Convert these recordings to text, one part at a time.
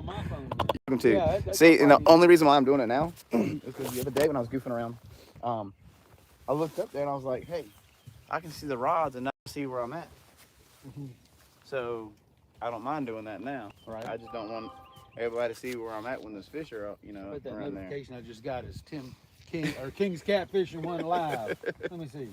on my phone. Welcome to. Yeah, see, and the only reason why I'm doing it now is because the other day when I was goofing around, I looked up there and I was like, hey, I can see the rods and not see where I'm at. So I don't mind doing that now. Right. I just don't want everybody to see where I'm at when those fish are, you know, but that around notification there. I just got is King's Catfishing 1 live. Let me see.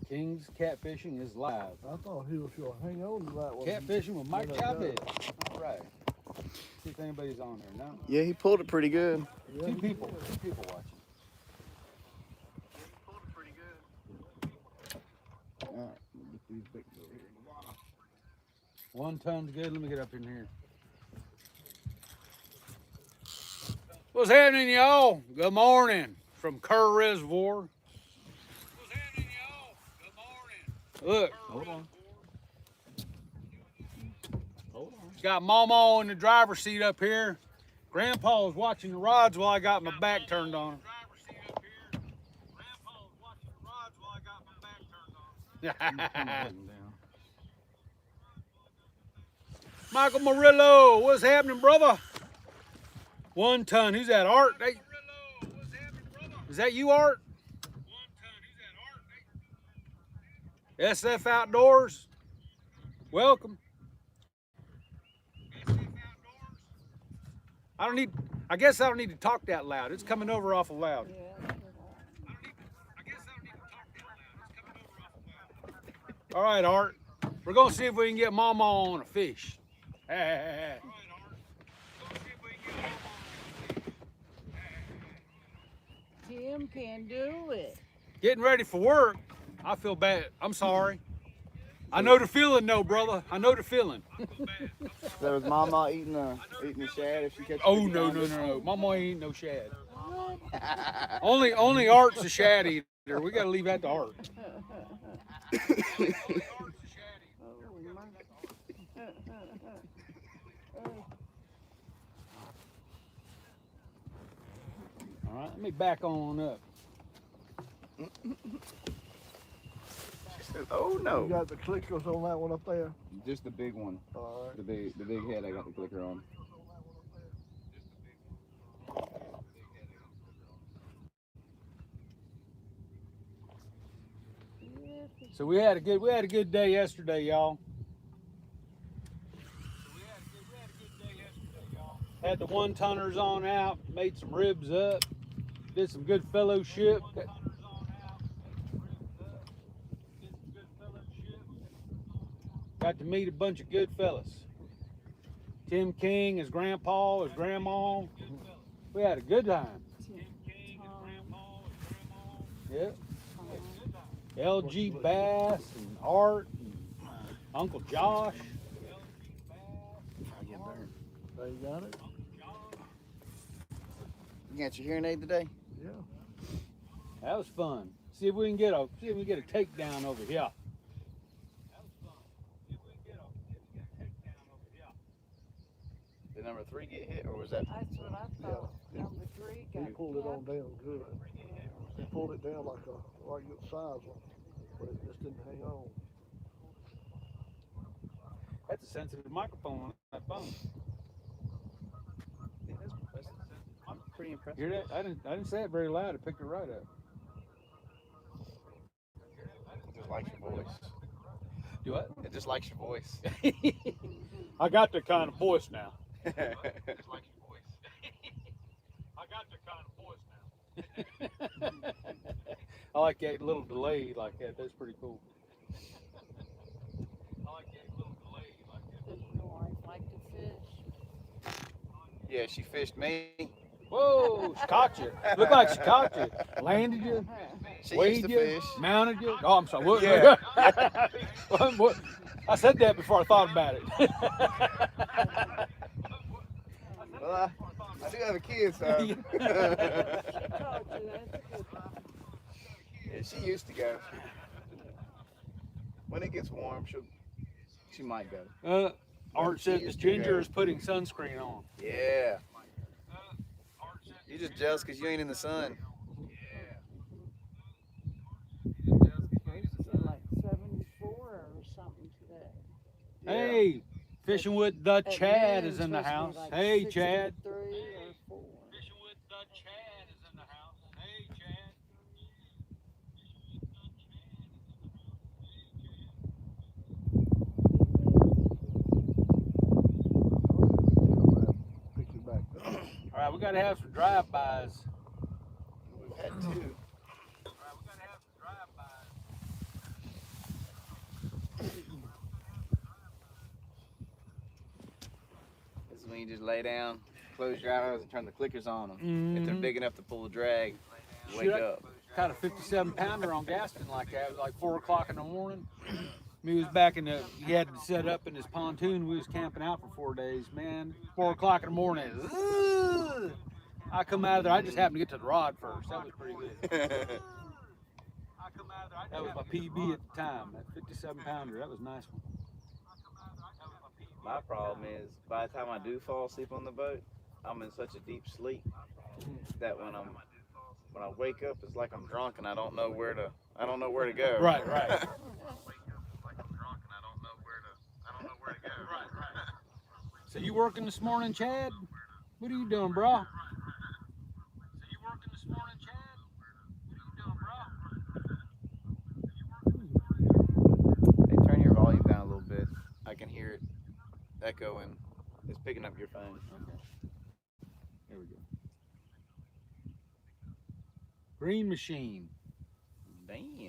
King's Catfishing is live. I thought he was going to hang on to that one. Catfishing with Mike Chavez. All right. See if anybody's on there now. Yeah, he pulled it pretty good. Yeah, two people watching. Yeah, he pulled it pretty good. All right, get these big over here in the water. 1 ton's good. Let me get up in here. What's happening, y'all? Good morning from Kerr Reservoir. Look, hold on. Got Mama in the driver's seat up here. Grandpa's watching the rods while I got my back turned on. Michael Murillo, what's happening, brother? 1 ton. Who's that, Art? Hey. Is that you, Art? SF Outdoors, welcome. I guess I don't need to talk that loud. It's coming over awful loud. All right, Art. We're gonna see if we can get Mama on a fish. Tim can do it. Getting ready for work. I feel bad. I'm sorry. I know the feeling, though, brother. I know the feeling. So is Mama eating the shad if she catches? Oh no. Mama ain't eating no shad. only Art's a shad eater. We gotta leave that to Art. All right, let me back on up. Oh no! You got the clickers on that one up there? Just the big one. All right. The big head I got the clicker on. So we had a good day yesterday, y'all. Had the 1 tonners on out, made some ribs up, did some good fellowship. Got to meet a bunch of good fellas. Tim King, his grandpa, his grandma. We had a good time. Yep. LG Bass and Art and Uncle Josh. They got it? You got your hearing aid today? Yeah. That was fun. See if we can get a takedown over here. Did number 3 get hit, or was that? That's what I thought. Yeah. Number 3 He got pulled it on down good. He pulled it down like a right good size one, but it just didn't hang on. That's a sensitive microphone on that phone. Yeah, I'm pretty impressed. Hear that? I didn't say it very loud. It picked it right up. It just likes your voice. Do what? It just likes your voice. I got that kind of voice now. It just likes your voice. I got that kind of voice now. I like that little delay like that. That's pretty cool. I like that little delay like that. Does your wife like to fish? Yeah, she fished me. Whoa, she caught you. Looked like she caught you. Landed you. She Weighed used to you. fish. Mounted you. Oh, I'm sorry. What? Yeah. What? I said that before I thought about it. Well, I do have a kid, so. Yeah, she used to go. When it gets warm, she might go. Art said this ginger is putting sunscreen on. Yeah. You're just jealous because you ain't in the sun. Yeah. Hey, fishing with the At Chad noon, is in the supposed to be house. like Hey, 63 Chad. or 4. Fishing with the Chad is in the house. Hey, Chad. Pick you back up. All right, we got to have some drive-bys. We've had two. All right, we got to have some drive-bys. This is when you just lay down, close your eyes, and turn the clickers on them. If they're big enough to pull a drag, wake Shoot, up. Caught a 57-pounder on Gaston like that. It was like 4 o'clock in the morning. He was back in the, he had to set up in his pontoon. We was camping out for 4 days, man. 4 o'clock in the morning. Ugh. I come out of there. I just happened to get to the rod first. That was pretty good. That was my PB at the time. That 57-pounder. That was a nice one. My problem is, by the time I do fall asleep on the boat, I'm in such a deep sleep that when I wake up, it's like I'm drunk and I don't know where to go. Right. So you working this morning, Chad? What are you doing, bro? Hey, turn your volume down a little bit. I can hear it echoing. It's picking up your phone. Okay. There we go. Green machine.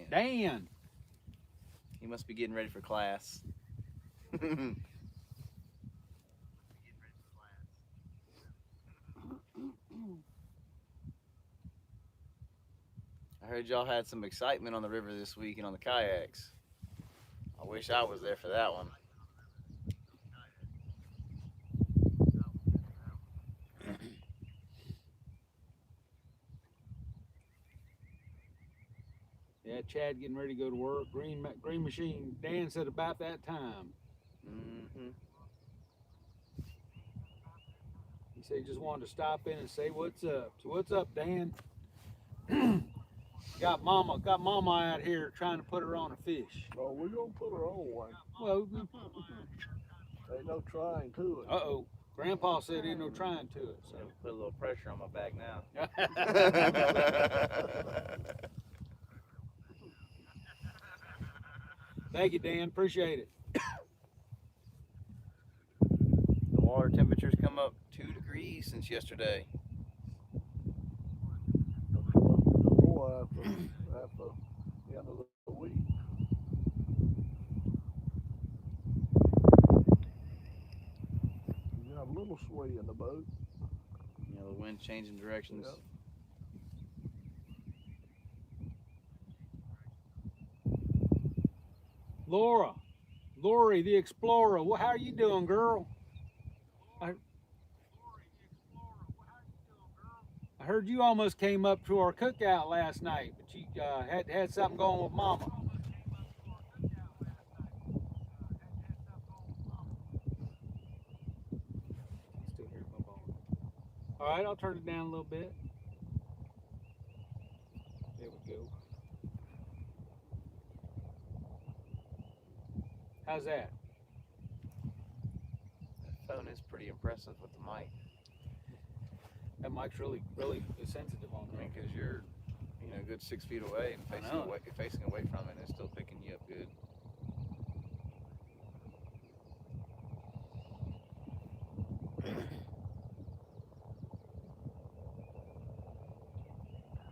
Dan. He must be getting ready for class. I heard y'all had some excitement on the river this weekend on the kayaks. I wish I was there for that one. Yeah, Chad getting ready to go to work. Green machine. Dan said about that time. Mm-hmm. He said he just wanted to stop in and say what's up. So what's up, Dan? got mama out here trying to put her on a fish. Oh, we're gonna put her on one. Well, Ain't no trying to it. uh-oh. Grandpa said ain't no trying to it. So Put a little pressure on my back now. Thank you, Dan. Appreciate it. The water temperature's come up 2 degrees since yesterday. More after the end of the week. You have a little sway in the boat. You know, the wind changing directions. Yep. Lori the Explorer. Well, how are you doing, girl? I heard you almost came up to our cookout last night, but you had something going with Mama. Still hear my phone. All right, I'll turn it down a little bit. There we go. How's that? That phone is pretty impressive with the mic. That mic's really sensitive on I me. mean, because you're, a good 6 feet away and facing know. away from it, and it's still picking you up good.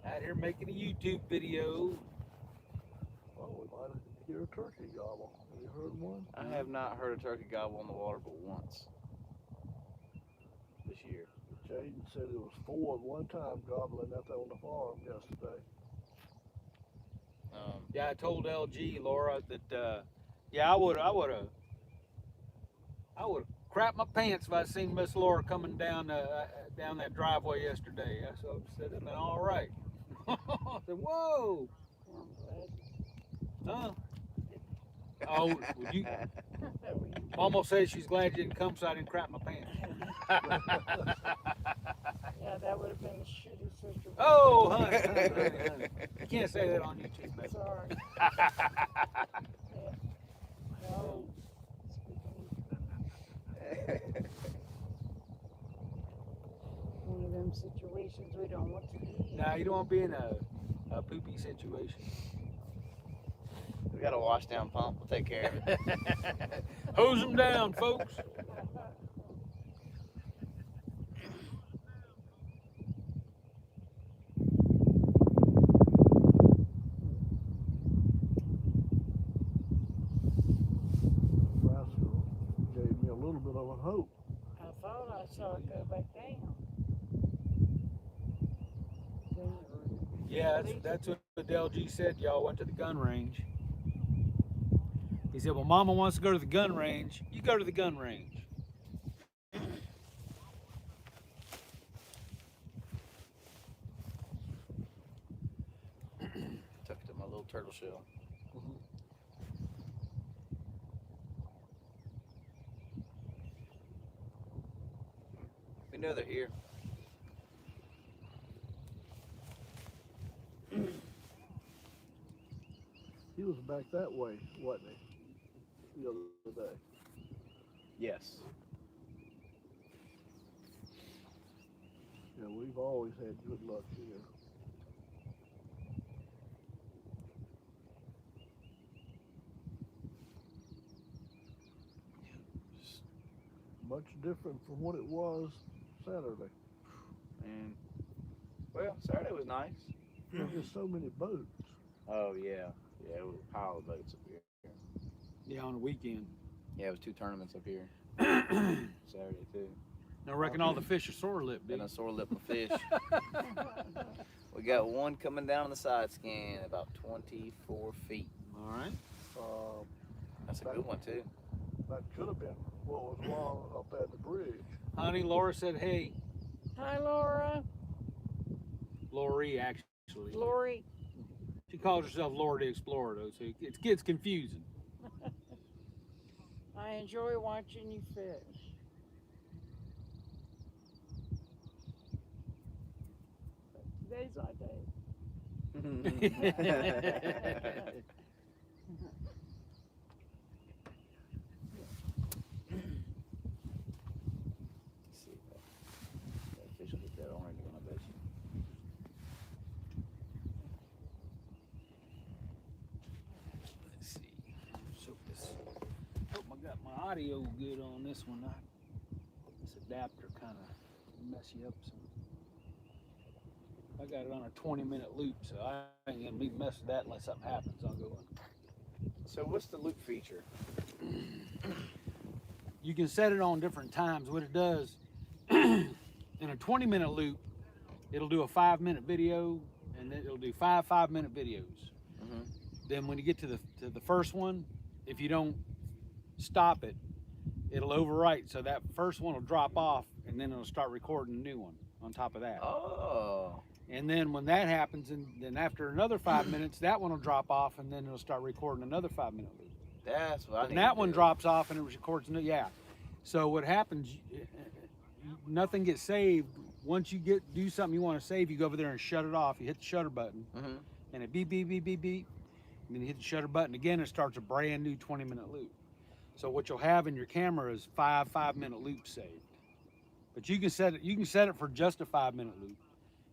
Out here making a YouTube video. Oh, we might hear a turkey gobble. Have you heard one? I have not heard a turkey gobble in the water but once this year. Jaden said it was 4 at one time gobbling out there on the farm yesterday. Yeah, I told LG Laura that I would have crapped my pants if I seen Miss Laura coming down that driveway yesterday. So I said it'd been all right. I said, whoa. Huh? Oh, would you? Mama says she's glad you didn't come so I didn't crap my pants. Yeah, that would have been a shitty situation. Oh, honey. You can't say that on YouTube, baby. Sorry. No. Speaking them situations we don't want to be in. Nah, you don't want to be in a poopy situation. We got a wash down pump. We'll take care of it. Hose them down, folks. Nebraska gave me a little bit of a hope. I thought I saw it go back down. Yeah, that's what Del G said. Y'all went to the gun range. He said, well, Mama wants to go to the gun range. You go to the gun range. Took it to my little turtle shell. We know they're here. He was back that way, wasn't he? The other day. Yes. Yeah, we've always had good luck here. Much different from what it was Saturday. And well, Saturday was nice. There's just so many boats. Oh yeah, yeah, it was a pile of boats up here. Yeah, on the weekend. Yeah, it was 2 tournaments up here. Saturday too. I reckon all the fish are sore lipped, Been dude. a sore lip of fish. We got one coming down the side scan, about 24 feet. All right. That's a good one too. That could have been what was wrong up at the bridge. Honey, Laura said, hey. Hi, Laura. Lori, actually. Lori. She calls herself Laura the Explorer, though, so it gets confusing. I enjoy watching you fish. But today's our day. Let's see. That fish will get that orange one, I bet you. Let's see. So this. Hope I got my audio good on this one. This adapter kind of mess you up some. I got it on a 20-minute loop, so I ain't gonna be mess with that unless something happens. I'll go in. So what's the loop feature? You can set it on different times. What it does, in a 20-minute loop, it'll do a 5-minute video, and then it'll do 5-minute videos. Mm-hmm. Then when you get to the first one, if you don't stop it, it'll overwrite. So that first one will drop off, and then it'll start recording a new one on top of that. Oh. And then when that happens, and then after another 5 minutes, that one will drop off, and then it'll start recording another 5-minute loop. That's what I need And that to one do. drops off, and it records new. Yeah. So what happens? Nothing gets saved. Once you do something you want to save, you go over there and shut it off. You hit the shutter button, Mm-hmm. and it beep beep beep beep beep. And then you hit the shutter button again, it starts a brand new 20-minute loop. So what you'll have in your camera is 5-minute loops saved. But you can set it. You can set it for just a 5-minute loop.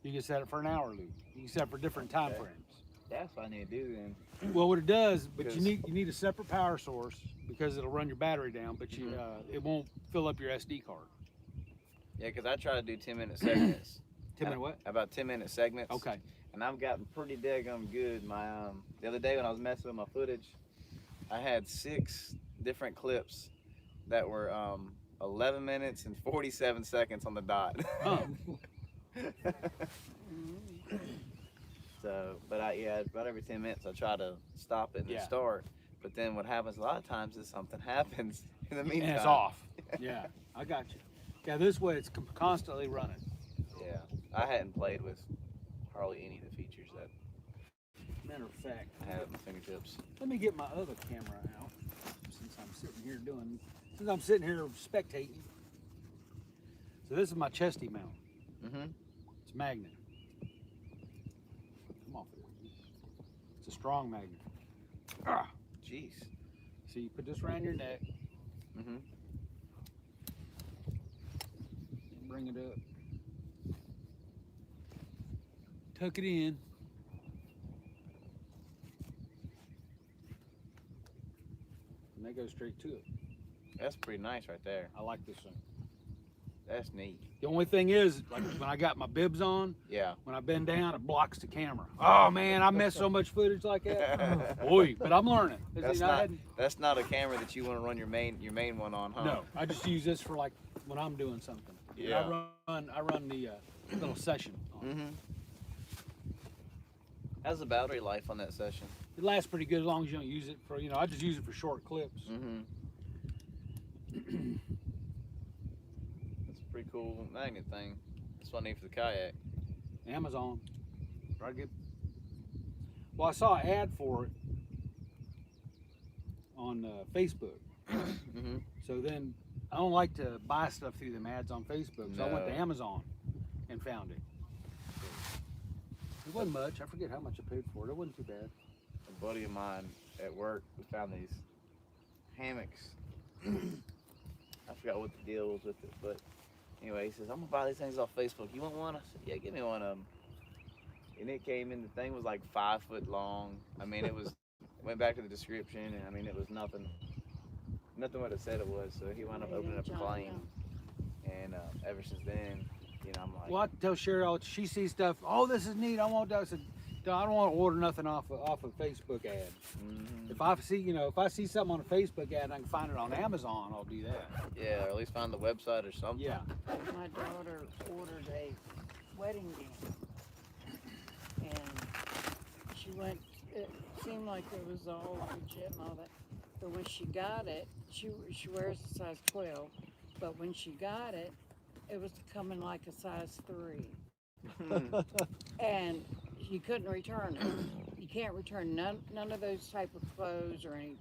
You can set it for an hour loop. You can set it for different time Okay. frames. That's what I need to do then. Well, what it does, but you Because- need a separate power source because it'll run your battery down, but you it won't fill up your SD card. Yeah, because I try to do 10-minute segments. 10-minute what? About 10-minute segments. Okay. And I've gotten pretty daggum good. My the other day when I was messing with my footage, I had 6 different clips that were 11 minutes and 47 seconds on the dot. Huh. So, but about every 10 minutes I try to stop it and Yeah. start. But then what happens a lot of times is something happens in the meantime. And it's off. Yeah, I got you. Yeah, this way it's constantly running. Yeah, I hadn't played with hardly any of the features that Matter of fact, I had at my fingertips. let me get my other camera out since I'm sitting here spectating. So this is my chesty mount. Mm-hmm. It's a magnet. Come off it. It's a strong magnet. Ah. Jeez. So you put this around your neck, Mm-hmm. bring it up. tuck it in. And they go straight to it. That's pretty nice right there. I like this thing. That's neat. The only thing is, like when I got my bibs on, Yeah. when I bend down, it blocks the camera. Oh man, I missed so much footage like that. Boy, but I'm learning. That's not a camera that you want to run your main one on, huh? No, I just use this for like when I'm doing something. And Yeah. I run the little session on it. Mm-hmm. How's the battery life on that session? It lasts pretty good as long as you don't use it for, I just use it for short clips. Mm-hmm. That's a pretty cool magnet thing. That's what I need for the kayak. Amazon. Right good. Well, I saw an ad for it on Facebook. Mm-hmm. So then I don't like to buy stuff through them ads on Facebook. So I went to No. Amazon and found it. It wasn't much. I forget how much I paid for it. It wasn't too bad. A buddy of mine at work, we found these hammocks. I forgot what the deal was with it, but anyway, he says, I'm gonna buy these things off Facebook. You want one? I said, yeah, give me one of them. And it came in, the thing was like 5 foot long. I mean, it was, went back to the description, and I mean, it was nothing what it said it was. So he wound up opening up a claim. And ever since then, I'm like, Well, I tell Cheryl, she sees stuff. Oh, this is neat. I want that. I said, no, I don't want to order nothing off a Facebook ad. mm-hmm. If I see something on a Facebook ad and I can find it on Amazon, I'll do that. yeah, or at least find the website or something. Yeah. My daughter ordered a wedding gown. And she went, it seemed like it was all legit and all that. But when she got it, she wears a size 12. But when she got it, it was coming like a size 3. And you couldn't return it. You can't return none of those type of clothes or anything.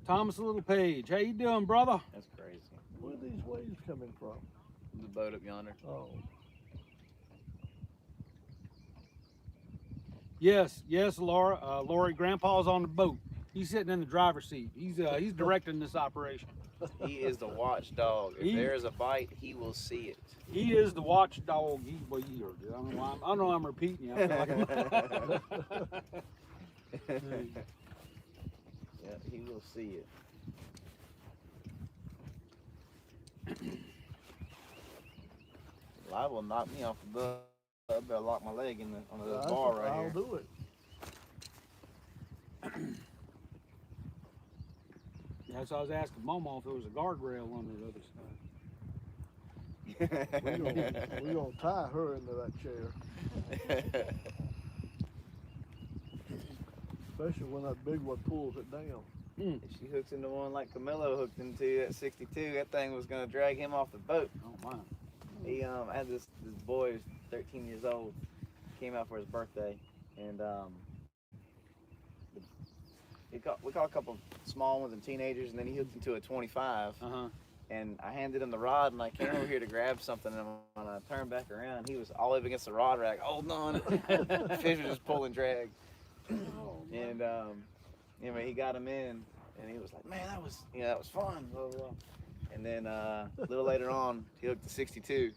Thomas Little Page, how you doing, brother? That's crazy. Where are these waves coming from? The boat up yonder. Oh, Yes, Laura. Lori, Grandpa's on the boat. He's sitting in the driver's seat. He's directing this operation. He is the watchdog. If He- there is a bite, he will see it. He is the watchdog. Well, you heard it. I don't know why I'm repeating you. I feel like Yeah, he will see it. Liable will knock me off the boat. I better lock my leg on the that's bar what right I'll here. do it. Yeah, so I was asking Mama if there was a guardrail on the other side. We gonna tie her into that chair, especially when that big one pulls it down. If she hooks into one like Camilo hooked into at 62, that thing was gonna drag him off the boat. Oh my. He I had this boy who's 13 years old, came out for his birthday, and we caught a couple small ones and teenagers, and then he hooked into a 25. And I handed him the rod, and I came over here to grab something, and when I turned back around, he was all up against the rod rack, holding on. The fish was just pulling drag. Oh, And anyway, he got him in, and he was like, "Man, that was fun." Blah, blah, blah. And then a little later on, he hooked to 62.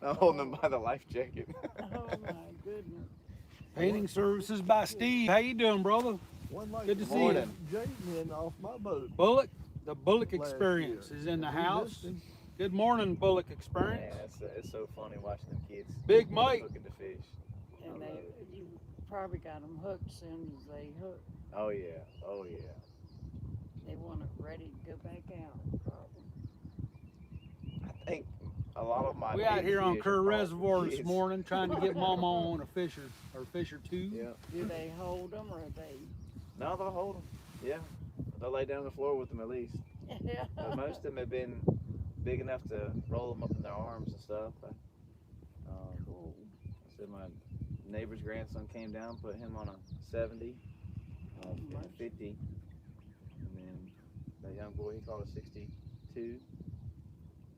I'm holding him by the life jacket. oh my goodness. Painting services by Steve. How you doing, brother? One like Good to see you. Morning. Jaden in off my boat. Bullock. The Bullock last Experience year. is in the We house. missed him. Good morning, Bullock Yeah, Experience. it's so funny watching them kids. Big Mike. Hooking the fish. And you probably got them hooked soon as they hook. Oh yeah, oh yeah. They want it ready to go back out. Probably. I think a lot of my We out big here on fish Kerr are called Reservoir this kids. morning trying to get Mama on a fish or two. Yeah. Do they hold them or they? No, they'll hold them. Yeah, they'll lay down on the floor with them at least. Yeah. But most of them have been big enough to roll them up in their arms and stuff. Cool. I said my neighbor's grandson came down, put him on a 70, and a 50, and then that young boy he caught a 62,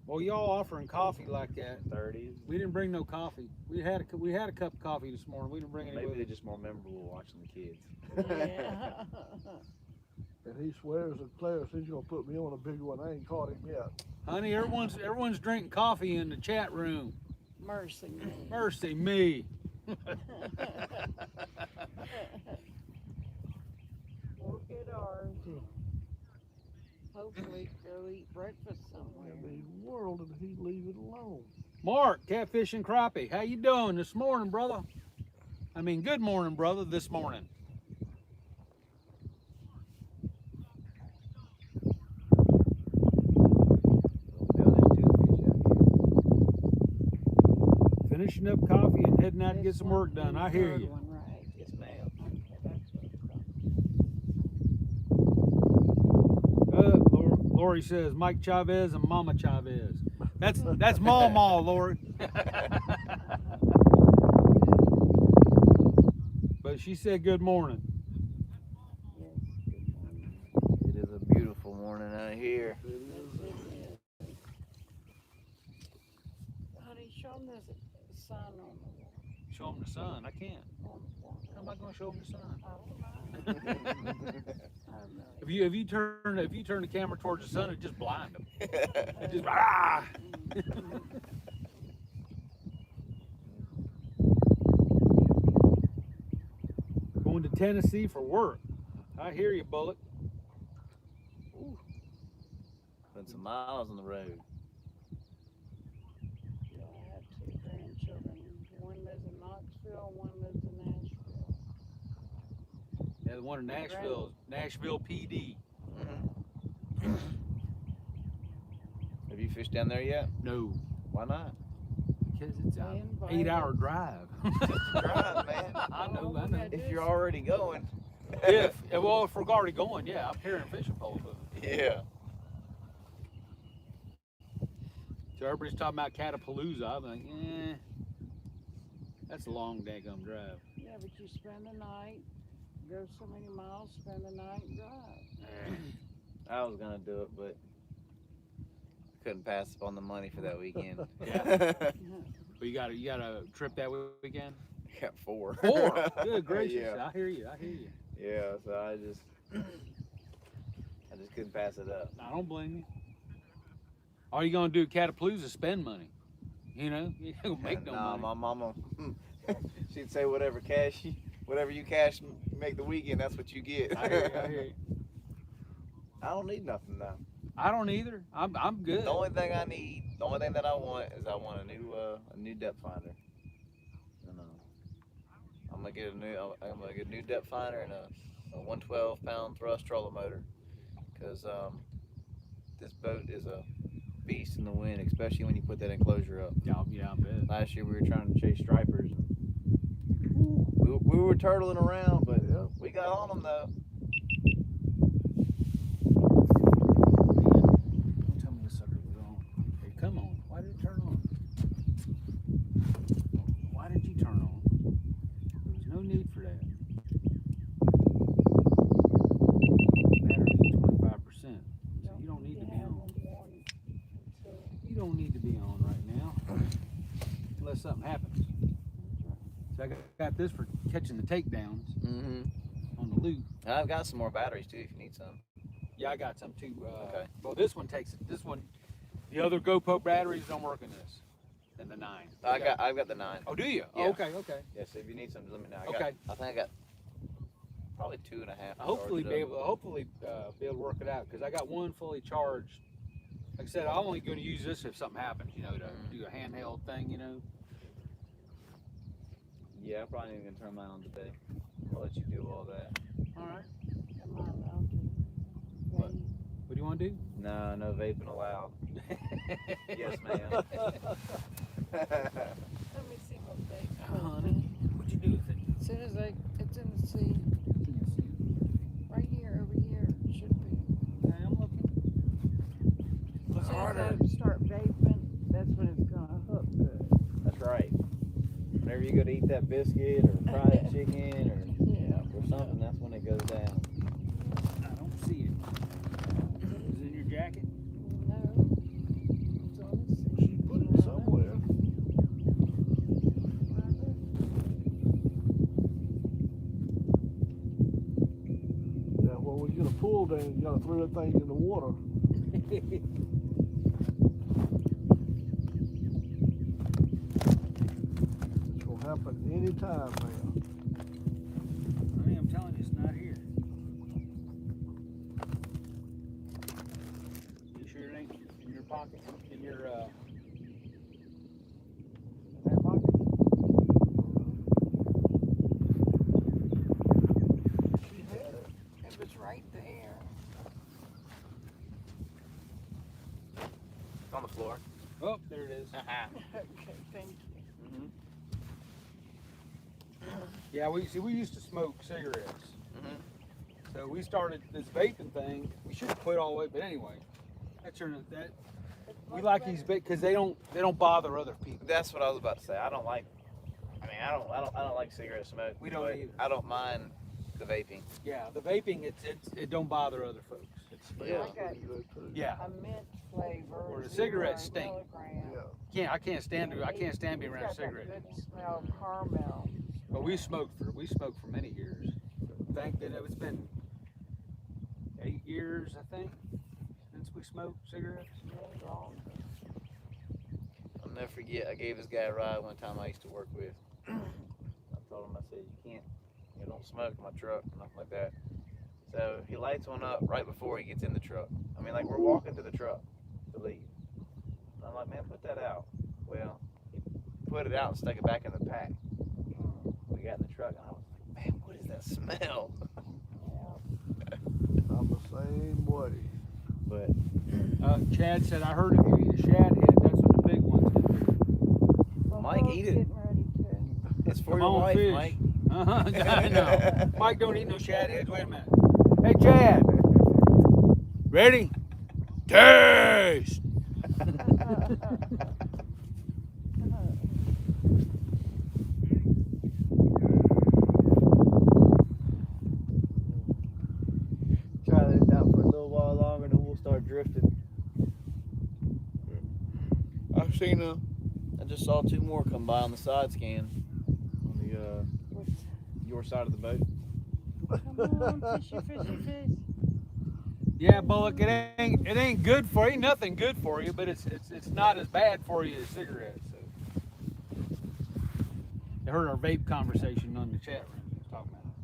Well, y'all offering coffee like that. 30s. We didn't bring no coffee. We had a cup of coffee this morning. We didn't bring any Maybe with they're us. just more memorable watching the kids. Yeah. And he swears that Claire says you're gonna put me on a big one. I ain't caught him yet. Honey, everyone's drinking coffee in the chat room. Mercy me. Mercy me. We'll get ours. Hopefully go eat breakfast somewhere. In the world did he leave it alone? Mark, Catfishing Crappie, how you doing this morning, brother? I mean, good morning, brother, this morning. Finishing up coffee and heading out to get some work done. I hear you. One, right? Yes, ma'am. Okay, that's Lori says Mike Chavez and Mama Chavez. That's Mama, Lori. But she said good morning. yes, good morning. It is a beautiful morning out here. Honey, show them there's a sun on the wall. Show them the sun. I can't. On the wall. How am I going to show them the sun? I don't know. If you turn the camera towards the sun, it just blind them. It just ah. Going to Tennessee for work. I hear you, Bullet. Put some miles on the road. Yeah, I have two grandchildren. One lives in Knoxville, one lives in Nashville. Yeah, the one in Nashville PD. Have you fished down there yet? No, Why not? because it's They an invite 8-hour us. drive. Drive, man. I know. If you're already going. If we're already going, yeah, I'm carrying fishing poles with me. Yeah. So everybody's talking about Catapalooza. I'm like, that's a long daggum drive. Yeah, but you spend the night, go so many miles, spend the night, and drive. I was gonna do it, but couldn't pass up on the money for that weekend. Yeah. But you got a trip that weekend? Got 4. 4. Good gracious! Yeah. I hear you. Yeah, so I just couldn't pass it up. I don't blame you. All you gonna do at Catapalooza is spend money. You know, you don't make no Nah, money. my mama, she'd say whatever you cash make the weekend, that's what you get. I hear you. I don't need nothing now. I don't either. I'm good. The only thing that I want is a new depth finder. And, I'm gonna get a new depth finder and a 112-pound thrust trolling motor, because this boat is a beast in the wind, especially when you put that enclosure up. Yeah, I bet. Last year we were trying to chase stripers. We were turtling around, but we got on them though. Don't tell me this sucker was on. Hey, come on. Why did it turn on? Why did you turn on? There's no need for that. Battery's at 25%. So you don't need to be on. You don't need to be on right now. Unless something happens. So I got this for catching the takedowns on the loop. I've got some more batteries too if you need some. Yeah, I got some too. Okay. Well, this one, the other GoPro batteries don't work in this. And the 9. I've got the 9. Oh, do you? Yeah. Oh, okay. Yes, if you need some, let me know. Okay. I think I got probably 2.5. Hopefully be able to work it out, because I got one fully charged. Like I said, I'm only going to use this if something happens, to do a handheld thing, Yeah, I'm probably even gonna turn mine on today. I'll let you do all that. All right. Come on, I'll do it. What do you want to do? No vaping allowed. Yes, ma'am. Let me see what they Honey, what'd you do with it? As soon as it's in the sea. Right here, over here, it should be. Okay, I'm looking. As soon as I start vaping, that's when it's gonna hook good. That's right. Whenever you go to eat that biscuit or fried chicken or something, that's when it goes down. I don't see it. Is it in your jacket? No. It's on the sea. She put it somewhere. Yeah, well, when you get a pull down, you gotta throw that thing in the water. It's gonna happen anytime now. Honey, I'm telling you, it's not here. You sure it ain't in your pocket? In your back pocket? She had it. It was right there. It's on the floor. Oh, there it is. Okay, thank you. Yeah, we used to smoke cigarettes. Mhm. So we started this vaping thing. We should have quit all the way, but anyway, we like these because they don't bother other people. That's what I was about to say. I don't like like cigarette smoke. We don't but either. I don't mind the vaping. Yeah, the vaping it don't bother other folks. Yeah. I got Yeah. a mint flavor. Or the cigarettes stink. Yeah. I can't stand being around Got cigarettes. that good smell of caramel. But we smoked for many years. Thank goodness it's been 8 years, I think, since we smoked cigarettes. I'll never forget. I gave this guy a ride one time I used to work with. I told him, I said, you don't smoke in my truck, nothing like that. So he lights one up right before he gets in the truck. I mean, like we're walking to the truck to leave. And I'm like, man, put that out. Well, he put it out and stuck it back in the pack. We got in the truck and I was like, man, what is that smell? I'm the same way. But Chad said, I heard if you eat a shad head, that's when the big ones get there. Well, Mike, Bo's eat it. getting ready to. it's for Come your on, wife, fish. Mike. Uh-huh. I know. Mike don't eat no shad heads. Wait a minute. Hey, Chad. Ready? Taste. Try this out for a little while longer and then we'll start drifting. I've seen I just saw 2 more come by on the side scan on the your side of the boat. Come on, fishy, fishy, fish. Yeah, Bullock, it ain't good for you. Ain't nothing good for you, but it's not as bad for you as cigarettes. So. I heard our vape conversation on the chat room. We was talking about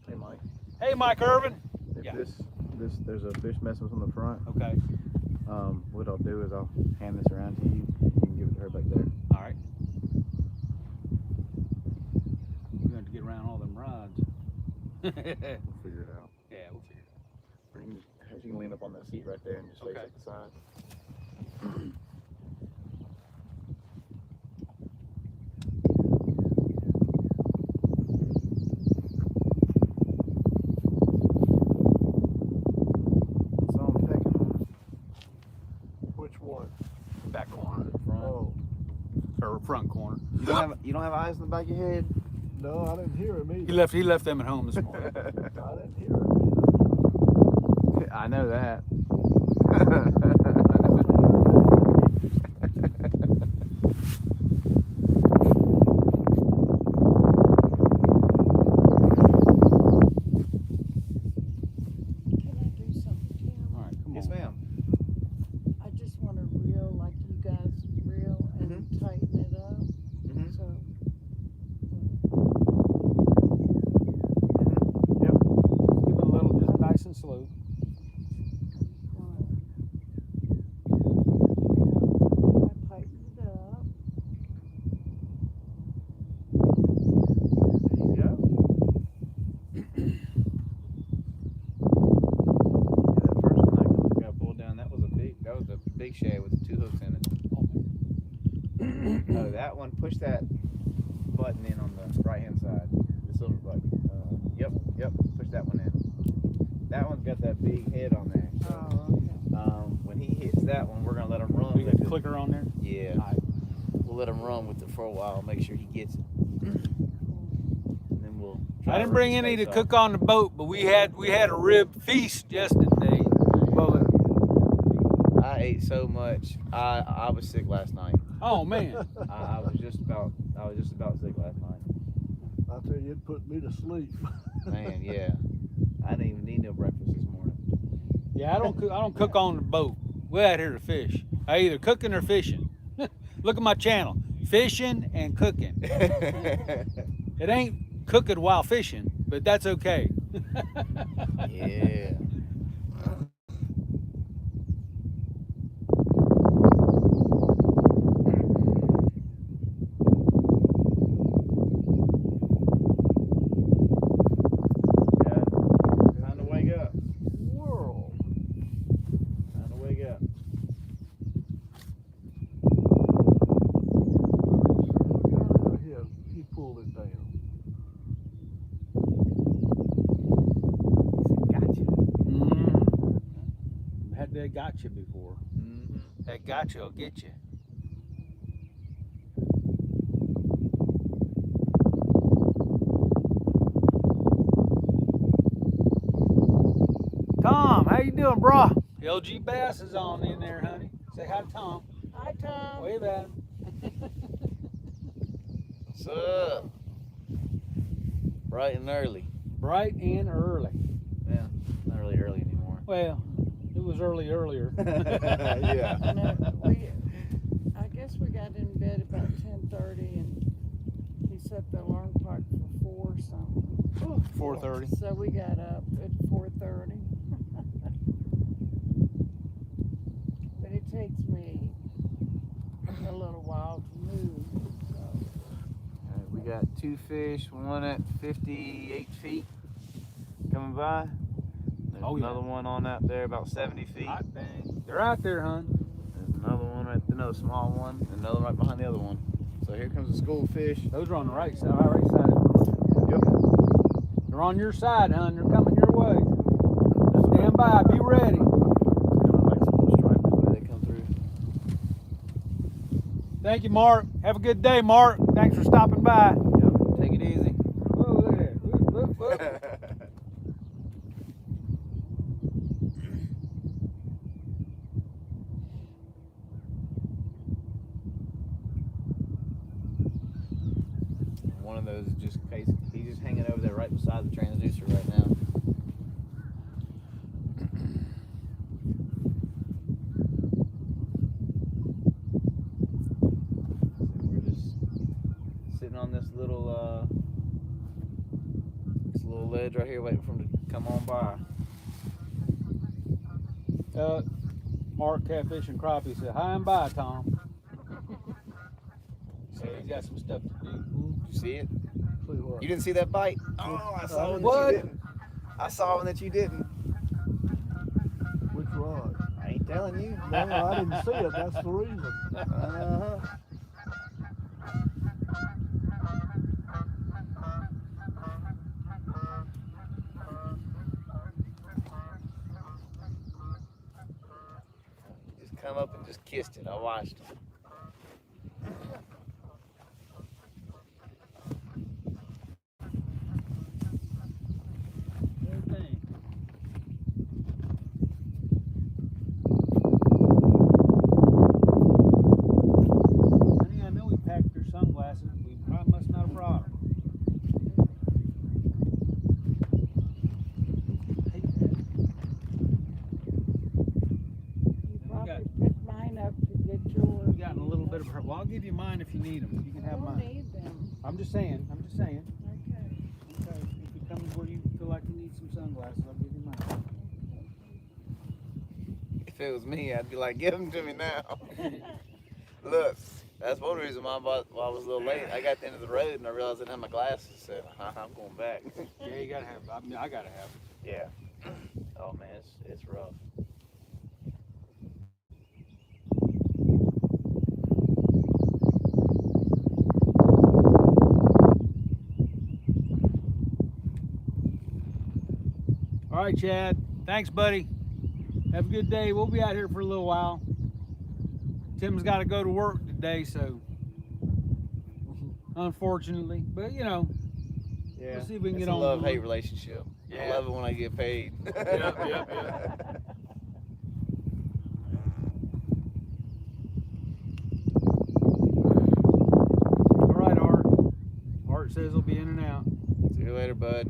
Hey Mike. Hey, Mike Irvin. If Yeah. there's a fish message on the front. Okay. What I'll do is I'll hand this around to you. You can give it to her back there. All right. We're going to get around all them rods. We'll figure it out. Yeah, we'll figure it Or you can lean up on that seat right there and just face Okay. at the side. So I'm taking Which one? out. Back corner. front. Oh, Or front corner. You don't have eyes in the back of your head? no, I didn't hear him He either. left them at home this morning. I didn't hear him either. I know that. Can I do something, Tim? All right, come Yes, on. ma'am. I just want to reel like you guys reel and tighten it up. Mhm. So Give it a little, just nice and slow. I tightened it up. There you go. That first one I got pulled down, that was a big shad with 2 hooks in it. Oh, that one, push that button in on the right hand side, the silver button. Yep, push that one in. That one's got that big head on there. So, Oh, okay. when he hits that one, we're gonna let him run We with got it. the clicker on there. Yeah, All right. we'll let him run with it for a while, make sure he gets it. And then we'll try I didn't bring rip the any to space cook off. on the boat, but we had a rib feast yesterday. Bullock. I ate so much. I was sick last night. Oh man. I was just about sick last night. I tell you, it put me to sleep. Man, yeah. I didn't even need no breakfast this morning. Yeah, I don't cook on the boat. We're out here to fish. I either cooking or fishing. Look at my channel. fishing and cooking. It ain't cooking while fishing, but that's okay. Yeah. Time to wake up. World. Time to wake up. He pulled it down. Gotcha. Had that got you before. That got you will get you. Tom, how you doing, bro? LG Bass is on in there, honey. Say hi to Tom. Hi, Tom. Wave at him. What's up? Bright and early. Bright and early. Yeah, not really early anymore. Well, it was early earlier. Yeah. No, I guess we got in bed about 10:30, and he set the alarm clock for 4 something. 4:30. So we got up at 4:30. But it takes me a little while to move. So. Alright, we got 2 fish, one at 58 feet coming by. There's Oh, yeah. another one on out there about 70 feet. Hot dang. They're out there, hon. There's another one another small one, and another right behind the other one. So here comes the school of fish. Those are on the right side. Yep. They're on your side, hon. They're coming your way. Stand by. Be ready. Kind of like some stripers the way they come through. Thank you, Mark. Have a good day, Mark. Thanks for stopping by. Yep. Take it easy. Whoa, look at that. Look. One of those is just he's just hanging over there right beside the transducer right now. We're just sitting on this little ledge right here waiting for him to come on by. Mark Catfishing Crappie said, hi and bye, Tom. So he's got some stuff to do. Did you see it? See what? You didn't see that bite? Oh, I saw one that What? you didn't. I saw one that you didn't. Which rod? I ain't telling you. No, I didn't see it. That's the reason. Uh-huh. Just come up and just kissed it. I watched it. Honey, I know we packed your sunglasses. We probably must not have brought them. You probably picked mine up to get yours. We've gotten a little bit of her. Well, I'll give you mine if you need them. You can I have don't mine. need them. I'm just saying. Okay. Okay. If it comes where you feel like you need some sunglasses, I'll give you mine. If it was me, I'd be like, give them to me now. Look, that's one reason why I was a little late. I got to the end of the road and I realized I didn't have my glasses. So I'm going back. Yeah, you gotta have. I mean, I gotta have it. Yeah. Oh man, it's rough. All right, Chad. Thanks, buddy. Have a good day. We'll be out here for a little while. Tim's got to go to work today, so unfortunately, but you know, Yeah. we'll see if we can It's get a on. love-hate relationship. I Yeah. love it when I get paid. Yep. All right, Art. Art says he'll be in and out. See you later, bud.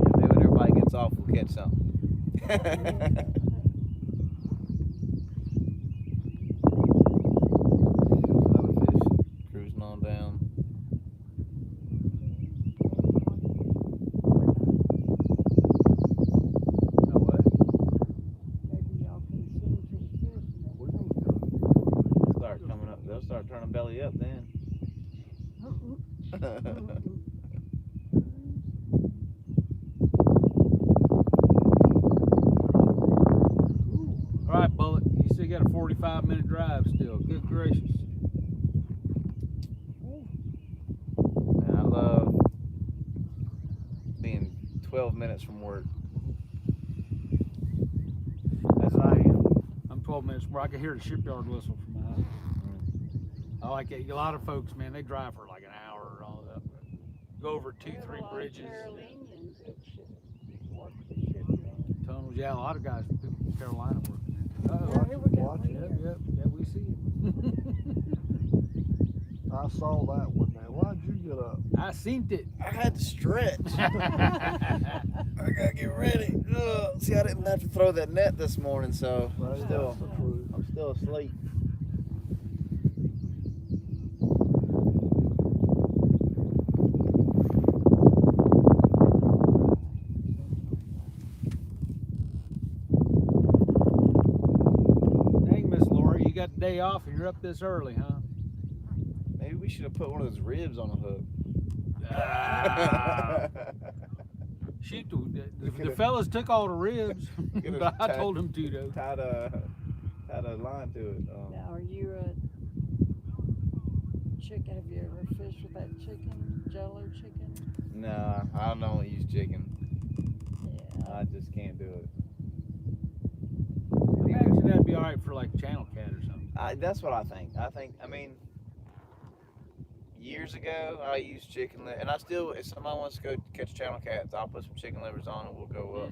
Yeah, maybe when everybody gets off Another fish cruising on down. Know what? Maybe y'all can sing to the fish. We don't care. Start coming up. They'll start turning belly up then. All right, Bullet. You still got a 45-minute drive still. Good gracious. And I love being 12 minutes from work. That's what I am. I'm 12 minutes where I can hear the shipyard whistle from my house. I like it. A lot of folks, man, they drive for like an hour or all that. Go over 2, 3 bridges. Carolinians that should work the shipyard. Tunnels. Yeah, a lot of guys, people from Carolina working there. Oh, here we go. Watch it. Yep, we see it. I saw that one there. Why'd you get up? I seen it. I had to stretch. I gotta get ready. Ugh. See, I didn't have to throw that net this morning, so Right, I'm still, that's the truth. I'm still asleep. Dang, Miss Lori, you got the day off and you're up this early, huh? Maybe we should have put one of those ribs on a hook. Ah. Shoot, the fellas took all the ribs, Could've but I tied- told them to though. Tied a line to it. Now, are you a chicken? Have you ever fished with that chicken, Jello chicken? Nah, I don't use chicken. Yeah. I just can't do it. I imagine that'd be all right for like channel cat or something. That's what I think. I mean, years ago I used chicken liver, and I still, if somebody wants to go catch channel cats, I'll put some chicken livers on and we'll go up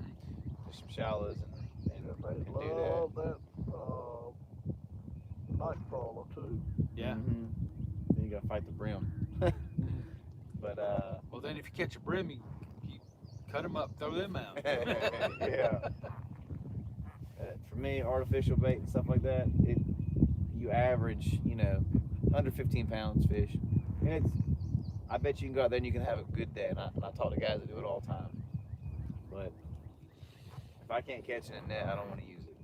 to some shallows and They do love that night crawler too. Yeah. Then you gotta fight the brim. But Well, then if you catch a brim, you cut them up, throw them out. yeah. For me, artificial bait and stuff like that, you average, under 15 pounds fish, and I bet you can go out there and you can have a good day. And I talk to guys that do it all the time. But if I can't catch it in a net, I don't want to use it.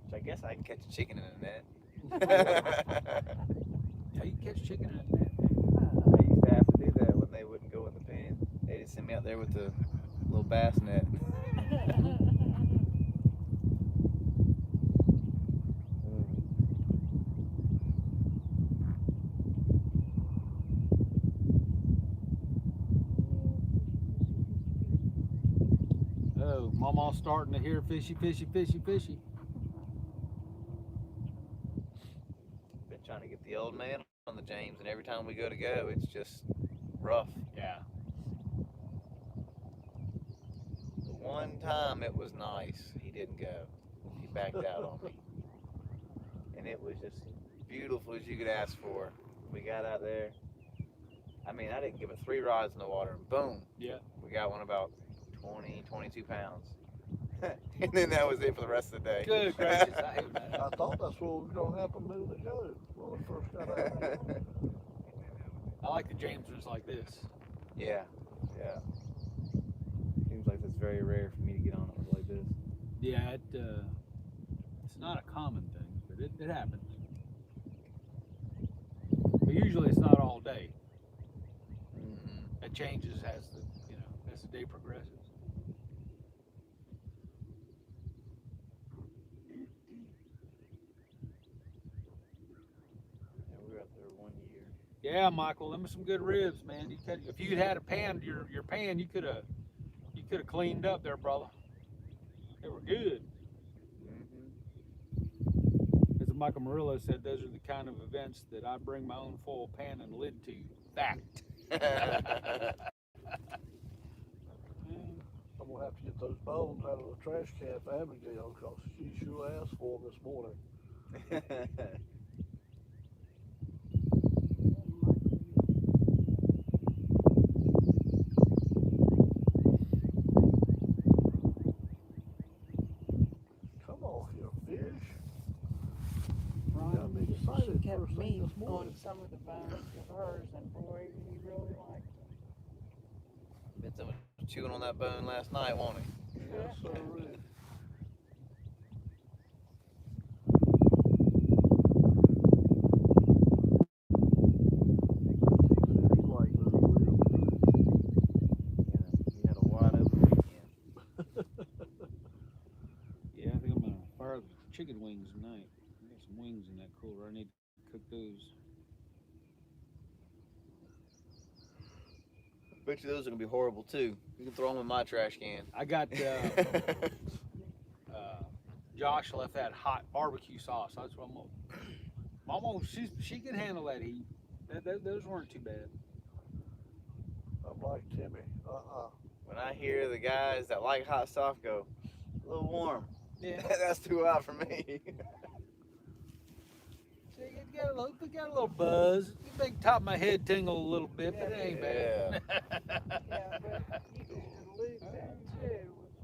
So I guess I can catch a chicken in a net. Yeah, you can catch chicken in that. I used to have to do that when they wouldn't go in the pen. They just send me out there with the little bass net. Oh, Mama's starting to hear fishy, fishy, fishy, fishy. Been trying to get the old man on the James, and every time we go, it's just rough. Yeah. The one time it was nice, he didn't go. He backed out on me. And it was just beautiful as you could ask for. We got out there. I mean, I didn't give it 3 rods in the water, and boom. Yeah. We got one about 20, 22 pounds. And then that was it for the rest of the day. Good gracious, I hate that. I thought that's what was gonna happen a minute ago when we first got out there. I like the Jamesers like this. Yeah. Seems like it's very rare for me to get on it like this. Yeah, it's not a common thing, but it happens. But usually it's not all day. It changes as the day progresses. Yeah, we were up there 1 year. Yeah, Michael, them are some good ribs, man. If you'd had a pan, your pan, you could have cleaned up there, brother. They were good. As Michael Murillo said, those are the kind of events that I bring my own foil pan and lid to. Fact. I'm gonna have to get those bones out of the trash can for Abigail because she sure asked for them this morning. kept First thing me this on morning. some of the bones of hers, and boy, he really liked them. Bet someone was chewing on that bone last night, won't he? Yes, sir. He liked those ribs. You had a wide open weekend. Yeah, I think I'm gonna fire the chicken wings tonight. I got some wings in that cooler. I need to cook those. Bet you those are gonna be horrible too. You can throw them in my trash can. I got Josh left that hot barbecue sauce. That's what I'm gonna. Mama, she can handle that heat. Those weren't too bad. I'm like Timmy. When I hear the guys that like hot stuff go, a little warm. Yeah. That's too hot for me. See, it got a little buzz. You make the top of my head tingle a little bit, but it ain't bad. Yeah, but you could dilute that too with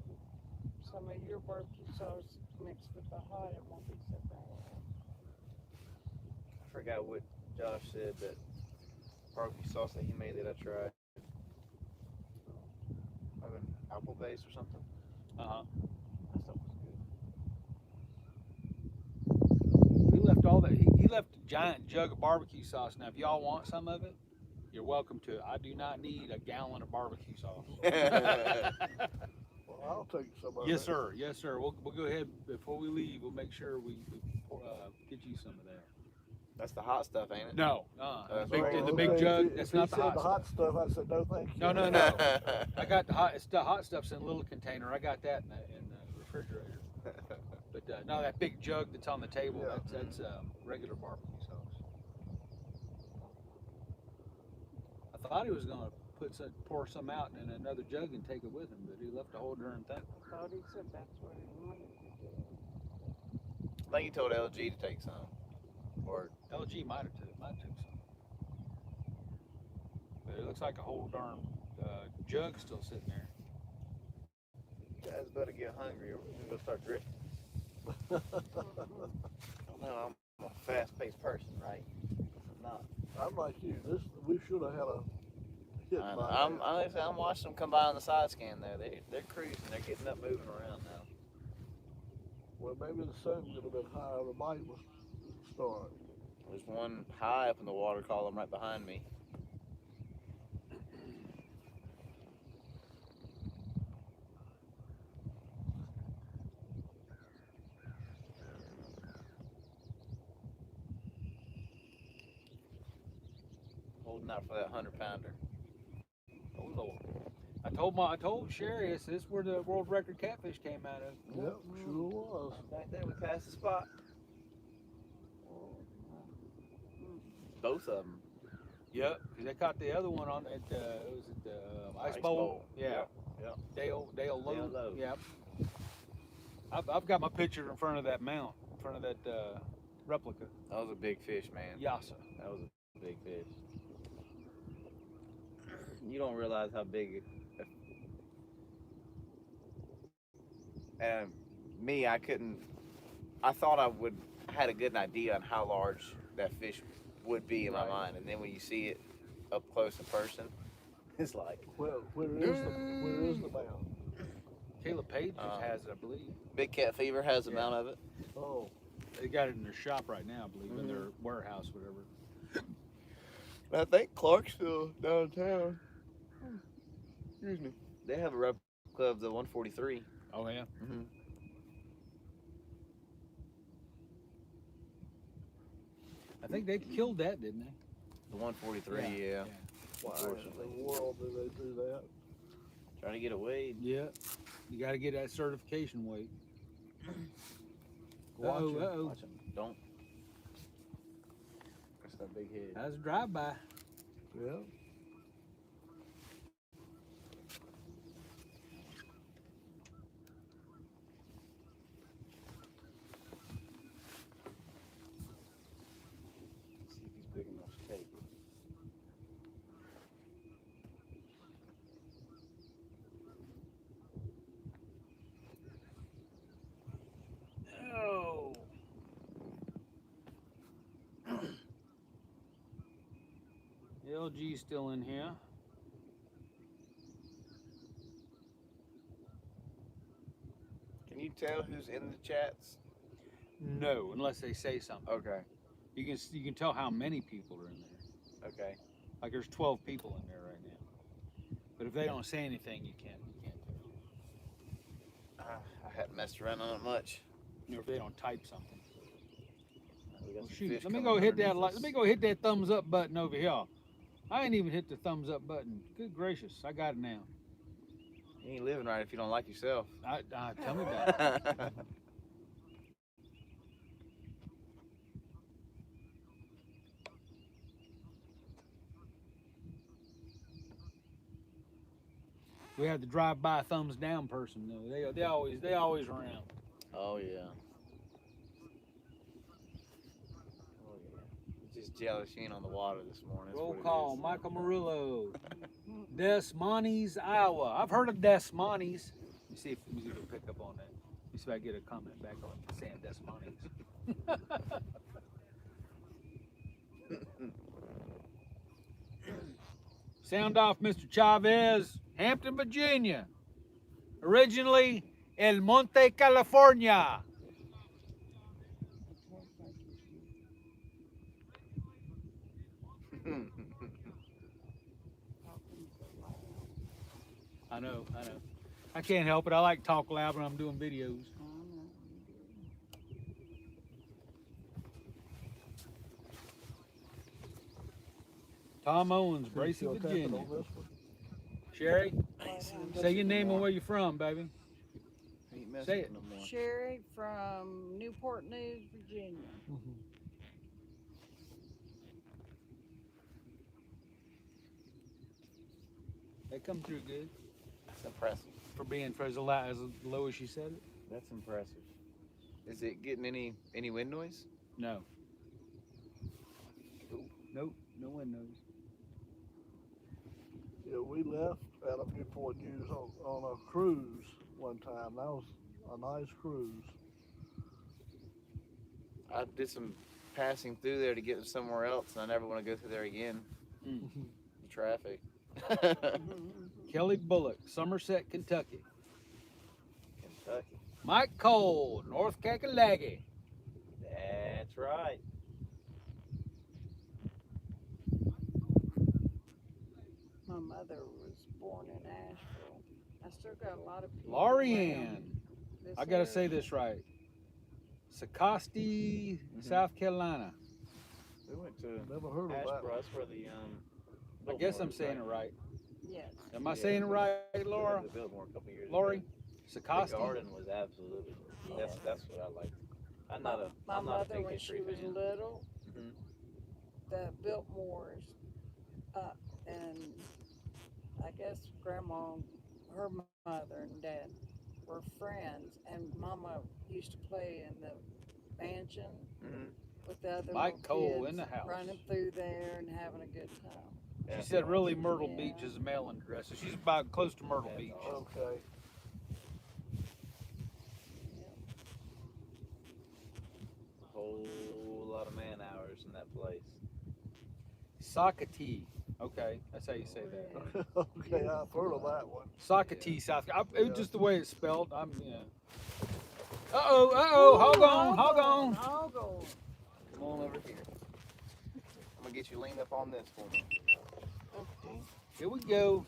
some of your barbecue sauce mixed with the hot. It won't be so bad. I forgot what Josh said that barbecue sauce that he made that I tried. Maybe an apple base or something. Uh-huh. That stuff was good. He left all that. He left a giant jug of barbecue sauce. Now, if y'all want some of it, you're welcome to it. I do not need a gallon of barbecue sauce. Well, I'll take some of Yes, it. sir. Yes, sir. We'll go ahead before we leave. We'll make sure we get you some of that. That's the hot stuff, ain't it? No, That's big, right. the big Okay, jug. if That's he not the said hot the stuff. hot stuff. I said no, thank you. No, no, no. I got the hot stuff's in a little container. I got that in the refrigerator. But no, that big jug that's on the table. Yeah. That's regular barbecue sauce. I thought he was gonna pour some out in another jug and take it with him, but he left the whole darn thing. I thought he said that's what he wanted to do. I think he told LG to take some. Or LG might have took some, but it looks like a whole darn jug still sitting there. you guys better get hungry or we're gonna start drifting. I don't know, I'm a fast-paced person, right? I'm not. I'm like you. We should have had a hit by now. I'm watching them come by on the side scan there. They're cruising. They're getting up, moving around now. Well, maybe the sun would have been higher. The bite was started. There's one high up in the water column right behind me. Holding out for that 100-pounder. Oh Lord! I told Sherry this is where the world record catfish came out of. Yep, sure was. Back there, we passed the spot. Both of them. Yep, because they caught the other one on at was it the Ice Ice Bowl? Bowl. Yeah. Yep. Dale Lowe. Lowe. Yep. I've got my picture in front of that mount, in front of that replica. That was a big fish, man. Yassa. That was a big fish. You don't realize how big it. And me, I thought I had a good idea on how large that fish would be in my mind, and then when you see it up close in person, it's like. Where is the mound? Caleb Page has it, I believe. Big Cat Fever has the amount of it. Oh, They got it in their shop right now, I believe, in their warehouse, whatever. I think Clarksville downtown. Excuse me. They have a replica of the 143. Oh yeah. Mm-hmm. I think they killed that, didn't they? The 143, yeah. why in the world do they do that? Trying to get it weighed. Yeah. You got to get that certification weight. Watch it. Uh-oh. Watch 'em. Don't. That's that big head. That's a drive-by. Yeah. See if he's big enough to take. Oh. G still in here. Can you tell who's in the chats? No, unless they say something. Okay. You can tell how many people are in there. Okay. Like there's 12 people in there right now. But if they don't say anything, you can't tell. I hadn't messed around on it much. You know, if they don't type something. We got Oh, some shoot, fish let me coming go hit that. underneath us. Let me go hit that thumbs up button over here. I ain't even hit the thumbs up button. Good gracious, I got it now. You ain't living right if you don't like yourself. Tell me about it. We have the drive-by thumbs down person though. They always around. Oh yeah. Oh yeah. Just jealous she ain't on the water this morning. That's Roll what it call, is. Michael Murillo. Des Moines, Iowa. I've heard of Des Moines. Let me see if we can pick up on that. Let me see if I get a comment back on saying Des Moines. Sound off, Mr. Chavez. Hampton, Virginia. Originally El Monte, California. I know. I can't help it. I like talk loud when I'm doing videos. Tom Owens, Bracy, Still tapping Virginia. on this one. Sherry, say your name and where you're from, baby. Ain't messing Say it. no more. Sherry from Newport News, Virginia. They come through good That's impressive. for being as low as she said it. That's impressive. Is it getting any wind noise? No. Nope. No one knows. Yeah, we left out of Newport News on a cruise one time. That was a nice cruise. I did some passing through there to get somewhere else, and I never want to go through there again. Traffic. Kelly Bullock, Somerset, Kentucky. Kentucky. Mike Cole, North Kakalaki. That's right. My mother was born in Asheville. I still got a lot of people. Laurie around Ann. this I gotta area. say this right. Sacosti, South Carolina. We went to Never heard of that. Asheboro. That's where the I guess I'm saying it right. Yes. Am I saying it right, Laura? The Biltmore a couple years Lori? ago. The Sacosti? garden was absolutely. That's what I like. I'm not a. My I'm not a mother, big when history she was fan. little, Mhm. the Biltmores, and I guess Grandma, her mother and Dad were friends, and Mama used to play in the mansion Mhm. with the other Mike little Cole kids, in the house. running through there and having a good time. She said really Myrtle Yeah. Beach is a mailing address. So she's about close to Myrtle Beach. Okay. A whole lot of man hours in that place. Sakatee. Okay, that's how you say that. Okay, I've heard of that one. Sakatee, South Carolina. It was just the way it's spelled. Uh-oh. Hold on. Hold on. Come on over here. I'm gonna get you leaned up on this for me. Here we go.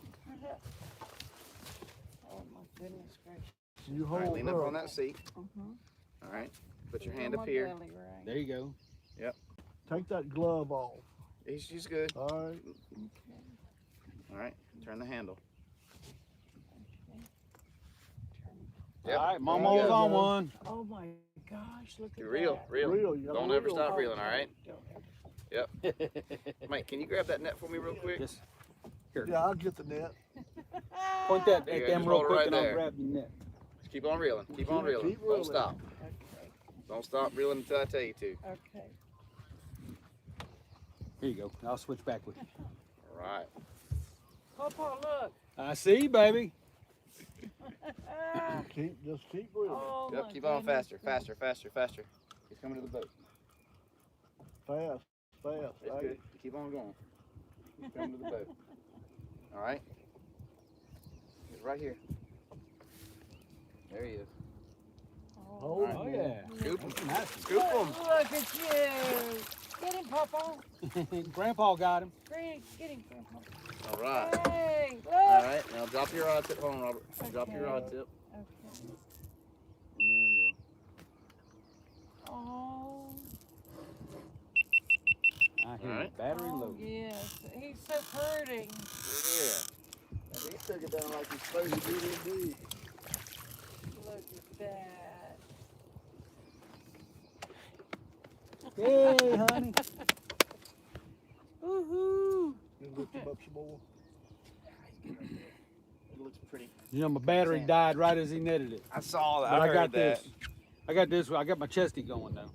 Oh my goodness gracious. You All hold right, lean up her. on that seat. All right, put your hand up here. Belly, right? There you go. Take that glove off. She's good. All right. All right, turn the handle. All right, Mama There you was on go. one. Oh my gosh, look at Reel, that. reel. Reel, you gotta Don't ever reel. stop reeling, all right? Don't ever- Mike, can you grab that net for me real quick? Just here. Yeah, I'll get the net. Point that Yeah, at just them real hold it quick right and I'll there. grab your net. Just keep on reeling. Keep on reeling. Keep Don't reeling. stop. Okay, Don't stop reeling until I tell you to. okay. Here you go. I'll switch back with you. All right. Papa, look. I see, baby. Just keep reeling. Oh Yep, my keep on goodness faster, faster, faster, faster. He's coming to the boat. Fast. It's Right. good. Keep on going. Come to the boat. All right. He's right here. There he is. Oh, Oh yeah. Scoop him. Nice. Scoop him. Look at you. Get him, Papa. Grandpa got him. Get him, Grandpa. All right. Hey, look. All right. Now drop your rod tip. Hold on, Robert. Drop your Okay. rod tip. Okay. And then Oh. I hear All right. the battery Oh, low. yes. He's so pretty. yeah. And he took it down like he's supposed to do indeed. Look at that. Hey, honey. Woohoo. You lift him up some more. It looks pretty. You know, my battery died right as he netted it. I saw that. But I heard got that. this. I got this. I got my chesty going now.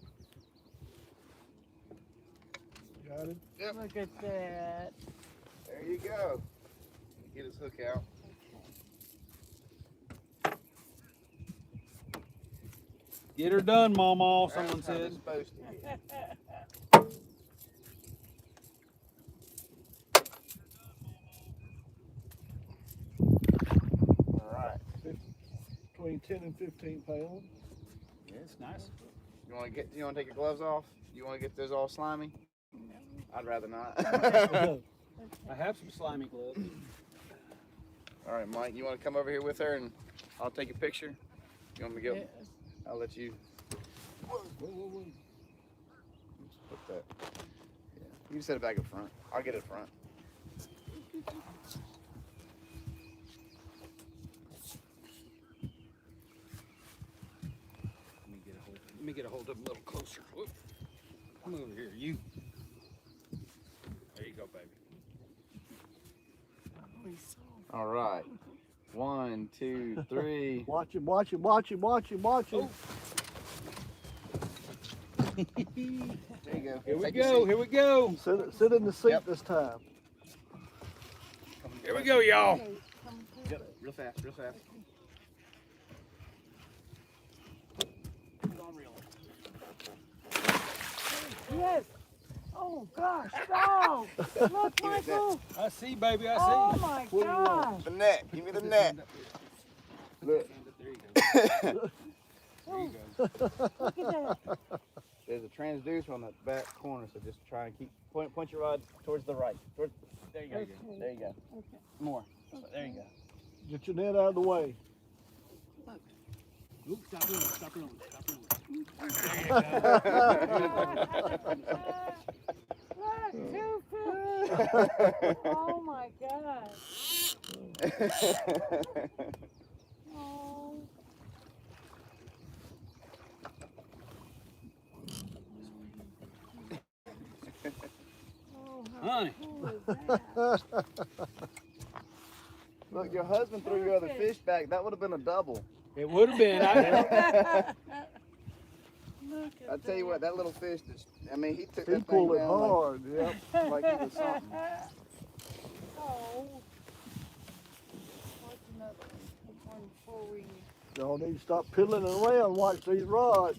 Got him? Look at that. There you go. Get his hook out. Get her done, Mama. Someone That's how said. it's supposed to be. All right. Between 10 and 15 pounds. Yeah, it's nice. You want to take your gloves off? You want to get those all slimy? I'd rather not. I have some slimy gloves. All right, Mike. You want to come over here with her and I'll take a picture? You want me to go? Yes. I'll let you. Whoa, whoa, whoa. Just put that. Yeah. You can set it back up front. I'll get it front. Let me get a hold of him a little closer. Whoop. Come over here, you. There you go, baby. Oh, he's so All right. 1, 2, 3. Watch him, watch him, watch him, watch him, watch him. There you go. Here we Take your go. seat. Here we go. Sit in the seat Yep. this time. Here we go, y'all. okay. Come through. Yep. Real fast. Real fast. Yes. Oh gosh, no! Look, Michael. I see, baby. I see. Oh my gosh. The net. Give me the net. Look. There you go. There you go. Look at that. There's a transducer on the back corner, so just try and keep point your rod towards the right. There you go. Okay. There you go. Okay. More. There you go. Get your net out of the way. Oops, stop doing it. Stop doing it. Stop doing Look, 250. Oh my gosh. Oh. Oh, how Honey. cool is that? Look, your husband threw your other fish back. That would have been a double. It would have been. Look at I tell you what, that little fish, I mean, he took He that thing pulled it down hard, yep. like he was something. Oh. What's another one before we... Y'all need to stop piddling around and watch these rods.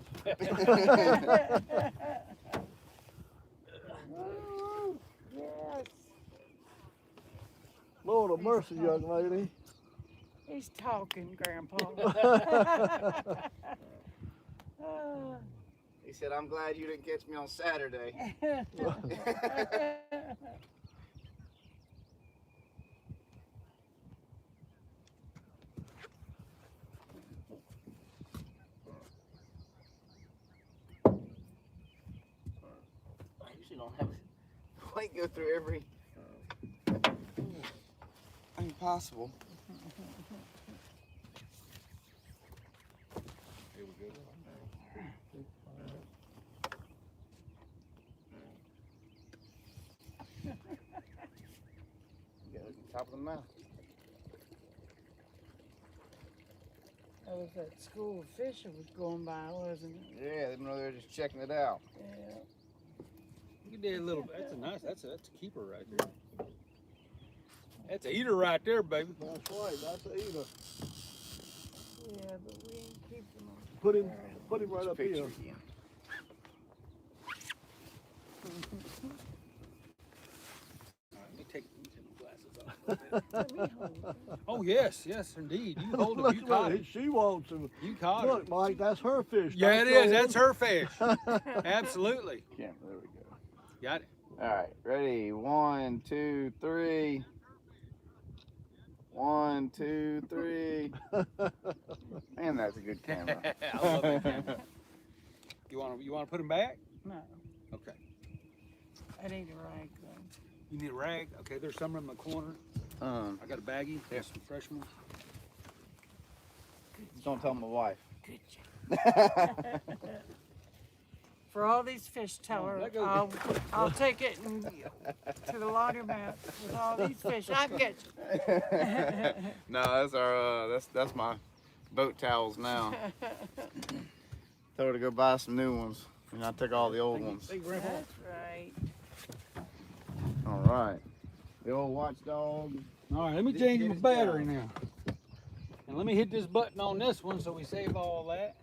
Woo, yes. Lord of mercy, young lady. He's talking, Grandpa. He said, I'm glad you didn't catch me on Saturday. I usually don't have quite go through every thing possible. Here we go. You got it at the top of the mouth. That was that school of fish that was going by, wasn't it? Yeah, they know they're just checking it out. Yeah. You did a little. That's a nice. That's a keeper right there. That's a eater right there, baby. That's right, that's a eater. Yeah, but we ain't keep them on. Put him right up Picture here. again. Let me take Let me hold it. Oh yes, yes indeed. You hold Look him. You at caught what him. she wants him. You caught Look, him. Mike, that's her fish. Yeah, it Don't is. throw That's him. her fish. Absolutely. Camera, there we go. Got it. All right, ready? 1, 2, 3. 1, 2, 3. Man, that's a good camera. I love that camera. You want to put him back? No, Okay. I need a rag though. You need a rag? Okay, there's some in the corner. I got a baggie. There's some fresh ones. Just don't tell my wife. Good job. For all these fish, tell her let go. I'll take it and to the laundromat with all these fish. I'll get you. No, that's our that's my boat towels now. Tell her to go buy some new ones, and I took all the old ones. Thank you, Grandpa. That's right. All right, the old watchdog. All right, let me change the battery now. And let me hit this button on this one so we save all that.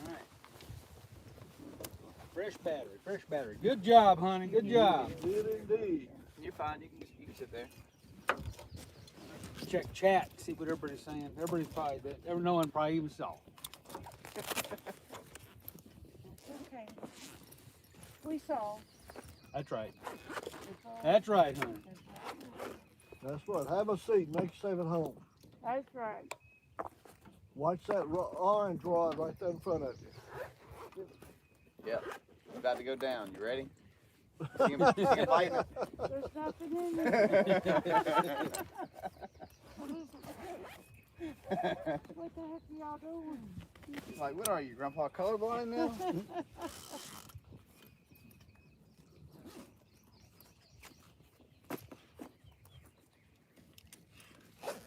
All right. Fresh battery. Good job, honey. Good job. Did indeed. You're fine. You can sit there. Check chat, see what everybody's saying. Everybody's probably, no one probably even saw. Okay. We saw. That's right. We saw. That's right, honey. That's what. Have a seat. Make yourself at home. That's right. Watch that orange rod right there in front of you. Yep. It's about to go down. You ready? See him biting it. There's nothing in there. What the heck are y'all doing? He's like, what are you, Grandpa, colorblind now?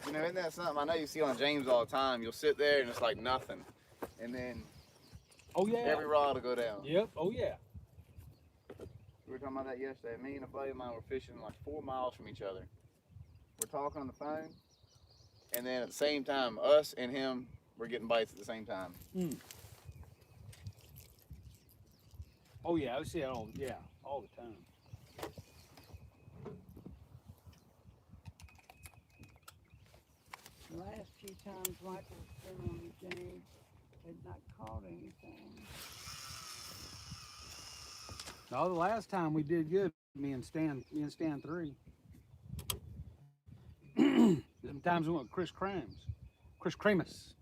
You know, isn't that something I know you see on James all the time? You'll sit there and it's like nothing. And then Oh yeah. every rod will go down. Yep. Oh yeah. We were talking about that yesterday. Me and a buddy of mine were fishing like 4 miles from each other. We're talking on the phone, and then at the same time, us and him were getting bites at the same time. Oh yeah. I see it all the time. The last few times Michael's been on the James had not caught anything. No, the last time we did good. Me and Stan 3. Sometimes we went with Chris Kramus.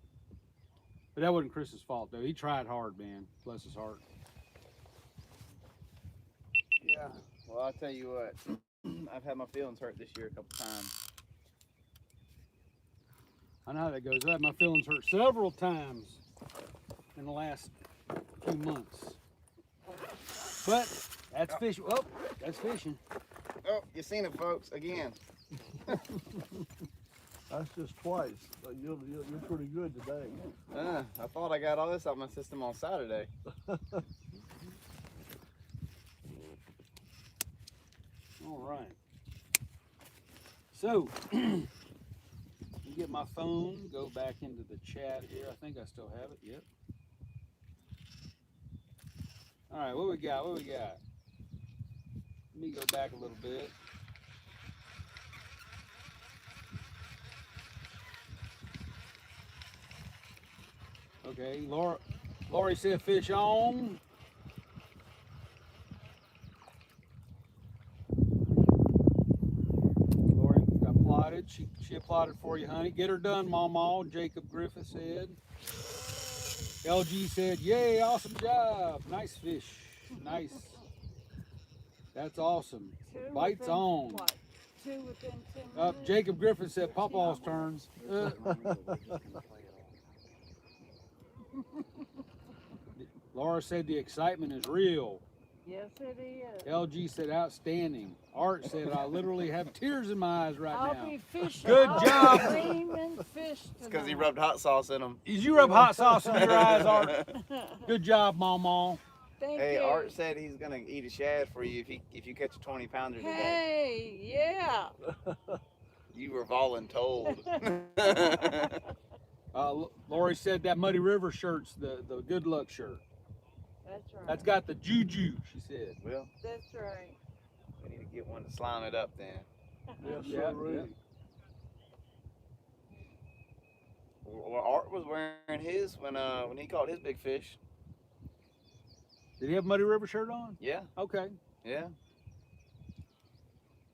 But that wasn't Chris's fault though. He tried hard, man. Bless his heart. Yeah. Well, I'll tell you what. I've had my feelings hurt this year a couple times. I know how that goes. I had my feelings hurt several times in the last few months. But that's fishing. Oh, that's fishing. Oh, you seen it, folks, again. That's just twice. You're pretty good today. I thought I got all this out of my system on Saturday. All right. So, let me get my phone, go back into the chat here. I think I still have it. Yep. All right, what we got? Let me go back a little bit. Okay, Lori said fish on. Lori got plotted. She applauded for you, honey. Get her done, Mama. Jacob Griffith said. LG said, yay, awesome job. Nice fish. Nice. That's awesome. Bites on. What? 2 within 10 minutes? Jacob Griffith said, Papa's turns. Laura said the excitement is real. Yes, it is. LG said outstanding. Art said I literally have tears in my eyes right I'll now. be fishing. Good I'll job. Screaming fish It's because he tonight. rubbed hot sauce in them. Did you rub hot sauce in your eyes, Art? Good job, Mama. Thank Hey, you. Art said he's gonna eat a shad for you if you catch a 20-pounder today. Hey, yeah. You were voluntold. Lori said that Muddy River shirt's the good luck shirt. That's right. That's got the juju, she said. Well, That's right. we need to get one to slime it up then. Yes, Yeah, sir. yeah. Well, Art was wearing his when he caught his big fish. Did he have Muddy River shirt on? Yeah, Okay. yeah.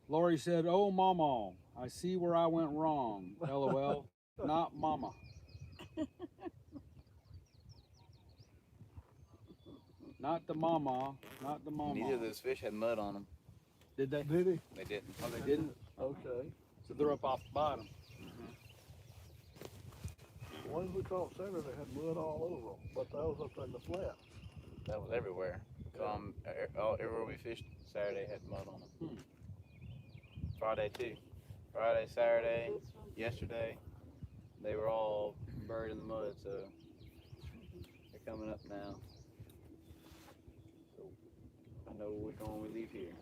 Lori said, "Oh, mama, I see where I went wrong. LOL, not mama." Not the mama, not the mama. Neither of those fish had mud on them. Did they? Did he? They didn't. Oh, they didn't. Okay. So they're up off the bottom. The ones we caught Saturday had mud all over them, but that was up in the flats. That was everywhere. Everywhere we fished Saturday had mud on them. Friday too. Friday, Saturday, yesterday, they were all buried in the mud. So they're coming up now. So I know which one we leave here.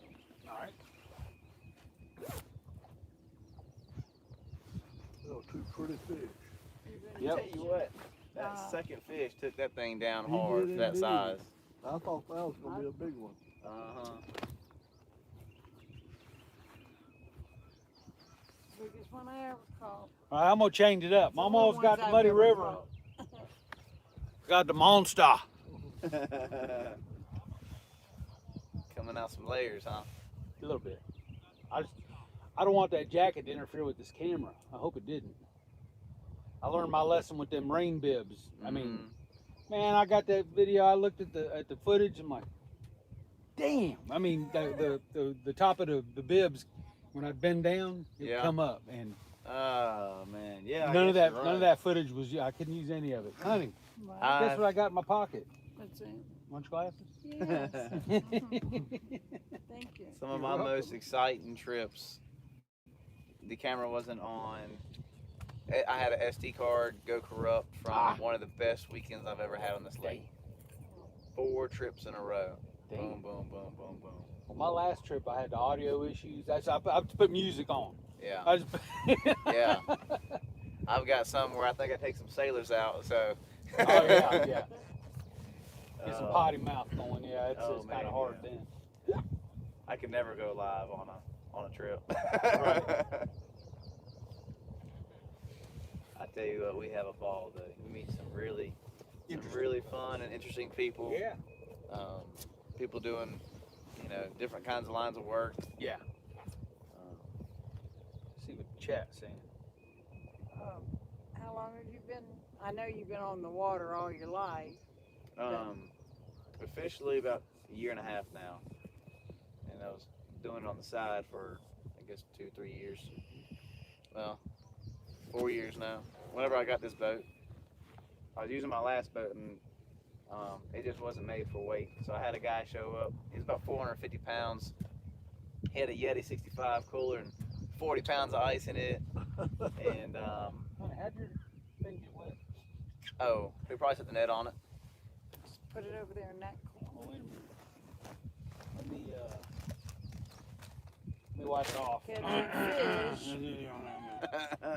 All right. You know, two pretty fish. Yep. Tell you what, that second fish took that thing down He hard did for that indeed. size. I thought that was gonna be a big one. Uh-huh. Biggest one I ever caught. All right, I'm gonna change it up. It's the Mama's only got ones the I've Muddy ever River. caught. Got the monster. Coming out some layers, huh? A little bit. I don't want that jacket to interfere with this camera. I hope it didn't. I learned my lesson with them rain bibs. I mean, man, I got that video. I looked at the footage. I'm like, damn. I mean, the top of the bibs, when I'd bend down, it'd Yeah. come up, and Oh man, yeah. none of that footage was. I couldn't use any of it. Honey, Wow. guess what I got in my pocket? What's it? Lunch glasses. Yes. Thank you. Some of You're my welcome. most exciting trips. The camera wasn't on. I had an SD card go corrupt from one of the best weekends I've ever had on this lake. 4 trips in a row. Damn. Boom, boom, boom, boom, boom. Well, my last trip, I had the audio issues. I have to put music on. Yeah, I just, yeah. I've got some where I think I take some sailors out. So. Oh yeah, yeah. Get some Uh, potty mouth going. Yeah, it's kind man, of hard yeah. then. I could never go live on a trip. Right. I tell you what, we have a ball though. We meet some really fun and interesting people. Yeah. People doing, different kinds of lines of work. Yeah. See what the chat's saying. How long have you been? I know you've been on the water all your life. Officially about a year and a half now, and I was doing it on the side for I guess 2-3 years. Well, 4 years now. Whenever I got this boat, I was using my last boat and it just wasn't made for weight. So I had a guy show up. He's about 450 pounds. He had a Yeti 65 cooler and 40 pounds of ice in it. And How'd your thing get wet? oh, we probably set the net on it. Just put it over there in that corner. Oh, wait a minute. Let me wipe it off. Catching fish.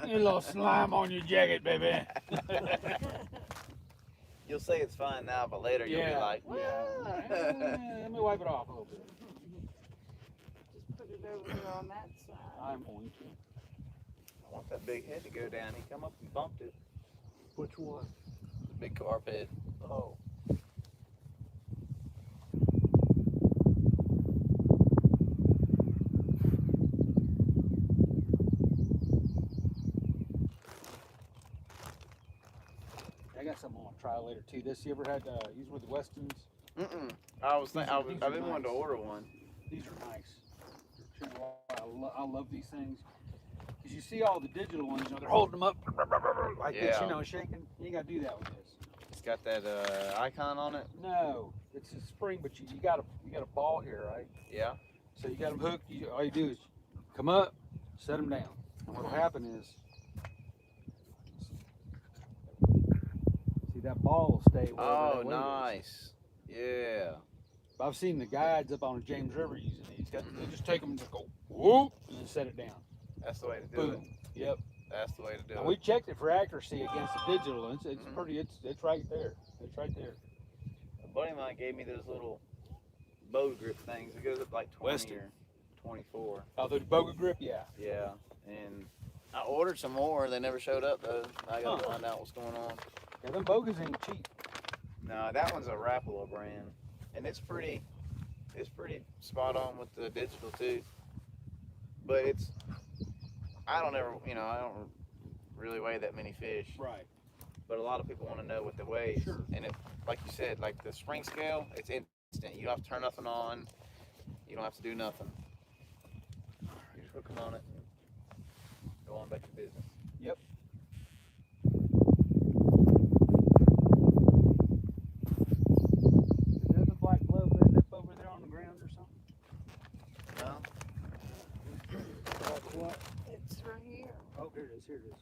You little slime on your jacket, baby. You'll say it's fine now, but later you'll be like, Let me wipe it off a little bit. Just put it over there on that side. I'm going to. I want that big head to go down. He come up and bumped it. Which one? The big carp head. Oh. I got something I want to try later too. You ever had these were the Westons? Mm-mm. I've been wanting to order one. These are nice. I love these things. Because you see all the digital ones, they're holding them up like this, Yeah. shaking. You ain't got to do that with this. It's got that icon on it. No, it's a spring, but you got a ball here, right? Yeah. So you got them hooked. All you do is come up, set them down. And what'll happen is, see that ball will stay. wherever Oh, that weight is. nice. Yeah. I've seen the guides up on the James River using these. They just take them and just go whoop and then set it down. That's the way to do Boom. it. Yep. That's the way to do Now, it. we checked it for accuracy against the digital. And it's Mhm. pretty. It's right there. It's right there. A buddy of mine gave me those little bow grip things. It goes up like 20 Western. or 24. Oh, the Boga grip, yeah. Yeah, and I ordered some more. They never showed up though. I gotta find out what's going on. Yeah, them Bogas ain't cheap. No, that one's a Rapala brand, and it's pretty spot on with the digital too. But I don't really weigh that many fish. Right. But a lot of people want to know what they weigh. Sure. And it, like you said, like the spring scale, it's instant. You don't have to turn nothing on. You don't have to do nothing. You just hook them on it and go on back to business. Yep. Did the other black glove end up over there on the ground or something? No? It's right here. Oh, here it is. Here it is.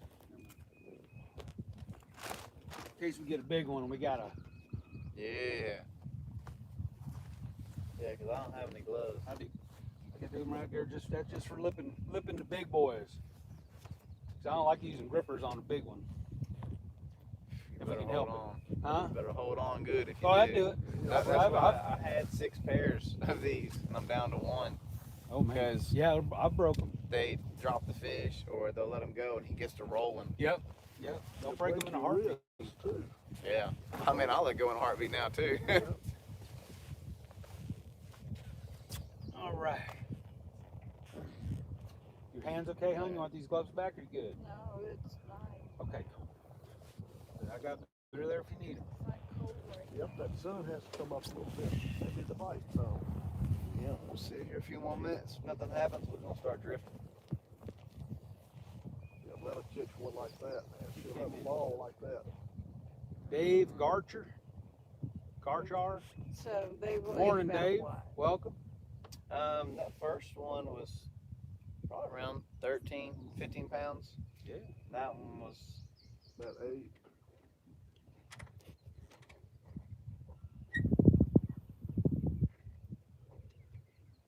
In case we get a big one, we got a. Yeah. Yeah, because I don't have any gloves. I do. I can do them right there. That's just for lipping the big boys. 'Cause I don't like using grippers on a big one. You If I better can help hold on. Huh? You better hold on good if you Oh, I do. do it. That's I've- why I had 6 pairs of these, and I'm down to 1. Oh man. Because Yeah, I broke them. they drop the fish, or they'll let him go, and he gets to rolling. Yep. Yep. Don't break them in a heartbeat. Too. Yeah. I mean, I'll let go in a heartbeat now, too. All right. Your hands okay, hon? You want these gloves back? Or you good? No, it's nice. Okay, cool. I got they're there if you need them. It's not cold right Yep, that sun has to come up a little bit. Maybe the bite. So, Yeah, we'll sit here a few more minutes. If nothing happens, we're gonna start drifting. yeah, let her catch one like that, man. She'll have a ball like that. Dave Garcher. Garchar. So they will Morning, about Dave. what? Welcome. That first one was probably around 13, 15 pounds. Yeah. That one was About 8.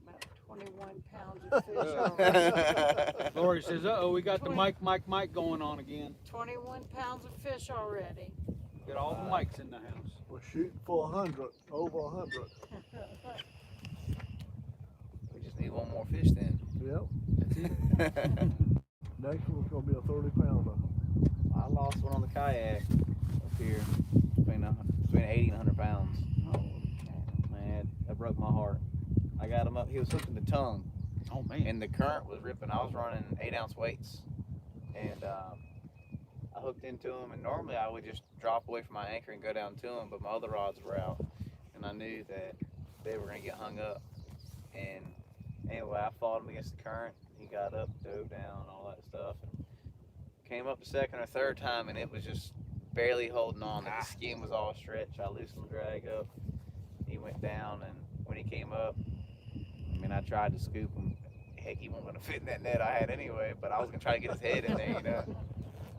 About 21 pounds of fish already. Lori says, "Uh-oh, we got the Mike going on again. 21 pounds of fish already. Got all the mics in the house." We're shooting for 100, over 100. we just need one more fish then. Yep. Next one's gonna be a 30-pounder. I lost one on the kayak up here between 80 and 100 pounds. Man, that broke my heart. I got him up. He was hooked in the tongue, Oh man. and the current was ripping. I was running 8-ounce weights, and I hooked into him. And normally I would just drop away from my anchor and go down to him, but my other rods were out, and I knew that they were gonna get hung up. And anyway, I fought him against the current. He got up, dove down, all that stuff, and came up the second or third time, and it was just barely holding on. The skin was all stretched. I loosened the drag up. He went down, and when he came up, I mean, I tried to scoop him. Heck, he wasn't gonna fit in that net I had anyway. But I was gonna try to get his head in there, you know.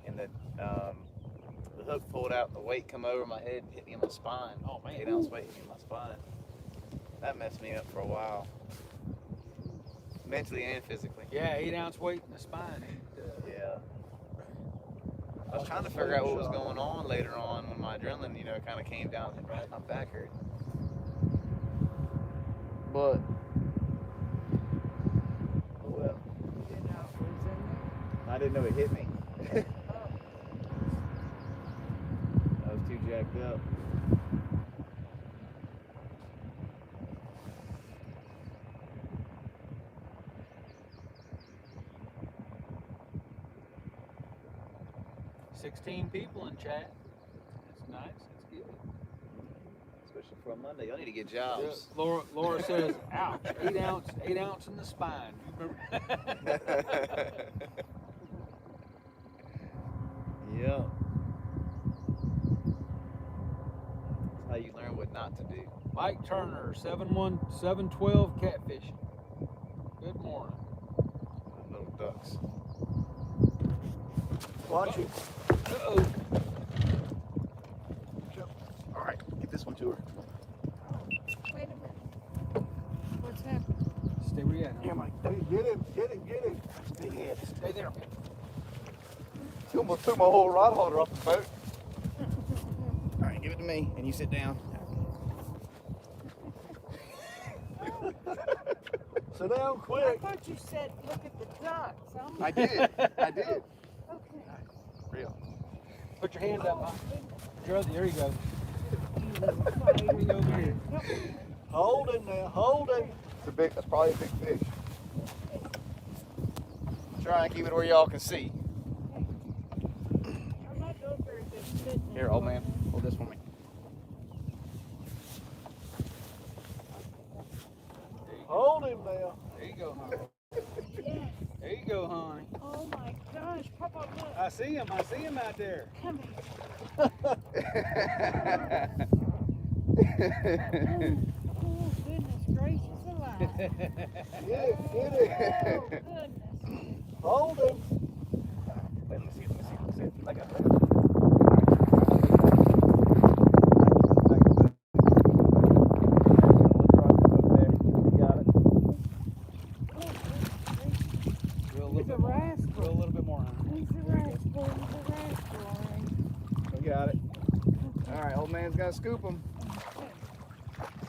And the hook pulled out, and the weight come over my head and hit me in my spine. Oh man. 8-ounce weight hit me in my spine. That messed me up for a while, mentally and physically. Yeah, 8-ounce weight in the spine. Yeah. I was trying to figure out what was going on later on when my adrenaline, kind of came down and my back hurt. But, oh well. You know, it was in I didn't know it hit me. there. I was too jacked up. Oh, 16 people in chat. That's nice. That's good. Especially for a Monday. Y'all need to get jobs. Laura says, "Ouch! 8-ounce in the spine." You remember? Yeah. That's how you learn what not to do. Mike Turner, 712 catfishing. Good morning. Little ducks. Watch it. Uh-oh. All right, get this one to her. Wait a minute. What's happening? Stay where you at. Yeah, Mike. Hey, get him. Stay there. You almost took my whole rod holder off the boat. All right, give it to me, and you sit down. Sit down I quick. thought you said look at the ducks. I did. Okay. Real. Put your hand up, huh? There you go. Let me go over here. Hold him now. Hold him. That's probably a big fish. Try and keep it where y'all can see. I'm not doing very good sitting. Here, old man, hold this for me. Hold him now. There you go, honey. Yes. There you go, honey. Oh my gosh, Papa, look. I see him out there. Come here. Oh, goodness gracious alive. Get it. Oh, goodness. Hold him. Let me see. I got that. He's a rascal. Throw a little bit more, honey. He's a rascal. He's a rascal, all right. We got it. All right, old man's got to scoop him.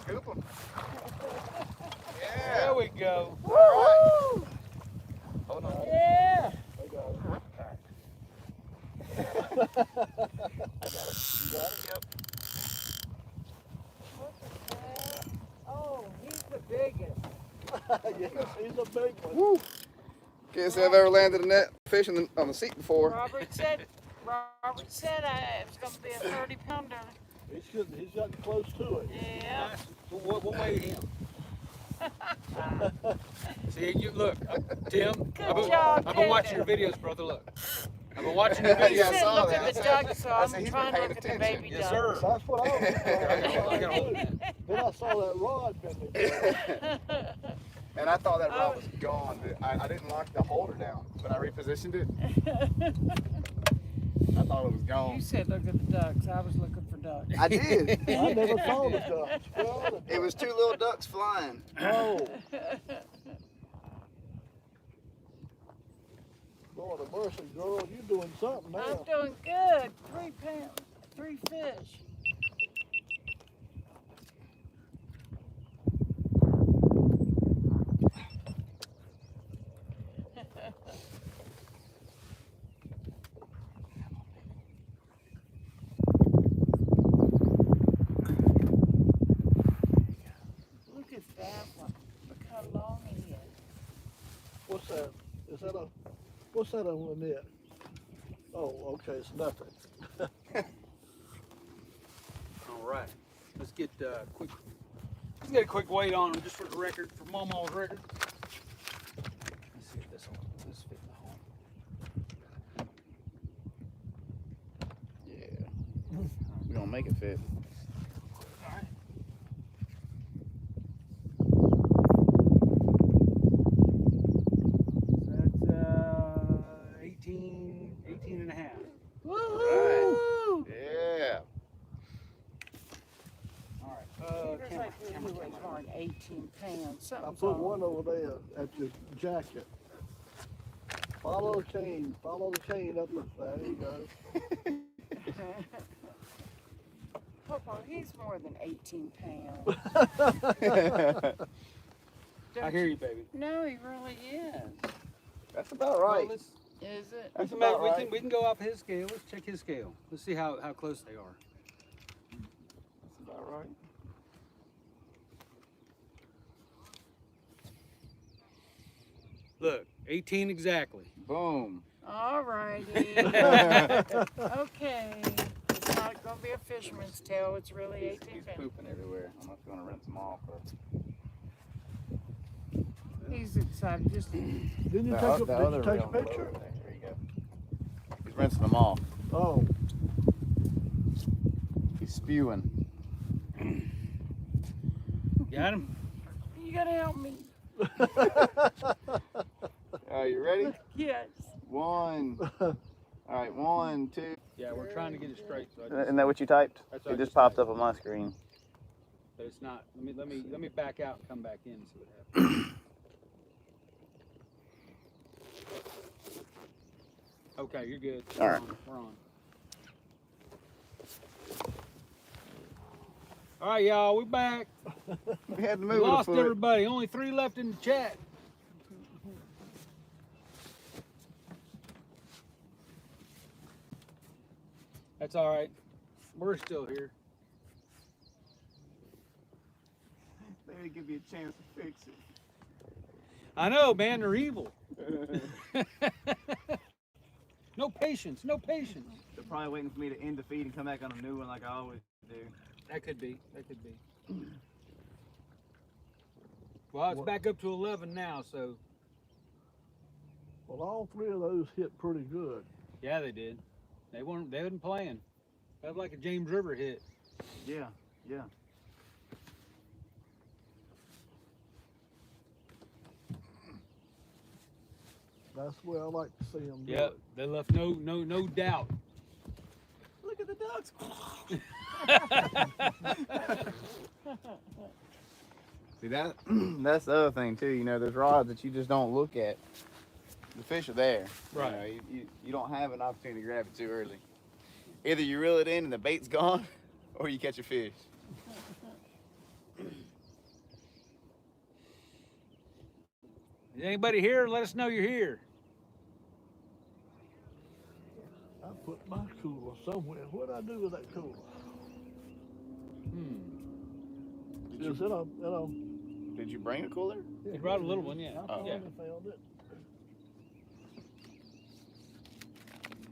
Scoop him. Yeah. There we go. All right. Hold on. Yeah. I got it. You got it? Yep. Look at that. Oh, he's the biggest. Yes, he's a big one. Woo. Can't say I've ever landed a net fish on the seat before. Robert said it was going to be a 30-pounder. He's gotten close to it. Yeah. What weighed him? See, you look, Tim. I've job, been watching your David. videos, brother. Look, I've been watching your Yeah, He I videos. said saw look that. at the I ducks, so said I'm he's been trying to paying look at the attention. baby Yes, ducks. sir. That's what I was I gotta hold that. Then I saw that rod bending. And I thought that rod was gone. But I didn't lock the holder down, but I repositioned it. I thought it was You gone. said look at the ducks. I was looking for ducks. I did. I never saw the ducks. Well, It was 2 little ducks flying. oh, Lord of mercy, girl, you doing something I'm now. doing good. 3 pounds, 3 fish. Look at that one. Look how long he is. What's that? What's that on the net? Oh, okay, it's nothing. All right, let's get quick. Let's get a quick weight on him, just for the record, for Mama's record. Let's see if this will fit in the hole. Yeah. We're going to make it fit. All right. So that's 18 and a half. Woohoo! Yeah. All right. Peter's like he weighs more than 18 pounds. I Something's put wrong. one over there at your jacket. Follow the cane up there you go. Papa, he's more than 18 pounds. I hear you, baby. No, he really is. That's about right. Well, let's, Is it? That's about right. we can go off his scale. Let's check his scale. Let's see how close they are. That's about right. Look, 18 exactly. Boom. All righty. Okay. It's not going to be a fisherman's tail. It's really 18 He's pounds. pooping everywhere. I'm not going to rinse them off. But He's excited. Just Didn't you the take other a reel picture? over there. There you go. He's rinsing them off. Oh, He's spewing. Got him? you got to help me. Are you ready? Yes. 1. All right, 1, 2. Yeah, we're trying to get it straight. So Isn't that what you typed? That's what I It just just popped typed. up on my screen. But it's not. Let me back out and come back in and see what happens. Okay, you're good. All right. We're on. All right, y'all, we back. We had to We move it a lost foot. everybody. Only 3 left in the chat. That's all right. We're still here. They didn't give me a chance to fix it. I know, man. They're evil. No patience. No patience. They're probably waiting for me to end the feed and come back on a new one like I always do. That could be. That could be. Well, it's back up to 11 now, so Well, all 3 of those hit pretty good. yeah, they did. They wasn't playing. That was like a James River hit. Yeah, yeah. That's the way I like to see them. Yep, they left no doubt. Look at the ducks. See that? That's the other thing too. You know, there's rods that you just don't look at. The fish are there. Right. You know, you don't have an opportunity to grab it too early. Either you reel it in and the bait's gone, or you catch a fish. Is anybody here? Let us know you're here. I put my cooler somewhere. What did I do with that cooler? It's in a Did you bring a cooler? yeah, You brought a little one, yeah. I finally Yeah. found it.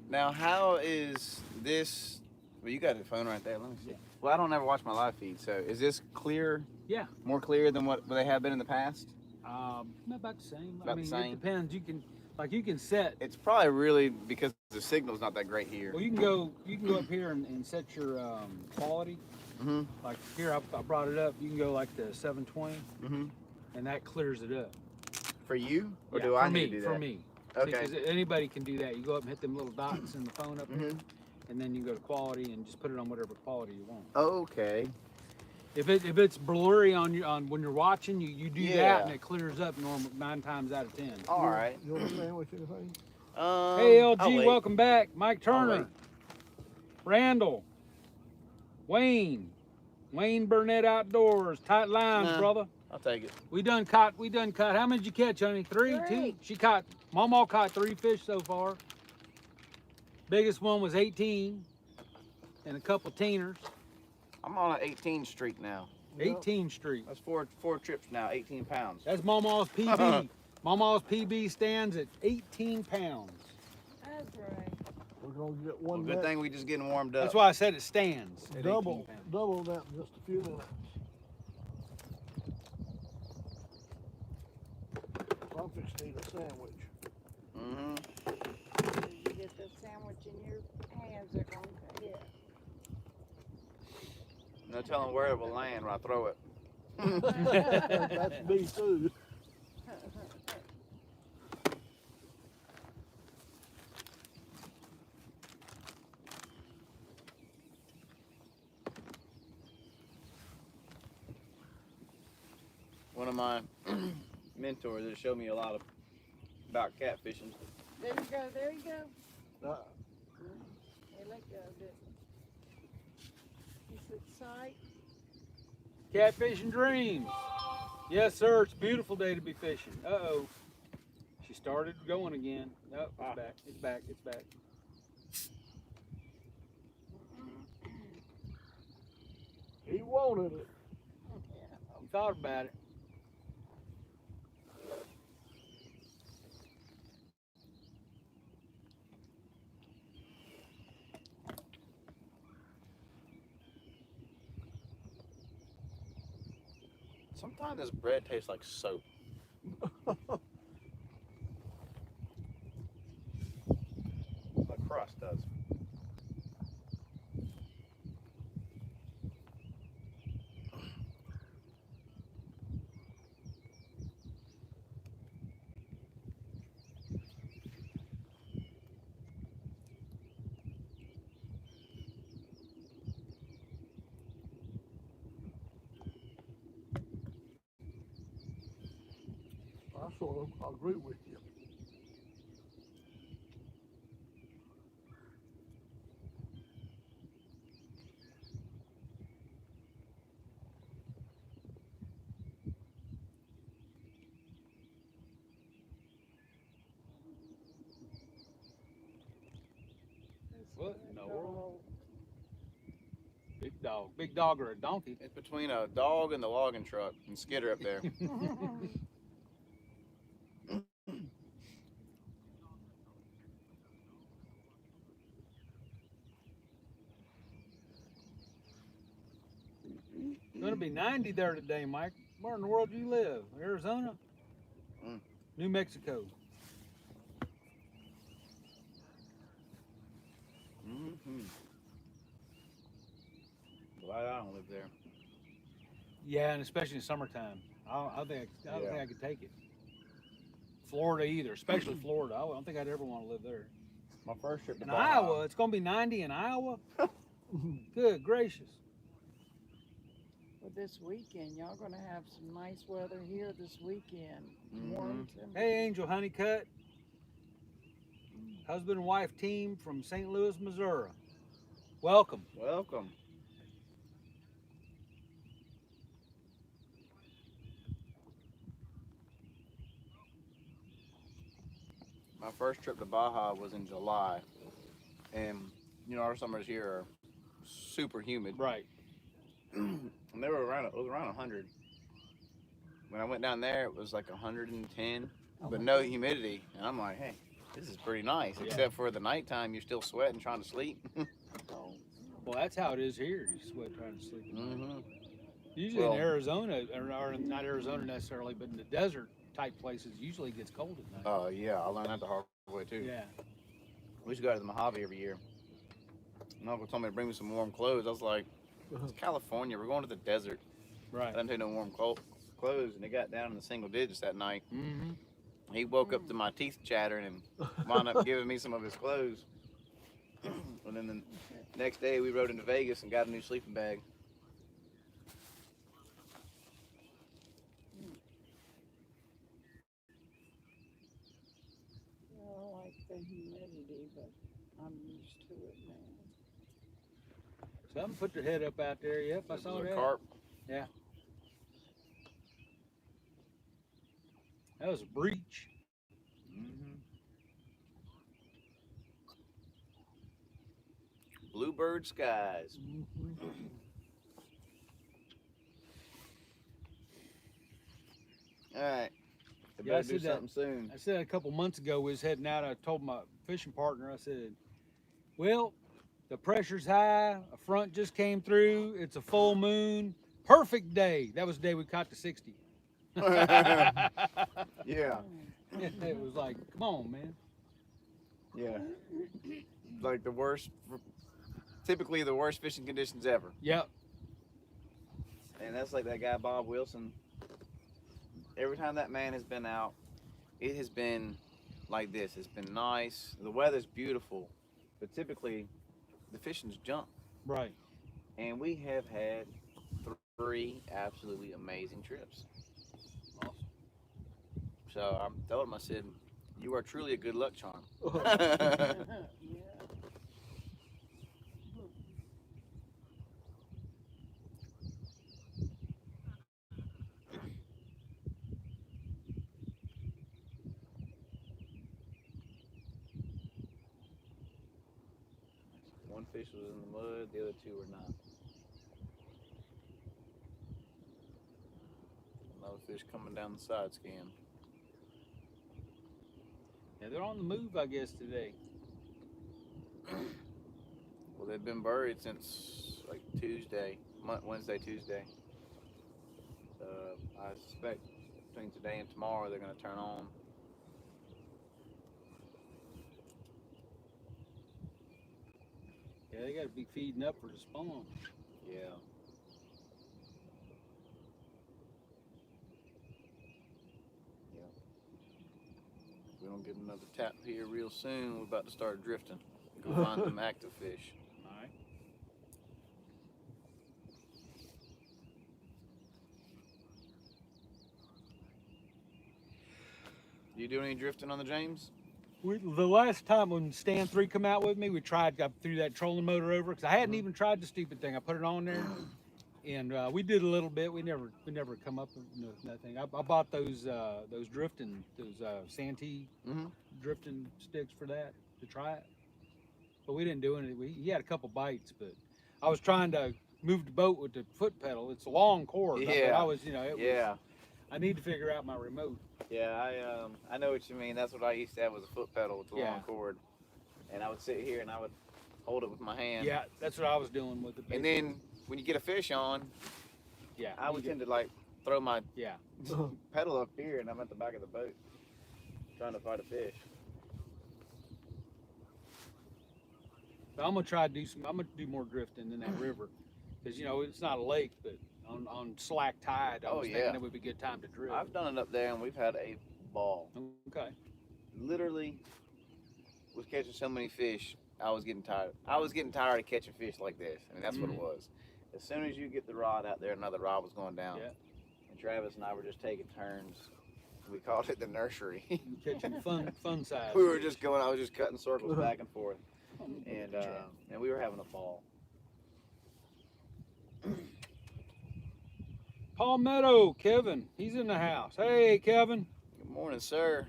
Now, how is this? Well, you got a phone right there. Let me see. Well, I don't ever watch my live feed, so is this clear? Yeah. More clear than what they have been in the past? About the same. About the same. It depends. You can set. It's probably really because the signal's not that great here. Well, you can go up here and set your quality. Mm-hmm. Like here, I brought it up. You can go like the 720, Mm-hmm. and that clears it up. For you, or Yeah, do for I me, need to do that? For me. Okay. Because anybody can do that. You go up and hit them little dots in the phone up there, Mhm. and then you go to quality and just put it on whatever quality you want. Okay. If it's blurry on when you're watching, you do Yeah. that and it clears up 9 times out of 10. All right. You want a sandwich or anything? Hey I'll LG, wait. welcome back. Mike I'll Turner, Randall, Wayne Burnett Outdoors. Tight lines, Nah. brother. I'll take it. We done caught. How many did you catch, honey? 3, 2. She caught. Mama caught 3 fish so far. Biggest one was 18, and a couple teeners. I'm on an 18 streak now. 18 Street. That's four trips now, 18 pounds. That's Mama's PB. Mama's PB stands at 18 pounds. That's right. We're gonna get Well, one good net, thing we just getting warmed up. That's why I said it stands at 18 double pounds. that in just a few minutes. So I'm fixing to eat a sandwich. Mm-hmm. As you get the sandwich in your hands, they're going to hit. No telling where it will land when I throw it. That's me too. One of my mentors that showed me a lot about catfishing. There you go, there you go. Uh, Hey, let go of it. Is it sight? Catfishing dreams. Yes, sir. It's a beautiful day to be fishing. Uh-oh. She started going again. Oh, it's back. It's back. It's back. he wanted it. You thought about it. Sometimes this bread tastes like soap. The crust does. I sort of agree with you. What in the The world? whole- Big dog or a donkey? It's between a dog and the logging truck and Skidder up there. It's gonna be 90 there today, Mike. Where in the world do you live? Arizona? Mm. New Mexico. Mm-hmm. Glad I don't live there. Yeah, and especially in summertime. I don't think Yeah. I could take it. Florida either, especially Florida. I don't think I'd ever want to live there. My first trip to In Baja. Iowa, it's gonna be 90 in Iowa. Good gracious. But this weekend, y'all gonna have some nice weather here this weekend. Mhm. Warrington. Hey, Angel Honeycutt. Husband and wife team from St. Louis, Missouri. Welcome. Welcome. My first trip to Baja was in July, and our summers here are super humid. Right. And they were it was around 100. When I went down there, it was like 110, but no humidity. And I'm like, hey, this is pretty nice. Yeah. Except for the nighttime, you're still sweating trying to sleep. Oh, Well, that's how it is here. You sweat trying to sleep. Mm-hmm. Usually Well- in Arizona, or not Arizona necessarily, but in the desert type places, usually it gets cold at night. Oh yeah, I learned that the hard way too. Yeah. We used to go to the Mojave every year. My uncle told me to bring me some warm clothes. I was like, it's California. We're going to the desert. I Right. didn't take no warm clothes, and it got down in the single digits that night. Mm-hmm. He woke up to my teeth chattering and wound up giving me some of his clothes. And then the next day we rode into Vegas and got a new sleeping bag. I like the humidity, but I'm used to it now. Something put their head up out there. Yep, I It saw was a that. carp. That was a breach. Mm-hmm. Bluebird skies. All right. I Yeah, I better do see that. something soon. I said a couple months ago we was heading out. I told my fishing partner, I said, well, the pressure's high. A front just came through. It's a full moon. Perfect day. That was the day we caught the 60. Yeah, It was like, come on, man. yeah. Like typically the worst fishing conditions ever. Yep. And that's like that guy Bob Wilson. Every time that man has been out, it has been like this. It's been nice. The weather's beautiful, but typically the fishing's junk. Right. And we have had 3 absolutely amazing trips. Awesome. So I told him, I said, you are truly a good luck charm. Yeah. One fish was in the mud, the other 2 were not. Another fish coming down the side scan. Yeah, they're on the move, I guess, today. Well, they've been buried since like Tuesday, Wednesday, Tuesday. I suspect between today and tomorrow they're going to turn on. Yeah, they got to be feeding up for the spawn. Yeah. Yeah. If we don't get another tap here real soon, we're about to start drifting. Go find some active fish. All right. You do any drifting on the James? The last time when Stan 3 come out with me, we tried, got threw that trolling motor over because I hadn't even tried the stupid thing. I put it on there, and we did a little bit. We never come up with nothing. I bought those drifting, those Santee Mm-hmm. drifting sticks for that to try it. but we didn't do anything. He had a couple bites, but I was trying to move the boat with the foot pedal. It's a long cord. Yeah. I was, you know, it Yeah. was. I need to figure out my remote. Yeah, I know what you mean. That's what I used to have was a foot pedal with the Yeah. long cord, and I would sit here and I would hold it with my hand. Yeah, that's what I was doing with it. And then when you get a fish on, yeah, I would tend to like throw my yeah. pedal up here, and I'm at the back of the boat trying to fight a fish. But I'm gonna try to do some. I'm gonna do more drifting in that river, because you know it's not a lake, but on slack tide, I was thinking it would be a good time to drift. I've done it up there, and we've had a ball. Okay. Literally, was catching so many fish, I was getting tired. I was getting tired of catching fish like this. I mean, that's what it was. As soon as you get the rod out there, another rod was going down. Yeah. And Travis and I were just taking turns. We called it the nursery. Catching fun size. We were just going. I was just cutting circles back and forth, and we were having a ball. Palmetto, Kevin, he's in the house. Hey, Kevin. Good morning, sir.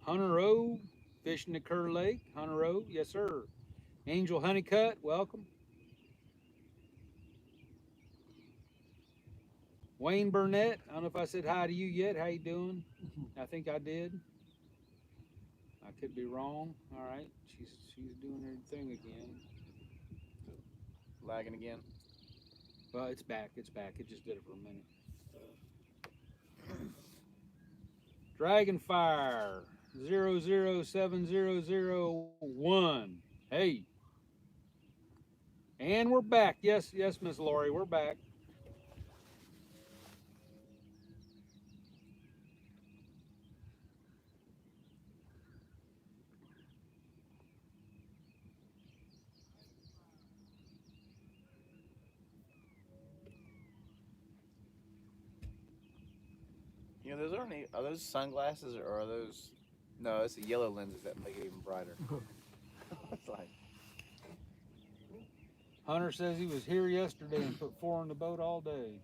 Hunter O, fishing the Kerr Lake. Hunter O, yes sir. Angel Honeycutt, welcome. Wayne Burnett, I don't know if I said hi to you yet. How you doing? I think I did. I could be wrong. All right, she's doing her thing again. Lagging again. Well, it's back. It's back. It just did it for a minute. Dragonfire 007001. Hey. And we're back. Yes, Miss Lori, we're back. You know, are those sunglasses or are those? No, it's the yellow lenses that make it even brighter. It's like Hunter says he was here yesterday and put 4 in the boat all day.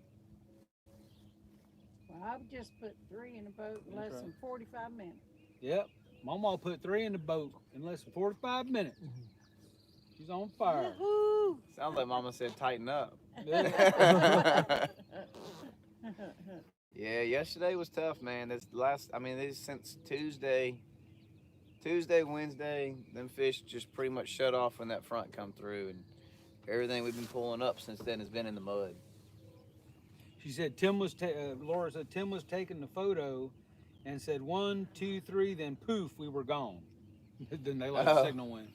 Well, I've just put 3 in the boat in less than 45 minutes. Yep. Mama put 3 in the boat in less than 45 minutes. She's on fire. Woohoo! sounds like Mama said, tighten up. Yeah, yesterday was tough, man. This since Tuesday, Wednesday, them fish just pretty much shut off when that front come through, and everything we've been pulling up since then has been in the mud. She said Laura said Tim was taking the photo and said 1, 2, 3, then poof, we were gone. Then they let the signal win.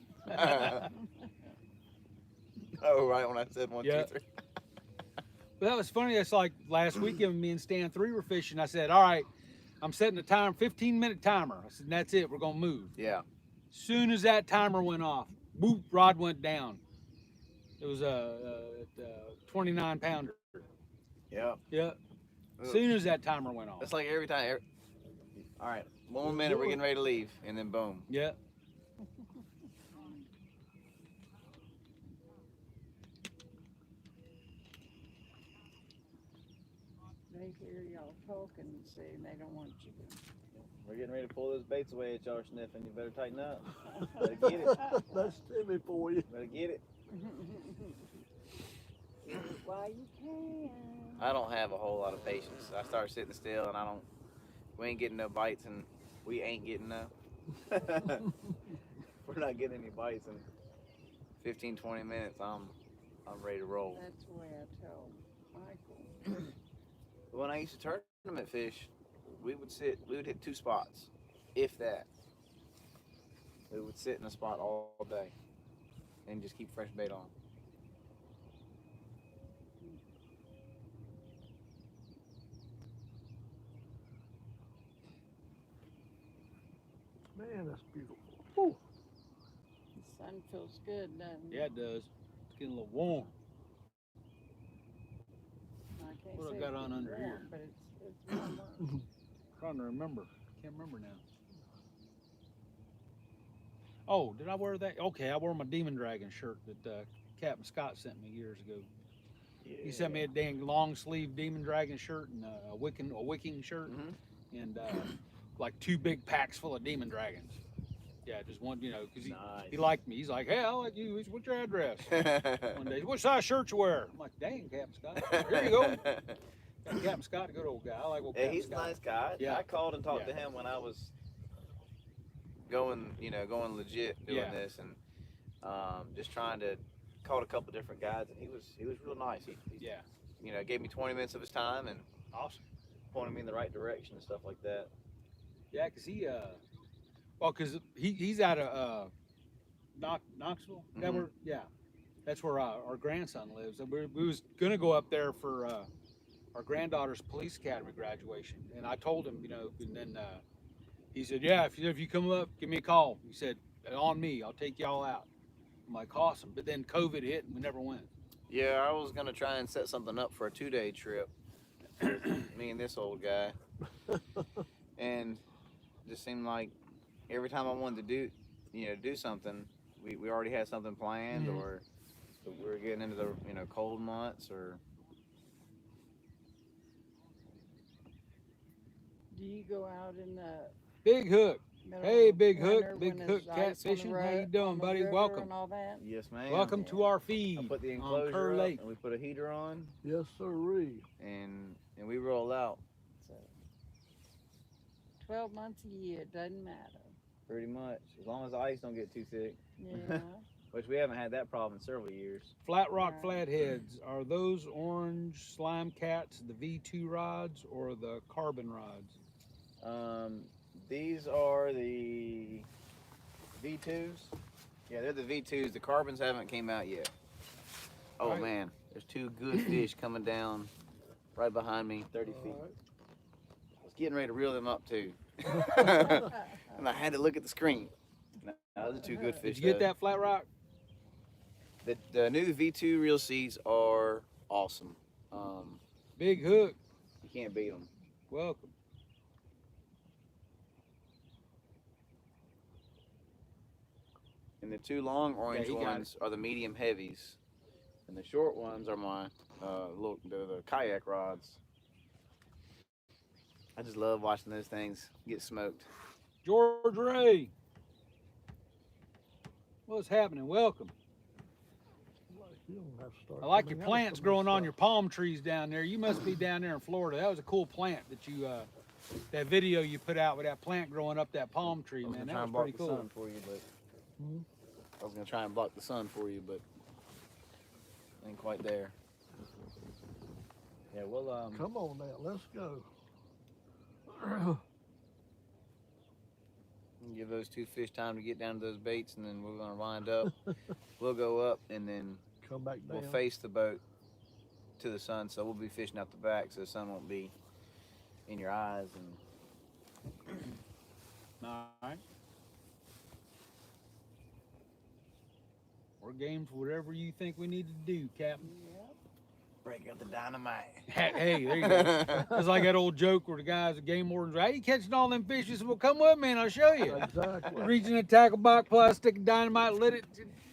Oh, right, when I said 1, 2, 3. But that was funny. That's like last weekend, me and Stan 3 were fishing. I said, all right, I'm setting a time, 15-minute timer. I said, that's it, we're gonna move. Yeah. Soon as that timer went off, boop, rod went down. It was a 29 pounder. Yeah. Yeah. Soon as that timer went off. It's like every time. All right, 1 more minute, we're getting ready to leave, and then boom. Yeah. They hear y'all talking and saying they don't want you to. We're getting ready to pull those baits away that y'all are sniffing. You better tighten up. Better get it. That's Timmy for you. Better get it. Why you can. I don't have a whole lot of patience. I start sitting still, and we ain't getting no bites, and we ain't getting no. We're not getting any bites in 15, 20 minutes. I'm ready to roll. That's the way I told Michael. When I used to tournament fish, we would hit 2 spots, if that. We would sit in a spot all day and just keep fresh bait on. Man, that's beautiful. Whew. The sun feels good, doesn't it? Yeah, it does. It's getting a little warm. I can't What I say got it's on under warm, here? but it's warmer. Trying to remember. Can't remember now. Oh, did I wear that? Okay, I wore my Demon Dragon shirt that Captain Scott sent me years ago. He sent me a dang long sleeve demon dragon shirt and a wicking shirt, and like 2 big packs full of demon dragons. Yeah, just one, because he liked me. He's like, hey, I like you. What's your address? One day, what size shirt you wear? I'm like, dang, Captain Scott. Here you go. Captain Scott, a good old guy. I like old Captain he's Scott. a nice guy. Yeah. I called and talked to him when I was going legit doing this, and just trying to called a couple different guys, and he was real nice. He gave me 20 minutes of his time and Awesome. pointed me in the right direction and stuff like that. Yeah, because he's out of Knoxville. That's where our grandson lives. And we was gonna go up there for our granddaughter's police academy graduation, and I told him, and then he said, yeah, if you come up, give me a call. He said, on me, I'll take y'all out. I'm like, awesome. But then COVID hit and we never went. Yeah, I was gonna try and set something up for a 2-day trip. Me and this old guy, and it just seemed like every time I wanted to do something, we already had something planned, or we were getting into the cold months, or. Do you go out in the Big Hook. middle Hey, of Big winter Hook, Big when Hook there's ice on the Catfishing. How you road- doing, on the buddy? river Welcome. and all that? Yes, ma'am. Welcome to our I feed put the on enclosure Kerr up, Lake. and we put a heater on, Yes, sirree. and we roll out. So 12 months a year, doesn't matter. pretty much, as long as the ice don't get too thick, Yeah. which we haven't had that problem in several years. Flat Rock Right. Flatheads. Are those orange slime cats the V2 rods or the carbon rods? These are the V2s. Yeah, they're the V2s. The carbons haven't came out yet. Oh Right. man, there's 2 good fish coming down right behind me, 30 feet. All right. I was getting ready to reel them up too. And I had to look at the screen. No, those are 2 good fish. Did you get though. that Flat Rock? The new V2 reel seats are awesome. Big Hook. You can't beat them. Welcome. And the 2 long orange he got ones are the medium heavies, and the short ones are my the kayak rods. I just love watching those things get smoked. George Ray. What's happening? Welcome. You don't have to start I like your coming out plants with growing some on your palm trees down there. You must be down there in Florida. That was a cool plant that you, that video you put out with that plant growing up that palm tree, I was man. gonna That try was and block pretty the cool. sun for you, but Mhm. I was gonna try and block the sun for you, but ain't quite there. Yeah, well, Come on now, let's go. Give those 2 fish time to get down to those baits, and then we're gonna wind up. We'll go up, and then Come back down. we'll face the boat to the sun, so we'll be fishing out the back, so the sun won't be in your eyes. And all right. We're game for whatever you think we need to do, Captain. Yep. break out the dynamite. Hey, there you go. It's like that old joke where the guys, the game wardens, hey, you catching all them fish? He said, well, come with me and I'll show you. Exactly. Reaching a tackle box, plastic dynamite, lit it.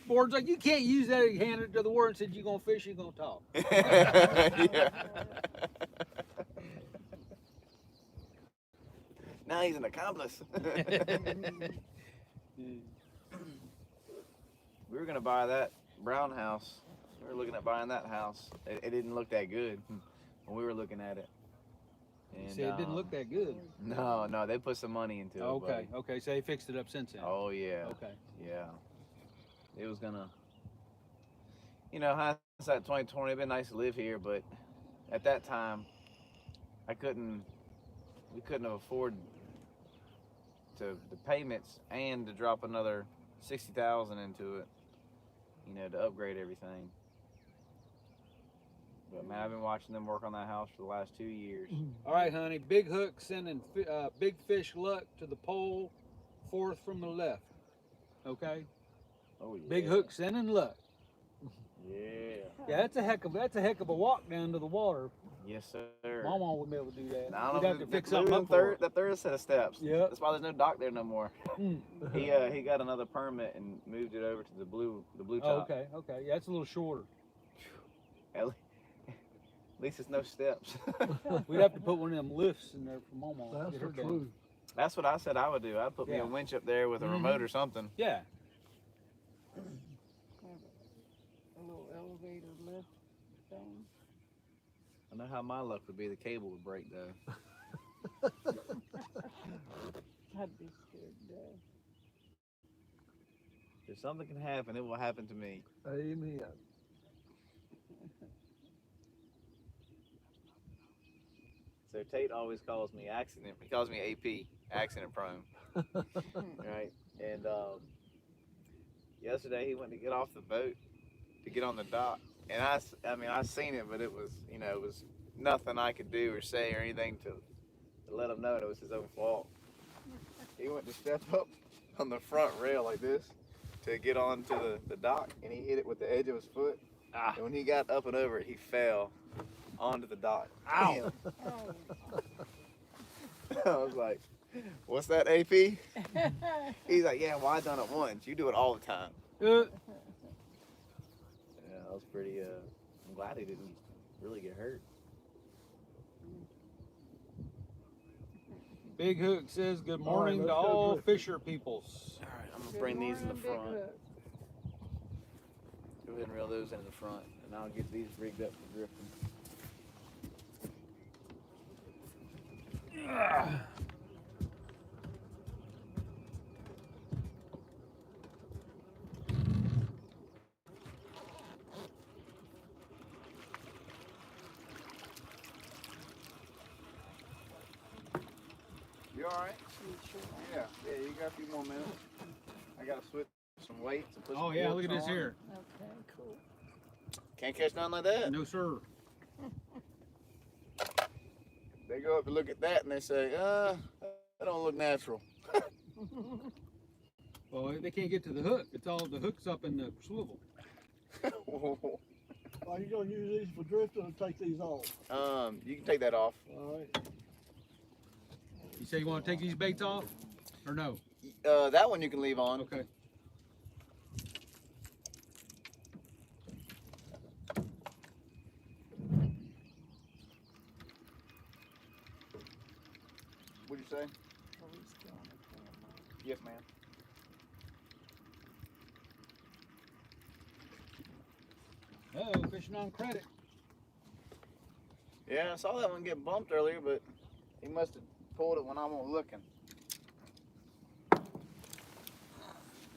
Board's like, you can't use that. He handed it to the warden and said, you gonna fish, you gonna talk. Yeah. Now he's an accomplice. We were gonna buy that brown house. We were looking at buying that house. It didn't look that good when we were looking at it. You And, said it didn't look that good. No, they put some money into it. Okay, buddy. okay, so they fixed it up since then. Oh yeah. Okay. Yeah. It was gonna, hindsight 2020, it'd been nice to live here, but at that time, we couldn't have afforded the payments and to drop another $60,000 into it, to upgrade everything. But man, I've been watching them work on that house for the last 2 years. All right, honey. Big Hook sending Big Fish Luck to the pole, 4th from the left. Okay. Oh yeah. Big Hook sending luck. Yeah. Yeah, that's a heck of a walk down to the water. Yes, sir. Mama wouldn't be able to do that. I We'd don't have know. to fix something up for her. The third set of steps. Yep. That's why there's no dock there no more. Mm. He got another permit and moved it over to the blue Oh, top. okay. Yeah, it's a little shorter. At least it's no steps. We'd have to put one of them lifts in there for Mama. That's Get the her down. truth. That's what I said I would do. I'd put me Yeah. a winch up there with a remote or something. Yeah. A little elevator lift thing. I know how my luck would be. The cable would break though. I'd be scared to death. If something can happen, it will happen to me. Amen. So Tate always calls me accident. He calls me AP, accident prone. Right? And yesterday he went to get off the boat to get on the dock, and I mean I seen it, but it was it was nothing I could do or say or anything to let him know it was his own fault. He went to step up on the front rail like this to get onto the dock, and he hit it with the edge of his foot. And when he got up and over it, he fell onto the dock. Ow. Oh, I was like, "What's that, AP?" He's like, "Yeah, well, I done it once. You do it all the time." Yeah, that was pretty. I'm glad he didn't really get hurt. Big Hook says good All right, morning let's to go all drifting. fisher peoples. All right, I'm gonna good bring these in the morning, Big front. Hook. Go ahead and reel those in the front, and I'll get these rigged up for drifting. You all right? Yeah, you got a few more minutes. I gotta switch some weights and put some Oh yeah, look forks at this on. here. Okay, cool. Can't catch nothing like that. No sir. They go up and look at that and they say, that don't look natural. Well, they can't get to the hook. It's all the hook's up in the swivel. Are you gonna use these for drifting or take these off? You can take that off. All right. You say you want to take these baits off, or no? That one you can leave on. Okay. What'd you say? Police going to camera. Yes, ma'am. Oh, fishing on credit. Yeah, I saw that one get bumped earlier, but he must have pulled it when I wasn't looking.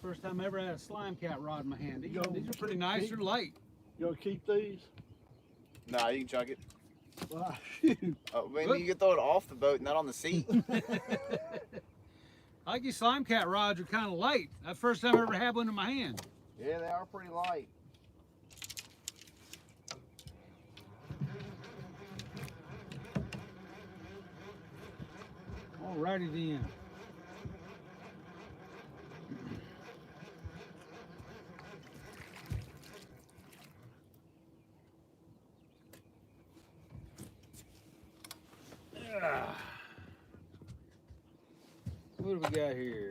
First time I ever had a slime cat rod in my hand. These Yo, are pretty nice. keep- They're light. You gonna keep these? Nah, you can chunk it. Ah, shoot. Maybe What? you can throw it off the boat, not on the seat. I like these slime cat rods are kind of light. That's the first time I ever had one in my hand. Yeah, they are pretty light. Alrighty then. What do we got here?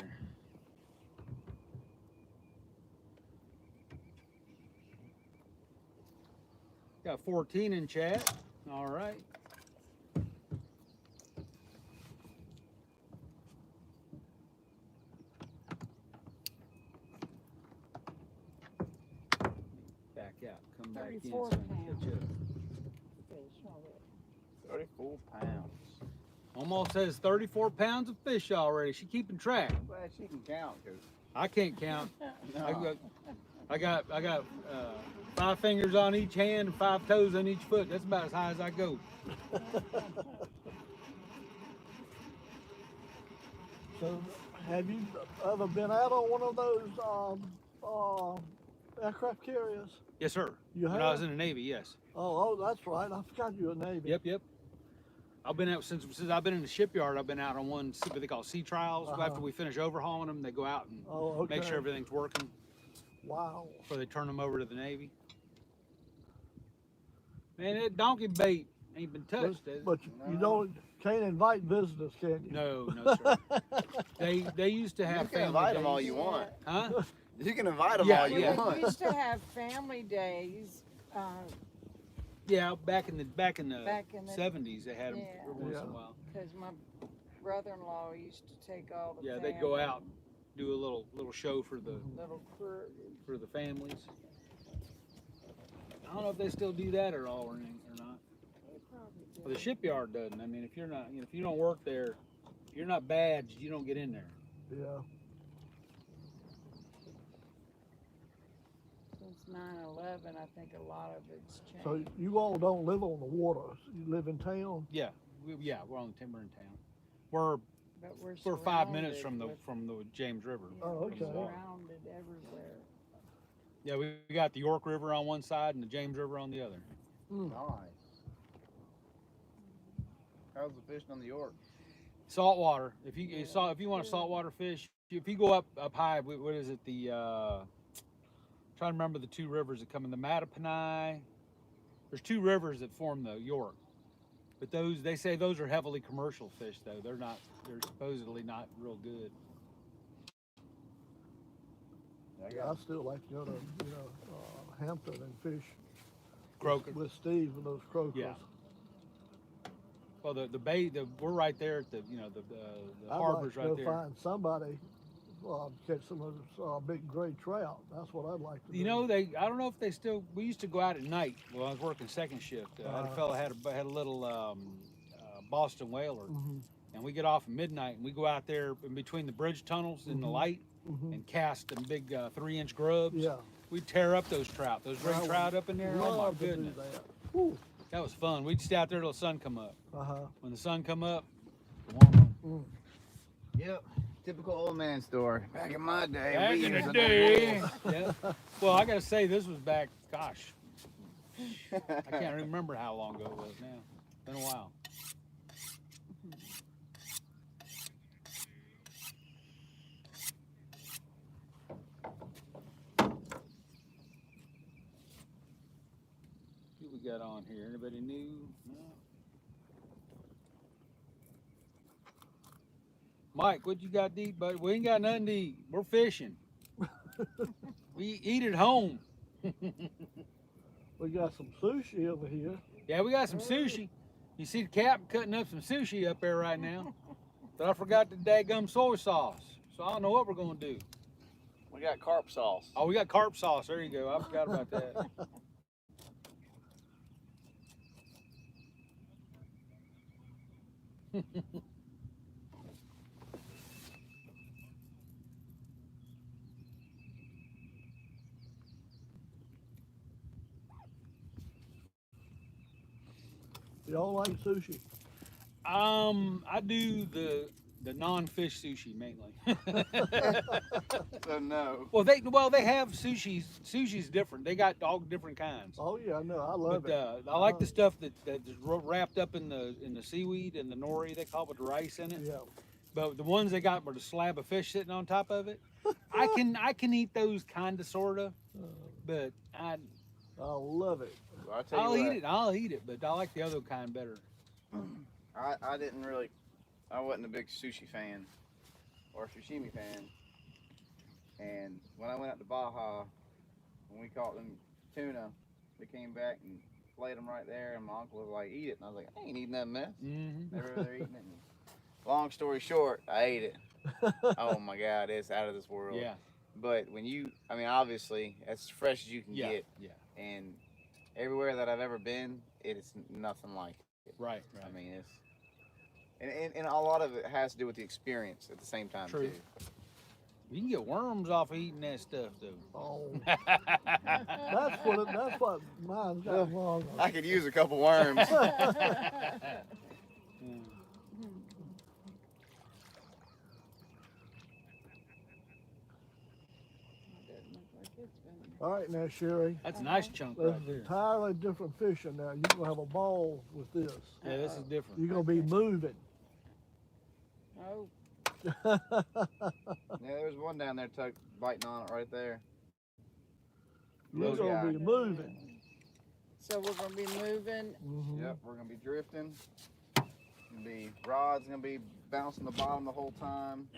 Got 14 in chat. All right. Back out. Come back in. 34 so I can catch up. Fish already. 34 pounds. Almost says 34 pounds of fish already. She keeping track. Well, she can count, cause I can't count. no. I got 5 fingers on each hand and 5 toes on each foot. That's about as high as I go. So, have you ever been out on one of those aircraft carriers? Yes, sir. You When I was have? in the Navy, yes. Oh, that's right. I forgot you were Navy. Yep. I've been out since I've been in the shipyard. I've been out on what they call sea trials. Uh-huh. After we finish overhauling them, they go out and Oh, okay. make sure everything's working Wow. before they turn them over to the Navy. Man, that donkey bait ain't been touched. has it? But you can't invite visitors, can you? No, sir. They used to have You can family invite them days. all you want. Huh? You can invite them Yeah, all you yeah. We want. used to have family days Yeah, back in the Back in the- 70s, they had them Yeah. every once in a Yeah. while. Because my brother-in-law used to take all the Yeah, they'd go family, out, do a little show for the little crew. families. I don't know if they still do that at all or not. They probably do. Well, the shipyard doesn't. I mean, if you're not, if you don't work there, if you're not badged, you don't get in there. Yeah. Since 9/11, I think a lot of it's changed. So you all don't live on the water. You live in town. Yeah, we're on the timber in town. We're But we're 5 minutes surrounded from the with- James River. yeah, Oh, we're okay. surrounded everywhere. Yeah, we got the York River on one side and the James River on the other. Nice. How's the fishing on the York? Saltwater. If you Yeah, if you want to good. saltwater fish, if you go up high, what is it? Trying to remember the two rivers that come in the Mattaponi. There's two rivers that form the York, but they say those are heavily commercial fish though. They're not. They're supposedly not real good. Yeah, I still like to go to Hampton and fish Croaker. with Steve and those croakers. Yeah. Well, the bay, we're right there at the the I'd harbor's like to right go there. find somebody catch some of those big gray trout. That's what I'd like to do. You know, I don't know if they still. We used to go out at night. Well, I was working second shift. I had a fella had a little Boston whaler, Mhm. and we get off at midnight and we go out there in between the bridge tunnels in the Mhm. light Mhm. and cast them big 3-inch grubs. Yeah. We tear up those trout, those gray I would trout up in there. Oh my love to do goodness, that. Whew. that was fun. We'd stay out there till the sun come up. Uh-huh. When the sun come up, come on home. Yep. Typical old man story. Back in my day. Back we in used the to- day. Yeah. Well, I gotta say, this was back. Gosh, I can't remember how long ago it was now. Been a while. What we got on here? Anybody new? No. Mike, what you got to eat, buddy? We ain't got nothing to eat. We're fishing. We eat at home. We got some sushi over here. Yeah, we got some sushi. You see the captain cutting up some sushi up there right now. But I forgot the daggum soy sauce. So I don't know what we're going to do. We got carp sauce. Oh, we got carp sauce. There you go. I forgot about that. Y'all like sushi? I do the non-fish sushi mainly. So no. Well, they have sushi. Sushi's different. They got all different kinds. Oh yeah, no, I love But it. I like the stuff that is wrapped up in the seaweed and the nori they call it with the rice in it. Yeah. But the ones they got with a slab of fish sitting on top of it, I can eat those kind of sorta, but I love it. Well, tell you I'll what, eat it. I'll eat it, but I like the other kind better. I didn't really. I wasn't a big sushi fan or sashimi fan. And when I went out to Baja, when we caught them tuna, they came back and played them right there. And my uncle was like, "Eat it," and I was like, "I ain't eating that mess." Mm-hmm. They were there eating it. And long story short, I ate it. Oh my God, it's out of this world. Yeah, But when obviously, as fresh as you can yeah, get, yeah. and everywhere that I've ever been, it's nothing like it. Right. I mean, it's and a lot of it has to do with the experience at the same time True. too. You can get worms off of eating that stuff, though. Oh, that's what mine's got wrong. I could use a couple worms. Doesn't look like it's been. All right, now Sherry, That's a nice chunk there's right there. entirely different fishing now. You're gonna have a ball with this. Yeah, this is different. You're gonna be moving. Oh, Yeah, there's one down there biting on it right there. You're Those gonna guys. be moving. so we're gonna be moving. Mhm. Yep, we're gonna be drifting. The rod's gonna be bouncing the bottom the whole time.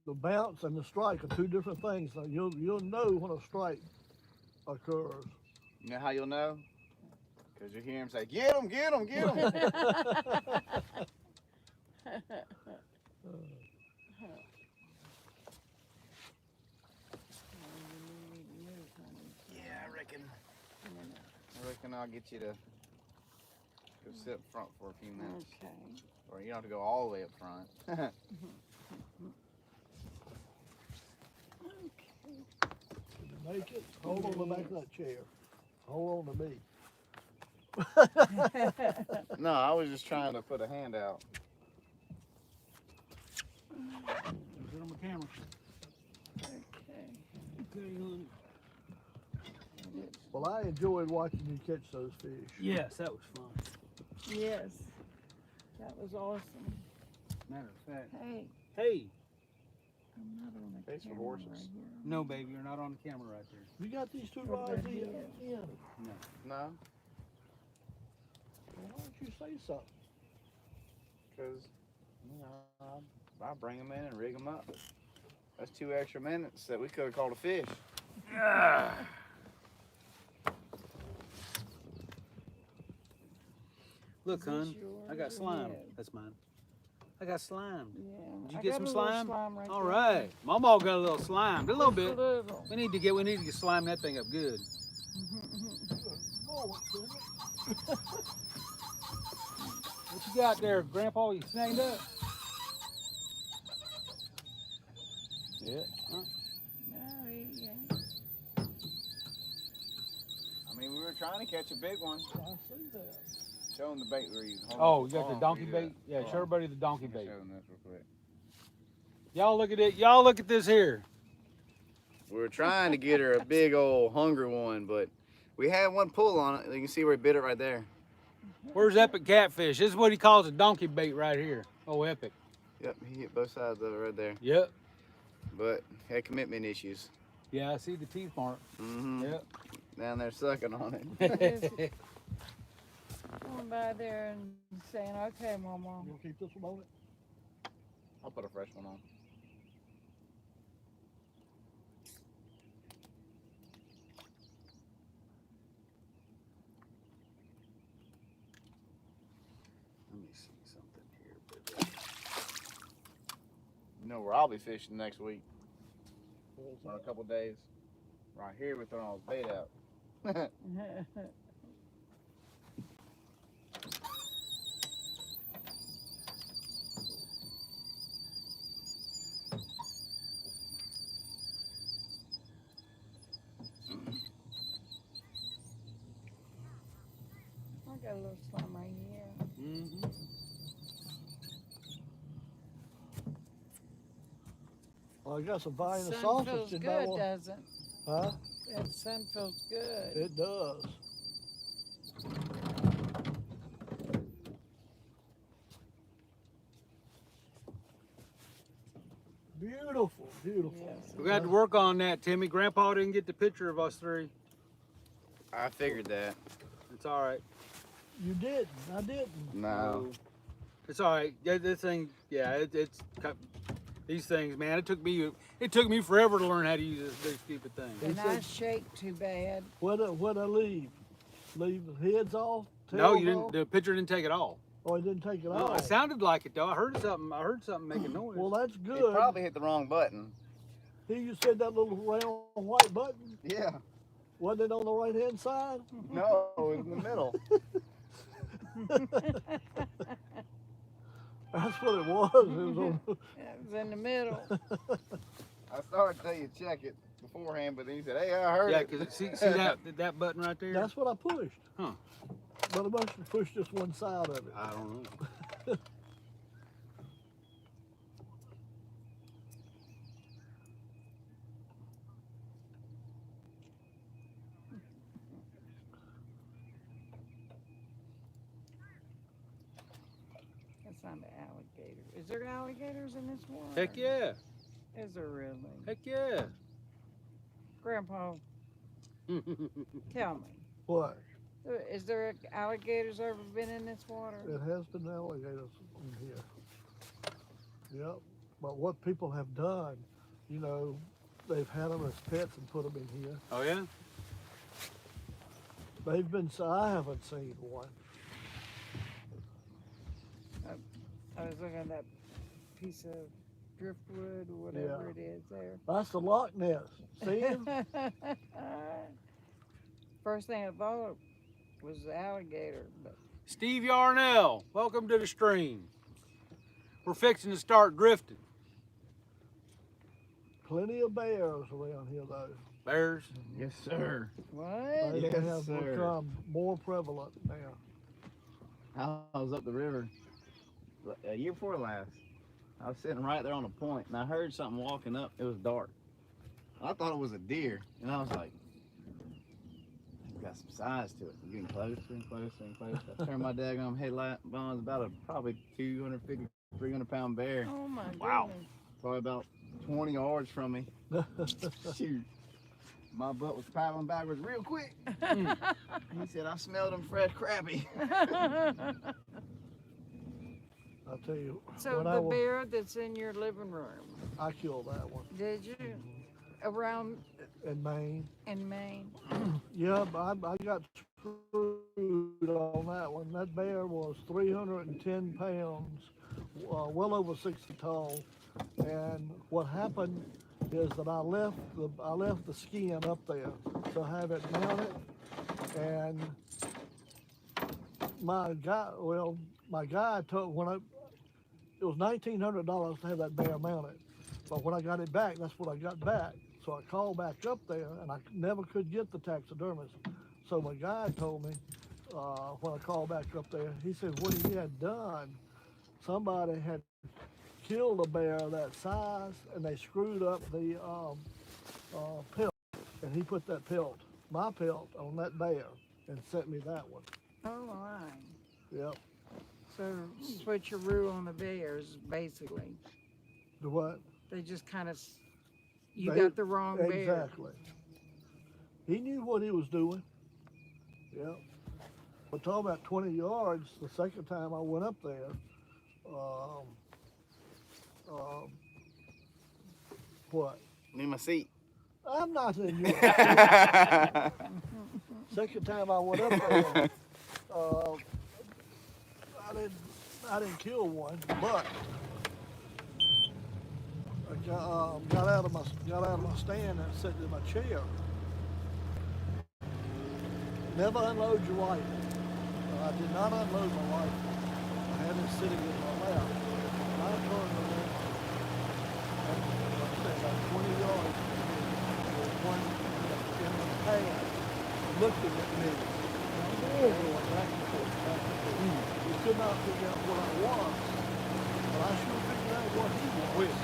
the bounce and the strike are two different things. So you'll know when a strike occurs. You know how you'll know? Because you hear him say, "Get him, get him, get him." Yeah, I reckon I'll get you to go sit up front for a few minutes. Okay. Or you don't have to go all the way up front. Did you make it? Hold on the back of that chair. Hold on to me. No, I was just trying to put a hand out. Put on my camera. Okay. Okay, honey. Well, I enjoyed watching you catch those fish. Yes, that was fun. Yes. That was awesome. Matter of fact. Hey, Hey, I'm not on the Face for camera horses. right here. no, baby, you're not on the camera right there. You got these two What rods about in? you? No, Well, why don't you say something? because I bring them in and rig them up. That's 2 extra minutes that we could have caught a fish. Look, Is this hun, I yours got or slime. his? That's mine. I got slime. Yeah. Did you I get got some a little slime? right All there. right, Mama got a little slime, a little Just bit. A little. We need to get slime that thing up good. Oh, What you got there, Grandpa? You snagged up? Yeah. Huh? No, he ain't. I mean, we were trying to catch a big one. I see that. Show them the bait we're using. Hold Oh, on, you got hold the on, donkey you bait? Yeah, Hold show on. everybody the donkey Let me bait. show them this real quick. Y'all look at it. Y'all look at this here. We were trying to get her a big old hungry one, but we had one pull on it. You can see where he bit it right there. Where's Epic Catfish? This is what he calls a donkey bait right here. Oh, Epic. Yep, he hit both sides of it right there. Yep. But had commitment issues. Yeah, I see the teeth mark. Mm-hmm. Yep. Down there sucking on it. Going by there and saying, okay, Mama. You gonna keep this one on it? I'll put a fresh one on. Let me see something here, baby. You know where I'll be fishing next week? In a couple days. Right here, we're throwing all the bait out. I got a little slime right here. Mm-hmm. Well, I got some vine and Sun sausage. feels in good, that one. doesn't? Huh? That sun feels good. It does. Beautiful, beautiful. Yes. We got to work on that, Timmy. Grandpa didn't get the picture of us three. I figured that. It's all right. You didn't. I didn't. No. It's all right. Yeah, this thing, yeah, it's these things, man. It took me forever to learn how to use this big stupid thing. And I shake too bad. What I leave? Leave the heads off? No, tails you didn't. off? The picture didn't take it all. Oh, he didn't take it No, off. it sounded like it though. I heard something making noise. Well, that's He good. probably hit the wrong button. Here you said that little round white button. Yeah. Wasn't it on the right hand side? No, it was in the middle. That's what it was. It was on, It was in the middle. I started to tell you to check it beforehand, but then you said, "Hey, I heard Yeah, it." because see that button right there. that's what I pushed. Huh. But I must have pushed just one side of it. I don't know. That's not an alligator. Is there alligators in this water? Heck yeah. Is there really? Heck yeah. Grandpa, tell me. What? Is there alligators ever been in this water? It has been alligators in here. Yep. But what people have done, you know, they've had them as pets and put them in here. Oh yeah. They've been. I haven't seen one. I was looking at that piece of driftwood or whatever it is there. That's the Loch Ness. See him? First thing I thought was the alligator, but Steve Yarnell, welcome to the stream. We're fixing to start drifting. Plenty of bears around here, though. Bears. Yes, sir. what? They Yes, have sir. become more prevalent now. I was up the river a year before last. I was sitting right there on a point, and I heard something walking up. It was dark. I thought it was a deer, and I was like, "It's got some size to it." It's getting closer and closer and closer. I turned my daggone headlight on. It's about a probably 250, 300-pound bear. Oh my Wow. goodness. Probably about 20 yards from me. Shoot. My butt was paddling backwards real quick. He said, "I smelled them fresh crappie." I'll tell you. So when the I was, bear that's in your living room, I killed that one did you? Around in Maine. in Maine? Yeah, but I got screwed on that one. That bear was 310 pounds, well over 6 feet tall. And what happened is that I left the skin up there to have it mounted, and my guy told it was $1,900 to have that bear mounted, but when I got it back, that's what I got back. So I called back up there, and I never could get the taxidermist. So my guy told me when I called back up there, he said what he had done, somebody had killed a bear that size, and they screwed up the pelt, and he put that pelt, my pelt, on that bear, and sent me that one. Oh my. Yep. So switcheroo on the bears, basically. The what? They just kind of, you They- got the wrong bear. Exactly. He knew what he was doing. Yep. We're talking about 20 yards. The second time I went up there, what? Need my seat. I'm not in your. Second time I went up there, I didn't kill one, but I got out of my stand and sat in my chair. Never unload your rifle. I did not unload my rifle. I had it sitting in my lap. And I turned around, and like I said, about 20 yards from me, there was one in the pad looking at me. And I'm going back and forth, back and forth. We could not figure out what I was, but I sure figured out what he was.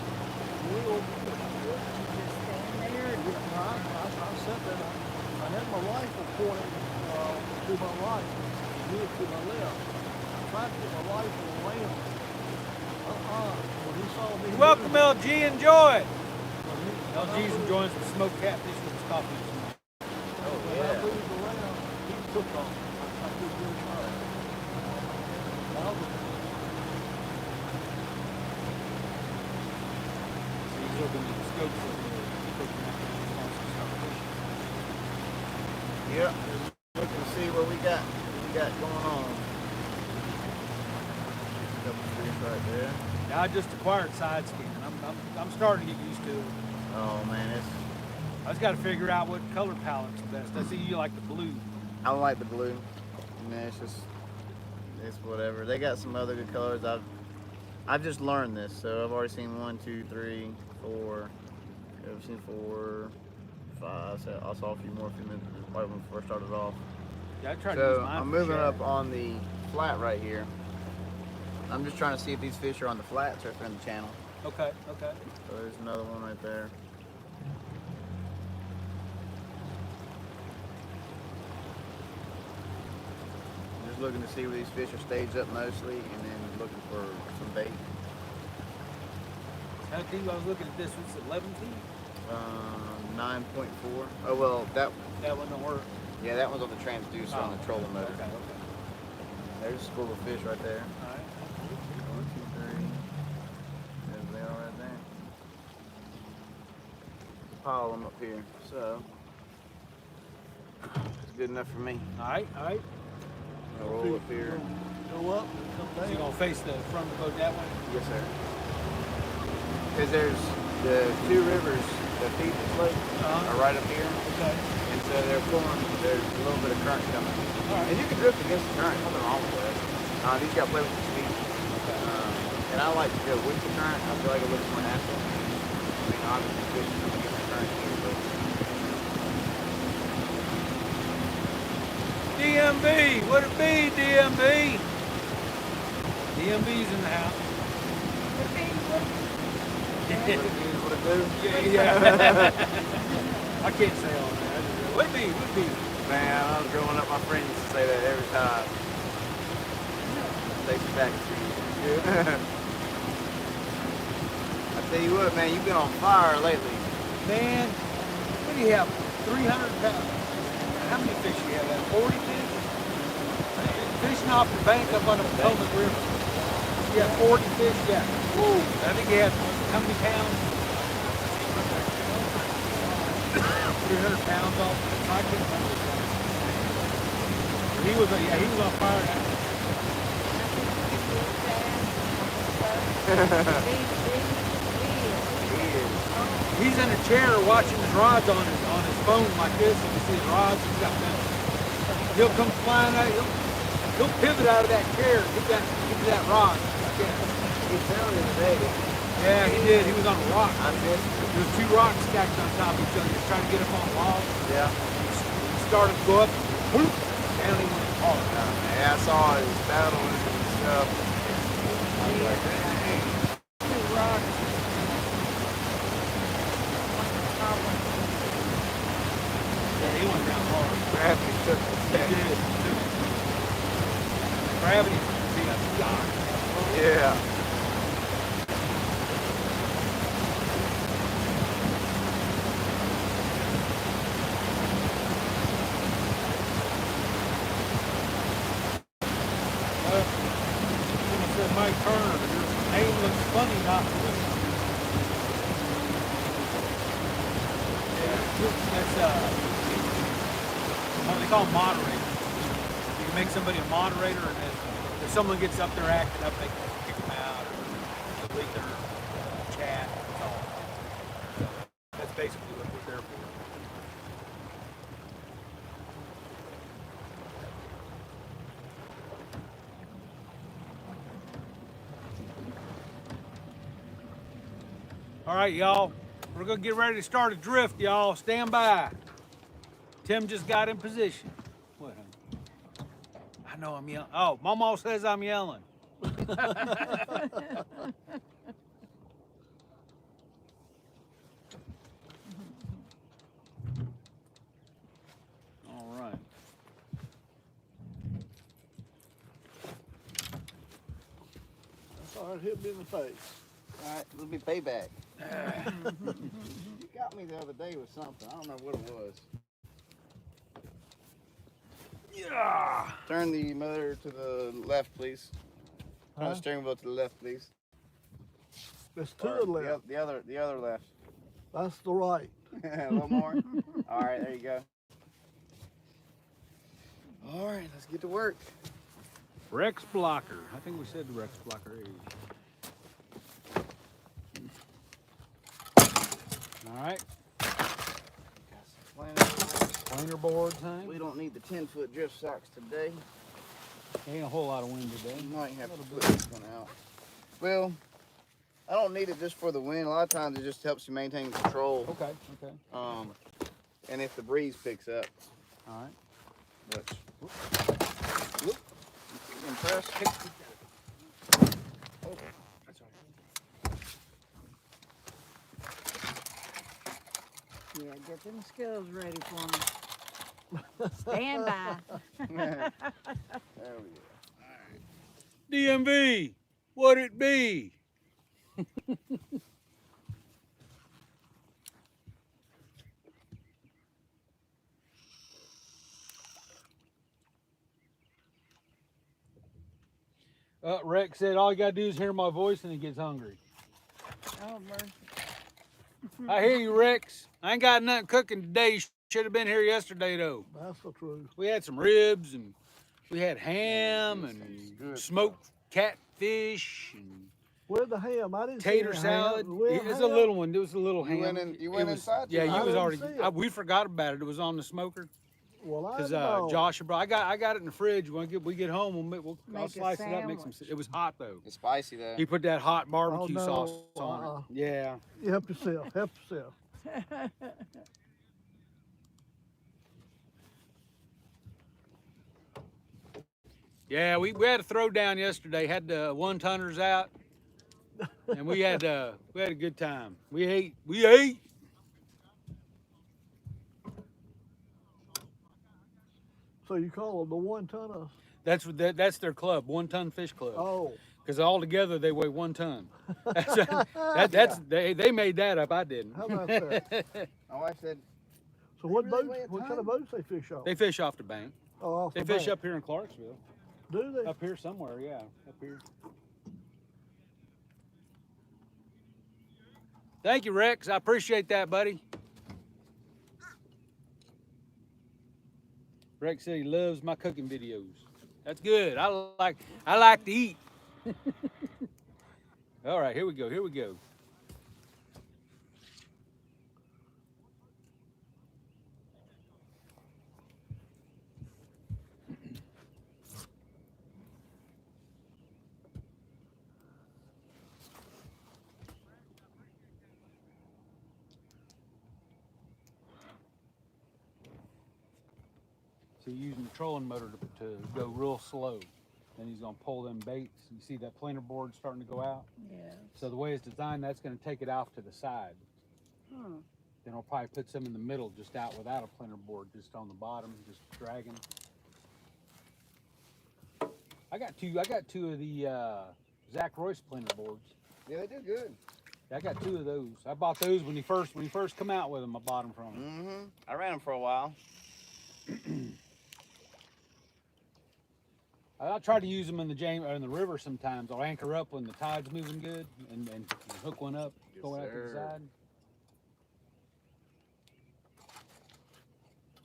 Real Just stand there. I sat there. I had my rifle pointed to my right, he was to my left. I tried to get my rifle around. When he saw me, Welcome, LG. Enjoy it. when LG's enjoying some smoked catfish with his coffee. when I moved around, he took off. I couldn't get him out. He's looking at the scopes over there. He's looking at Yep. Looking to see what we got going on. Couple fish right there. Now I just acquired side skin. I'm starting to get used to it. Oh man, I just got to figure out what color palette's best. I see you like the blue. I don't like the blue. Man, it's whatever. They got some other good colors. I've just learned this, so I've already seen 1, 2, 3, 4. I've seen 4, 5. So I saw a few more right when we first started off. Yeah, I tried to use So mine I'm for moving shad. up on the flat right here. I'm just trying to see if these fish are on the flats or if they're in the channel. Okay, okay. So there's another one right there. Just looking to see where these fish are staged up mostly, and then looking for some bait. How deep? I was looking at this. What's it, 11 feet? 9.4. Oh well, that one don't work. yeah, that one's on the transducer on the trolling motor. Okay, okay. There's a school of fish right there. All right. 1, 2, 3. There they are right there. pile them up here. So it's good enough for me. All right, all right. I'll roll up here. Go up and come So you down. gonna face the front of the boat that way? Yes, sir. Because there's the two rivers that feed this lake are right up here. Okay. And so they're pulling, there's a little bit of current coming. All right. And you can drift against the current, nothing wrong with that. You just got to play with the speed. And I like to go with the current. I feel like it looks more natural. I mean, obviously, fishing against the current here, but DMB, what it be, DMB? DMB's in the house. what it is, what it do. Yeah. I can't say all that. What it be, what it be? Man, I was growing up, my friends used to say that every time. Takes me back to you. I tell you what, man, you've been on fire lately. Man, what do you have? 300 pounds? How many fish do you have? 40 fish? Fishing off the bank up on the Potomac River. You got 40 fish? Yeah. Woo! I think you have how many pounds? 300 pounds off. I can't remember. He was, yeah, he was on fire. He's in a chair watching his rods on his phone like this. You can see his rods. He's got them. He'll come flying out. He'll pivot out of that chair. Get to that rod. Like that. He found it today. Yeah, he did. He was on a rock. I missed it. There was two rocks stacked on top of each other. He was trying to get up on the wall. Yeah. He started to go up. Whoop, down he went hard. Yeah, I saw his battling and stuff. I was like, dang. Two rocks. Yeah, he went down hard. Gravity took the He did. Gravity would be a shock. Yeah. Someone said Mike Turner, your name looks funny not to me. Yeah, that's what they call moderator. You can make somebody a moderator, and then if someone gets up there acting up, they can kick them out or delete their chat. That's all. So that's basically what we're there for. All right, y'all. We're gonna get ready to start a drift, y'all. Stand by. Tim just got in position. What? Honey? I know I'm yelling. Oh, Mama says I'm yelling. All right. That's all right, hit me in the face. All right, it'll be payback. You got me the other day with something. I don't know what it was. Yeah. Turn the motor to the left, please. Turn Huh? the steering wheel to the left, please. It's to Or the left. The other left. That's the right. A little more. All right, there you go. All right, let's get to work. Rex blocker. I think we said the Rex blocker age. All right. Planer boards, huh? We don't need the 10-foot drift socks today. Ain't a whole lot of wind today. We might have to put this one out. Well, I don't need it just for the wind. A lot of times it just helps you maintain control. Okay, okay. And if the breeze picks up. All right. Which, whoop. Impressed? Oh, that's all Yeah, get them skills ready for me. Stand by. There we go. DMV, what it be? Rex said all you gotta do is hear my voice and he gets hungry. Oh, mercy. I hear you, Rex. I ain't got nothing cooking today. Should have been here yesterday though. That's the truth. We had some ribs and we had ham and good smoked catfish and Where's the ham? I didn't see tater any salad. ham. Real It was a ham? little one. It was a little You ham. went in- you It went was- inside Yeah, tonight? you I was didn't already. see it. We forgot about it. It was on the smoker Well, I because know. Josh had brought. I got it in the fridge. When we get home, I'll Make a slice it up. Make some. sandwich. It was hot though. It's spicy though. He put that hot barbecue no, sauce on it. Yeah. You help yourself. Help yourself. Yeah, we had a throwdown yesterday. Had the 1-tonners out, and we had a good time. We ate. So you call them the 1 ton of? That's their club, 1-ton fish club. Oh, Because all together they weigh 1 ton. They made that up. I didn't. how about that? My wife said, So what Really boats? weigh a What kind ton? of boats they fish on? They fish off the bank. Oh, off They the fish bank. up here in Clarksville. Do they? Up here somewhere, yeah. Up here. Thank you, Rex. I appreciate that, buddy. Rex said he loves my cooking videos. That's good. I like to eat. All right, here we go. So you're using the trolling motor to go real slow. Then he's gonna pull them baits. You see that planer board starting to go out? Yeah. So the way it's designed, that's gonna take it off to the side. Huh. Then I'll probably put some in the middle, just out without a planer board, just on the bottom, just dragging. I got two of the Zach Royce planer boards. yeah, they do good. I got 2 of those. I bought those when he first come out with them. I bought them from him. Mm-hmm. I ran them for a while. I try to use them in the river sometimes. I'll anchor up when the tide's moving good and hook one up, Yes, go out to the sir. side.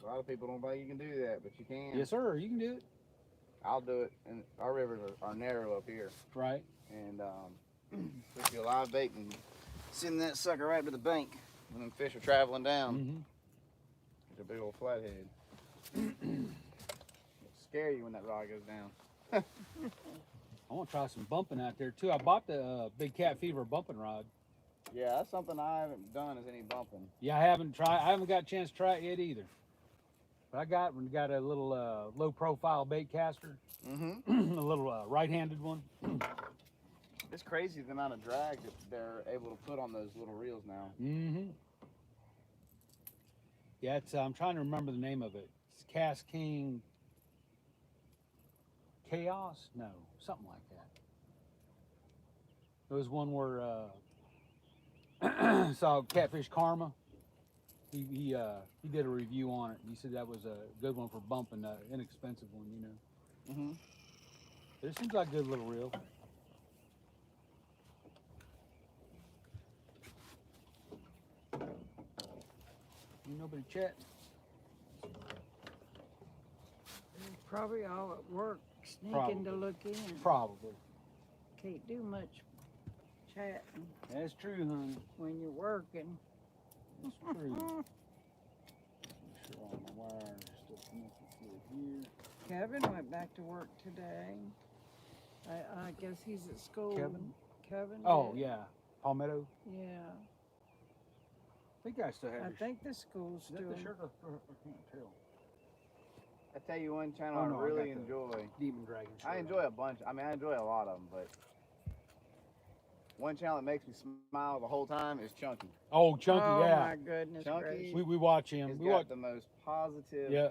A lot of people don't think you can do that, but you can. Yes, sir. You can do it. I'll do it. And our rivers are narrow up here. Right. And put you a live bait and send that sucker right to the bank when them fish are traveling down. Mm-hmm. It's a big old flathead. It'll scare you when that rod goes down. I want to try some bumping out there too. I bought the big Cat Fever bumping rod. Yeah, that's something I haven't done is any bumping. Yeah, I haven't got a chance to try it yet either. But I got a little low profile bait caster, Mm-hmm. a little right-handed one. It's crazy the amount of drag that they're able to put on those little reels now. Mm-hmm. Yeah, I'm trying to remember the name of it. It's Cast King Chaos? No, something like that. There was one where saw Catfish Karma. He did a review on it. He said that was a good one for bumping, inexpensive one, you know. Mm-hmm. But it seems like a good little reel. Ain't nobody chatting. Probably all at work, sneaking Probably. to look in. Probably. Can't do much chatting That's true, honey. when you're working. That's true. Make sure all my wires are still connected to it here. Kevin went back to work today. I guess he's at school. Kevin? Kevin? Oh, did. yeah. Palmetto. Yeah. I think I still have I your think the school's Is that still. the shirt? I can't tell. I tell you one channel Oh, no, I I really got the- enjoy. Demon Dragon shirt. I enjoy a bunch. I mean, I enjoy a lot of them, but one channel that makes me smile the whole time is Chunky. Oh, Chunky, Oh yeah. my goodness Chunky. gracious. We watch him. He's We got watch. the most positive Yeah,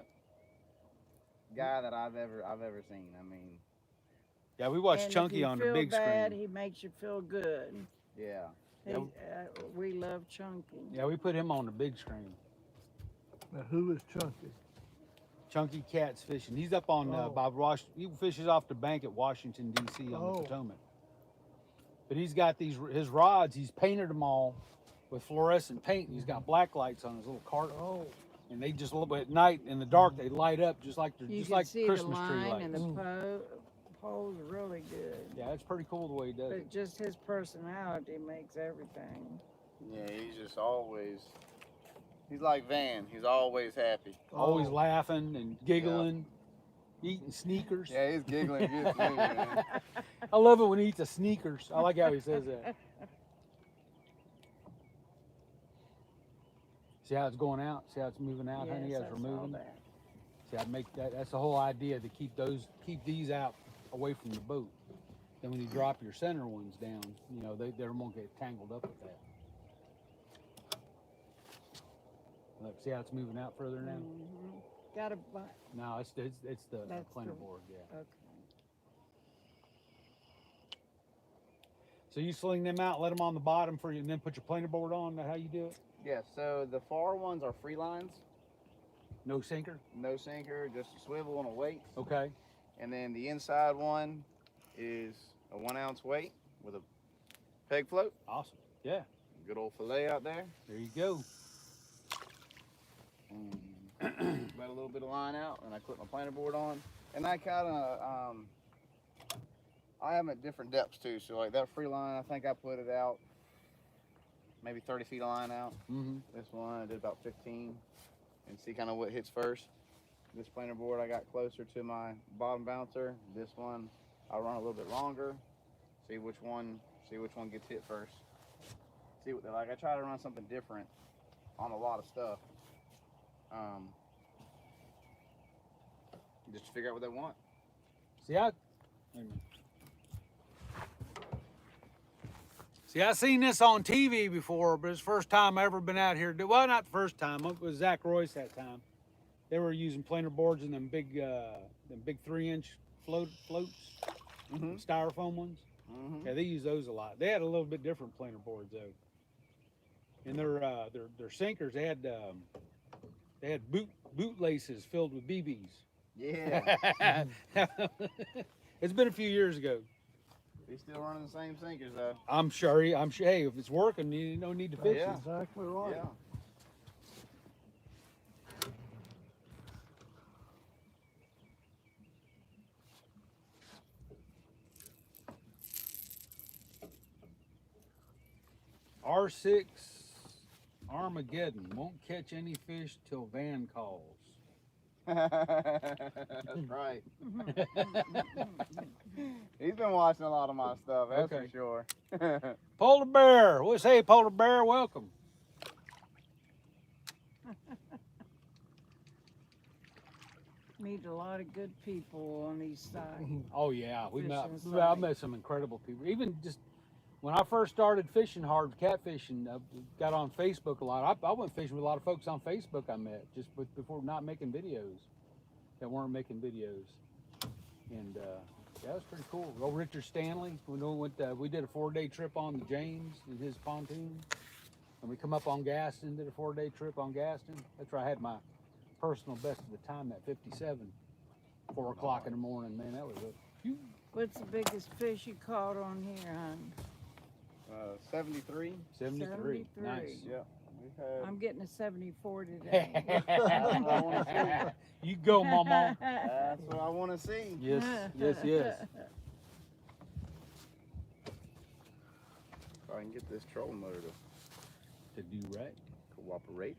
guy that I've ever seen. I mean, yeah. We watch And if Chunky you on the feel big bad, screen. He makes you feel good. yeah. Yeah. We love Chunky. Yeah, we put him on the big screen. Now, who is Chunky? Chunky Cat's fishing. He's up on Oh. by He fishes off the bank at Washington D.C. on Oh. the Potomac. But he's got his rods. He's painted them all, with fluorescent paint. He's got black lights on his little cart. Oh, And they just a little bit at night in the dark, they light up just like they're You just can like see Christmas the tree line lights. and the poles are really good. Yeah, it's pretty cool the way he does it. But just his personality makes everything. Yeah, he's just always. He's like Van. He's always happy. Always laughing and giggling, eating sneakers. Yeah, he's giggling good too, man. I love it when he eats a sneakers. I like how he says that. See how it's going out? See how it's moving out, honey? Yes, As we're I saw moving. that. See, I'd make that. That's the whole idea, to keep these out away from the boat. Then when you drop your center ones down, you know they won't get tangled up with that. Look, see how it's moving out further now? Gotta buy. No, it's the That's planer the- board, yeah. Okay. So you sling them out, let them on the bottom for you, and then put your planer board on. Is that how you do it? Yeah, so the far ones are free lines, No sinker. no sinker, just a swivel and a weight. Okay. And then the inside one is a 1 ounce weight with a peg float. Awesome. Yeah. Good old fillet out there. There you go. Let a little bit of line out, and I put my planer board on. And I kind of, I have them at different depths too. So like that free line, I think I put it out maybe 30 feet of line out. Mm-hmm. This one I did about 15, and see kind of what hits first. This planer board I got closer to my bottom bouncer. This one I run a little bit longer. See which one gets hit first. See what they like. I try to run something different on a lot of stuff. Just to figure out what they want. See, I seen this on TV before, but it's the first time I ever been out here. Well, not the first time. It was Zach Royce that time. They were using planer boards and them big 3-inch floats, styrofoam ones. Mm-hmm. Yeah, they use those a lot. They had a little bit different planer boards though. And their sinkers, they had boot laces filled with BBs. Yeah. It's been a few years ago. He's still running the same sinkers though. I'm sure. Hey, if it's working, you don't need to fix Yeah. it. exactly right. Yeah. R6 Armageddon won't catch any fish till Van calls. That's right. He's been watching a lot of my stuff, that's Okay. for sure. Polar Bear. What's hey, Polar Bear? Welcome. Meet a lot of good people on these sides. Oh yeah, Fishing I site. met some incredible people. Even just when I first started fishing hard, catfishing, I got on Facebook a lot. I went fishing with a lot of folks on Facebook I met just before not making videos, that weren't making videos, and yeah, it was pretty cool. Old Richard Stanley, we did a 4-day trip on the James in his pontoon, and we come up on Gaston, did a 4-day trip on Gaston. That's where I had my personal best of the time at 57, 4 o'clock in the morning. Man, that was a phew. What's the biggest fish you caught on here, hon? 73. 73. Nice. Yeah. We've had. I'm getting a 74 today. You go, Mama. That's what I want to see. Yes, yes, yes. If I can get this trolling motor to To do right. cooperate.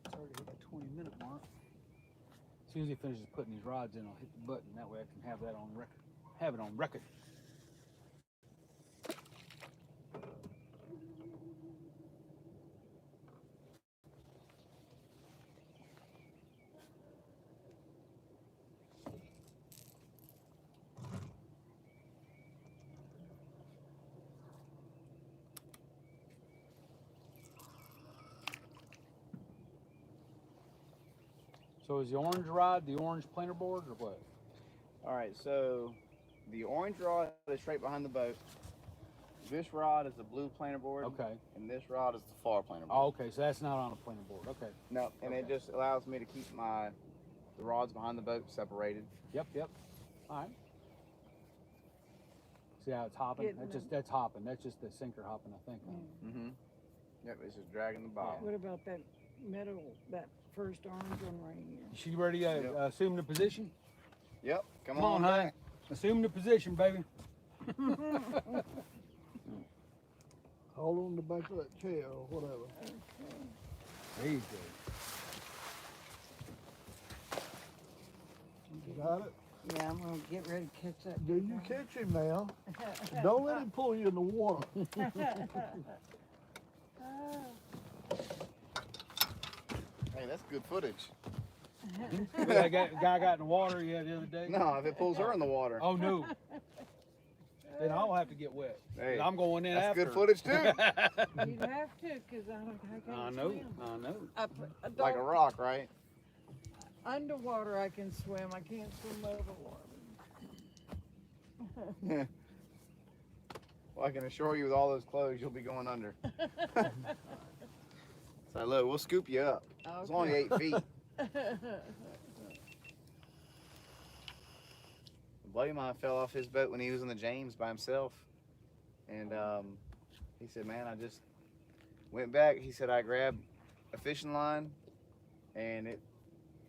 It's already hit the 20-minute mark. As soon as he finishes putting these rods in, I'll hit the button. That way I can have that on record. Have it on record. So is the orange rod the orange planer board or what? All right, so the orange rod is straight behind the boat. This rod is the blue planer board. Okay. And this rod is the far planer board. Oh, okay. So that's not on a planer board. Okay. No, and it just allows me to keep the rods behind the boat separated. Yep. All right. See how it's hopping? Getting That's hopping. That's just the sinker hopping, I think. Mm-hmm. Yep, it's just dragging the bottom. What about that metal, that first orange one right here? She ready to assume the position? Yep, come Come on, honey. back. Assume the position, baby. Hold on the back of that chair or whatever. There you go. You got it? Yeah, I'm gonna get ready to catch that. Do you catch him now? Don't let him pull you in the water. Hey, that's good footage. That guy got in the water the other day? No, if it pulls her in the water. Oh, no. Then I'll have to get wet. Hey, I'm going in that's after. good footage too. You'd have to, cause I can't I know. swim. I know. Like a rock, right? Underwater I can swim, I can't swim over water. Well, I can assure you with all those clothes, you'll be going under. So look, we'll scoop you up. It's only 8 feet. A buddy of mine fell off his boat when he was in the James by himself. And he said, man, I just went back. He said, I grabbed a fishing line and it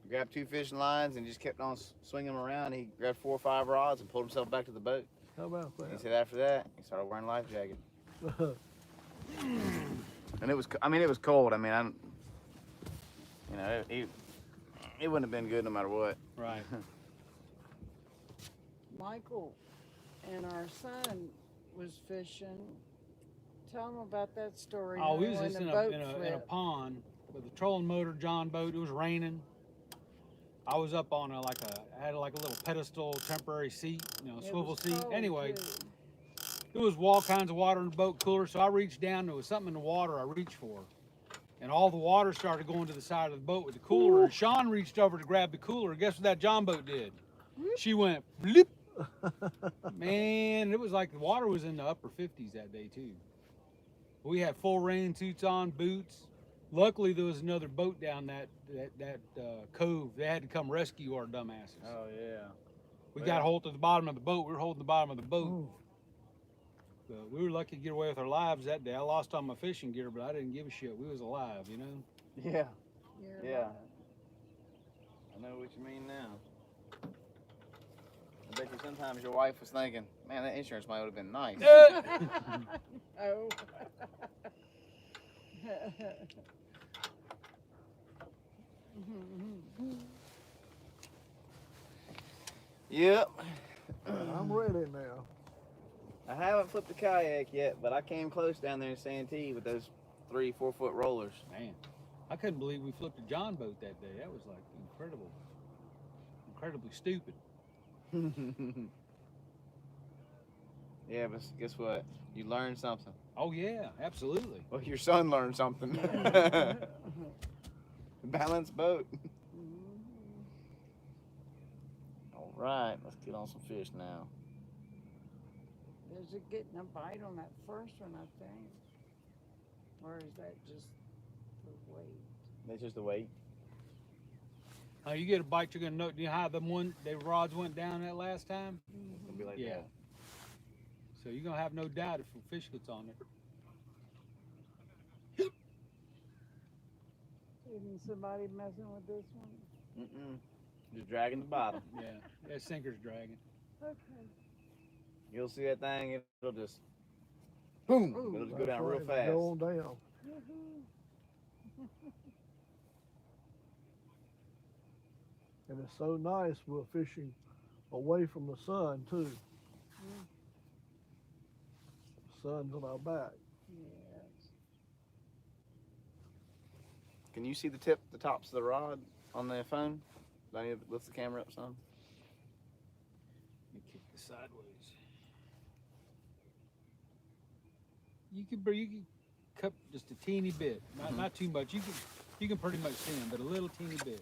grabbed 2 fishing lines and just kept on swinging them around. He grabbed 4 or 5 rods and pulled himself back to the boat. How about He that? said after that, he started wearing a life jacket. And it was cold. I mean, it wouldn't have been good no matter what. Right. Michael and our son was fishing. Tell him about that story. Oh, we was when just the in boat a flipped. pond with a trolling motor John boat. It was raining. I was up on I had like a little pedestal temporary seat, It swivel was seat. cold, Anyway, too. there was all kinds of water in the boat cooler, so I reached down. There was something in the water I reached for. And all the water started going to the side of the boat with the cooler. And Sean reached over to grab the cooler. Guess what that John boat did? She went blip. Man, it was like the water was in the upper 50s that day too. We had full rain suits on, boots. Luckily, there was another boat down that cove. They had to come rescue our dumbasses. Oh, yeah. We got hold of the bottom of the boat. We were holding the bottom of the boat. But we were lucky to get away with our lives that day. I lost all my fishing gear, but I didn't give a shit. We was alive, Yeah. You're Yeah. right. I know what you mean now. I bet you sometimes your wife was thinking, man, that insurance might have been nice. Oh. Yep. I'm ready now. I haven't flipped the kayak yet, but I came close down there in Santee with those 3-4 foot rollers. Man, I couldn't believe we flipped a John boat that day. That was like incredibly stupid. Yeah, but guess what? You learned something. Oh yeah, absolutely. Well, your son learned something. Balanced boat. All right, let's get on some fish now. Is it getting a bite on that first one, I think? Or is that just the weight? That's just the weight. You get a bite, you're gonna know. You know how the rods went down that last time? It'll be like Yeah. that. So you're gonna have no doubt if a fish gets on it. Isn't somebody messing with this one? Mm-mm. Just dragging the bottom. Yeah, that sinker's dragging. Okay. You'll see that thing, it'll just, boom, Ooh, it'll just go That's down real right, fast. Go on down. And it's so nice we're fishing away from the sun too. The sun's on our back. Yes. Can you see the tops of the rod on the phone? Do I need to lift the camera up some? You kick this sideways. You can cut just a teeny bit, not too much. You can pretty much see them, but a little teeny bit.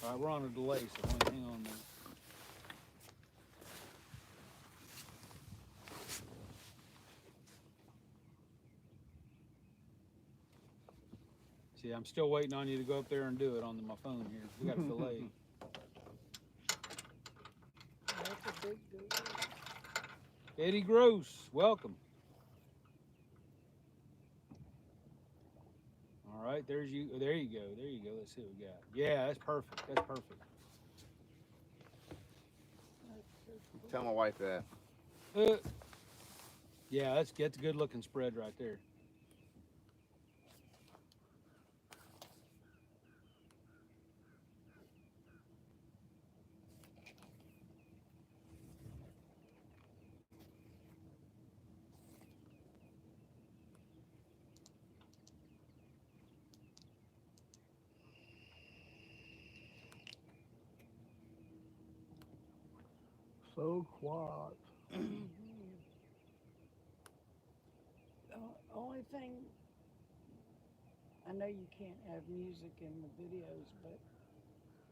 All right, we're on a delay, so hang on a minute. See, I'm still waiting on you to go up there and do it on my phone here. We got a delay. That's a big deal. Eddie Gross, welcome. All right, there's you. There you go. There you go. Let's see what we got. Yeah, that's perfect. That's perfect. Tell my wife that. Yeah, that's a good looking spread right there. So quiet. The only thing, I know you can't have music in the videos, but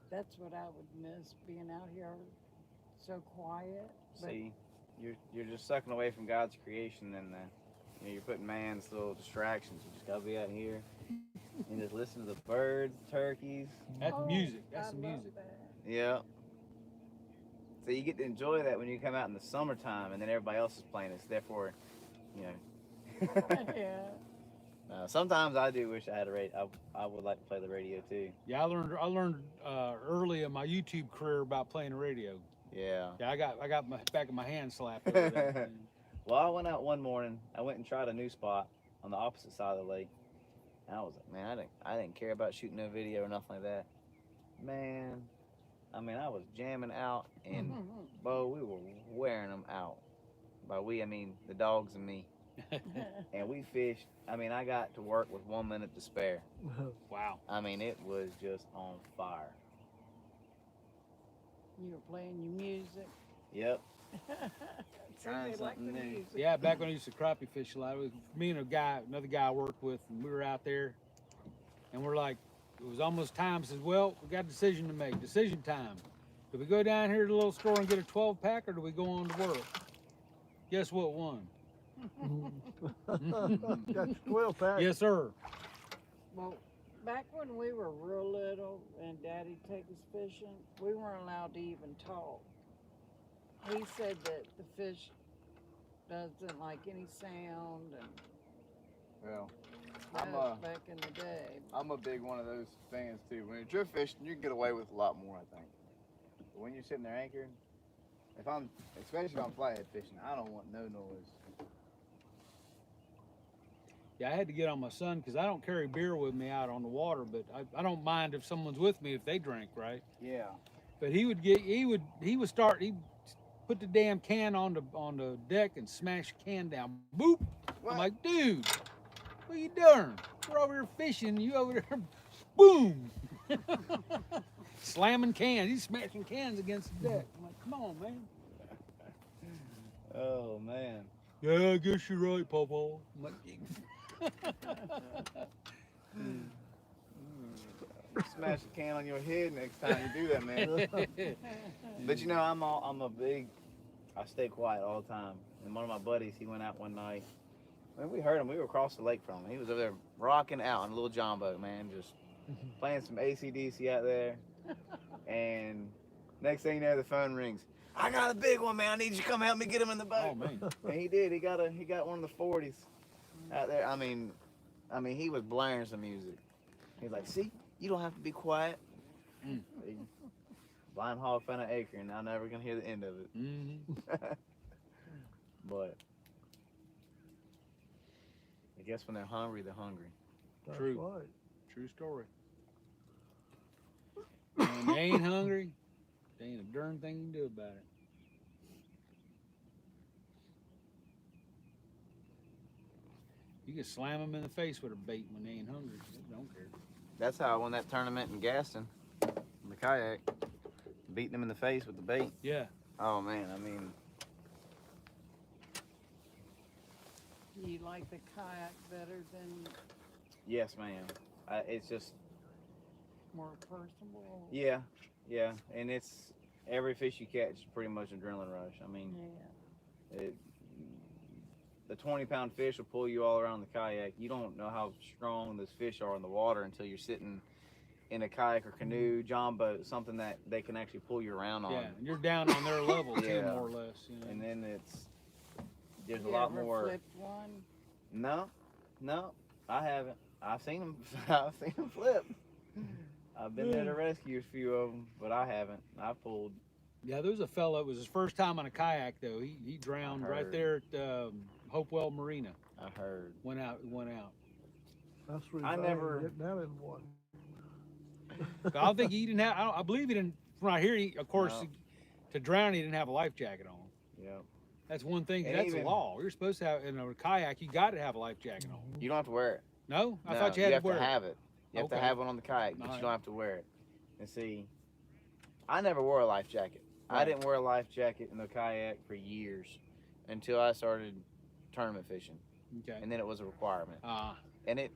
that's what I would miss, being out here so quiet. But See, you're just sucking away from God's creation, and you're putting man's little distractions. You just gotta be out here and just listen to the birds, turkeys. That's music. That's I the love music. that. Yeah. So you get to enjoy that when you come out in the summertime, and then everybody else is playing. It's therefore, you know. Yeah. Sometimes I do wish I had a radio. I would like to play the radio too. Yeah, I learned early in my YouTube career about playing the radio. Yeah. Yeah, I got my back of my hand slapped over that. Well, I went out one morning. I went and tried a new spot on the opposite side of the lake. And I was like, man, I didn't care about shooting no video or nothing like that. Man, I mean, I was jamming out, and Bo, we were wearing them out. By we, I mean the dogs and me. And we fished. I mean, I got to work with 1 minute to spare. Wow. I mean, it was just on fire. You were playing your music. Yep. See, Trying they like the something new. music. Yeah, back when I used to crappie fish a lot, it was me and another guy I worked with, and we were out there, and we're like, it was almost time. Says, well, we got a decision to make. Decision time. Do we go down here to the little store and get a 12-pack, or do we go on to work? Guess what won? That's 12 pack. Yes, sir. Well, back when we were real little and Daddy'd take us fishing, we weren't allowed to even talk. He said that the fish doesn't like any sound, and Well, that I'm was back in the day. I'm a big one of those fans too. When you're drift fishing, you can get away with a lot more, I think. But when you're sitting there anchored, especially if I'm flathead fishing, I don't want no noise. Yeah, I had to get on my son because I don't carry beer with me out on the water, but I don't mind if someone's with me if they drink, right? Yeah. But he'd put the damn can on the deck and smash the can down. Boop! What? I'm like, dude, what are you doing? We're over here fishing, you over there, boom! Slamming cans. He's smashing cans against the deck. I'm like, come on, man. Oh man. Yeah, I guess you're right, Papa. I'm like, Smash a can on your head next time you do that, man. But you know, I stay quiet all the time. And one of my buddies, he went out one night. Man, we heard him. We were across the lake from him. He was over there rocking out on a little John boat, man, just playing some AC/DC out there. And next thing you know, the phone rings. I got a big one, man. I need you to come help me get him in the boat. oh man. And he did. He got one of the 40s out there. I mean, he was blaring some music. He's like, see, you don't have to be quiet. Mm. Blind hog found an acre, and I'm never gonna hear the end of it. Mm-hmm. But I guess when they're hungry, they're hungry. That's True. right. True story. When they ain't hungry, there ain't a darn thing you can do about it. You can slam them in the face with a bait when they ain't hungry. They don't care. That's how I won that tournament in Gaston, in the kayak, beating them in the face with the bait. Yeah. Oh man, I mean, Do you like the kayak better than Yes, ma'am. It's just More personable. yeah, yeah, and it's every fish you catch is pretty much adrenaline rush. I mean, Yeah. the 20-pound fish will pull you all around the kayak. You don't know how strong those fish are in the water until you're sitting in a kayak or canoe, john boat, something that they can actually pull you around on. Yeah, and you're down on their level too, Yeah. more or less. You know? And then there's a You lot ever more. flipped one? No, no, I haven't. I've seen them. I've seen them flip. I've been there to rescue a few of them, but I haven't. I pulled. Yeah, there was a fella. It was his first time on a kayak though. He drowned right heard. there at Hopewell Marina. I heard. Went out. That's the reason I I never- ain't getting out in one. But I don't think he didn't have. I believe he didn't. From what I hear, of course, No. to drown, he didn't have a life jacket on. Yep. That's one thing. And That's even- a law. You're supposed to have in a kayak. You got to have a life jacket on. You don't have to wear it. No, I No, thought you had have to wear it. have it. You have Okay. to have one on the kayak, but Alright. you don't have to wear it. And see, I never wore a life jacket. I Right. didn't wear a life jacket in the kayak for years until I started tournament fishing, Okay. and then it was a requirement, Ah. and it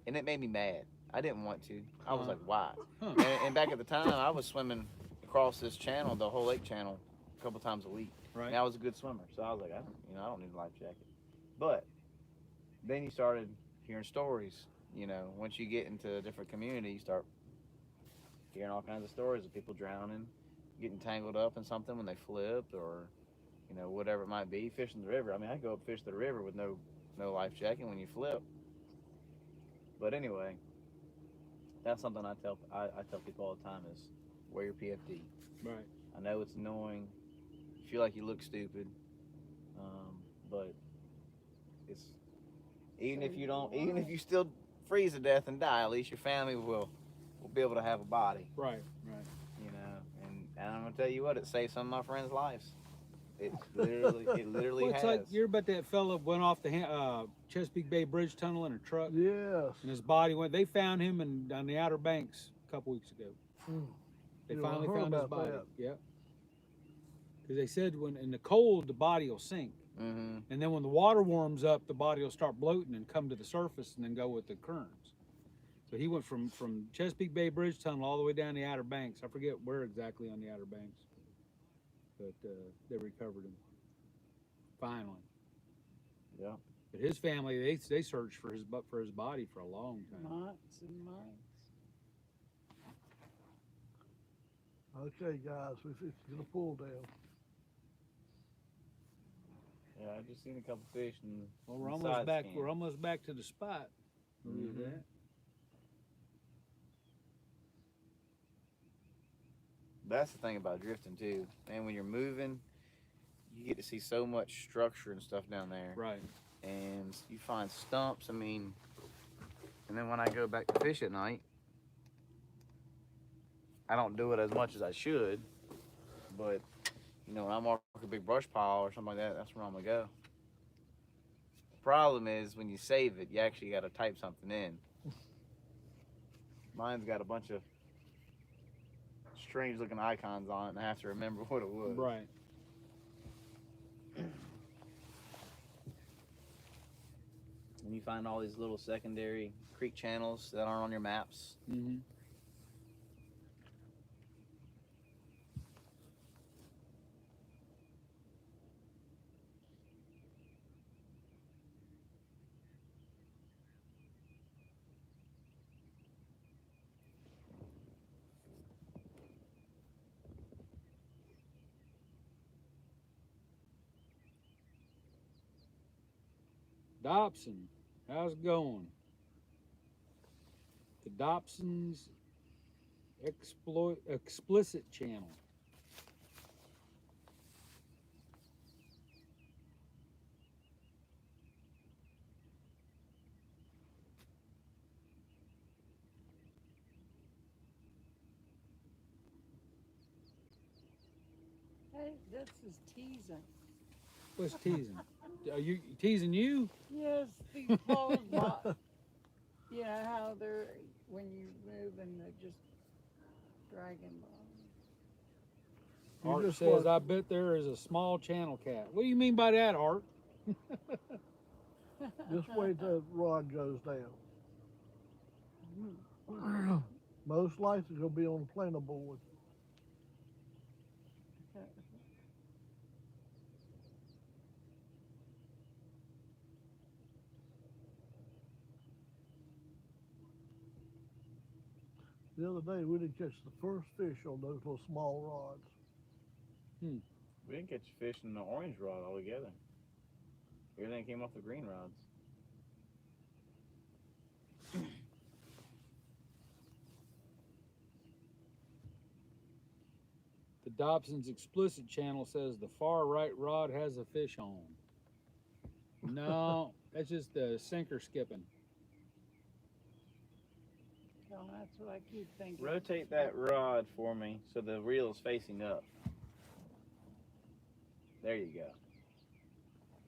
made me mad. I didn't want to. I was Uh-huh. like, why? Huh. And back at the time, I was swimming across this channel, the whole lake channel, a couple times a week. Right. And I was a good swimmer, so I was like, I don't need a life jacket. But then you started hearing stories. Once you get into a different community, you start hearing all kinds of stories of people drowning, getting tangled up in something when they flipped, or whatever it might be, fishing the river. I mean, I go up fish the river with no life jacket when you flip. But anyway, that's something I tell people all the time is wear your PFD. Right. I know it's annoying. You feel like you look stupid, but it's even if you still freeze to death and die, at least your family will be able to have a body, Right. Right. And I'm gonna tell you what, it saved some of my friends' lives. It literally Well, it's has. like you're about that fella went off the Chesapeake Bay Bridge tunnel in a truck, Yes. and his body went. They found him on the Outer Banks a couple weeks ago. Mm. They Yeah, I finally heard found his about body. that. Yep. Because they said when in the cold the body will sink, Mm-hmm. and then when the water warms up, the body will start bloating and come to the surface and then go with the currents. So he went from Chesapeake Bay Bridge tunnel all the way down the Outer Banks. I forget where exactly on the Outer Banks, but they recovered him finally. Yeah. But his family, they searched for his body for a long time. Months and months. Okay, guys, we're gonna pull down. Yeah, I just seen a couple fish and Well, we're and almost side back. scan. We're almost back to the spot. Look at Mhm. that. That's the thing about drifting too, and when you're moving, you get to see so much structure and stuff down there. Right. And you find stumps. I mean, and then when I go back to fish at night, I don't do it as much as I should, but when I mark a big brush pile or something like that, that's where I'm gonna go. The problem is when you save it, you actually got to type something in. Mine's got a bunch of strange looking icons on it, and I have to remember what it was. Right. And you find all these little secondary creek channels that aren't on your maps. Mm-hmm. Dobson, how's it going? The Dobson's explicit channel. Hey, this is teasing. What's teasing? Are you teasing you? Yes, these balls, you know how they're, when you move and they're just dragging by. You Art just says, want- I bet there is a small channel cat. What do you mean by that, Art? Just wait till the rod goes down. Most likely it's gonna be on the planer board. The other day we didn't catch the first fish on those little small rods. We didn't catch fish in the orange rod altogether. Everything came off the green rods. The Dobson's explicit channel says the far right rod has a fish on. No, that's just the sinker skipping. No, that's what I keep thinking. Rotate that rod for me so the reel is facing up. There you go.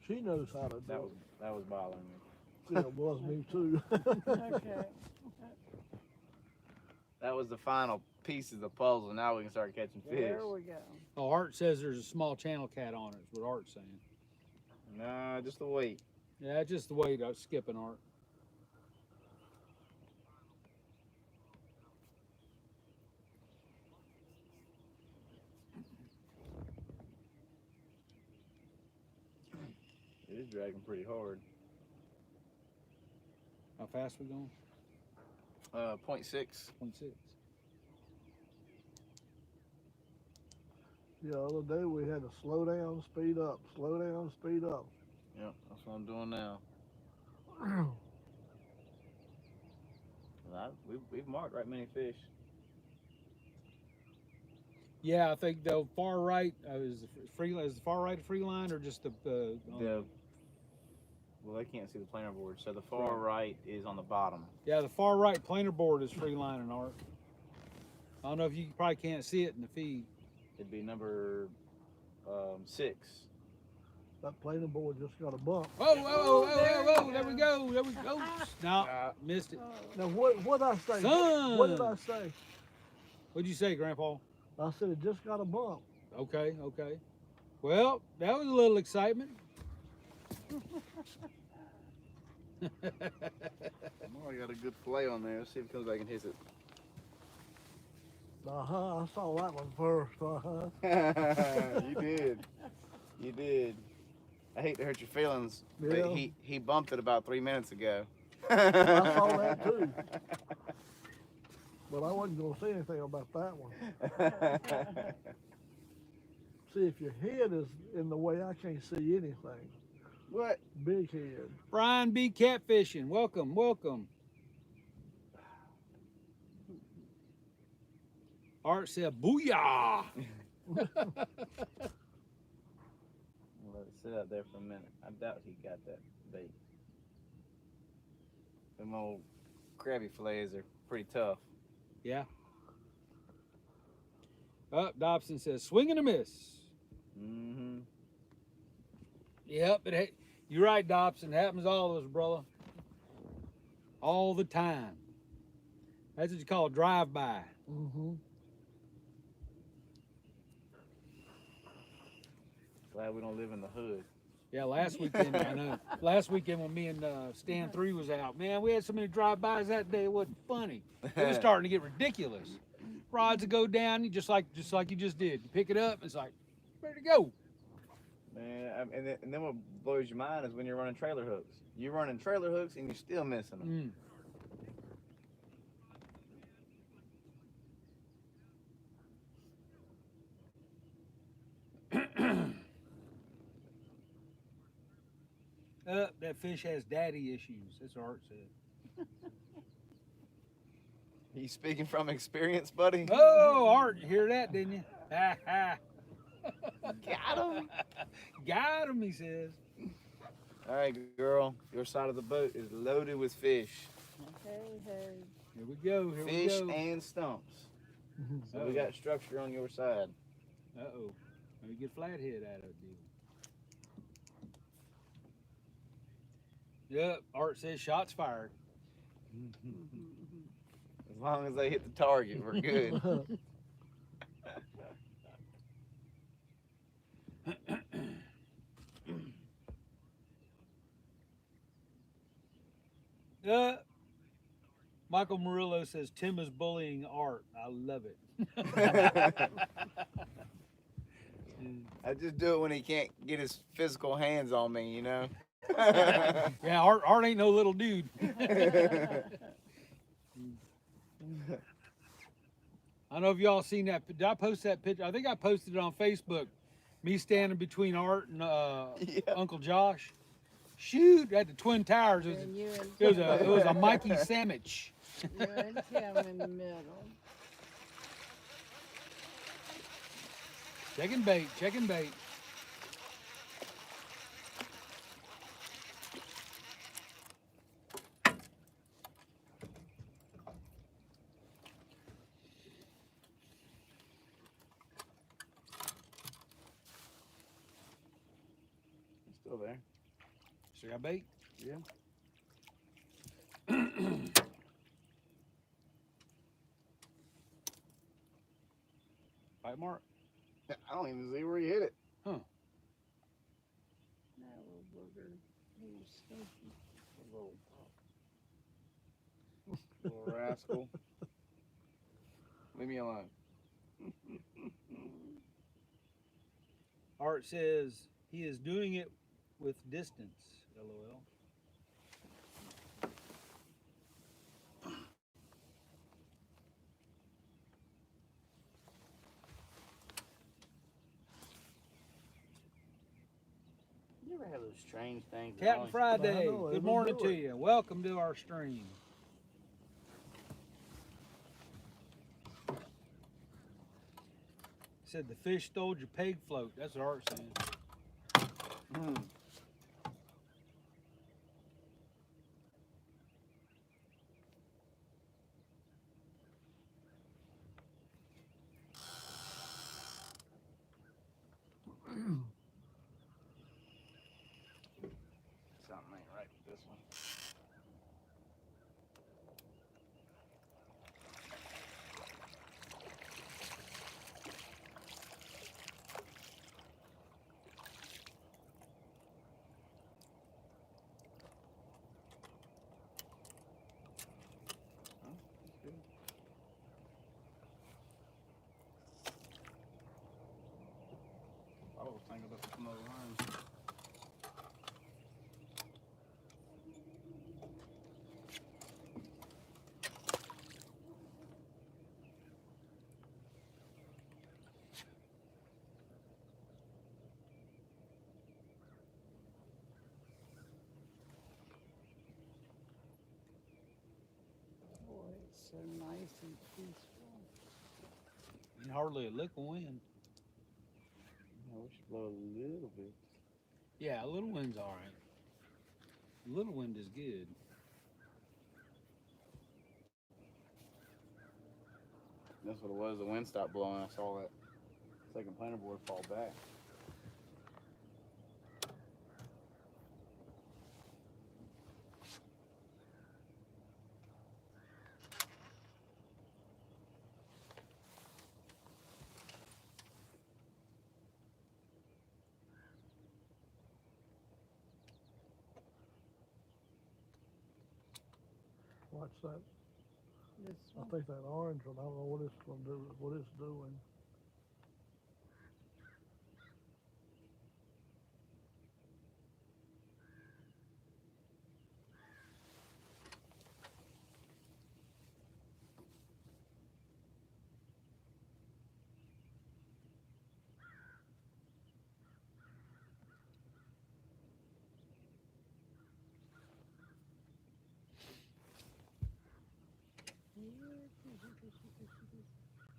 She knows how to do That was bothering me. it. Yeah, it was me too. Okay. That was the final piece of the puzzle. Now we can start catching fish. There we go. Oh, Art says there's a small channel cat on it. Is what Art's saying. No, just the weight. Yeah, just the way to skipping, Art. It is dragging pretty hard. How fast we going? 0.6. 0.6. Yeah, the other day we had to slow down, speed up, slow down, speed up. Yep, that's what I'm doing now. We've marked right many fish. Yeah, I think the far right is the far right a free line or just the Well, they can't see the planer board, so the far right is on the bottom. yeah, the far right planer board is free line and Art. I don't know if you probably can't see it in the feed. It'd be number 6. That planer board just got a bump. Whoa, there you there we go, there we go. No, missed it. Now what I say? Son! What did I say? What'd you say, Grandpa? I said it just got a bump. Okay. Well, that was a little excitement. Well, I got a good play on there. Let's see if it comes back and hits it. I saw that one first. You did. I hate to hurt your feelings, Yeah. but he bumped it about 3 minutes ago. I saw that too. But I wasn't gonna say anything about that one. See, if your head is in the way, I can't see anything. What? Big head. Brian B. Catfishing. Welcome. Art said, booyah! Let it sit out there for a minute. I doubt he got that bait. Them old crabby fillets are pretty tough. Yeah. Dobson says, swing and a miss. Mm-hmm. Yep, you're right, Dobson. It happens to all of us, brother. All the time. That's what you call a drive-by. Mm-hmm. Glad we don't live in the hood. Yeah, last weekend, I know. Last weekend when me and Stan 3 was out, man, we had so many drive-bys that day, it wasn't funny. It was starting to get ridiculous. Rods would go down, just like you just did. You pick it up, it's like, ready to go. Man, and then what blows your mind is when you're running trailer hooks. You're running trailer hooks and you're still missing them. That fish has daddy issues. That's what Art said. You speaking from experience, buddy? Oh, Art, you hear that, didn't you? Got him. Got him, he says. All right, girl. Your side of the boat is loaded with fish. Hey. Here we go. Fish and stumps. So we got structure on your side. Uh-oh. Maybe get flathead out of it, deal. Yep, Art says shots fired. As long as they hit the target, we're good. Michael Murillo says Tim is bullying Art. I love it. I just do it when he can't get his physical hands on me, you know. Yeah, Art ain't no little dude. I don't know if y'all seen that. Did I post that picture? I think I posted it on Facebook. Me standing between Art and Uncle Josh. Shoot, at the Twin Towers. And you and It was a Mikey sandwich. you and Tim in the middle. Checking bait, checking bait. Still there. Still got bait? Yeah. Bite mark? I don't even see where you hit it. That little booger. He was sneaky. Little rascal. Leave me alone. Art says he is doing it with distance. LOL. You ever have those strange things? that Captain always- Friday, I know, good it'll morning do to it. you. Welcome to our stream. Said the fish stole your peg float. That's what Art's saying. Hmm. Something ain't right with this one. Oh, that's good. I was thinking about some other lines. Boy, it's so nice and peaceful. Ain't hardly a lick of wind. I wish it blow a little bit. Yeah, a little wind's all right. A little wind is good. That's what it was. The wind stopped blowing. I saw that second planer board fall back. Watch that. This I one. think that orange one, I don't know what it's gonna do, what it's doing.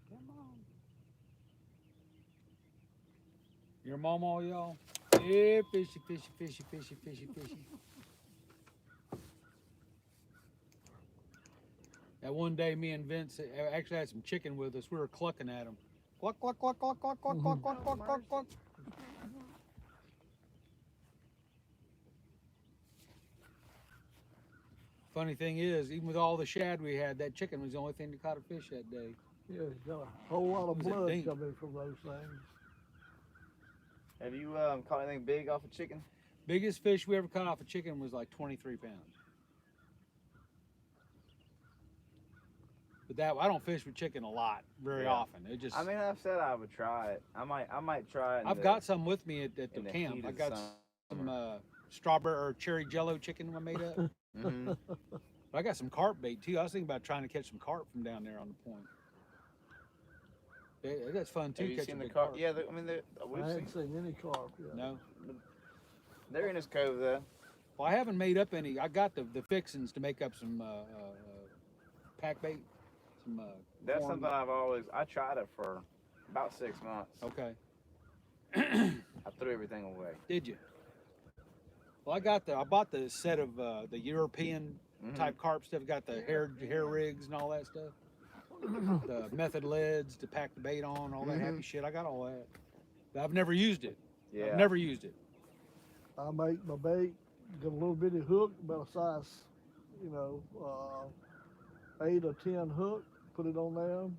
Come on. Your mom, all y'all? Yeah, fishy, fishy, fishy, fishy, fishy, fishy. That one day, me and Vince actually had some chicken with us. We were clucking at them. Cluck, cluck, cluck, cluck, cluck, cluck, cluck, cluck, cluck, cluck, cluck. Funny thing is, even with all the shad we had, that chicken was the only thing that caught a fish that day. Yeah, it's got a whole lot of Was it blood dink? coming from those things. Have you caught anything big off a chicken? Biggest fish we ever caught off a chicken was like 23 pounds. But that I don't fish with chicken a lot, very Yeah. often. It just I mean, I've said I would try it. I might try it. I've got some with me at the in the camp. heat I of got some strawberry or cherry jello chicken I made up. Mm-hmm. I got some carp bait too. I was thinking about trying to catch some carp from down there on the point. That's fun too. Have you catching seen the big carp? Yeah, I mean, we've I seen. ain't seen any carp yet. No. They're in this cove though. Well, I haven't made up any. I got the fixings to make up some pack bait. Some. That's corn. something I tried it for about 6 months. Okay. I threw everything away. Did you? Well, I bought the set of the European Mhm. type carp stuff. Got the hair rigs and all that stuff. The method leads to pack the bait on, all that happy shit. I got all that. But I've never used it. Yeah. I've never used it. I make my bait, get a little bitty hook, about a size, 8 or 10 hook, put it on there.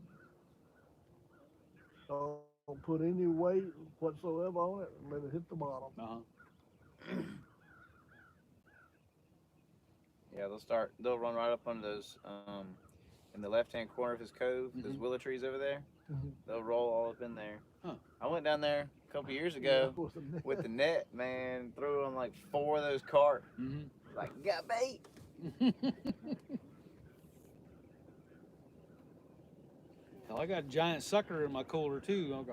Don't put any weight whatsoever on it, and let it hit the bottom. Yeah, they'll run right up under those, in the left-hand corner of his cove, those willow trees over there. Mhm. They'll roll all up in there. Huh. I went down there a couple years ago With the net. with the net, man, threw on like 4 of those carp. Mm-hmm. Like, got bait. Hell, I got a giant sucker in my cooler too.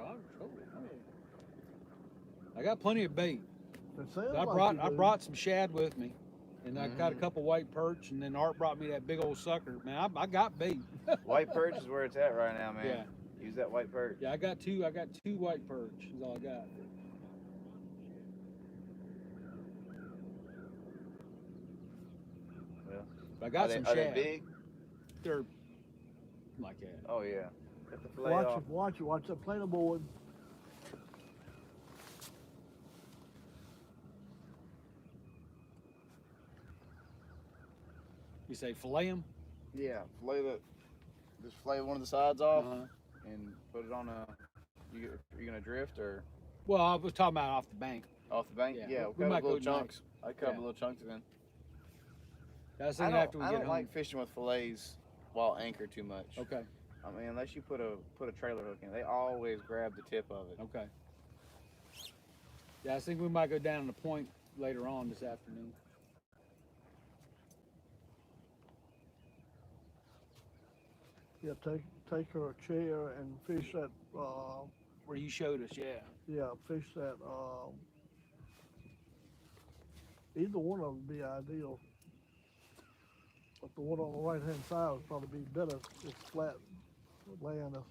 I got plenty of bait. It sounds I like you I do. brought some shad with me, and I got a couple white perch, and then Art brought me that big old sucker. Man, I got bait. White perch is where it's at right now, man. Yeah. Use that white perch. Yeah, I got two white perch. Is all I got. Yeah. But I got some Are they shad. big? They're like that. Oh yeah. Cut the fillet off. Watch that planer board. You say fillet them? Yeah, just fillet one of the sides off Uh-huh. and put it on you're gonna drift or Well, I was talking about off the bank. off the bank? Yeah, Yeah, we we'll might cut go little tonight. chunks. I cut Yeah. little chunks in. That's I thing after we don't get home. like fishing with fillets while anchored too much. Okay. I mean, unless you put a trailer hook in, they always grab the tip of it. Okay. Yeah, I think we might go down to the point later on this afternoon. Yeah, take her a chair and fish that. Where you showed us, yeah. Yeah, fish that. Either one of them would be ideal. But the one on the right hand side would probably be better if flat land is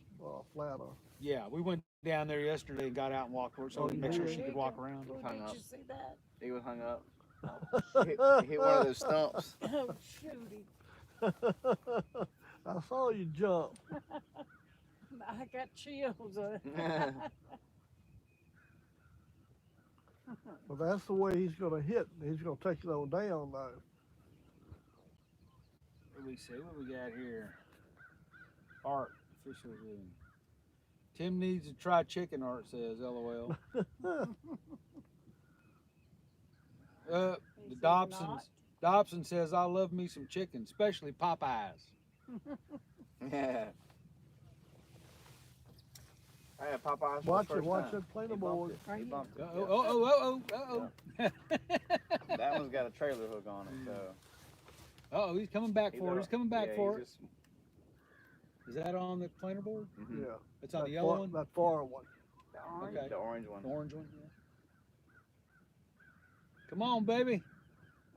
flatter. Yeah, we went down there yesterday and got out and walked over so we could make sure she could walk around. Oh, Hung did up. you see that? He was hung up. Hit one of those stumps. Oh, shooty. I saw you jump. I got chills. But that's the way he's going to hit. He's going to take it on down though. What do we say? What we got here? Art, official room. Tim needs to try chicken, Art says, LOL. The He said Dobson says, I love me some chicken, especially Popeyes. Yeah. I had Popeyes. for Watch the it, first watch time. that planer He bumped board. it. Right He here. bumped it. Uh-oh. That one's got a trailer hook on it, so. Oh, he's coming back for it. He's coming back for it. Just, Is that on the planer board? mhm. Yeah. It's on That the yellow far- one? That far one. The orange. Okay. The orange one. The orange one? Yeah. Come on, baby.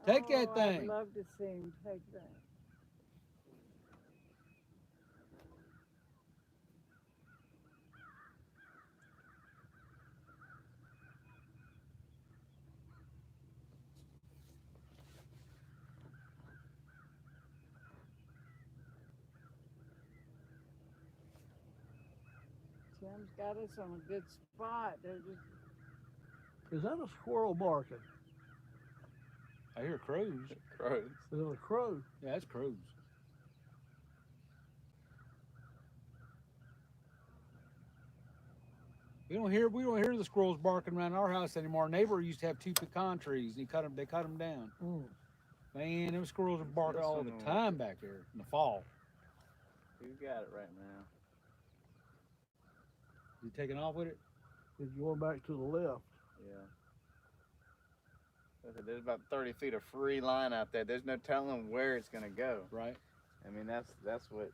Take that Oh, thing. I'd love to see him take that. Tim's got us on a good spot. They're just Is that a squirrel barking? I hear crows. Crows. Is it a crow? Yeah, that's crows. We don't hear the squirrels barking around our house anymore. Our neighbor used to have 2 pecan trees, and they cut them down. Mm. Man, them squirrels are barking all the time back there in the fall. Who got it right now? You taking off with it? It's going back to the left. Yeah. There's about 30 feet of free line out there. There's no telling where it's gonna go. Right. I mean, that's what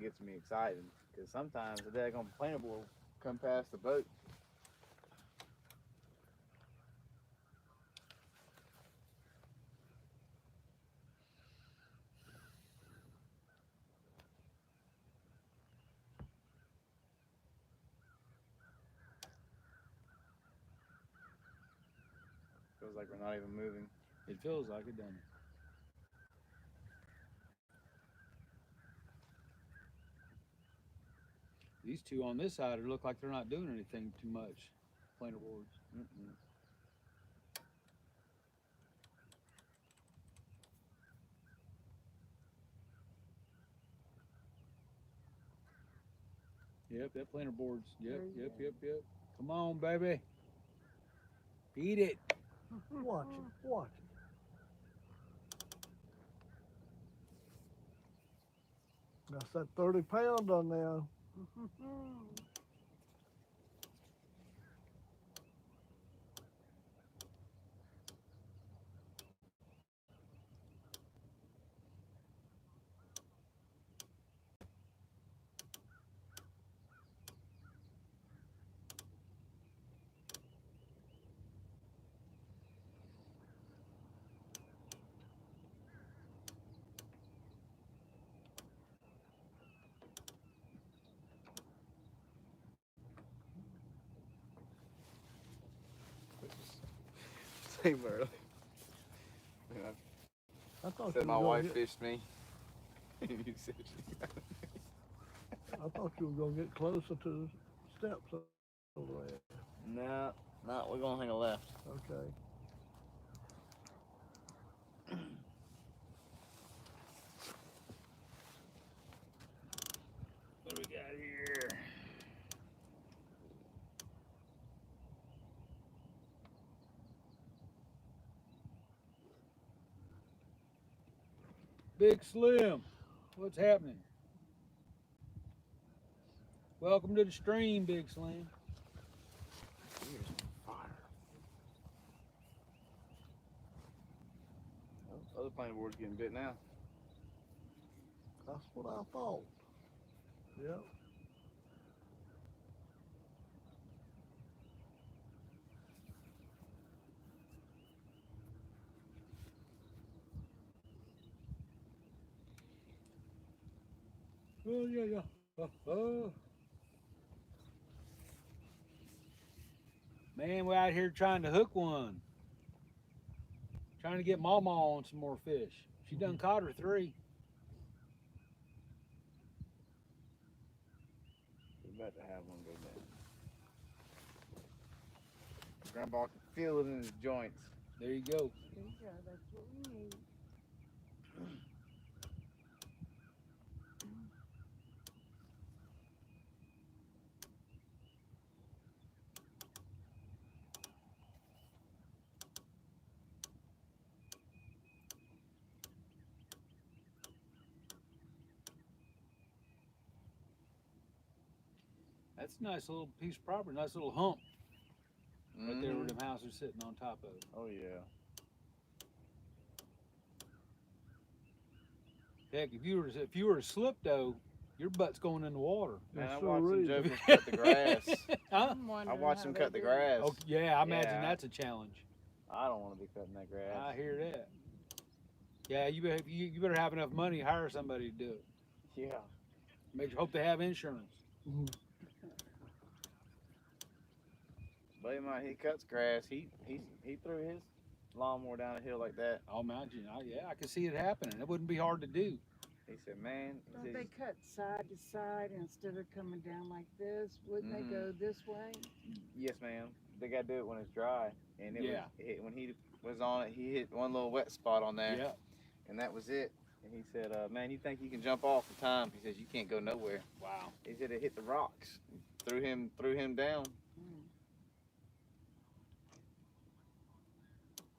gets me excited. Because sometimes the daggone planer will come past the boat. Feels like we're not even moving. It feels like it, doesn't it? These two on this side look like they're not doing anything too much. Planer boards. Mm-mm. Yep, that planer board's. Yep, There you yep. Come on, baby. Eat it. Watch it, watch it. That's that 30 pound on there. Same early. Yeah, I thought said you my were gonna wife get, fished me. You said she got me. I thought you were gonna get closer to the steps over there. No, we're gonna hang a left. Okay. What do we got here? Big Slim, what's happening? Welcome to the stream, Big Slim. Here's fire. Oh, other planer board's getting bit now. That's what I thought. Yep. Oh, yeah. Man, we're out here trying to hook one. Trying to get Mama on some more fish. She done caught her 3. We're about to have one go down. Grandpa can feel it in his joints. There you go. There you go. That's what we need. That's a nice little piece of property, nice little hump right there where Mhm. them houses are sitting on top of it. Oh yeah. Heck, if you were to slip though, your butt's going in the water. Man, I Sure watched some is. jokers cut the grass. Huh? I'm I wondering watched how them they cut the do it. grass. Oh yeah, I imagine Yeah. that's a challenge. I don't want to be cutting that grass. I hear that. Yeah, you better have enough money to hire somebody to do it. Yeah. Hope they have insurance. Buddy of mine, he cuts grass. He threw his lawnmower down a hill like that. I'll imagine. I can see it happening. It wouldn't be hard to do. He said, "Man," he Don't said, they cut side to side instead of coming down like this? Wouldn't they go this way? "Yes, ma'am. They gotta do it when it's dry." And Yeah. when he was on it, he hit one little wet spot on there, Yeah. and that was it. And he said, "Man, you think you can jump off the time?" He says, "You can't go nowhere." Wow. He said it hit the rocks, threw him down.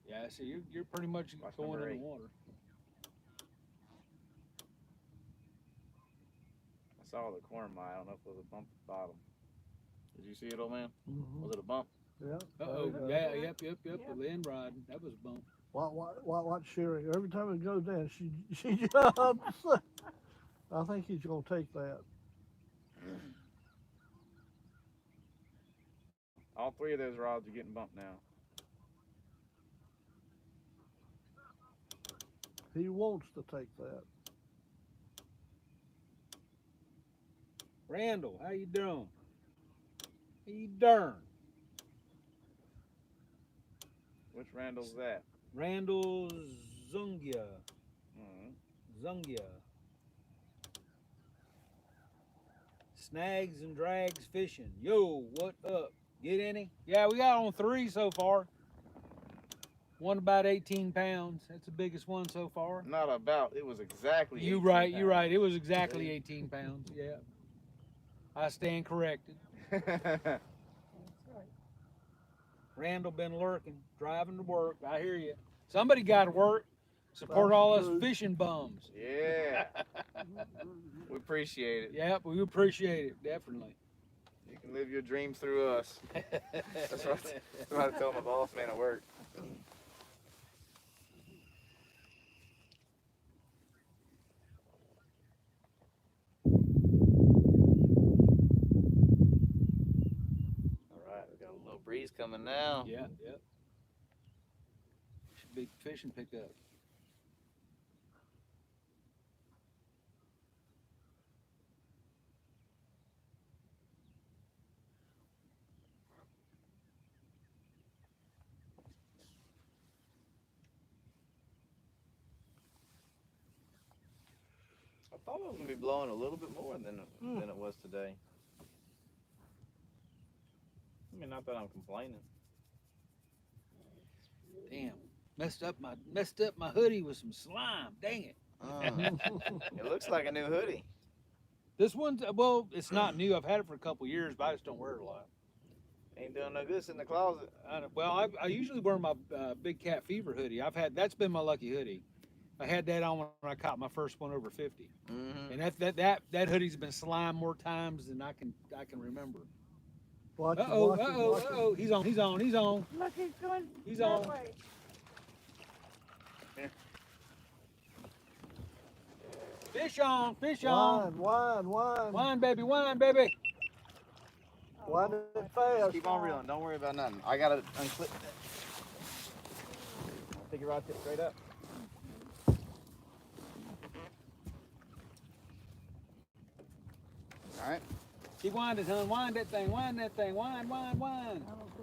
Yeah. So you're pretty much Watch going number in 8. the water. saw the corn mine. I don't know if it was a bump at the bottom. Did you see it, old man? Mhm. Was it a bump? Yeah. Uh-oh, there you go. yeah, yep, the Yeah. land rod, that was a bump. Watch Sherry. Every time it goes down, she jumps. I think he's gonna take that. All three of those rods are getting bumped now. He wants to take that. Randall, how you doing? How you darn? Which Randall's that? Randall Zungia. Zungia. Snags and drags fishing. Yo, what up? Get any? Yeah, we got on 3 so far. One about 18 pounds. That's the biggest one so far. Not about. It was exactly. You're 18 right. You're pounds. right. It was exactly 18 pounds. Yeah. I stand corrected. That's right. Randall been lurking, driving to work. I hear you. Somebody got to work. Support That's all us true. fishing bums. Yeah. We appreciate it. Yep, we appreciate it definitely. You can live your dreams through us. That's what I tell my boss man at work. All right, we got a little breeze coming now. Yeah, yep. Should be fishing pickup. I thought it was gonna be blowing a little bit more than it was today. I mean, not that I'm complaining. Damn. Messed up my hoodie with some slime. Dang it. It looks like a new hoodie. This one's well, it's not new. I've had it for a couple years, but I just don't wear it a lot. Ain't doing no good. It's in the closet. I usually wear my Big Cat Fever hoodie. That's been my lucky hoodie. I had that on when I caught my first one over 50, Mm-hmm. and that hoodie's been slimed more times than I can remember. Watch it, Uh watch it, watch it. oh, he's on. Look, he's going He's that on. way. Fish on, wine, baby, Wind it fast. Keep on reeling. Don't worry about nothing. I gotta unclip that. Take your rod tip straight up. All right. Keep winding, hon. Wind that thing. Wind. I don't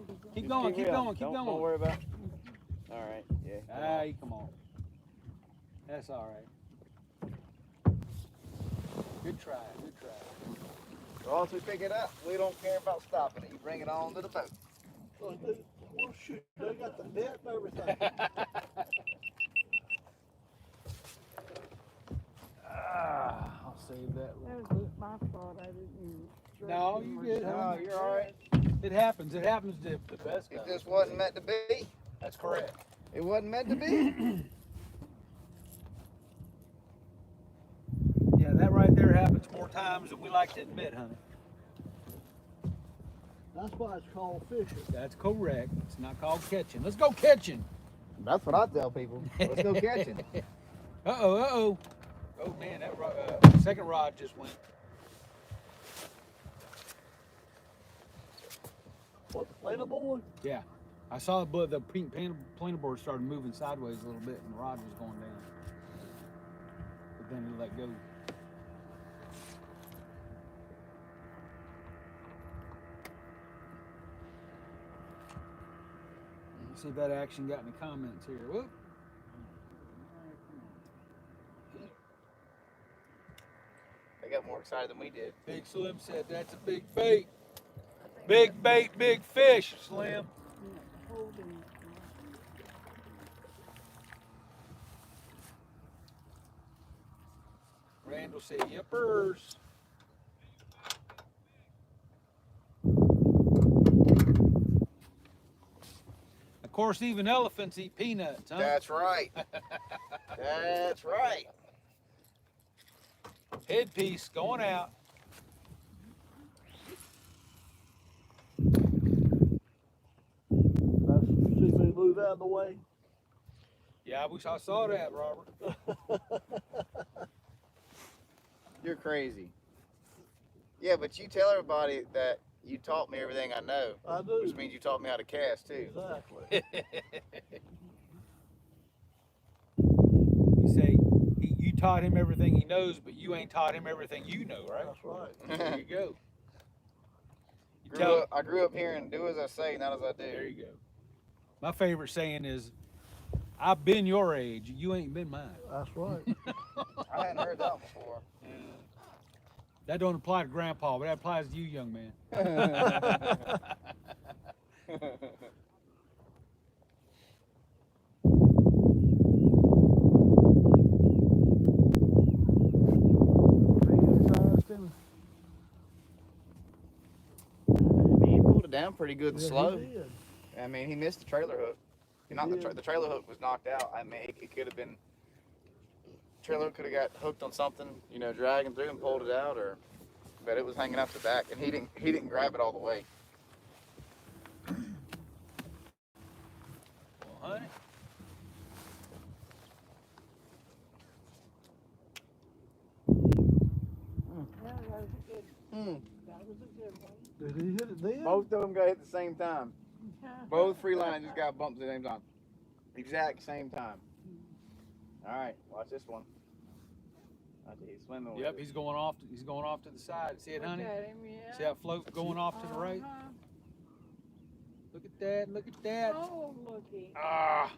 think he's going. Keep Just going. Keep reeling. going. Keep Don't going. worry about it. All right. Yeah. Come on. That's all right. Good try. Good try. Once we pick it up, we don't care about stopping it. You bring it on to the boat. Oh, shoot, they got the net and everything. I'll save that. That was my fault. I didn't even. No, you good, huh? Oh, you're all right. It happens. It happens to the best It guys. just wasn't meant to be. That's correct. It wasn't meant to be. Yeah, that right there happens more times than we like to admit, honey. That's why it's called fishing. That's correct. It's not called catching. Let's go catching. That's what I tell people. Let's go catching. Uh-oh. Oh, man, that second rod just went. What, the planer board? Yeah. I saw the pink planer board started moving sideways a little bit and the rod was going down. But then it let go. Let's see if that action got any comments here. Whoop. They got more excited than we did. Big Slim said that's a big bait. Big bait, big fish, Slim. Holding. Randall said, yippers. Of course, even elephants eat peanuts, huh? That's right. That's right. Headpiece going out. move out of the way. Yeah, I wish I saw that, Robert. You're crazy. Yeah, but you tell everybody that you taught me everything I know, I do. which means you taught me how to cast too. Exactly. You say you taught him everything he knows, but you ain't taught him everything you know, right? That's right. There you go. You tell. I grew up hearing "do as I say, not as I do." There you go. My favorite saying is, "I've been your age, you ain't been mine." That's right. I hadn't heard that before. That don't apply to Grandpa, but that applies to you, young man. He pulled it down pretty good and Yeah, slow. he did. I mean, he missed the trailer hook. Not did. the trailer hook was knocked out. I mean, it could have been. Trailer could have got hooked on something, you know, dragging through and pulled it out, but it was hanging out the back, and he didn't grab it all the way. Well, honey. Yeah, that was a good. That was a good one. Did he hit it then? Both of them got hit at the same time. Yeah. Both free lines just got bumped at the same time. Exact same time. All right, watch this one. I think he's swimming with Yep, it. he's going off. He's going off to the side. See it, Look honey? at him, yeah. See that float going off to the right? Uh-huh. Look at that. Look at that. Oh, looky. Ah.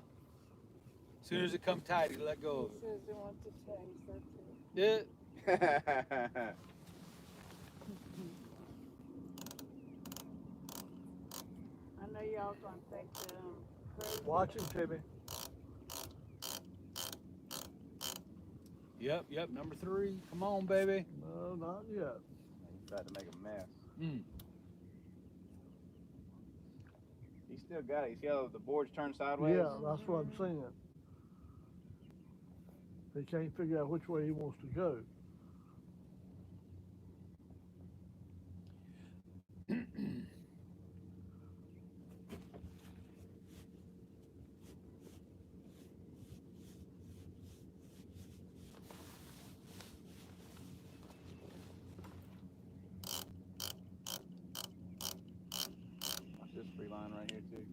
As soon as it come tight, he let go He says he wants to taste. That's it. of it. Yeah. I know y'all gonna think crazy. Watch him, Timmy. Yep. Number 3. Come on, baby. No, not yet. He tried to make a mess. Mm. He still got it. You see how the board's turned sideways? Yeah, that's what I'm saying. He can't figure out which way he wants to go. Watch this free line right here too.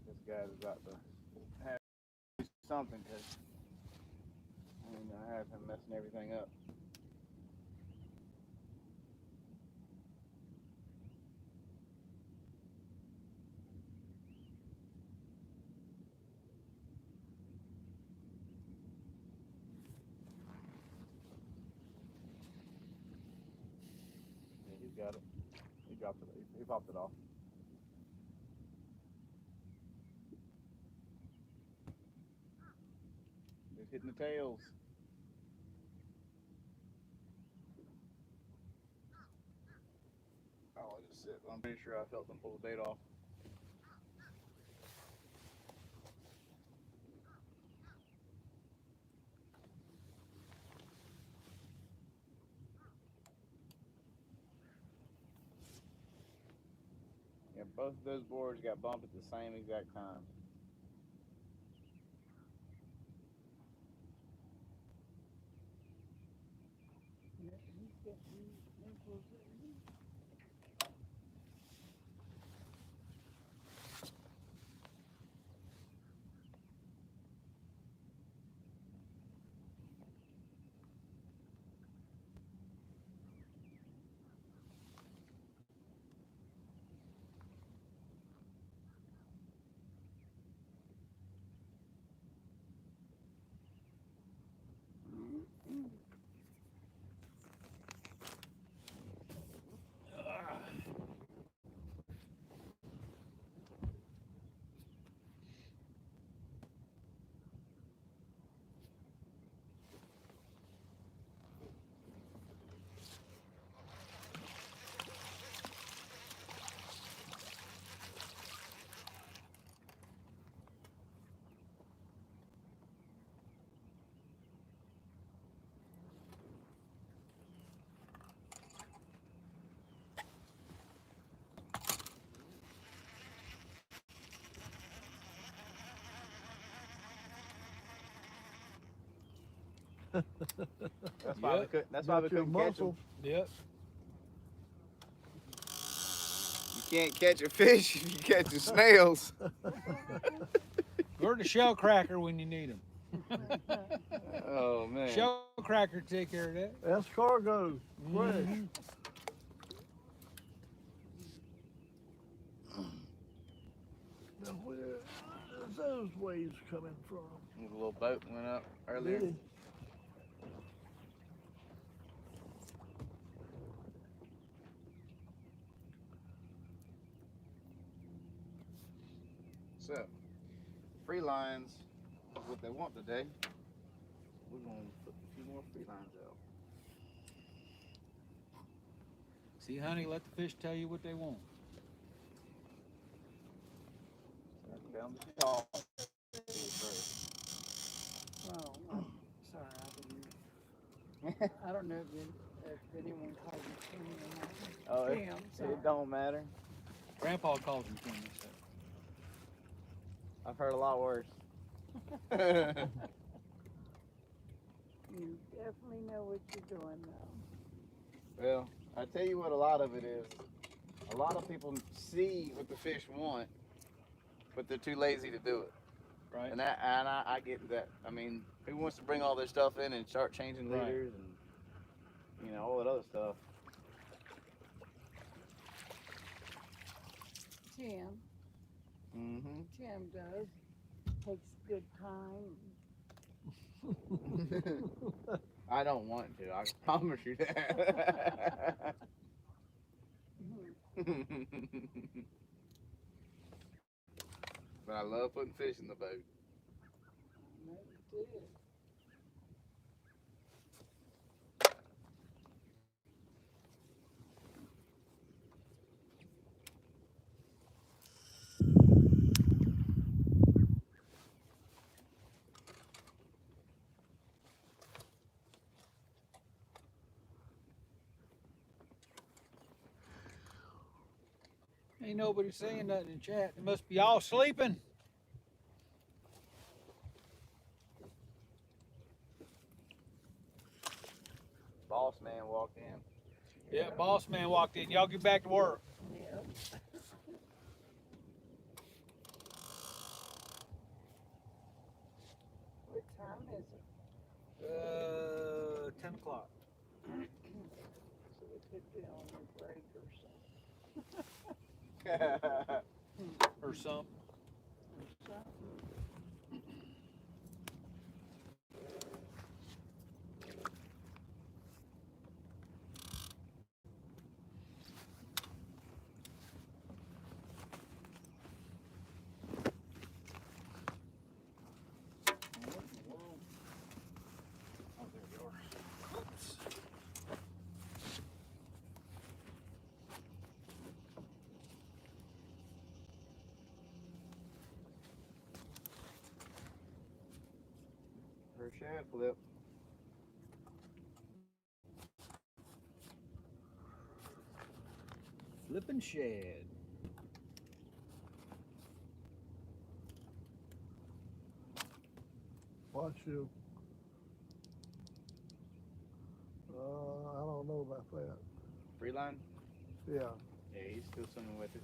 This guy's about to have to do something because I have him messing everything up. Yeah, he's got it. He dropped it. He popped it off. He's hitting the tails. Oh, I just sit. I'm pretty sure I felt them pull the bait off. Yeah, both of those boards got bumped at the same exact time. Yeah, he's getting nipples. That's why we Yep. couldn't. That's why we Got your couldn't catch them. muscle. Yep. You can't catch a fish if you catch the snails. Go to the shell cracker when you need them. Oh man. Shell cracker take care of that. Escargot, fresh. Mhm. Now where is those waves coming from? The little boat went up earlier. Really? So, free lines is what they want today. We're gonna put a few more free lines out. See, honey, let the fish tell you what they want. Down the jaw. Well, I'm sorry, I don't know if anyone calls me Timmy or not. Oh, Tim, sorry. it don't matter. Grandpa calls them Timmy. So. I've heard a lot worse. You definitely know what you're doing now. Well, I tell you what a lot of it is. A lot of people see what the fish want, but they're too lazy to do it. Right. And I get that. I mean, who wants to bring all this stuff in and start changing Right. leaders and all that other stuff? Tim does. Takes good time. I don't want to. I promise you that. But I love putting fish in the boat. No, you did. Ain't nobody saying nothing in chat. They must be all sleeping. Boss man walked in. Yeah, boss man walked in. Y'all get back to work. Yep. What time is it? 10 o'clock. So we could be on a break or Or something. something. Oh, there you are. Her shad flip. Flipping shad. Watch you. I don't know about that. Free line? Yeah. Yeah, he's still swimming with it.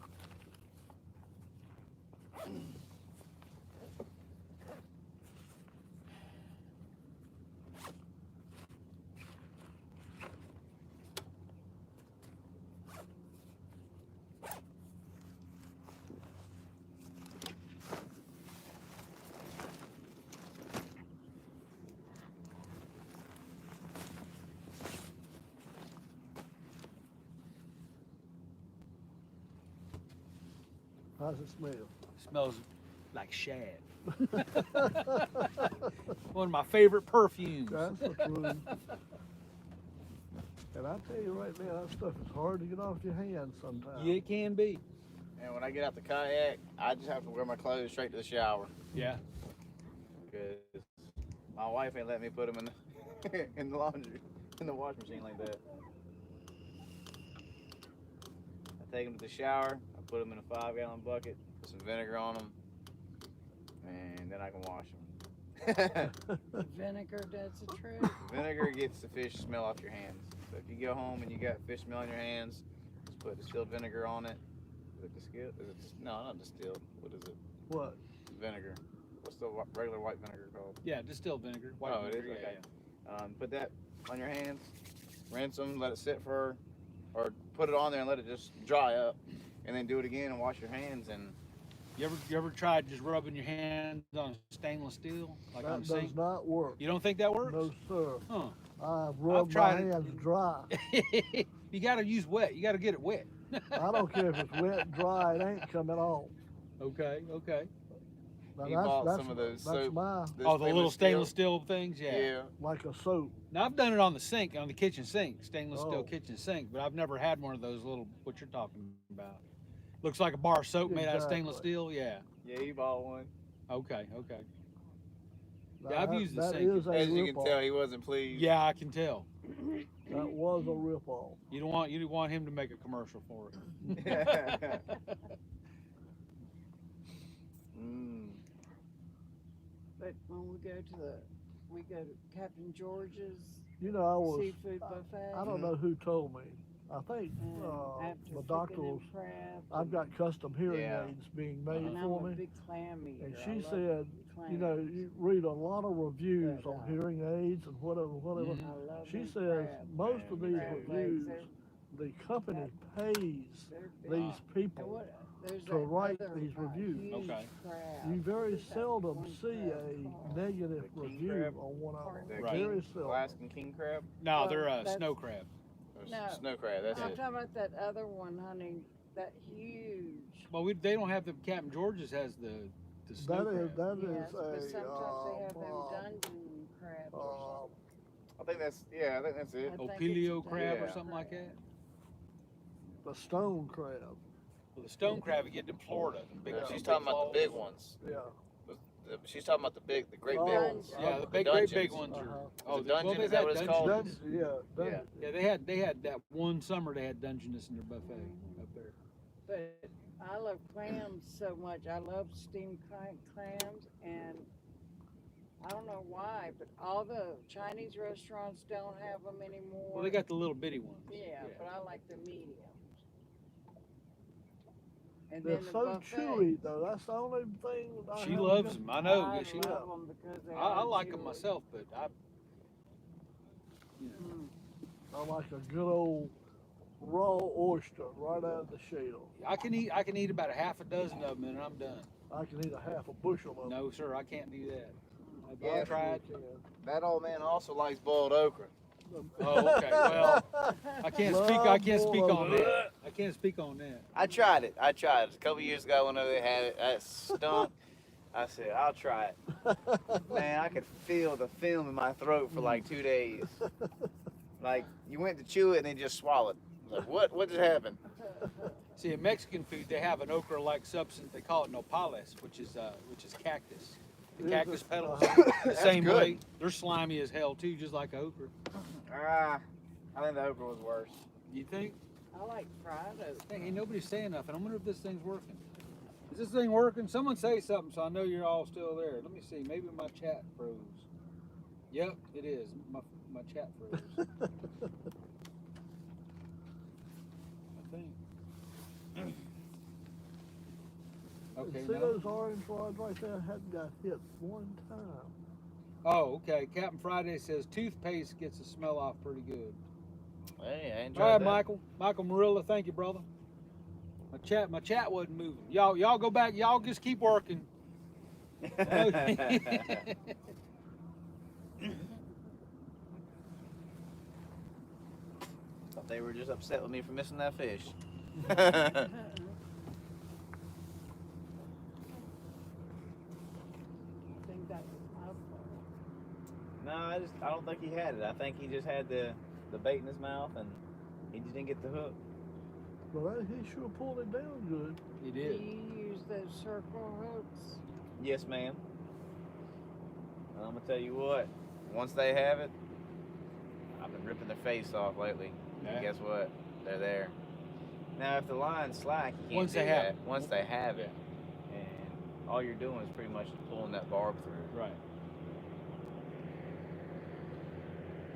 How's it smell? Smells like shad. One of my favorite perfumes. That's the truth. And I tell you right now, that stuff is hard to get off your hands sometimes. Yeah, it can be. And when I get out the kayak, I just have to wear my clothes straight to the shower. Yeah. Because my wife ain't letting me put them in the, in the laundry, in the wash machine like that. I take them to the shower, I put them in a 5-gallon bucket, put some vinegar on them, and then I can wash them. The vinegar does the trick. Vinegar gets the fish smell off your hands. So if you go home and you got fish smell on your hands, just put distilled vinegar on it. Is it distilled? Is it no, not distilled. What is it? What? Vinegar. What's the regular white vinegar called? Yeah, distilled vinegar. White Oh, it vinegar, is? yeah, Okay. yeah. Put that on your hands, rinse them, let it sit for, or put it on there and let it just dry up, and then do it again and wash your hands. And You ever tried just rubbing your hands on stainless steel, like on That a does sink? not work. You don't think that works? No, sir. Huh. I've rubbed my tried it. hands dry. You got to use wet. You got to get it wet. I don't care if it's wet, dry, it ain't coming off. Okay, okay. Now He bought some of those that's soap- my, Oh, the little stainless steel things, yeah. Yeah. like a soap. Now I've done it on the sink, on the kitchen sink, stainless steel Oh. kitchen sink, but I've never had one of those little what you're talking about. Looks like a bar of soap made out of stainless Exactly. steel. Yeah. Yeah, he bought one. Okay, okay. Now, Yeah, I've used the that sink. is a As you can ripoff. tell, he wasn't pleased. Yeah, I can tell. That was a ripoff. You don't want him to make a commercial for it. Mm. But when we go to Captain George's You know, I was. seafood buffet. I don't know who told me. I think and after the doctor chicken was. and crab. I've got custom hearing Yeah. aids being made and I'm for a me. big clam eater. And I she love said, you know, clams. you read a lot of reviews But, on hearing aids and whatever. Mhm. I love She them says crab. most of these crab legs. reviews, They're- the company pays they're big. these And people. what- there's to that write other, these reviews. huge Okay. crab. You very What's that seldom one see crab a called? negative The king review crab? on one of Pardon? them. The Right. Very king, seldom. Alaskan king crab, No, Well, they're that's- snow crab. or No. snow crab. That's I'm it. talking about that other one, honey. That huge. Well, they don't have the Captain George's has the snow crab. That Yes, is but sometimes they have them a dungeon crabs or I think that's it. I think it's a Opilio crab or Yeah. something like that. the stone crab. Well, the stone crab you get in Florida. The big, Yeah. big She's talking about the big claws. ones. Yeah. She's talking about the great Oh, big ones. Yeah, the The big, dungeons. great big ones are. Uh-huh. Oh, The dungeon, well, is they've that what had it's called? Dungeness. Yeah. Yeah, they had that one summer they had Dungeness in their buffet up there. But I love clams so much. I love steamed clams, and I don't know why, but all the Chinese restaurants don't have them anymore. Well, they got the little bitty ones. Yeah, but I like the mediums. And They're then the so buffet. chewy though. That's the only thing. That I She have loves against- them. I know. I She, love them because they I are like them chewy. myself, but Mm. I like a good old raw oyster right out of the shell. I can eat about a half a dozen of them and I'm done. I can eat a half a bushel of them. No, sir, I can't do that. I've Yeah, tried. That old man also likes boiled okra. Oh, okay. Well, I can't speak. I can't speak on Love that. I can't speak on that. I tried it. A couple years ago whenever they had it. It stunk. I said, I'll try it. Man, I could feel the film in my throat for like 2 days. Like, you went to chew it and then just swallowed. I was like, what just happened? See, in Mexican food, they have an okra-like substance. They call it nopales, which is cactus. The Is cactus it? petals. Uh-huh. The same good. way. They're slimy as hell too, just like okra. I think the okra was worse. You think? I like fried okra. Hey, ain't nobody saying nothing. I wonder if this thing's working. Is this thing working? Someone say something so I know you're all still there. Let me see. Maybe my chat froze. Yep, it is. My chat froze. I think. Okay. See No. those orange rods right there? Hadn't got hit one time. Oh, okay. Captain Friday says toothpaste gets the smell off pretty good. Hey, I enjoyed All right, that. Michael Marilla, thank you, brother. My chat wasn't moving. Y'all go back. Y'all just keep working. Thought they were just upset with me for missing that fish. I think that was my fault. No, I don't think he had it. I think he just had the bait in his mouth and he just didn't get the hook. But he sure pulled it down good. He Do did. you use those circle hooks? Yes, ma'am. And I'm gonna tell you what. Once they have it, I've been ripping their face off lately. Yeah. And guess what? They're there. Now, if the line's slack, you can't Once do they have that. it. Once they have it, and all you're doing is pretty much just pulling that barb through. Right.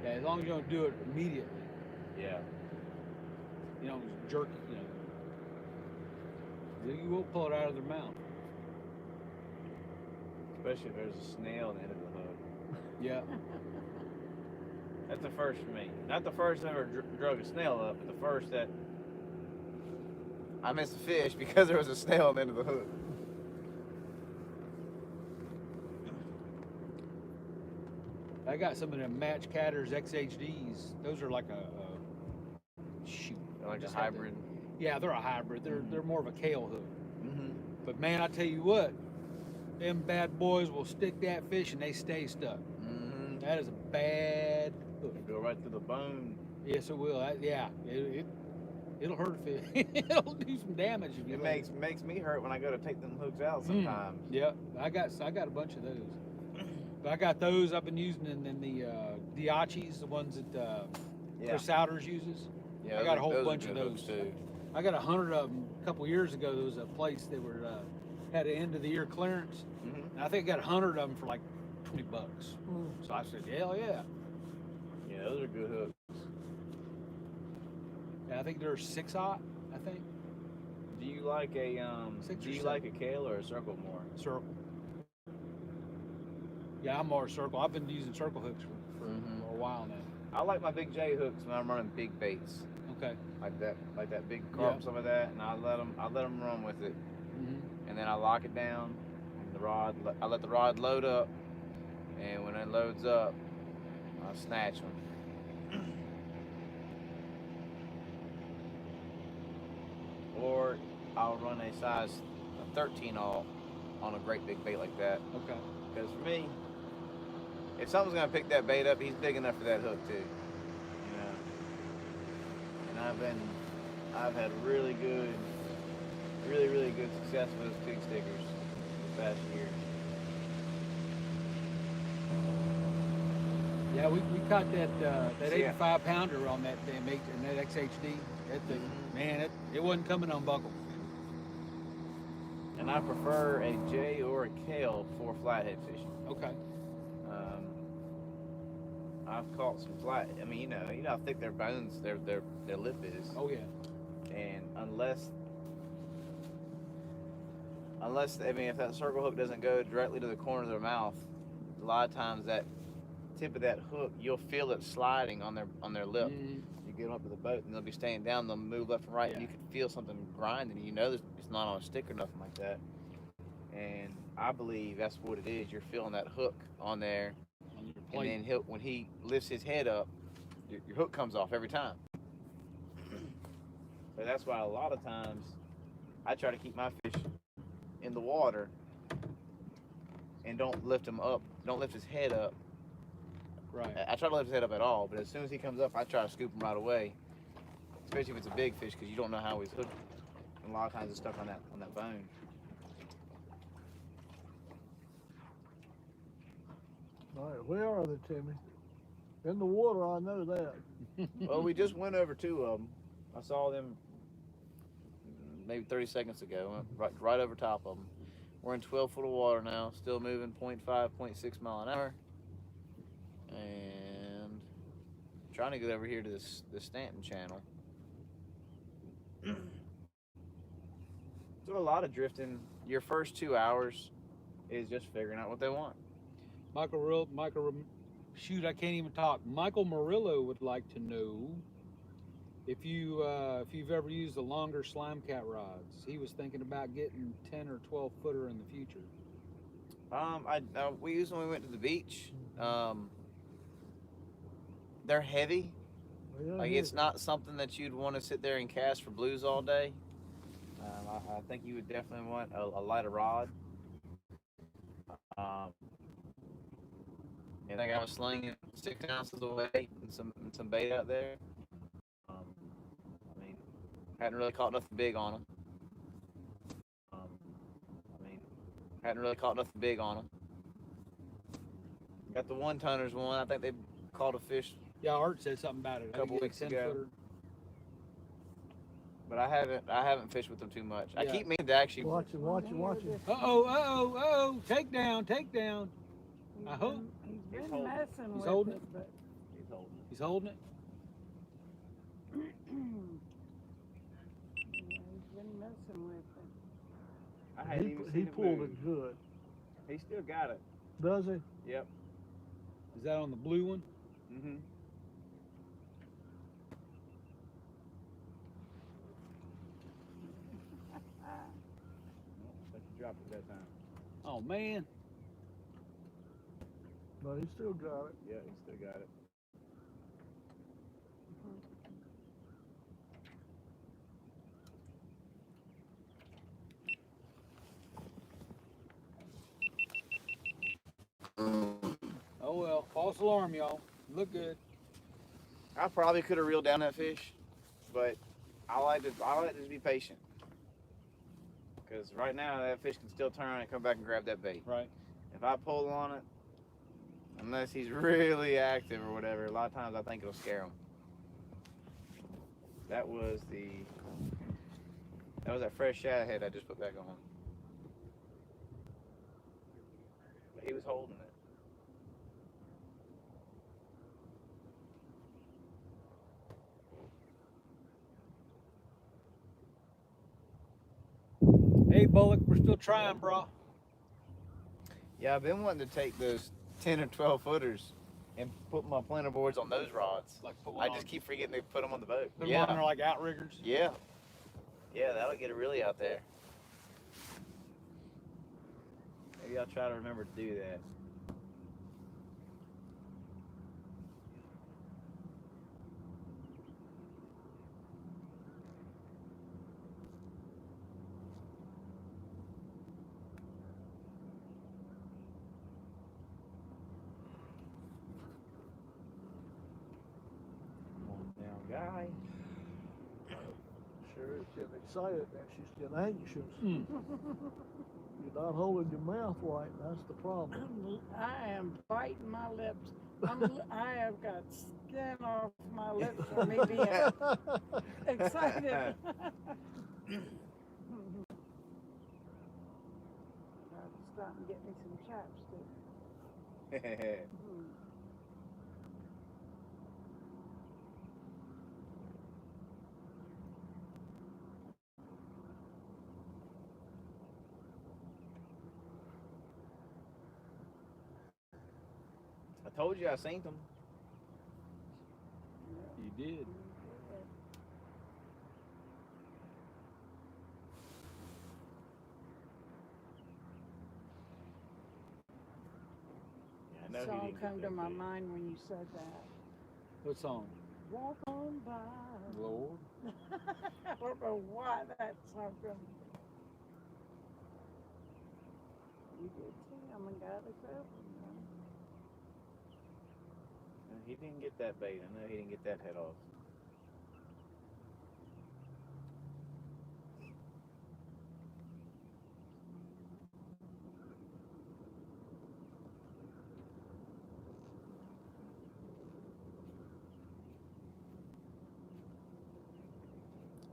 Yeah, as long as you don't do it immediately. Yeah. You don't jerk it, you will pull it out of their mouth. Especially if there's a snail at the end of the hook. Yeah. That's the first for me. Not the first I ever drug a snail up, but the first that I missed a fish because there was a snail at the end of the hook. I got some of them Match Catters XHDs. Those are like a shoot. They're like a Just have to- hybrid. Yeah, they're a hybrid. They're more of a kale hook. Mm-hmm. But man, I tell you what, them bad boys will stick that fish and they stay stuck. Mm-hmm. That is a bad hook. Go right through the bone. Yes, it will. It'll hurt a fish. It'll do some damage if you It let it. makes me hurt when I go to take them hooks out sometimes. Yeah, I got a bunch of those. But I got those I've been using in the Diachis, the ones that Chris Souders uses. Yeah, I got a whole those are bunch of good those hooks, too. I got 100 of them a couple years ago. There was a place they were had an end of the year clearance, Mm-hmm. and I think I got 100 of them for like $20. So I said, hell yeah. Yeah, those are good hooks. Yeah, I think they're 6/0, I think. Do you like a Six do or you seven. like a kale or a circle more? Circle. Yeah, I'm more circle. I've been using circle hooks for a while now. I like my big J hooks when I'm running big baits, Okay. like that big carp, Yeah. some of that, and I let them run with it, and then I lock it down. And I let the rod load up, and when it loads up, I snatch them. Or I'll run a size 13 all on a great big bait like that. Okay. Because for me, if something's gonna pick that bait up, he's big enough for that hook too. You know. And I've had really good success with those pig stickers this past year. Yeah, we caught that Yeah. 85 pounder on that damn that XHD. That thing, man, it wasn't coming unbuckled. And I prefer a J or a Kale for flathead fishing. Okay. I've caught some I mean, you know how thick their bones, their lip is. Oh yeah. And unless I mean, if that circle hook doesn't go directly to the corner of their mouth, a lot of times that tip of that hook, you'll feel it sliding on their lip. You get them up to the boat and they'll be staying down, they'll move left and right, and you can feel something grinding. You know it's not on a stick or nothing like that. And I believe that's what it is. You're feeling that hook on there, On your and plate. then when he lifts his head up, your hook comes off every time. So that's why a lot of times I try to keep my fish in the water and don't lift him up, don't lift his head up. Right. I try to lift his head up at all, but as soon as he comes up, I try to scoop him right away, especially if it's a big fish, because you don't know how he's hooked. And a lot of times it's stuck on that bone. All right, where are they, Timmy? In the water, I know that. Well, we just went over 2 of them. I saw them maybe 30 seconds ago, right over top of them. We're in 12 foot of water now, still moving 0.5, 0.6 mile an hour. And trying to get over here to this Stanton channel. So a lot of drifting. Your first 2 hours is just figuring out what they want. Shoot, I can't even talk. Michael Murillo would like to know if you've ever used the longer slime cat rods. He was thinking about getting 10 or 12 footer in the future. We used them when we went to the beach. They're heavy. Yeah, Like, it's not something that you'd want to sit there and cast for blues all day. I think you would definitely want a lighter rod. I think I was slinging 6 ounces of weight and some bait out there. I mean, hadn't really caught nothing big on them. Got the 1-toners one. I think they caught a fish, Yeah, Art said something about it. I Couple think weeks 10 ago. footer. but I haven't fished with them too much. I Yeah. keep meaning to actually. watch it. Uh-oh. Take down. I hope. He's been holding. messing He's with holding it, but holding it. He's holding it. He's been messing with it. I hadn't even He seen it pulled move. it good. He still got it. Does he? Yep. Is that on the blue one? Mm-hmm. But you dropped it that time. Oh man. No, he still got it. Yeah, he still got it. Oh well. False alarm, y'all. Look good. I probably could have reeled down that fish, but I like to just be patient. Because right now that fish can still turn and come back and grab that bait. Right. If I pull on it, unless he's really active or whatever, a lot of times I think it'll scare him. That was that fresh shad head I just put back on. But he was holding it. Hey Bullock, we're still trying, bro. Yeah, I've been wanting to take those 10 or 12 footers and put my planter boards on those rods. Like put one I on. just keep forgetting to put them on the boat. They're running Yeah, like outriggers. yeah, yeah. That'll get it really out there. Maybe I'll try to remember to do that. Come on now, guy. Sure is getting excited and she's getting anxious. Mm. You're not holding your mouth right, that's the problem. I am biting my lips. I have got skin off my lips from me being excited. Try to stop and get me some chapstick. I told you I seen them. You did. Yeah, I know he Song didn't come get to that my bait. mind when you said that. What song? Walk on by. Lord. I don't know why that song comes. You did too. I'm a God of seven. He didn't get that bait. I know he didn't get that head off.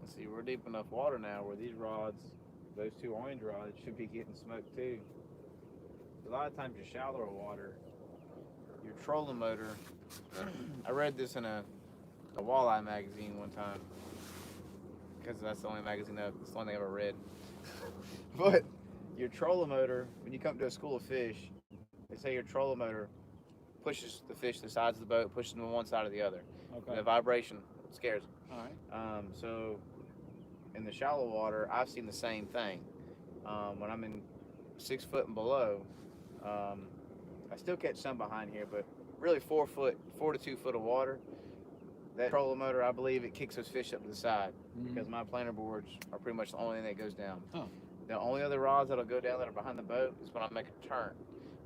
Let's see, we're deep enough water now where these rods, those two orange rods, should be getting smoked too. A lot of times your shallower water, your trolling motor, I read this in a walleye magazine one time, because that's the only magazine that's the only thing I ever read. But your trolling motor, when you come to a school of fish, they say your trolling motor pushes the fish to the sides of the boat, pushes them to one side or the other. Okay. And the vibration scares them. All right. So in the shallow water, I've seen the same thing. When I'm in 6 foot and below, I still catch some behind here, but really 4 to 2 foot of water, that trolling motor, I believe it kicks those fish up to the side, because my planter boards are pretty much the only thing that goes down. Oh. The only other rods that'll go down that are behind the boat is when I make a turn.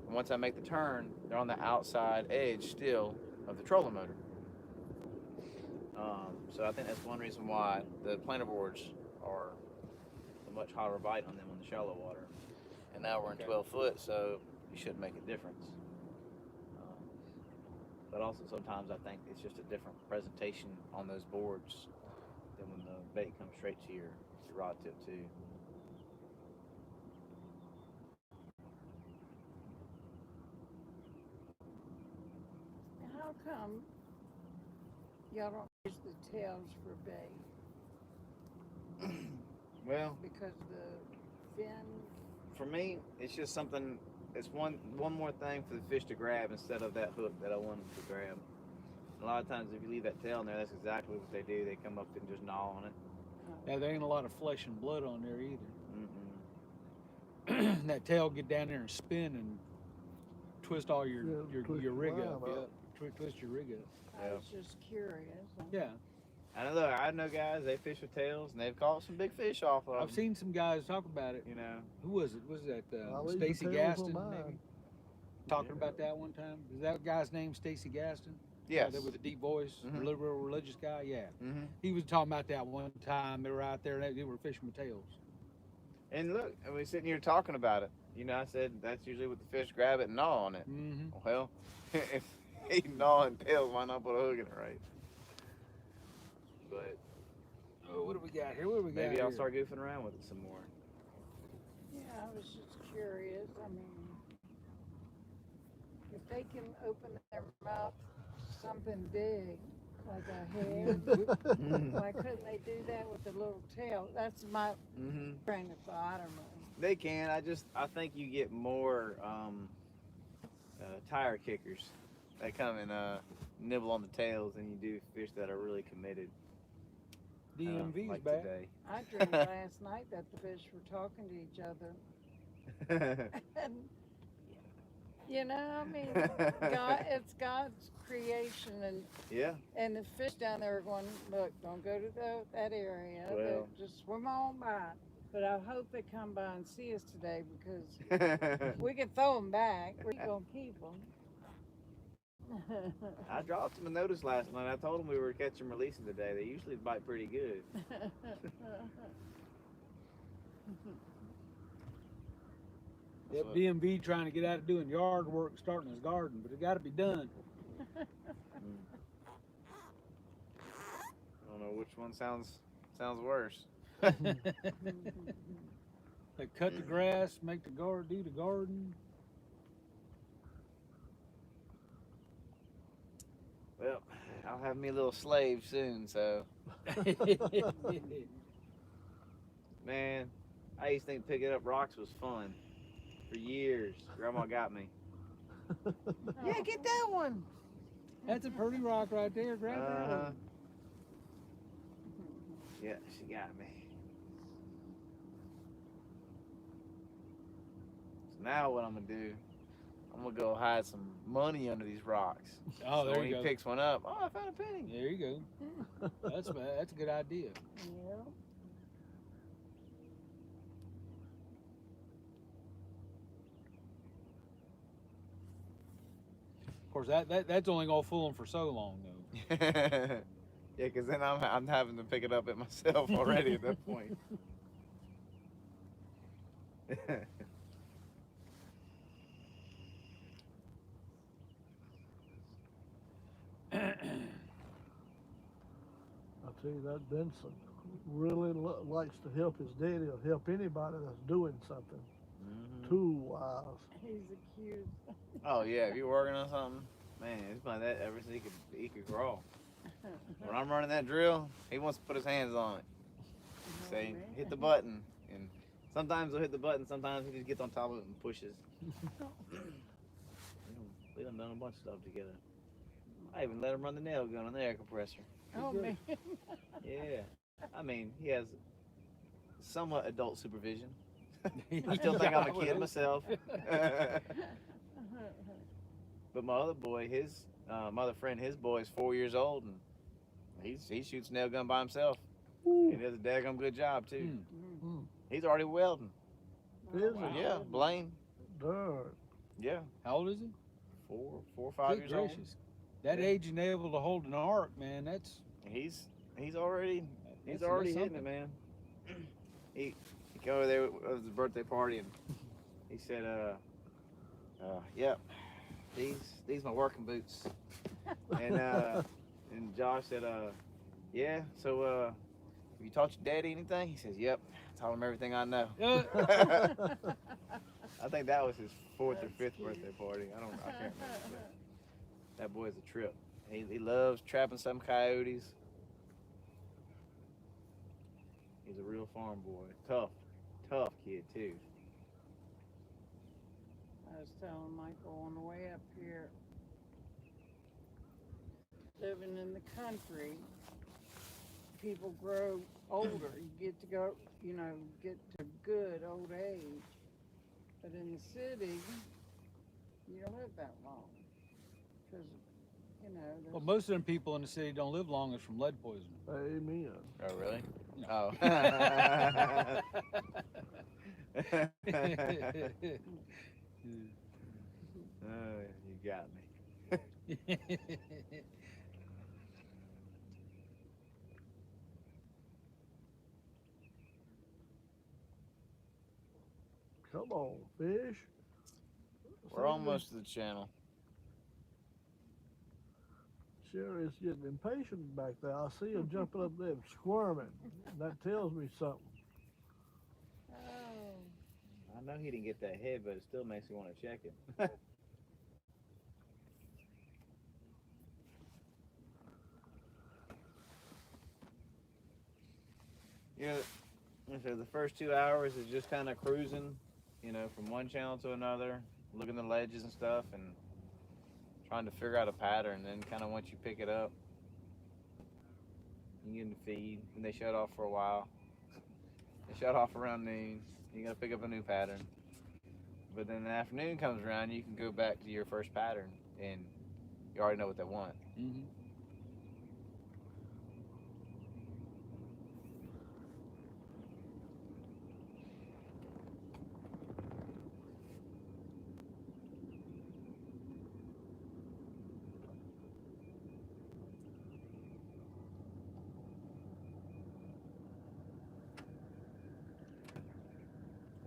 And once I make the turn, they're on the outside edge still of the trolling motor. So I think that's one reason why the planter boards are a much hotter bite on them on the shallow water. And now we're in 12 foot, so you shouldn't make a difference. But also sometimes I think it's just a different presentation on those boards than when the bait comes straight to your rod tip too. How come Y'all don't use the tails for bait Well, because the fin. for me, it's just something. It's one more thing for the fish to grab instead of that hook that I want them to grab. A lot of times, if you leave that tail in there, that's exactly what they do. They come up and just gnaw on it. Yeah, there ain't a lot of flesh and blood on there either. Mm-mm. That tail get down there and spin and twist all your twist your rig your up. line Yeah, up. twist your rig up. I was just curious. Yeah, I know guys. They fish with tails, and they've caught some big fish off of them. I've seen some guys talk about it. You know. Who was it? Was that I'll leave the Stacy tails Gaston? on Maybe mine. talking Yeah. about that one time. Is that guy's name Stacy Gaston? Yes. That with a deep voice, Mhm. real religious guy. Yeah, Mm-hmm. he was talking about that one time. They were out there. They were fishing with tails. And look, and we're sitting here talking about it. You know, I said that's usually what the fish grab it and gnaw on it. Mm-hmm. Well, if he gnawing tails, why not put a hook in it, right? But Oh, what do we got here? What do we got maybe I'll here? start goofing around with it some more. Yeah, I was just curious. I mean, if they can open their mouth to something big, like a head, why couldn't they do that with the little tail? That's my Mm-hmm. train of thought. I don't know. They can. I think you get more tire kickers that come and nibble on the tails than you do fish that are really committed. DMV's like back. today. I dreamed last night that the fish were talking to each other. And, you know, I mean, it's God's creation, Yeah. and the fish down there are going, look, don't go to that area. Well. Just swim on by. But I hope they come by and see us today because we can throw them back. We're going to keep them. I dropped them a notice last night. I told them we were catch and releasing today. They usually bite pretty good. Yep, So- DMV trying to get out of doing yard work, starting his garden, but it got to be done. I don't know which one sounds worse. They cut the grass, make the garden, do the garden. Well, I'll have me a little slave soon, so man, I used to think picking up rocks was fun. For years. Grandma got me. Yeah, get that one. That's a pretty rock right there. Grab that Uh-huh. one. Yeah, she got me. So now what I'm gonna do, I'm gonna go hide some money under these rocks. Oh, So there when you he go. picks one up, oh, I found a penny. There you go. That's a good idea. Yeah. Of course, that's only gonna fool them for so long, though. Yeah, because then I'm having to pick it up at myself already at that point. I tell you, that Benson really likes to help his daddy or help anybody that's doing something Mhm. tool-wise. He's accused. Oh yeah, if you're working on something, man, it's like that ever since he could crawl. When I'm running that drill, he wants to put his hands on it. Say, hit the button, and sometimes he'll hit the button. Sometimes he just gets on top of it and pushes. We done a bunch of stuff together. I even let him run the nail gun on the air compressor. Oh, man. Yeah, I mean he has somewhat adult supervision. I still think I'm a kid myself. But my other boy, my other friend, his boy is 4 years old, and he shoots nail gun by himself. He does a daggum good job too. Mm. He's already welding. Is Wow. it? Yeah, Blaine. Dirt. Yeah, How old is he? 4 or 5 Good years old. gracious. That Yeah. age and able to hold an arc, man. That's He's already that's hitting something. it, man. He came over there with his birthday party, and he said, "Yep, these my working boots." And Josh said, "Yeah, so have you taught your daddy anything?" He says, "Yep, taught him everything I know." I think that was his 4th or 5th birthday party. I can't remember. But that boy's a trip. He loves trapping some coyotes. He's a real farm boy. Tough kid too. I was telling Michael on the way up here, living in the country, people grow older. You get to go, get to good old age. But in the city, you don't live that long. Because, Well, most of them people in the city don't live long. It's from lead poisoning. Amen. Oh really? No. Oh. You got me. Come on, fish. We're almost to the channel. Sherry is getting impatient back there. I see her jumping up there and squirming. That tells me something. oh, I know he didn't get that head, but it still makes me want to check him. So the first 2 hours is just kind of cruising, from one channel to another, looking at the ledges and stuff, and trying to figure out a pattern. Then kind of once you pick it up, you get in the feed, and they shut off for a while. They shut off around noon. You got to pick up a new pattern. But then the afternoon comes around, you can go back to your first pattern, and you already know what they want. Mm-hmm.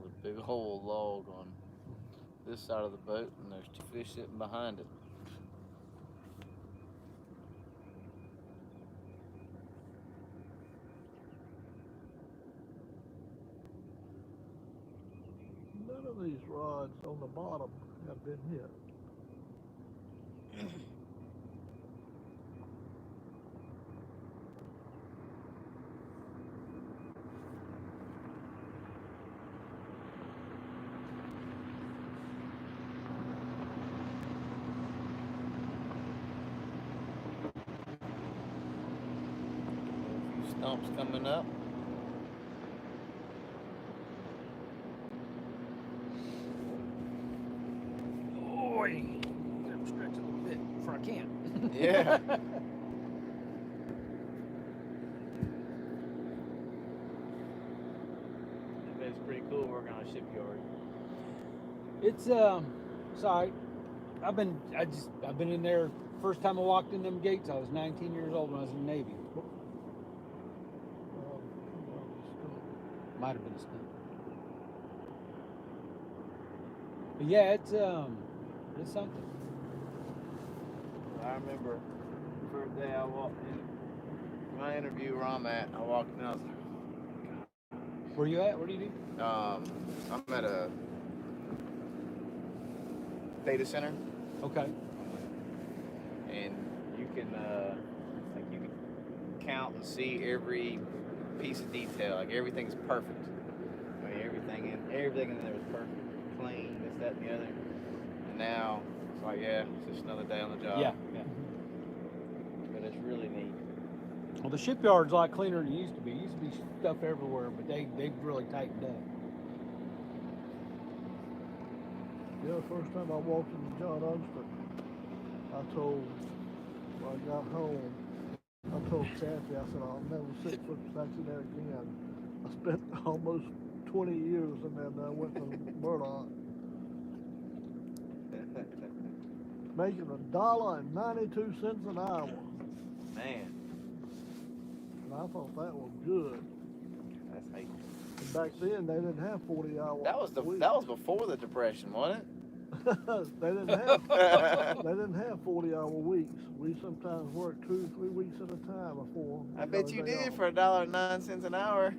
With a big hole log on this side of the boat, and there's 2 fish sitting behind it. None of these rods on the bottom have been hit. A few stumps coming up. Boy, I'm stretch a little bit before I can. Yeah. It's pretty cool working on a shipyard. It's sorry. I've been in there. First time I walked in them gates, I was 19 years old when I was in the Navy. Might have been a stunt. But yeah, it's something. I remember the first day I walked in, my interview where I'm at, I walked in, I was like, Where you at? What do you do? I'm at a data center, Okay. and you can count and see every piece of detail. Like everything's perfect. I mean, everything in there was perfect, clean, this, that, and the other. And now it's like, yeah, it's just another day on the job. Yeah. But it's really neat. Well, the shipyard's a lot cleaner than it used to be. It used to be stuff everywhere, but they've really tightened up. Yeah, the first time I walked into John Unston, when I got home, I told Kathy, I said, I'll never set foot back in there again. I spent almost 20 years in there, and I went to Murdoch, making $1.92 an hour. Man, And I thought that was good. that's hate. And back then, they didn't have 40 hours. That was before the Depression, wasn't it? they didn't have 40-hour weeks. We sometimes worked 2 or 3 weeks at a time before. I bet you did for $1.09 an hour.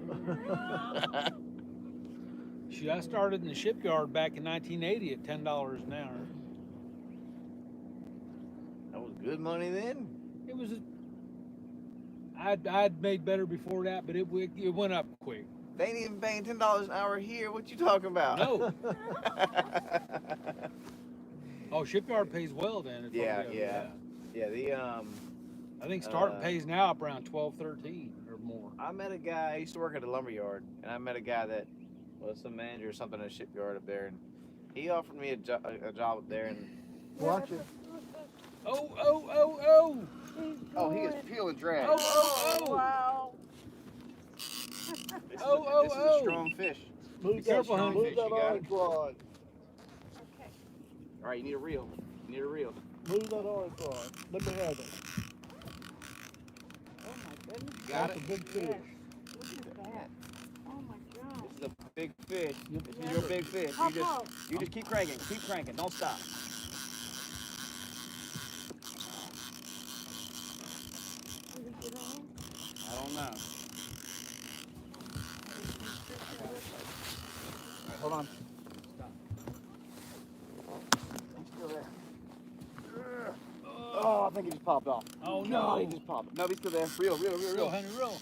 Shoot, I started in the shipyard back in 1980 at $10 an hour. That was good money then. It was. I'd made better before that, but it went up quick. They ain't even paying $10 an hour here. What you talking about? No. Oh, shipyard pays well then. It's Yeah, all good. yeah. The I think starting pays now up around 12, 13 or more. I met a guy. I used to work at a lumber yard, and I met a guy that was some manager or something in a shipyard up there, and he offered me a job up there. And Watch it. Oh, oh, oh, oh! Oh, he is peel and drag. Oh, oh, oh! Wow. Oh, this is oh, a strong fish. Move careful, that, honey. move Fish, that you got orange rod. Okay. All right, you need a reel. You need a reel. Move that orange rod. Let me have it. Oh my goodness. You got That's it? a big fish. Yes. Look at that. Oh my God. This is a big fish. This Yeah. is your big fish. Pop up. You just keep cranking. Keep cranking. Don't stop. Did he get on? I don't know. Hold on. He's still there. Oh, I think he just popped off. Oh No, no! he just popped. No, he's still there. Reel, reel, reel, Real, reel. honey, real.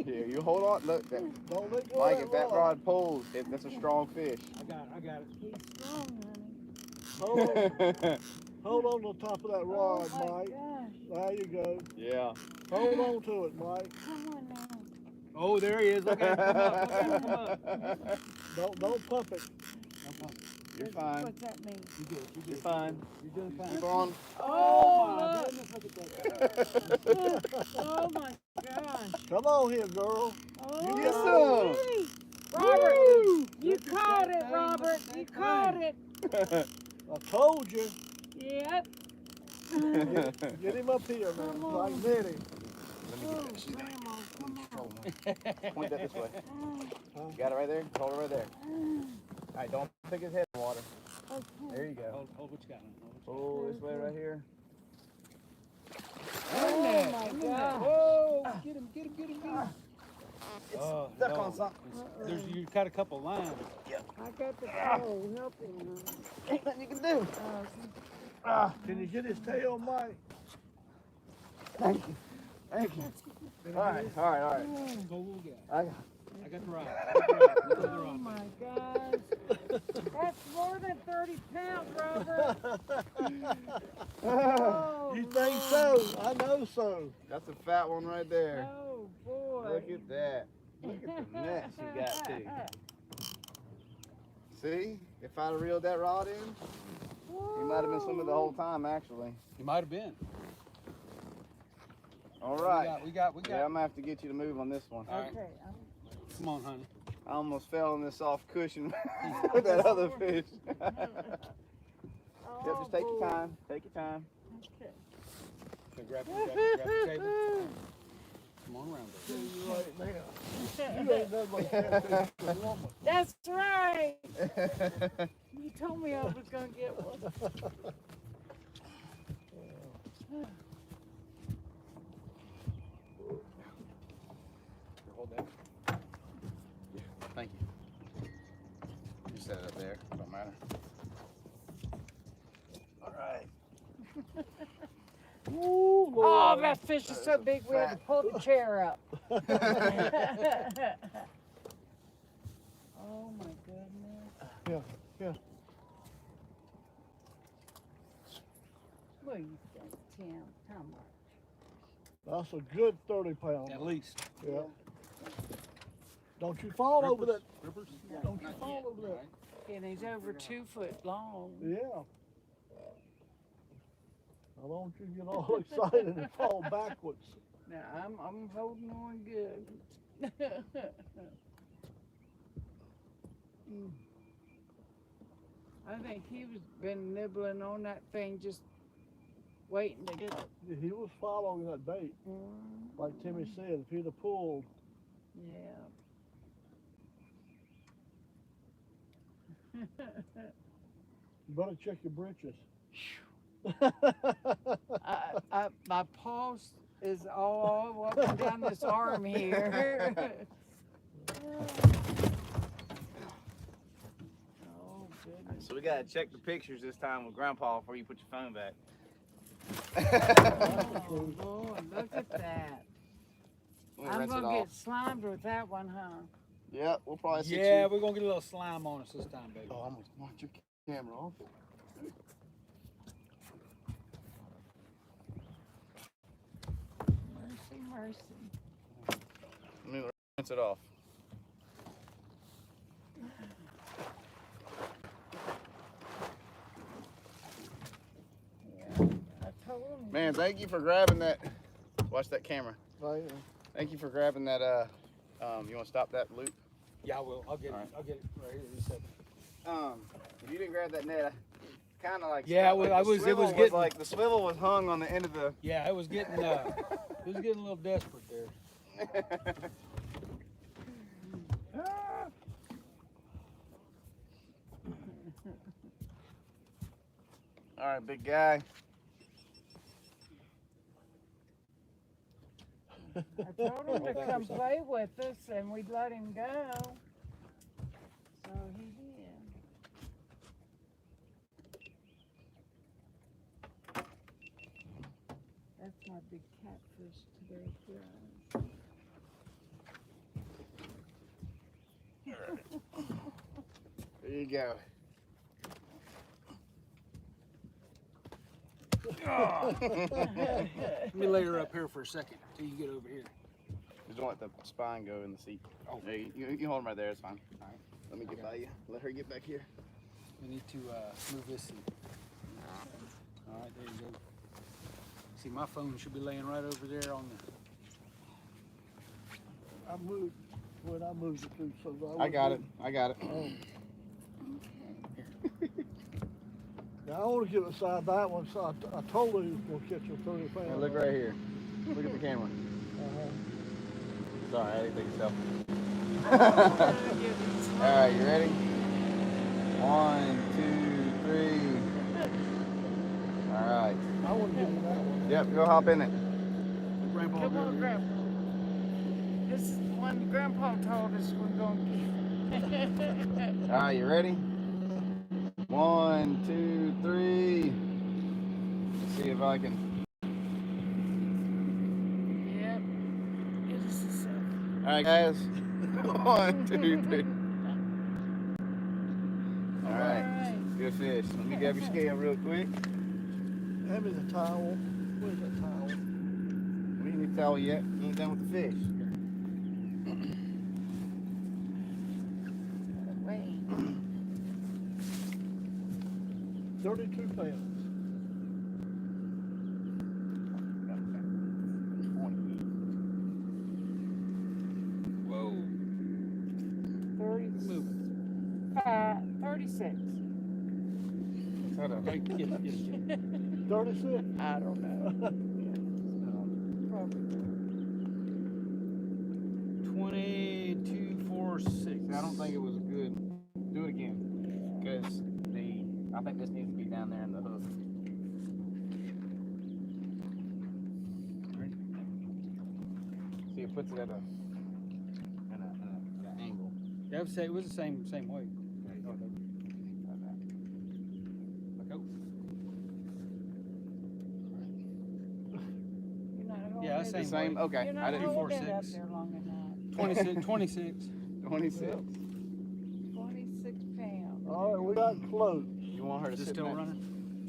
Here, you hold on. Look, that, Don't let go Mike, of if that rod pulls, that's a strong fish. I got it. He's strong, honey. Hold on to the top of that rod, Oh my Mike. gosh. There you go. Yeah. Hold on to it, Mike. Come on now. Oh, there he is. Okay, come up. Okay, come up. Don't pump it. You're fine. What's that mean? You're fine. You're doing fine. Keep on. Oh, my look. goodness, look at that. Oh my gosh. Come on here, girl. Oh, get some. really? Robert, you caught it, Robert. You caught it. I told you. Yep. Get him up here, man. Come Like on. Nettie. Oh, Grandma, come on. Point that this way. You got it right there? Hold it right there. All right, don't pick his head in the water. Okay. There you go. Hold what you got. Oh, this way right here. Oh my God. Whoa! Get him, get him, get him, get him. It's Oh, stuck no. on something. You've got a couple lines. I got the pole helping. Ain't nothing you can do. Can you get his tail, Mike? Thank you. Thank you. All right, all right, all right. Go, we'll get it. I I got the rod. Oh my gosh. That's more than 30 pounds, Robert. Oh, You think Lord. so? I know so. That's a fat one right there. Oh boy. Look at that. Look at the mess you got too. See? If I'd have reeled that rod in, he might have been swimming the whole time actually. You might have been. All right. We got. Yeah, I'm gonna have to get you to move on this one. All right. Okay. Come on, honey. I almost fell on this soft cushion with that other fish. Yep, Oh, just take boy. your time. Take your time. Okay. So grab the cable. Come on around Tell there. you right now. You ain't nothing but a catfish for a woman. That's right. You told me I was gonna get one. Hold that. Thank you. You set it up there. Don't matter. All right. Ooh, Oh, Lord. that fish is so big we had to pull the chair up. Oh my goodness. Yeah. What do you think, Tim? How much? That's a good 30 pounds. At least. Yeah. Don't you fall over that. Rippers? Don't you fall over that. And he's over 2 foot long. Yeah. I don't want you to get all excited and fall backwards. Now I'm holding on good. I think he was been nibbling on that thing, just waiting to get it. He was following that bait. Like Timmy said, if he'd have pulled, Yeah. you better check your britches. My pulse is all up and down this arm here. So we gotta check the pictures this time with Grandpa before you put your phone back. Oh, Lord, look at that. Let me I'm rinse it gonna off. get slimed with that one, huh? Yeah, we'll probably see Yeah, you. we're gonna get a little slime on us this time, baby. Oh, I'm gonna knock your camera off. Mercy, mercy. Let me rinse it off. Yeah, I told him. Man, thank you for grabbing that. Watch that camera. Right. Thank you for grabbing that. You want to stop that loop? Yeah, I will. I'll get it. All right. I'll get it right here in a second. If you didn't grab that net, kind of like. Yeah, stuck, like I the was- it swivel was getting- like the swivel was hung on the end of the. Yeah, it was getting a little desperate there. All right, big guy. I told him to come play with us and we'd let him go. So he did. That's my big catfish today, guys. There you go. Let me lay her up here for a second till you get over here. Just don't let the spine go in the seat. Oh. There, you hold him right there. It's fine. All right. Let me get by you. Let her get back here. We need to move this seat. All right, there you go. See, my phone should be laying right over there on the. I moved when I moved it through, so I got it. I got it. Oh. Now I want to get beside that one, so I told her he was going to catch a 30 pound. Now look right here. Look at the camera. Sorry, I didn't take a selfie. All right, you ready? 1, 2, 3. All right. I want to give him that one. Yep, go hop in it. Grandpa, Come go on, over here. Grandpa. This is the one Grandpa told us we're gonna keep. All right, you ready? 1, 2, 3. Let's see if I can. Yep. It is a selfie. All right, guys. 1, 2, 3. All right. Good fish. Let me grab your scale real quick. Hand me the towel. Where's that towel? We ain't need to towel yet. You ain't done with the fish. Wait. 32 pounds. 20. Whoa. 36. Hold on. Get it. 36. I don't know. Probably. 2246. I don't think it was good. Do it again. Because I think this needs to be down there in the hook. See, it puts it at an angle. Yeah, it was the same way. Let go. You're not holding Yeah, it- same. Same. way. Okay. You're I not didn't. holding it up 46. there long enough. 26. 26. 26. 26 pounds. All right, we got close. You want her to Is it sit still back? running?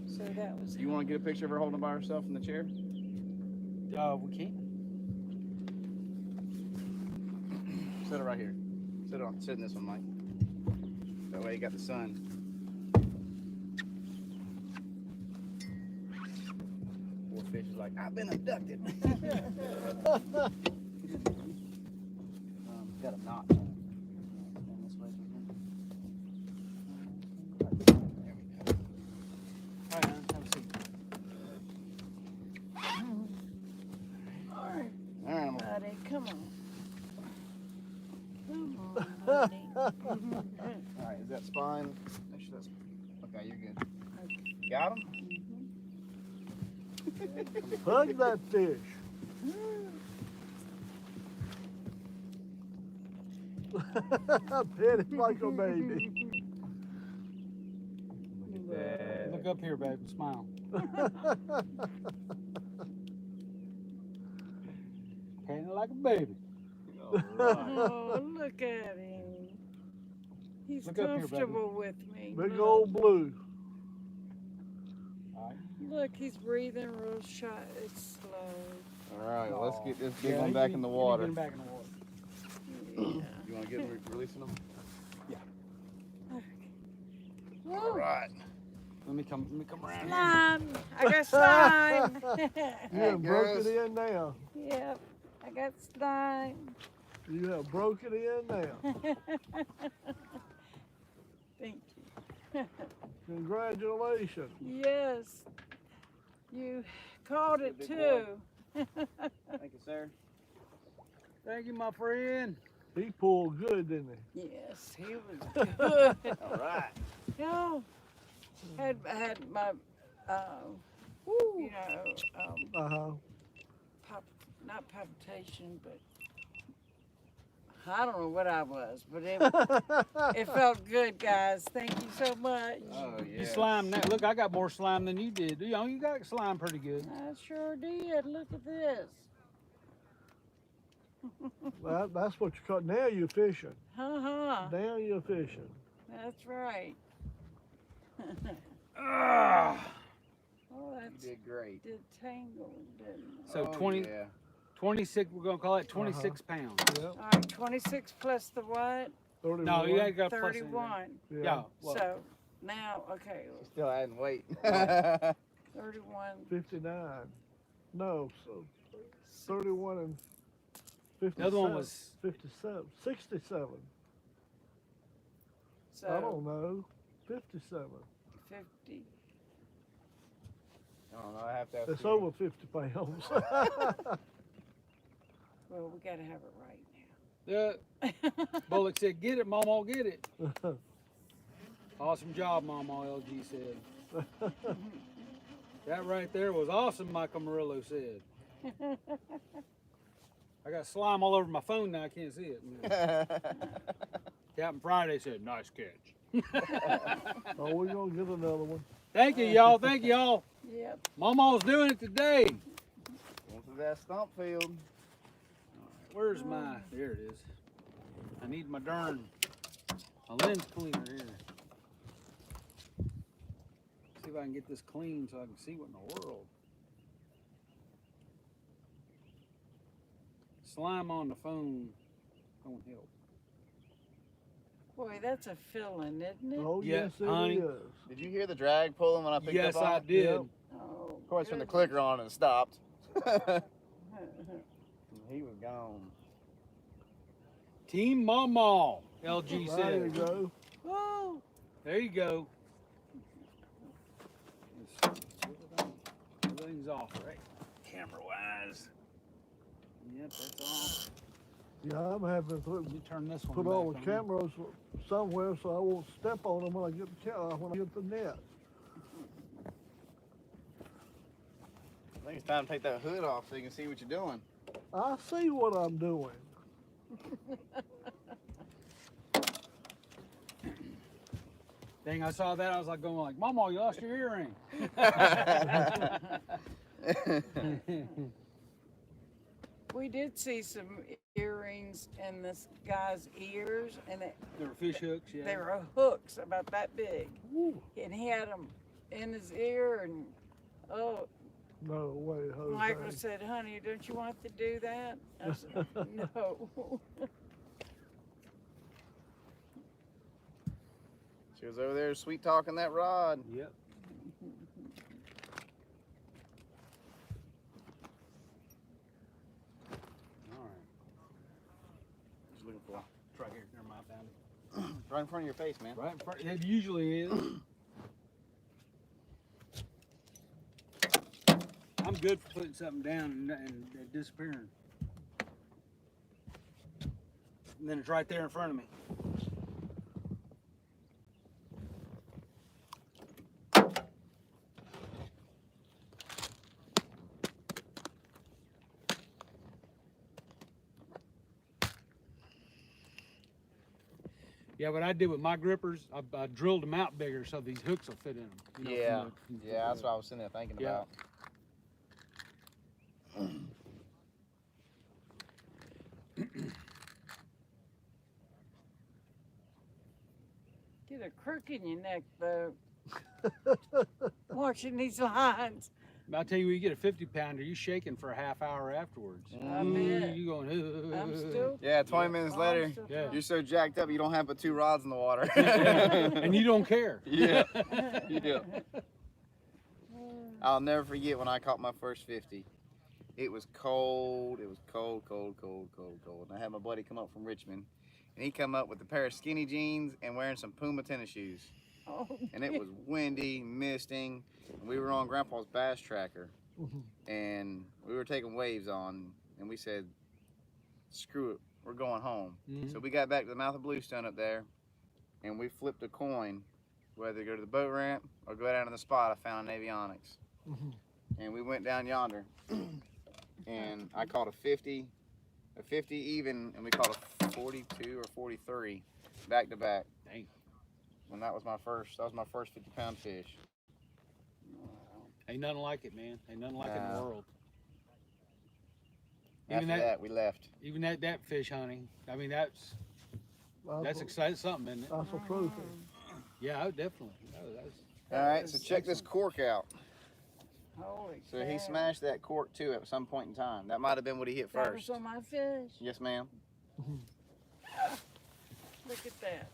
So that was. You want to get a picture of her holding by herself in the chair? We can. Sit her right here. Sit in this one, Mike. That way you got the sun. Poor fish is like, I've been abducted. Got a knot. Stand this way for him. There we go. All right, have a seat. All right, All right, I'm buddy, come on. Come on, buddy. all right, is that spine? Make sure that's okay. You're good. Got him. Hug that fish. Pet it like a baby. Look up here, babe, and smile. Patting it like a baby. Oh, look at him. He's Look up here, baby. comfortable with me. Big Look. old blue. All right. Look, he's breathing real shy. It's slow. All right, let's get this big Yeah, one you back need- in the you need to water. Get him back in the water. Yeah. You want to get releasing them? Woo. All right. Let me come around here. Slime. I got slime. You have broke it in now. Yep, I got slime. You have broke it in now. Thank you. Congratulations. Yes, you caught it Big too. Thank you, sir. Thank you, my friend. He pulled good, didn't he? Yes, he was good. All right. No, had my, you know, Uh-huh. not palpitation, but I don't know what I was, but it felt good, guys. Thank you so much. Oh, yeah. You slime that. Look, I got more slime than you did. You know, you got slime pretty good. I sure did. Look at this. That's what you caught. Now you're fishing. Uh-huh. Now you're fishing. That's right. Ah. Oh, You that's did great. detangled, didn't it? So Oh, 20, Yeah. 26, we're going to call it 26 pounds. Yep. All right, 26 plus the what? 31. No, you ain't got to plus 31. anything. Yeah. Well, So now, okay, She's still adding weight. 31. 59. No, so 31 and 57. the other one was 57. 67. So I don't know. 57. 50. I don't know. I have to ask It's you. over 50 pounds. Well, we got to have it right yeah. Bullock said, "Get it, Mama, get it." Awesome job, Mama. LG said. That right there was awesome, Michael Murillo said. now. I got slime all over my phone now. I can't see it. Captain Friday said, "Nice catch." Oh, we're going to get another one. Thank you, y'all. Thank y'all. Yep. Mama's doing it today. Going to that stump field. Where's my? There it is. I need my lens cleaner here. See if I can get this clean so I can see what in the world. Slime on the phone don't help. Boy, that's a filling, isn't it? Oh, Yeah, yes, it honey. is. Did you hear the drag pulling when I picked Yes, up on I it? did. Yep. Oh, Of course, when the goodness. clicker on and stopped. He was gone. Team Mama, LG There you said. go. Whoa. There you go. Everything's off, right? Camera wise. Yep, that's off. Yeah, I'm having to Let me turn this one put back all the on. cameras somewhere so I won't step on them when I get the net. I think it's time to take that hood off so you can see what you're doing. I see what I'm doing. Dang, I saw that. I was like going like, "Mama, you lost your earring." We did see some earrings in this guy's ears, and They were fish hooks, yeah. they were hooks about that big. Woo. And he had them in his ear, and oh, No way, Jose. Michael said, "Honey, don't you want to do that?" I said, "No." She was over there sweet talking that rod. Yep. All right. Just looking for It's right here. Never mind, I found it. right in front of your face, man. Right in front. It usually is. I'm good for putting something down and it disappearing. And then it's right there in front of me. Yeah, what I did with my grippers, I drilled them out bigger so these hooks will fit in them. You know, Yeah, from the- yeah, that's what I was sitting there thinking Yeah. about. Get a crook in your neck, though. Watching these lines. I'll tell you, when you get a 50-pounder, you're shaking for a half hour afterwards. I bet. You going? I'm still. Yeah, 20 minutes I'm later, still Yeah. you're so jacked up you don't have but 2 rods in the water. And you don't care. Yeah, yeah. I'll never forget when I caught my first 50. It was cold. It was cold. And I had my buddy come up from Richmond, and he come up with a pair of skinny jeans and wearing some Puma tennis shoes. Oh, And it was windy, misting, and we were on Grandpa's bass tracker, and we were taking waves on, and we said, screw it, we're going home. So we got back to the mouth of Bluestone up there, and we flipped a coin, whether to go to the boat ramp or go down to the spot I found in avionics. And we went down yonder, and I caught a 50 even, and we caught a 42 or 43 back to back. Dang. And that was my first 50-pound fish. Ain't nothing like it, man. Ain't nothing like it in the Nah. world. After that, we left. Even that fish hunting. I mean, that's exciting something, isn't it? That's a trophy. Yeah, definitely. That's, All right, so check this cork out. holy So he cow. smashed that cork too at some point in time. That might have been what he hit That was first. on my fish. Yes, ma'am. Look at that.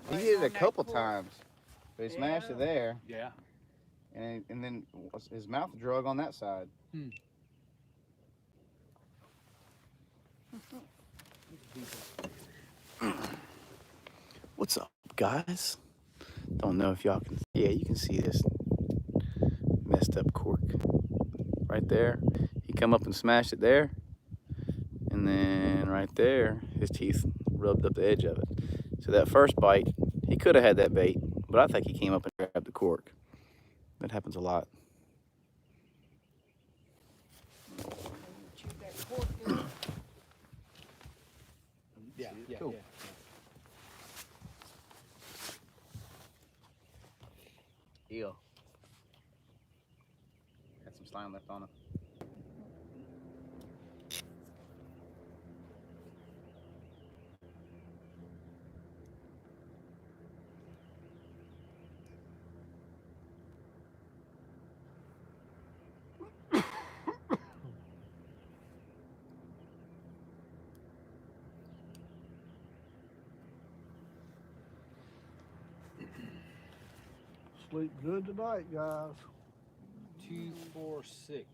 He Right hit it on a that couple cork. times. But he smashed Yeah. it there, yeah. and then his mouth drug on that side. What's up, guys? Don't know if y'all can. Yeah, you can see this messed up cork right there. He come up and smashed it there, and then right there, his teeth rubbed up the edge of it. So that first bite, he could have had that bait, but I think he came up and grabbed the cork. That happens a lot. Chew that cork in. Yeah, yeah, Cool. yeah. Eel. Had some slime left on it. Sleep good tonight, guys. 2, 4, 6.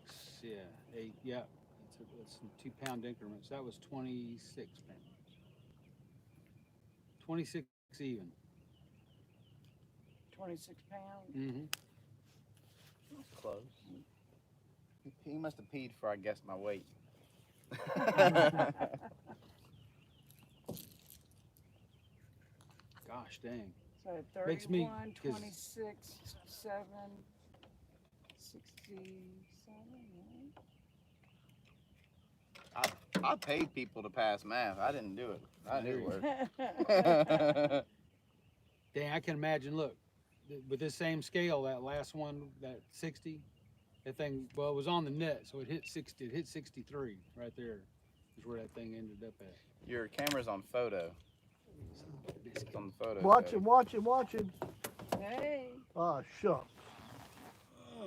Yeah, 8. Yeah. It's in 2-pound increments. That was 26 pounds. 26 even. 26 pounds. Mm-hmm. That's close. He must have peed before I guessed my weight. Gosh dang. So Makes me- 31, 'cause- 26, 7, 67, right? I paid people to pass math. I didn't do it. I knew it worked. Dang, I can imagine. Look, with this same scale, that last one, that 60, that thing, well, it was on the net, so it hit 60. It hit 63 right there. Is where that thing ended up at. Your camera's on photo. It's on the photo. Watch page. him, watch him, watch him. Hey. Ah, shucks.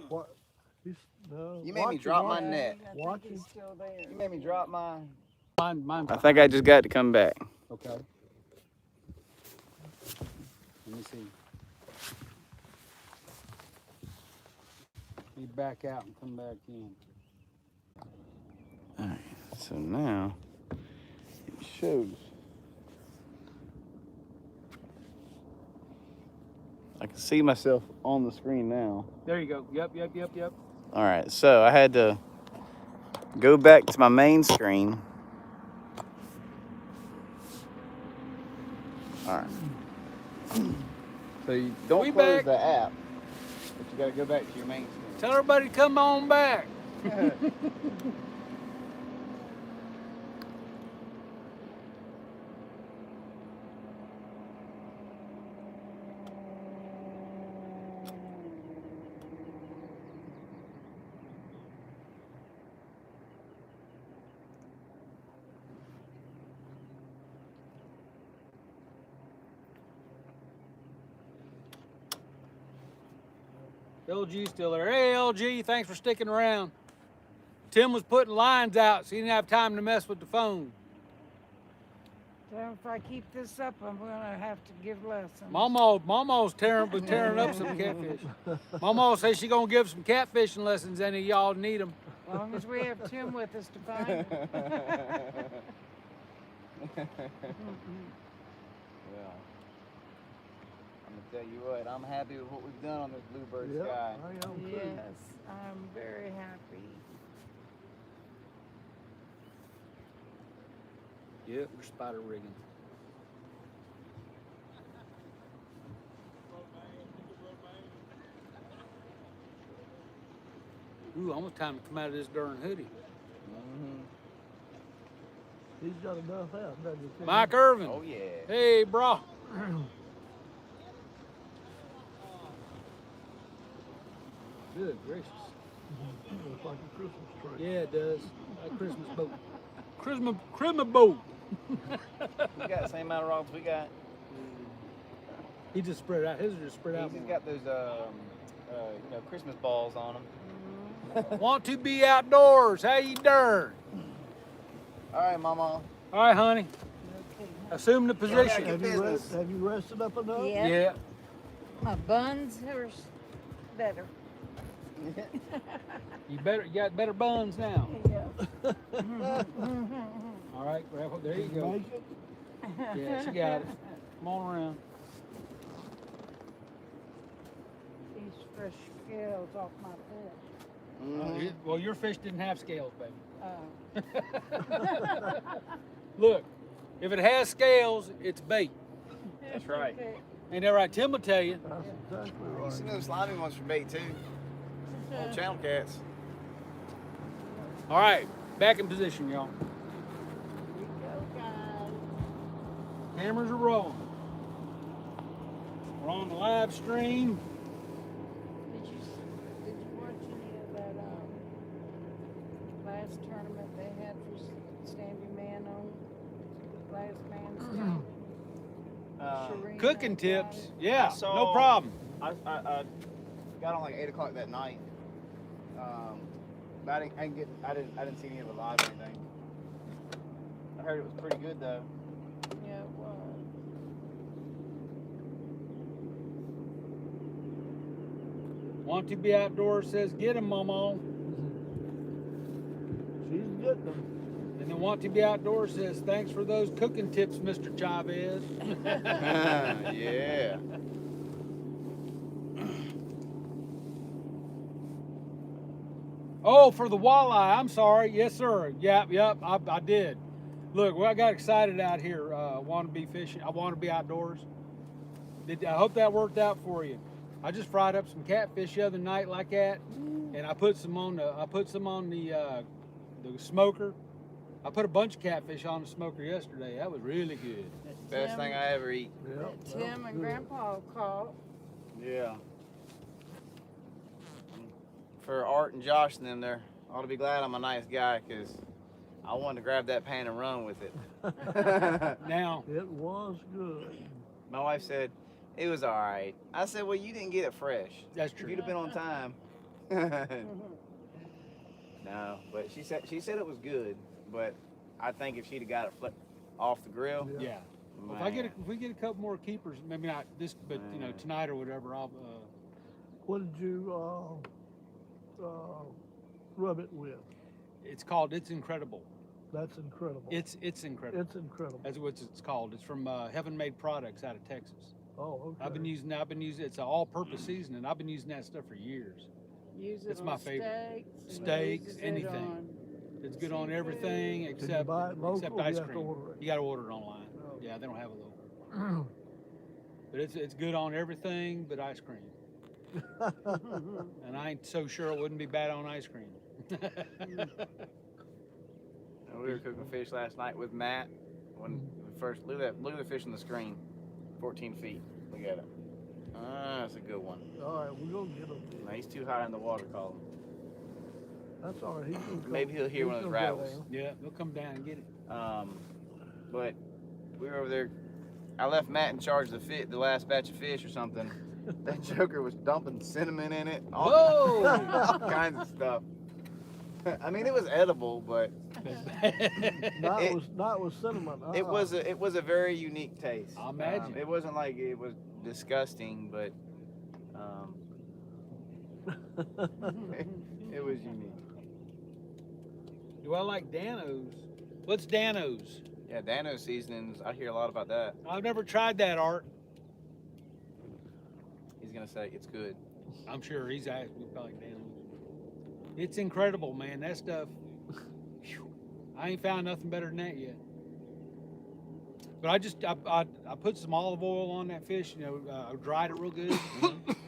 What? He's, no. You made watch me him, drop watch my him. net. I Watch think he's him. still there. You made me drop my. Mine. I think I just got to come back. Okay. Let me see. You back out and come back in. All right, so now it shows. I can see myself on the screen now. There you go. Yep. All right, so I had to go back to my main screen. All right. So you don't We close back. the app, but you gotta go back to your main screen. Tell everybody to come on back. LG's still there. Hey, LG, thanks for sticking around. Tim was putting lines out, so he didn't have time to mess with the phone. So if I keep this up, I'm gonna have to give lessons. Mama's tearing up some catfish. Mama says she's gonna give some catfishing lessons. Any of y'all need them? As long as we have Tim with us to find them. Well, I'm gonna tell you what, I'm happy with what we've done on this bluebird Yeah, sky. I am too. Yes, I'm very happy. Yep, we're spider rigging. Ooh, almost time to come out of this darn hoodie. Mm-hmm. He's got enough out, doesn't he? Mike Irvin. Oh yeah. Hey, bro. Good gracious. Looks like a Christmas tree. Yeah, it does. Like Christmas boat. Christmas boat. We got the same amount of rods we got. He just spread out. His are just spread out. He's just got those Christmas balls on them. Want to be outdoors. How you doing? All right, Mama. All right, honey. Okay. Assume the position. Yeah, Have you, business. have you rested up enough? Yeah. Yeah. My buns are better. You got better buns now. Yeah. All right, grab there you Did go. make it? Yeah, she got it. Come on around. These fresh scales off my fish. Well, your fish didn't have scales, baby. Oh. Look, if it has scales, it's bait. That's right. Okay. Ain't that right? Tim will tell you. That's exactly You right. seen those slimy ones for bait too? On channel cats. All right, back in position, y'all. Here we go, guys. Cameras are rolling. We're on the live stream. Did you watch any of that last tournament they had for Standing Man on Last Man Standing? Sharina Cooking got tips. it. Yeah, I saw- no problem. I got on like 8 o'clock that night. But I didn't see any of it live or anything. I heard it was pretty good though. Yeah, it was. Want to be outdoors says get him, Mama. She's getting them. And then want to be outdoors says thanks for those cooking tips, Mr. Chavez. Yeah. Oh, for the walleye. I'm sorry. Yes, sir. Yep. I did. Look, well, I got excited out here. Want to be fishing. I want to be outdoors. I hope that worked out for you. I just fried up some catfish the other night like that, and I put some on the smoker. I put a bunch of catfish on the smoker yesterday. That was really good. Best thing I ever eat. Yeah, That that Tim was and good. Grandpa caught. Yeah. For Art and Josh and them there, ought to be glad I'm a nice guy because I wanted to grab that pan and run with it. Now, It was good. My wife said, it was all right. I said, well, you didn't get it fresh. that's If true. you'd have been on time. No, but she said it was good. But I think if she'd have got it off the grill, Yeah. Well, man. if we get a couple more keepers, maybe not this, but Man. tonight or whatever, I'll. What did you rub it with? It's called. It's incredible. That's incredible. It's incredible. It's incredible. That's what it's called. It's from Heaven Made Products out of Texas. Oh, okay. I've been using. It's an all-purpose seasoning. I've been using that stuff for years. Use it It's on my favorite. steaks. and Steaks, uses it anything. on- It's good on everything Can you except buy it local except or you ice have to cream. order it? You got to order it online. Oh. Yeah, they don't have it local. But it's good on everything but ice cream. And I ain't so sure it wouldn't be bad on ice cream. And we were cooking fish last night with Matt. When we first look at the fish on the screen, 14 feet. Look at it. That's a good one. All right, we're gonna get him. No, he's too high in the water column. That's all right. He's gonna go- Maybe he'll hear he's one of those gonna go rattles. down. Yeah, they'll come down and get it. But we were over there. I left Matt in charge of the last batch of fish or something, That joker was dumping cinnamon in it. Whoa! All kinds of stuff. I mean, it was edible, but Not with cinnamon. it was a very unique taste. I'll imagine. It wasn't like it was disgusting, but it was unique. Do I like Dano's? What's Dano's? Yeah, Dano seasonings. I hear a lot about that. I've never tried that, Art. He's gonna say it's good. I'm sure he's asked me if I like Dano's. It's incredible, man. That stuff. Whew, I ain't found nothing better than that yet. But I put some olive oil on that fish. You know, I dried it real good.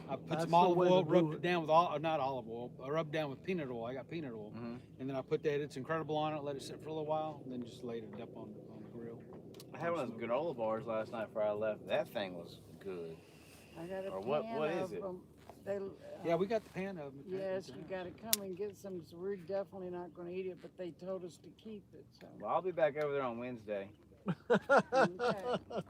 I put That's some the olive way to oil, do rubbed it. it down with not olive oil. I rubbed it down with peanut oil. I got peanut oil, and then I put that It's Incredible on it. Let it sit for a little while, and then just laid it up on the grill. I had one of those granola bars last night before I left. That thing was good. I got a Or pan what is of it? them. They, Yeah, we got the pan of them. Yes, you got to come and get some. So we're definitely not going to eat it, but they told us to keep it. So. Well, I'll be back over there on Wednesday. Okay.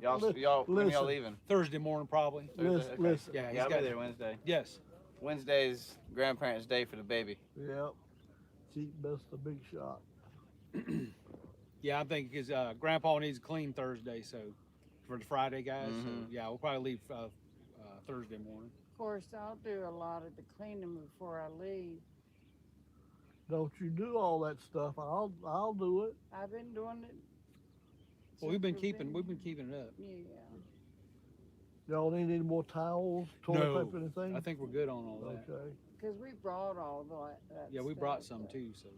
Y'all, when y'all Listen. leaving? Thursday morning, probably. Listen, Okay. listen. Yeah, he's Yeah, I'll got be there Wednesday. Yes. Wednesday's grandparents' day for the baby. Yep. Cheap best a big shot. Yeah, I think his grandpa needs a clean Thursday, so for the Friday guys. So Mhm. yeah, we'll probably leave Thursday morning. Of course, I'll do a lot of the cleaning before I leave. Don't you do all that stuff? I'll do it. I've been doing it. Well, we've been since keeping it up. Yeah. Y'all need any more towels, toilet No, paper, anything? I think we're good on all that. Okay. Because we brought all that Yeah, we stuff, brought some but- too. So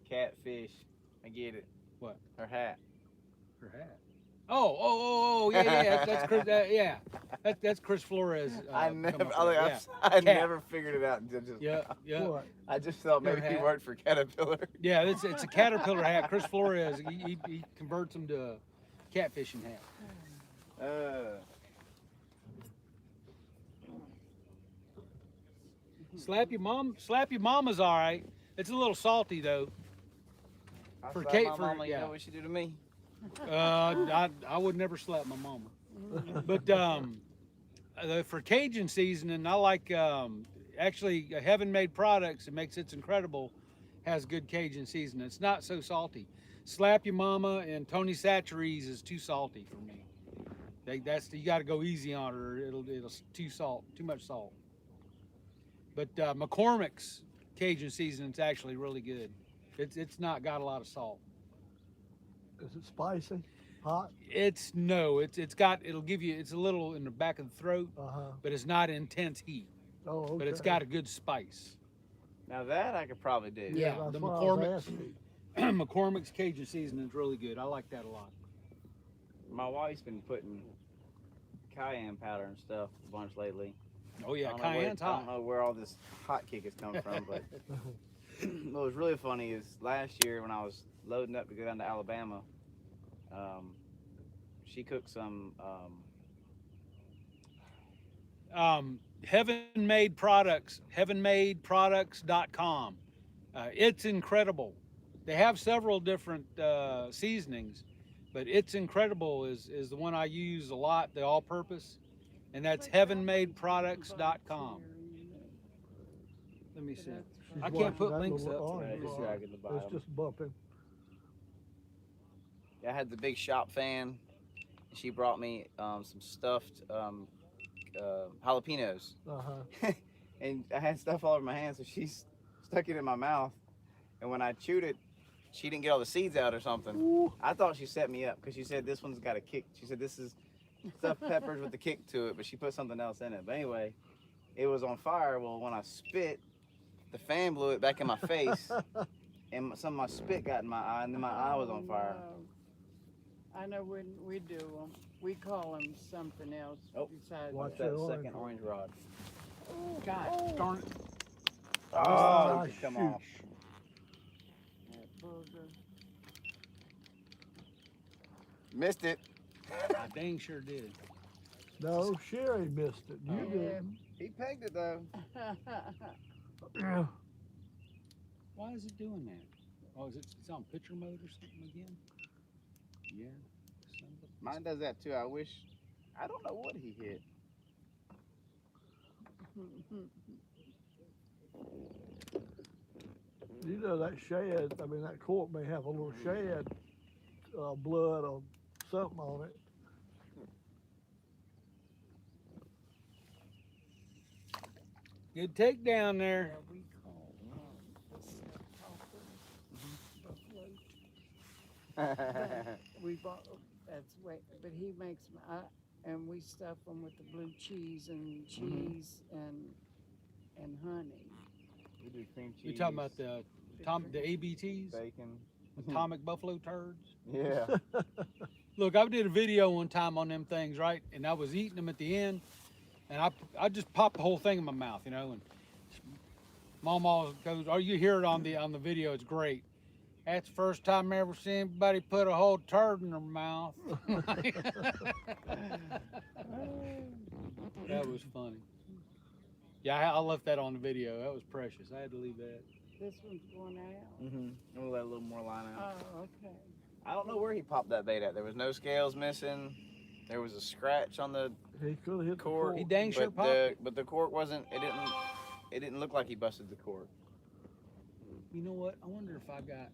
Catfish. I get it. What? Her hat. her hat. Oh, yeah. That's Chris. Yeah, that's Chris Flores. I come never, up with I, it. I Cat. never figured it out until just Yeah, now. yeah, What? I just thought maybe Her he hat. worked for Caterpillar. yeah. It's a caterpillar hat. Chris Flores. He converts them to a catfishing hat. Slap your mama's all right. It's a little salty though. I For saw Kate- my for- mama, you yeah. know what she do to me? I would never slap my mama. But for Cajun seasoning, I like actually Heaven Made Products. It makes It's Incredible. Has good Cajun seasoning. It's not so salty. Slap Your Mama and Tony Chachere's is too salty for me. You got to go easy on her. It'll too much salt. But McCormick's Cajun seasoning's actually really good. It's not got a lot of salt. Is it spicy? Hot? It'll give you, it's a little in the back of the throat, Uh-huh. but it's not intense heat. Oh, okay. But it's got a good spice. Now that I could probably do. Yeah, that's the what I was McCormick's. asking. McCormick's Cajun seasoning is really good. I like that a lot. My wife's been putting cayenne powder and stuff a bunch lately. Oh yeah, I don't know where- cayenne's I don't hot. know where all this hot kick has come from, but what was really funny is last year when I was loading up to go down to Alabama, she cooked some Heaven Made Products, heavenmadeproducts.com. It's incredible. They have several different seasonings, but It's Incredible is the one I use a lot, the all-purpose, and that's heavenmadeproducts.com. Let me see. She's I can't watching put that links little up. orange It's bar. dragging the bottom. It's just bumping. I had the big shop fan. And she brought me some stuffed jalapenos. Uh-huh. And I had stuff all over my hands, so she stuck it in my mouth. And when I chewed it, she didn't get all the seeds out or something. Ooh. I thought she set me up because she said this one's got a kick. She said this is stuffed peppers with the kick to it, but she put something else in it. But anyway, it was on fire. Well, when I spit, the fan blew it back in my face, and some of my spit got in my eye, and then my eye was on fire. No. I know when we do them, we call them something else Oh. besides Watch That that orange second rod. orange rod. God darn it. Oh, Ah, it could come shoot. off. that burger. Missed it. I dang sure did. No, Sherry missed it. You Oh. did. He pegged it though. Why is it doing that? Oh, it's on picture mode or something again? Yeah. Son of a- Mine does that too. I don't know what he hit. You know that shad, I mean, that cork may have a little shad blood or something on it. Good takedown there. Yeah, we call buffalo. We bought, that's way, but he makes, and we stuff them with the blue cheese and and honey. We do cream cheese. You're talking about the ABTs, bacon. Atomic Buffalo Turds. Yeah. Look, I did a video one time on them things, right? And I was eating them at the end, and I just popped the whole thing in my mouth, you know. And Mama goes, "Oh, you hear it on the video? It's great. That's the first time I ever seen anybody put a whole turd in their mouth." That was funny. Yeah, I left that on the video. That was precious. I had to leave that. This one's going out. We'll let a little more line out. Oh, okay. I don't know where he popped that bait at. There was no scales missing. There was a scratch on the He could have hit the cork. cork. He dang sure but popped the it. but the cork wasn't. It didn't look like he busted the cork. You know what? I wonder if I got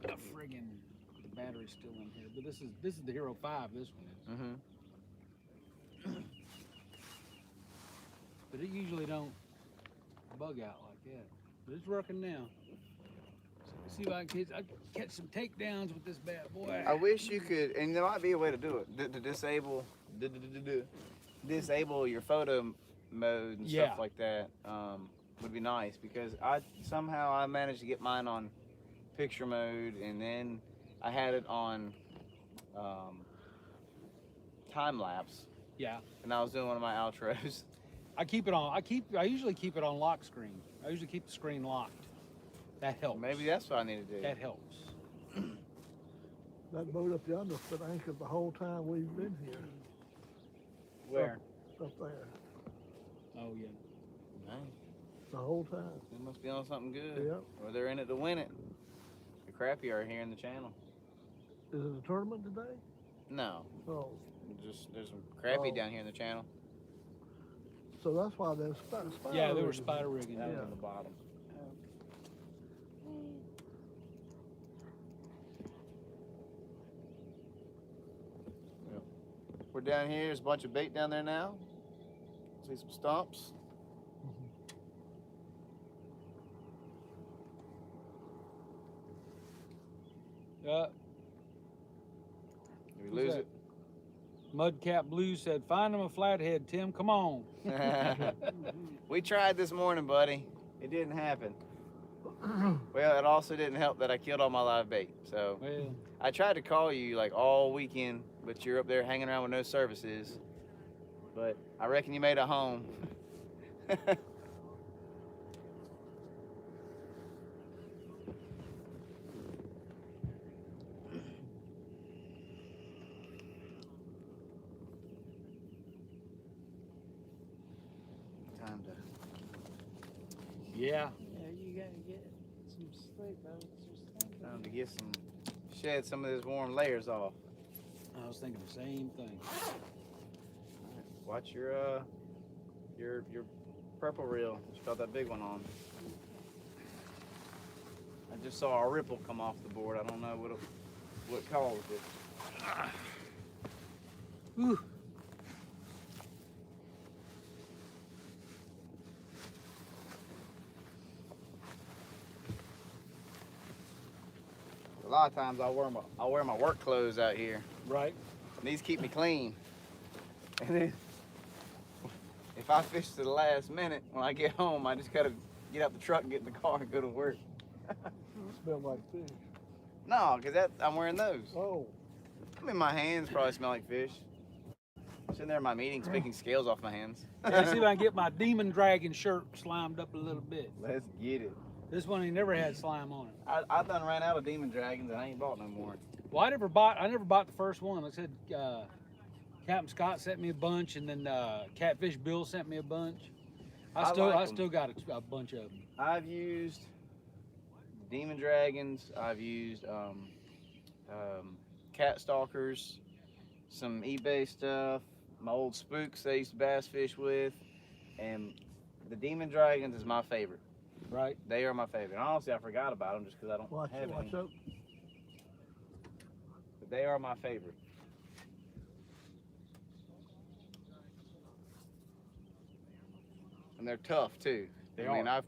a friggin' the battery's still in here. But this is the Hero 5. This one is. But it usually don't bug out like that. But it's working now. So see if I can catch some takedowns with this bad boy. I wish you could, and there might be a way to do it. To disable, disable your photo mode and Yeah. stuff like that would be nice, because I somehow managed to get mine on picture mode, and then I had it on time lapse. Yeah. And I was doing one of my outros. I keep it on. I usually keep it on lock screen. I usually keep the screen locked. That helps. Maybe that's what I need to do. That helps. That boat up yonder has been anchored the whole time we've been here. Where? Up there. Oh yeah. Man, The whole time. they must be on something good. Yep. Or they're in it to win it. The crappie are here in the channel. Is it a tournament today? No, Oh. just there's some crappie Oh. down here in the channel. So that's why there's spider. Yeah, they were spider rigging. That was Yeah. on the bottom. We're down here. There's a bunch of bait down there now. See some stumps. Uh, Did we Who's lose that? Mudcap Blue said, "Find him a flathead, Tim. Come on." it? We tried this morning, buddy. It didn't happen. Well, it also didn't help that I killed all my live bait. So Well, I tried to call you like all weekend, but you're up there hanging around with no services. But I reckon you made it home. Time to yeah. Yeah, you gotta get some sleep. I was just thinking. Time to get shed some of these warm layers off. I was thinking the same thing. Watch your purple reel. Just got that big one on. I just saw a ripple come off the board. I don't know what caused it. Whew. A lot of times I'll wear my work clothes out here. Right. And these keep me clean. And then if I fish to the last minute, when I get home, I just gotta get out the truck, get in the car, and go to work. Smell like fish. No, because I'm wearing those. Oh. I mean, my hands probably smell like fish. Sitting there in my meeting, picking scales off my hands. Yeah, see if I can get my Demon Dragon shirt slimed up a little bit. Let's get it. This one ain't never had slime on it. I done ran out of Demon Dragons and I ain't bought no more. Well, I never bought the first one. Like I said, Captain Scott sent me a bunch, and then Catfish Bill sent me a bunch. I still got a bunch of them. I've used Demon Dragons. I've used Cat Stalkers, some eBay stuff, my old spooks I used to bass fish with, And the Demon Dragons is my favorite. Right. They are my favorite. And honestly, I forgot about them just because I don't Watch have any. out. But they are my favorite. And they're tough too. They I mean, are.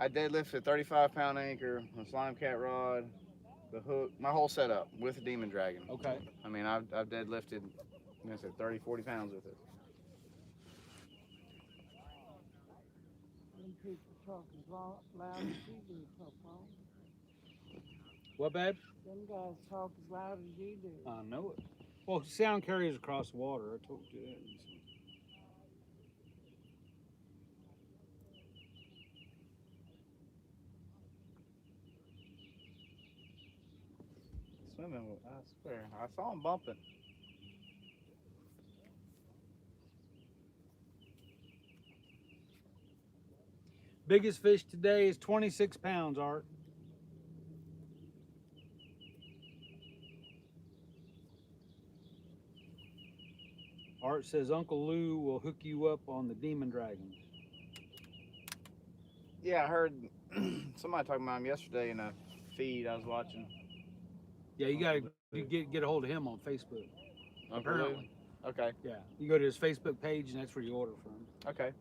I deadlifted a 35-pound anchor, a slime cat rod, the hook, my whole setup with the Demon Dragon. Okay. I mean, I've deadlifted, I'm gonna say 30, 40 pounds with it. Them people talk as loud as you do, Papa. What, babe? Them guys talk as loud as you do. I know it. Well, sound carries across the water. I told you that. Swimming, I swear, I saw him bumping. Biggest fish today is 26 pounds, Art. Art says Uncle Lou will hook you up on the Demon Dragons. Yeah, I heard somebody talking about him yesterday in a feed I was watching. Yeah, you gotta get a hold of him on Facebook. Uncle Lou? Apparently. Okay, Yeah, you go to his Facebook page and that's where you order from. okay.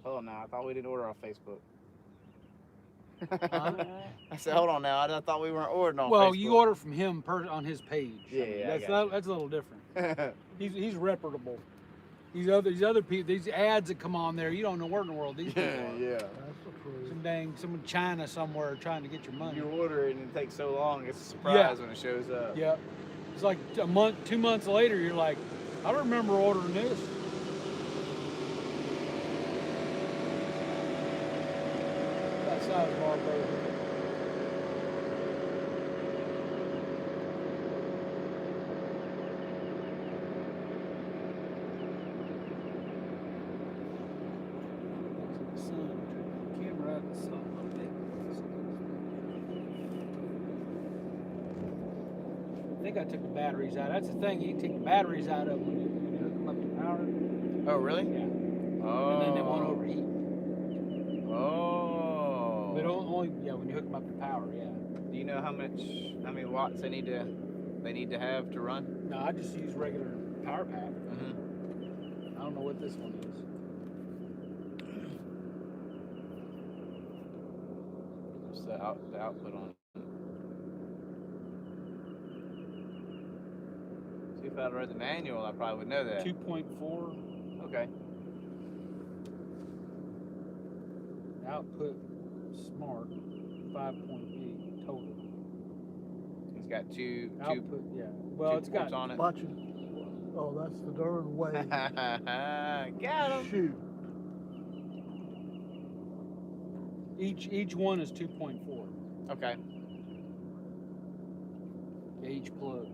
Hold on now, I thought we didn't order off Facebook. I said, hold on now, I thought we weren't ordering on Facebook. Well, you order from him on his page. Yeah, I that's a little different. He's reputable. These other people, these ads that come on there, you don't know where in the world these people are. Yeah. That's the truth. Some in China somewhere trying to get your money. You order it and it takes so long, it's a surprise when it shows up. Yep. It's like a month, 2 months later, you're like, I don't remember ordering this. That size bar, baby. Camera out the sun a little bit. I think I took the batteries out. That's the thing. You take the batteries out of them when you hook them up to power. Oh, really? Yeah. Oh. And then they won't overheat. Oh. But only when you hook them up to power. Yeah. Do you know how many watts they need to have to run? No, I just use regular power pack. Mm-hmm. I don't know what this one is. What's the output on it? See, if I'd read the manual, I probably would know that. 2.4 Okay. output smart. 5.8 total. It's got two Output, yeah. Well, it's got ports on it. Watch it. Oh, that's the darn way. Got him. Shoot. each one is 2.4. Okay. Yeah, each plug.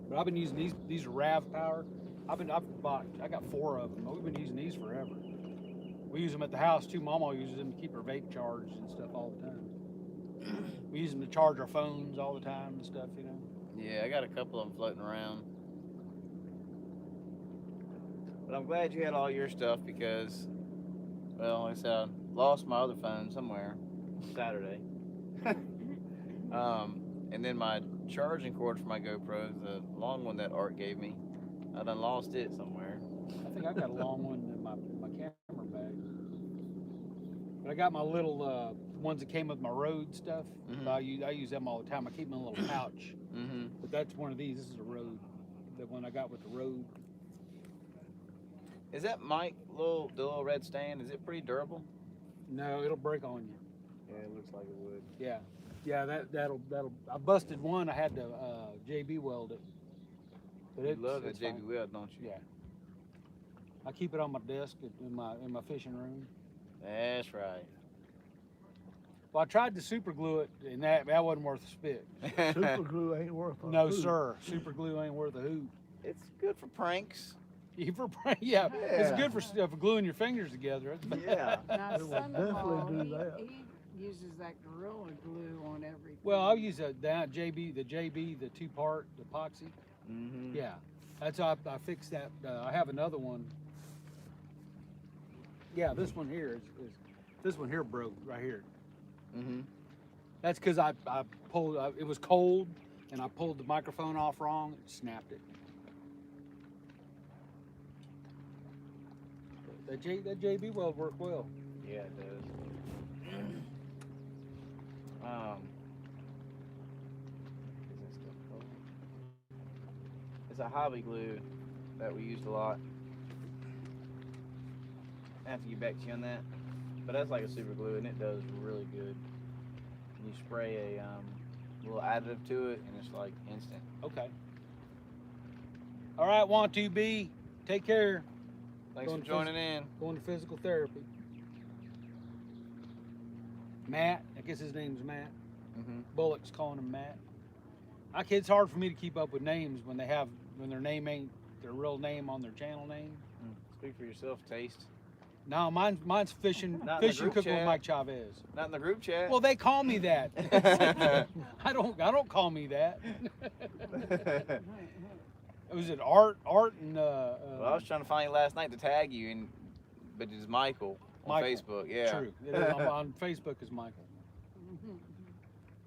But I've been using these are RAV power. I got 4 of them. We've been using these forever. We use them at the house too. Mama uses them to keep her vape charged and stuff all the time. We use them to charge our phones all the time and stuff, you know. Yeah, I got a couple of them floating around. But I'm glad you had all your stuff because, well, like I said, I lost my other phone somewhere Saturday. And then my charging cord for my GoPro, the long one that Art gave me, I done lost it somewhere. I think I got a long one in my camera bag. But I got my little ones that came with my Rode stuff. Mhm. So I use them all the time. I keep them in a little pouch. Mm-hmm. But that's one of these. This is a Rode. The one I got with the Rode. Is that Mike, the little red stand, is it pretty durable? No, it'll break on you. Yeah, it looks like it would. Yeah. Yeah, that'll. I busted one. I had to JB weld it. But You love that it's JB fine. weld, don't you? Yeah. I keep it on my desk in my fishing room. That's right. Well, I tried to super glue it, and that wasn't worth a spit. Super glue ain't worth a No, hoot. sir. Super glue ain't worth a hoot. It's good for pranks. Yeah, it's Yeah. good for gluing your fingers together. That's bad. Yeah. Now, It will son-in-law, definitely do that. he uses that Gorilla Glue on everything. Well, I'll use the JB, the 2-part epoxy. Mm-hmm. Yeah, that's I fixed that. I have another one. Yeah, this one here is this one here broke right here. Mm-hmm. That's because I pulled. It was cold, and I pulled the microphone off wrong and snapped it. That JB weld worked well. Yeah, it does. Is that stuff cold? It's a hobby glue that we used a lot. I have to get back to you on that. But that's like a super glue, and it does really good. You spray a little additive to it, and it's like instant. Okay. All right, want to be. Take care. Thanks Going for to joining in. Going to physical therapy. Matt, I guess his name's Matt. Mm-hmm. Bullock's calling him Matt. It's hard for me to keep up with names when their name ain't their real name on their channel name. Speak for yourself, Taste. No, mine's fishing Not in the cooking group with chat. Mike Chavez. Not in the group chat. Well, they call me that. I don't call me that. Was it Art and Well, I was trying to find you last night to tag you, but it's Michael on Michael. Facebook. Yeah. True. It is on Facebook is Michael.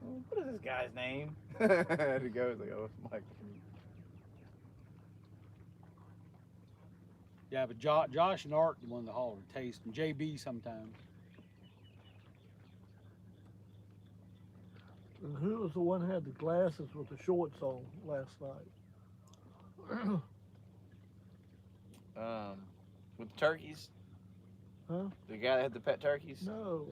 What is this guy's name? It goes like, oh, it's Michael. Yeah, but Josh and Art the one that hauled the Taste, and JB sometimes. And who was the one that had the glasses with the shorts on last night? With the turkeys. Huh? The guy that had the pet turkeys. No,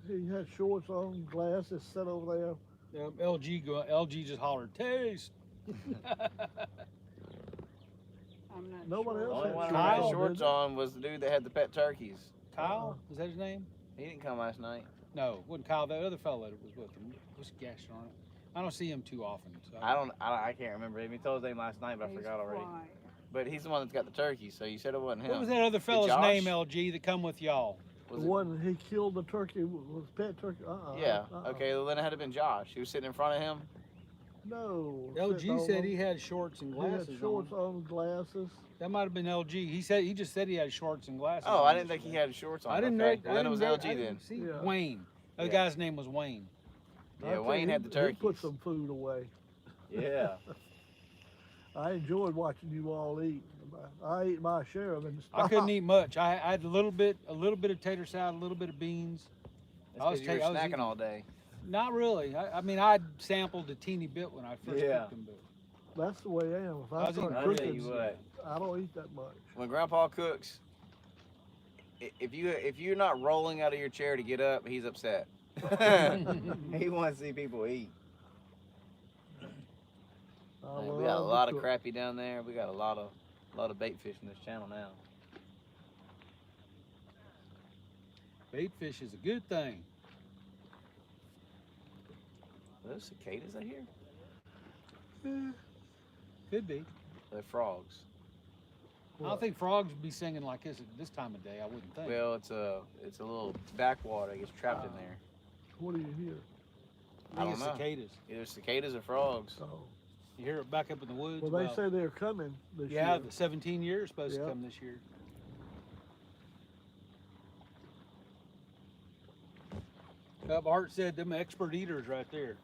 he had shorts on, glasses set over there. LG just hollered Taste. I'm not Nobody sure. else The only had one shorts who had on, shorts did they? on was the dude that had the pet turkeys. Kyle, is that his name? He didn't come last night. No, it wasn't Kyle. That other fellow that was with him. What's the gash on it? I don't see him too often. So I can't remember him. He told his name last night, but I He's forgot already. quiet. But he's the one that's got the turkeys, so you said it wasn't him. What was that other fella's Josh? name, LG, that come with y'all? The Was it- one he killed the turkey was pet turkey. Yeah. Okay. Well, then it had to been Josh. He was sitting in front of him. No. LG said he had shorts and he had glasses shorts on. on, glasses. That might have been LG. He just said he had shorts and glasses. Oh, on I didn't think he yesterday. had shorts on. I didn't okay. know. Well, then it was LG then. See, Yeah. Wayne. The Yeah. guy's name was Wayne. I Yeah, think Wayne had the turkeys. He put some food away. Yeah. I enjoyed watching you all eat. I ate my share of it. and I couldn't stopped. eat much. I had a little bit of tater salad, a little bit of beans. That's I was 'cause you were I was snacking eating- all day. Not really. I mean, I sampled a teeny bit when I first Yeah. cooked them, but That's the way I am. If I I was start eating- I tell cooking, you what, I don't eat that much. when Grandpa cooks, if you're not rolling out of your chair to get up, he's upset. He wants to see people eat. I Man, we got a love to lot of cook. crappie down there. We got a lot of bait fish in this channel now. bait fish is a good thing. Are those cicadas I hear? Could be. They're frogs. I don't think frogs would be singing like this at this time of day. I wouldn't think. Well, it's a little backwater. It gets trapped in there. What do you hear? I don't it's know. cicadas. Either cicadas or frogs. Oh. You hear it back up in the woods. Well, they say they're coming this yeah, year. the 17 years supposed to Yeah. come this year. Art said them expert eaters right there.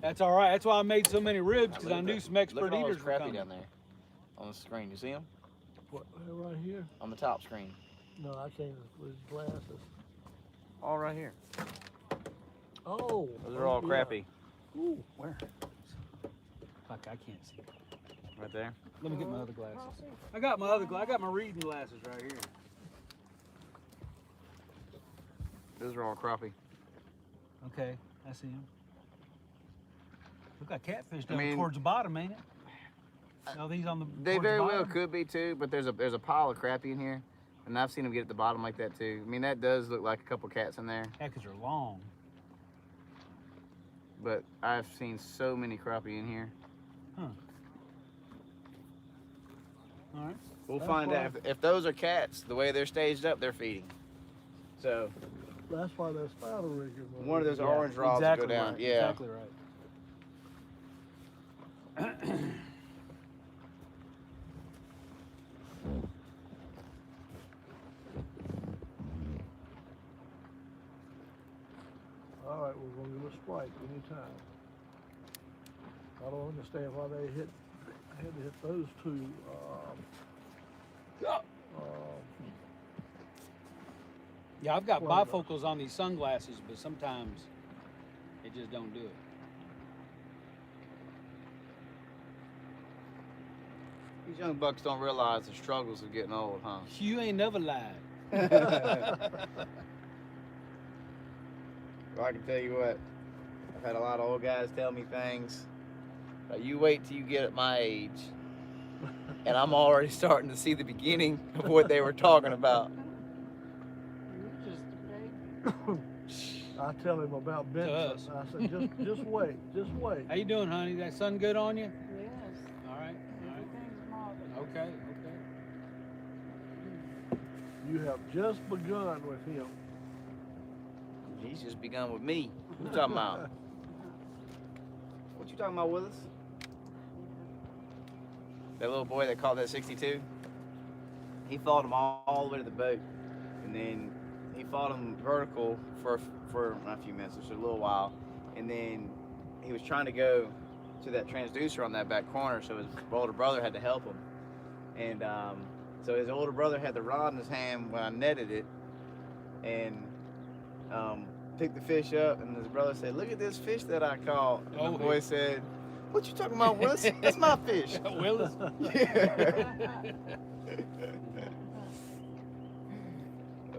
That's all right. That's why I made so many ribs, because I knew some Look expert at all those eaters were crappie coming. down there on the screen. You see them What, right here? on the top screen? No, I can't with glasses. All right here. Oh. Those are all yeah. crappie. Ooh, where? Fuck, I can't see. Right there. Let me get my other glasses. I got my other I got my reading glasses right here. Those are all crappie. Okay, I see them. Look like catfish down mean- towards the bottom, ain't it? No, these on the. They towards the very well bottom? could be too, but there's a pile of crappie in here, and I've seen them get at the bottom like that too. I mean, that does look like a couple cats in there, Yeah, 'cause they're long. but I've seen so many crappie in here. All right. We'll That's find why- out if those are cats. The way they're staged up, they're feeding. So That's why they're spider riggers. one of those Yeah, orange rods exactly will go down. right, Yeah. exactly right. All right, we're gonna give a strike anytime. I don't understand why they had to hit those two. Yeah, I've got Well, bifocals on these sunglasses, but sometimes it just don't do it. These young bucks don't realize the struggles of getting old, huh? You ain't never lied. Well, I can tell you what, I've had a lot of old guys tell me things. But you wait till you get at my age, and I'm already starting to see the beginning of what they were talking about. You're just a baby. I tell him about us. Benson. I said, just wait, just wait. How you doing, honey? That sun good on you? Yes, All right, everything's marvelous. all right. Okay, okay. You have just begun with him. He's just begun with me. What you talking about? What you talking about, Willis? That little boy that caught that 62? He followed him all the way to the boat. And then he followed him vertical for not a few minutes, just a little while. And then he was trying to go to that transducer on that back corner, so his older brother had to help him. And so his older brother had the rod in his hand when I netted it. And picked the fish up, and his brother said, "Look at this fish that I caught." And Oh, the boy said, "What you talking about, Willis? That's my fish." Willis? Yeah.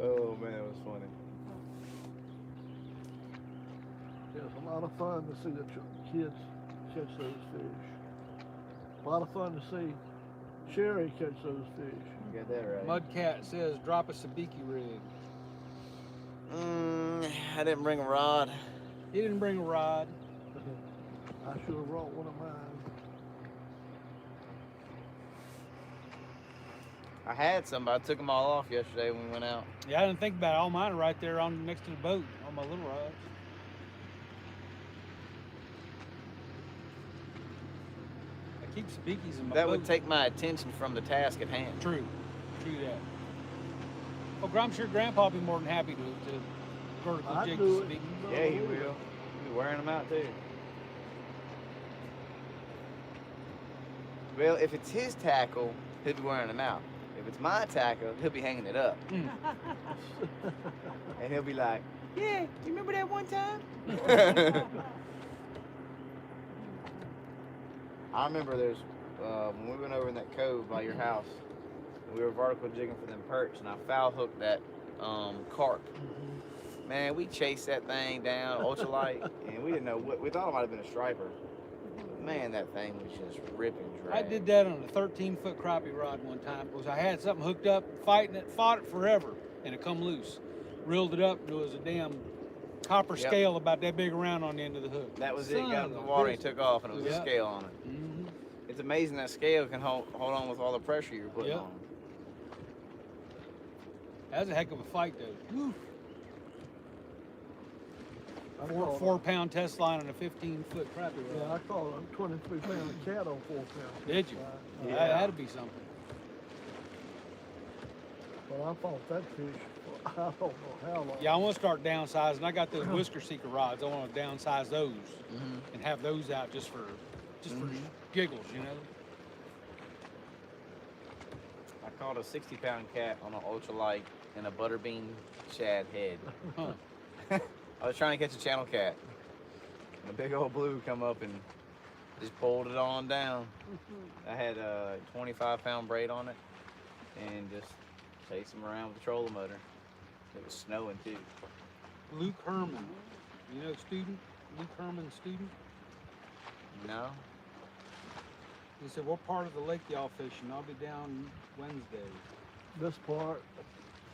Oh man, it was funny. It's a lot of fun to see the kids catch those fish. A lot of fun to see Sherry catch those fish. You got that right. Mudcat says, drop a sabiki rig. I didn't bring a rod. He didn't bring a rod. I should have brought one of mine. I had some, but I took them all off yesterday when we went out. Yeah, I didn't think about it. All mine are right there on next to the boat, on my little rods. I keep sabikis in my That boat. would take my attention from the task at hand. True that. Well, I'm sure Grandpa will be more than happy to vertical I'd jig do the it. sabiki. Yeah, you will. You'll be wearing them out too. Well, if it's his tackle, he'll be wearing them out. If it's my tackle, he'll be hanging it up. And he'll be like, "Yeah, you remember that one time?" I remember there's when we went over in that cove by your house, we were vertical jigging for them perch, and I foul hooked that carp. Man, we chased that thing down ultralight, and we didn't know what we thought it might have been a striper. But man, that thing was just ripping dry. I did that on a 13-foot crappie rod one time because I had something hooked up, fighting it, fought it forever, and it come loose. Reeled it up, and there was a damn copper Yep. scale about that big around on the end of the hook. That was it. Son Got in the of a water and bitch. he took off, and it was a Yep. scale on it. Mhm. It's amazing that scale can hold on with all the pressure you're putting Yep. on. That was a heck of a fight, though. Woo. I caught, 4-pound test line on a 15-foot crappie yeah, I rod. caught a 23-pound cat on 4 pounds. Did you? Yeah. That had to be something. But I fought that fish for I don't know how long. Yeah, I want to start downsizing. I got those whisker seeker rods. I want to downsize those and have those out just for giggles, you know. I caught a 60-pound cat on an ultralight and a butterbean shad head. Huh. I was trying to catch a channel cat, and a big old blue come up and just pulled it on down. I had a 25-pound braid on it, and just chased him around with the trolling motor. It was snowing too. Luke Herman, you know, student. Luke Herman, student. No? He said, "What part of the lake y'all fishing? I'll be down Wednesday." This part,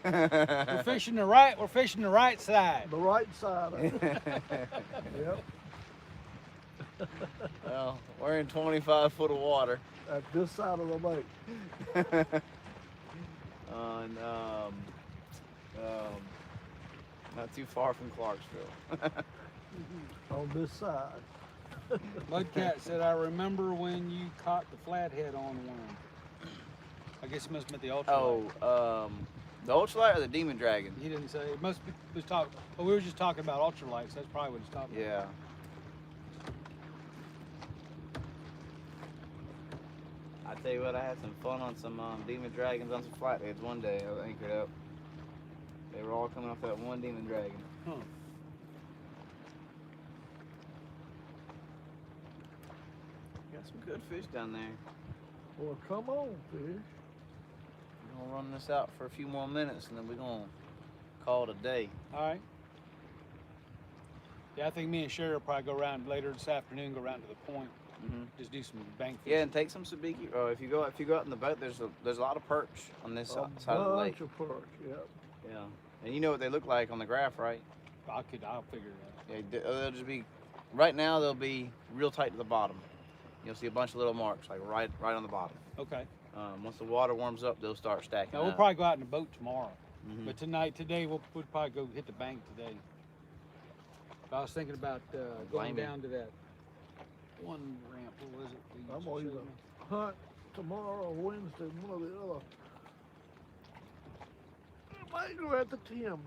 We're fishing the right. We're fishing the right side. the right side of it. Yep, Well, we're in 25 foot of water. at this side of the lake. on not too far from Clarksville. On this side. Mudcat said, I remember when you caught the flathead on one. I guess he must have meant the ultralight. The ultralight or the demon dragon? He didn't say. It must be, was talk, well, we were just talking about ultralights. That's probably what he's talking about. Yeah. I tell you what, I had some fun on some demon dragons on some flatheads one day. I was anchored up. They were all coming off that one demon dragon. Huh. Got some good fish down there. Well, come on, fish. We're gonna run this out for a few more minutes and then we're gonna call it a day. All right. Yeah, I think me and Sherry will probably go around later this afternoon, go around to the point, just do some bank fishing. Yeah, and take some sabiki. If you go out in the boat, there's a lot of perch on this side of the lake. Bunch of perch, yep. Yeah, and you know what they look like on the graph, right? I'll figure it out. Yeah, they'll just be. Right now, they'll be real tight to the bottom. You'll see a bunch of little marks, like right on the bottom. Okay. Once the water warms up, they'll start stacking Now, we'll up. probably go out in the boat tomorrow. Mhm. But today, we'll probably go hit the bank today. But I was thinking about going Blame you. down to that one ramp. What was it? that I'm you gonna showed either me? hunt tomorrow or Wednesday, one or the other. I might go at the Thames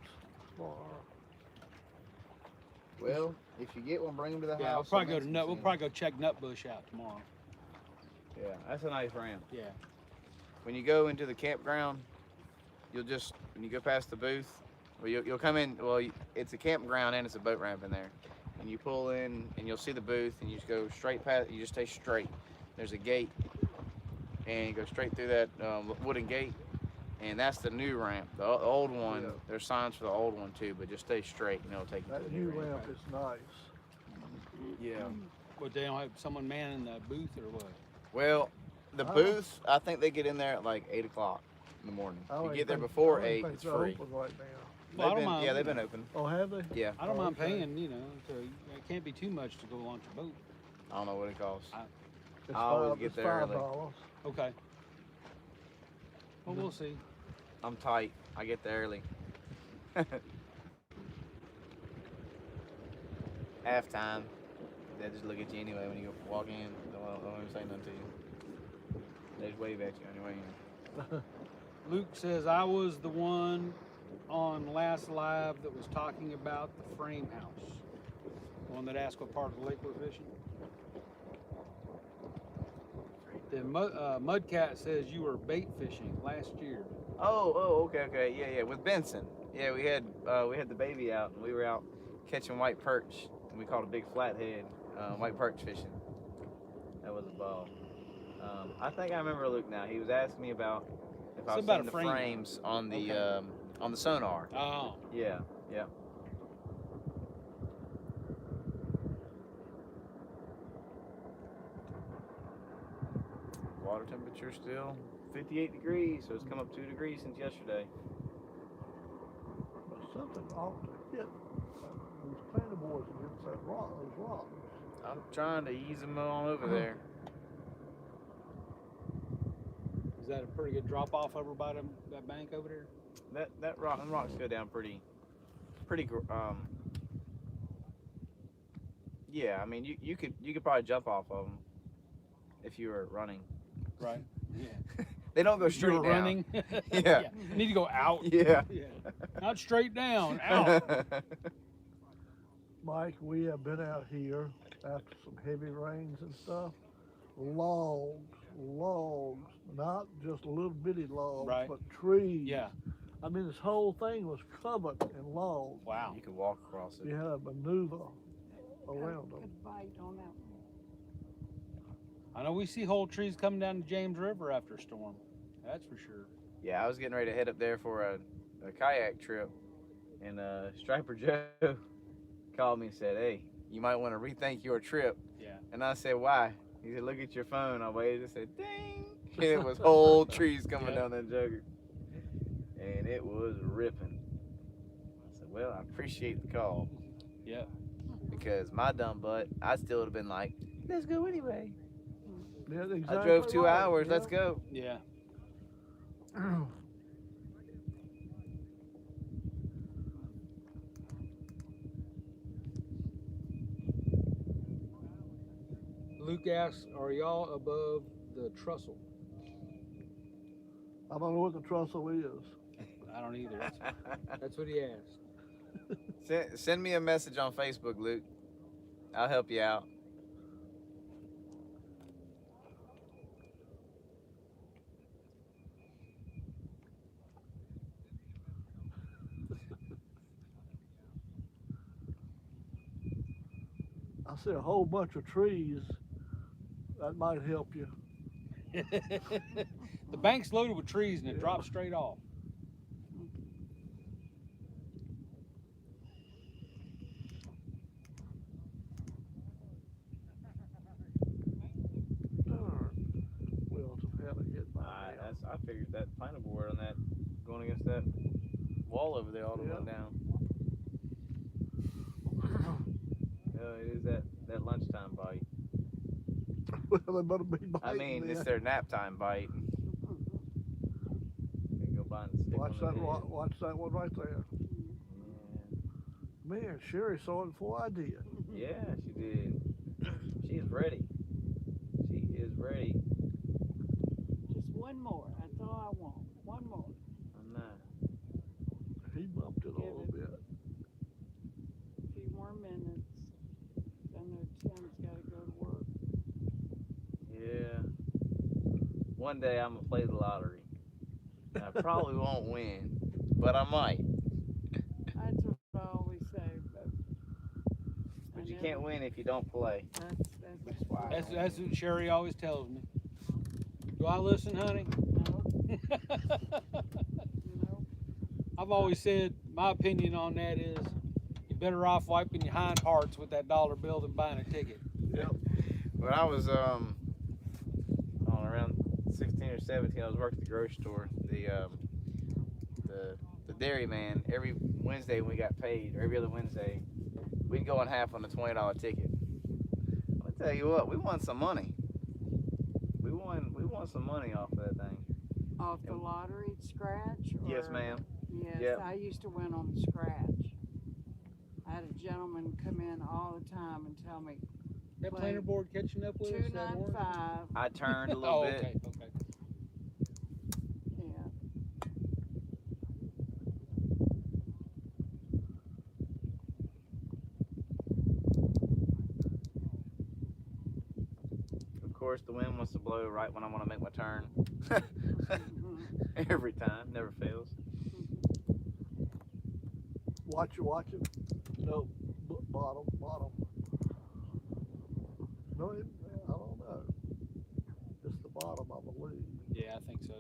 tomorrow. Well, if you get one, bring them to the Yeah, we'll house. probably so go to Mason We'll can probably go check Nutbush out tomorrow. see 'em. Yeah, that's a nice ramp. Yeah. When you go into the campground, when you go past the booth, well, you'll come in. Well, it's a campground and it's a boat ramp in there. And you pull in and you'll see the booth and you just go straight past. You just stay straight. There's a gate, and you go straight through that wooden gate, and that's the new ramp. The old one, Yeah. there's signs for the old one too, but just stay straight and it'll take you to That the new new ramp. ramp is nice. Yeah. What, they don't have someone manning the booth or what? Well, the Oh. booth, I think they get in there at like 8 o'clock in the morning. I If don't you get there think- before I don't 8, think it's they're free. open right now. Well, I don't They've been, mind. yeah, they've been open. Oh, have they? Yeah. I don't Oh, mind okay. paying, it can't be too much to go launch a boat. I don't know what it costs. It's I always five- get it's there early. $5. Okay. Well, we'll see. I'm tight. I get there early. Halftime. They just look at you anyway when you go walk in. Don't even say nothing to you. They just wave at you on your way in. Luke says, I was the one on last live that was talking about the frame house. The one that asked what part of the lake we're fishing. Then Mudcat says you were bait fishing last year. Oh, okay. Yeah. With Benson. Yeah, we had the baby out and we were out catching white perch. And we caught a big flathead, white perch fishing. That was a ball. I think I remember Luke now. He was asking me about if I've about seen a the frame. frames on the Okay. on the sonar. Oh. Yeah. Water temperature still 58 degrees, so it's come up 2 degrees since yesterday. But something ought to hit these planter boards against that rock, those rocks. I'm trying to ease them on over there. Is that a pretty good drop off over by that bank over there? That rock, them rocks go down pretty. Yeah, I mean you could probably jump off of them if you were running. Right. Yeah. They don't go You straight were down. running. Yeah. You need to go out. Yeah. Not straight down. Out. Mike, we have been out here after some heavy rains and stuff. Logs, not just little bitty logs, Right. but trees. Yeah. I mean, this whole thing was covered in logs. Wow. You could walk across it. You had to maneuver around them. Good bite on that one. I know we see whole trees coming down the James River after a storm. That's for sure. Yeah, I was getting ready to head up there for a kayak trip, and Striper Joe called me and said, "Hey, you might want to rethink your trip." Yeah. And I said, "Why?" He said, "Look at your phone." I waited and said, "Ding!" And it was whole trees coming Yeah. down that jugger, and it was ripping. I said, "Well, I appreciate the call." Yeah. Because my dumb butt, I still would have been like, "Let's go anyway." Yeah, I exactly drove 2 right. hours. Yeah. Let's go. Yeah. Luke asks, "Are y'all above the trestle?" I don't know what the trestle is. I don't either. That's what he asked. Send me a message on Facebook, Luke. I'll help you out. I see a whole bunch of trees. That might help you. The bank's loaded with trees and it drops straight off. Darn. Wheels have had to hit by now. I figured that piney board on that going against that wall over there all the way down. It is that lunchtime bite. Well, they better be biting. I mean, it's then. their nap time bite. They go by and stick Watch on the that, head. watch that one right there. Yeah. Man, Sherry saw it before I did. Yeah, she did. She is ready. She is ready. Just one more. That's all I want. One more. I'm not. He bumped it a little bit. A few more minutes. I know Tim's got to go to work. Yeah. One day I'm gonna play the lottery. I probably won't win, but I might. That's what I always say. But you can't win if you don't play. That's why. That's what Sherry always tells me. Do I listen, honey? No. No. I've always said my opinion on that is you're better off wiping your hind parts with that dollar bill than buying a ticket. Yep. When I was around 16 or 17, I was working at the grocery store. The dairy man, every Wednesday when we got paid, or every other Wednesday, we'd go in half on the $20 ticket. I'll tell you what, we won some money. We won some money off of that thing. Off the lottery scratch? Or, Yes, ma'am. Yes, Yep. I used to win on the scratch. I had a gentleman come in all the time and tell me That planter board catching up with us? that orange? 295. I turned a little Oh, bit. okay. Yeah. Of course, the wind wants to blow right when I want to make my turn. Every time, never fails. Watch it. No, bottom. No, I don't know. It's the bottom, I believe. Yeah, I think so.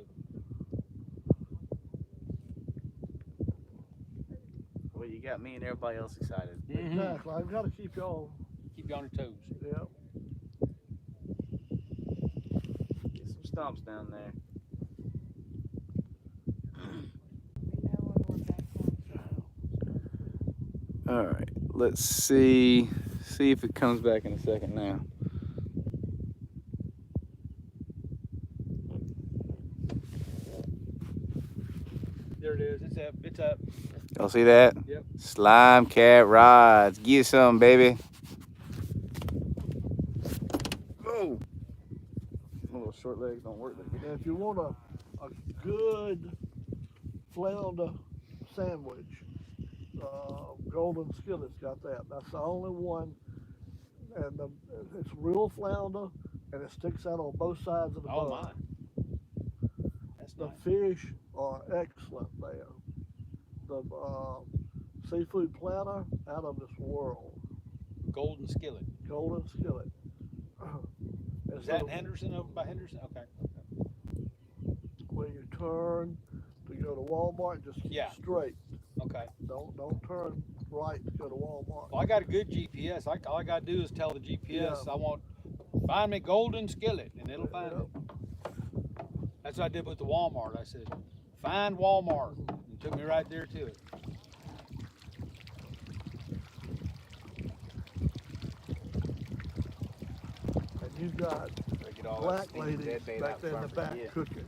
Well, you got me and everybody else excited. Exactly. I've got to keep y'all. Keep you on your toes. Yeah. Get some stumps down there. We know when we're back on trail. All right, let's see if it comes back in a second now. There it is. It's up. It's up. Y'all see that? Yep. Slime cat rods. Get some, baby. Oh. My little short legs don't work that good. And if you want a good flounder sandwich, Golden Skillet's got that. That's the only one, and it's real flounder, and it sticks out on both sides of the Oh, bun. my. That's The nice. fish are excellent there. The seafood platter, out of this world. Golden skillet. Golden Skillet. Is that in Henderson, over by Henderson? Okay. When you turn to go to Walmart, just keep straight. Okay. Don't turn right to go to Walmart. Well, I got a good GPS. All I got to do is tell the GPS I want, find me Golden Skillet, and it'll find it. That's what I did with the Walmart. I said, find Walmart. And it took me right there to it. And you've got Get all black that ladies dead bait back out there in the before I back forget. cooking.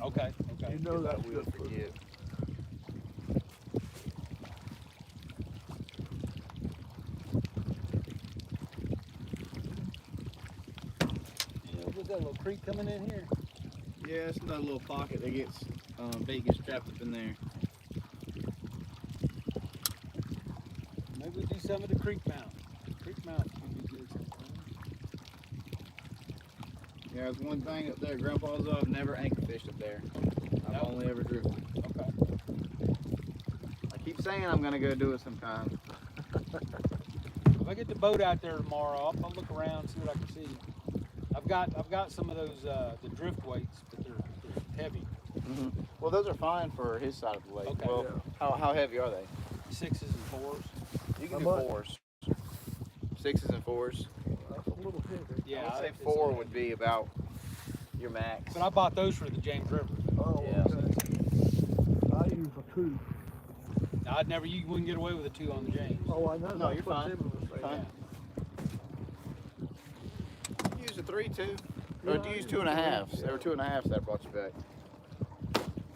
Okay. Okay. You know Because I that's will good food. forget. that, a little creek coming in here? Yeah, it's another little pocket that gets bait gets trapped up in there. Maybe we'll do some of the creek mount. Creek mount would be good sometime. Yeah, there's one thing up there, Grandpa's I've never anchor fished up there. I've No? only ever drifted. Okay. I keep saying I'm gonna go do it sometime. If I get the boat out there tomorrow, I'll look around, see what I can see. I've got some of those the drift weights, but they're heavy. Mm-hmm. Well, those are fine for his side of the lake. Okay. Well, how heavy are they? 6s and 4s. You can How do much? 4s. 6s and 4s. That's a little heavy. Yeah, I would say it's 4 a- would be about your max. But I bought those for the James River. Oh, Yeah. okay. I use a 2. Now, you wouldn't get away with a 2 on the James. Oh, I know. No, that's you're what fine. Tim was saying. Fine. You use a 3 too? Yeah, Or do you use 2.5s? There were 2.5s that brought you back.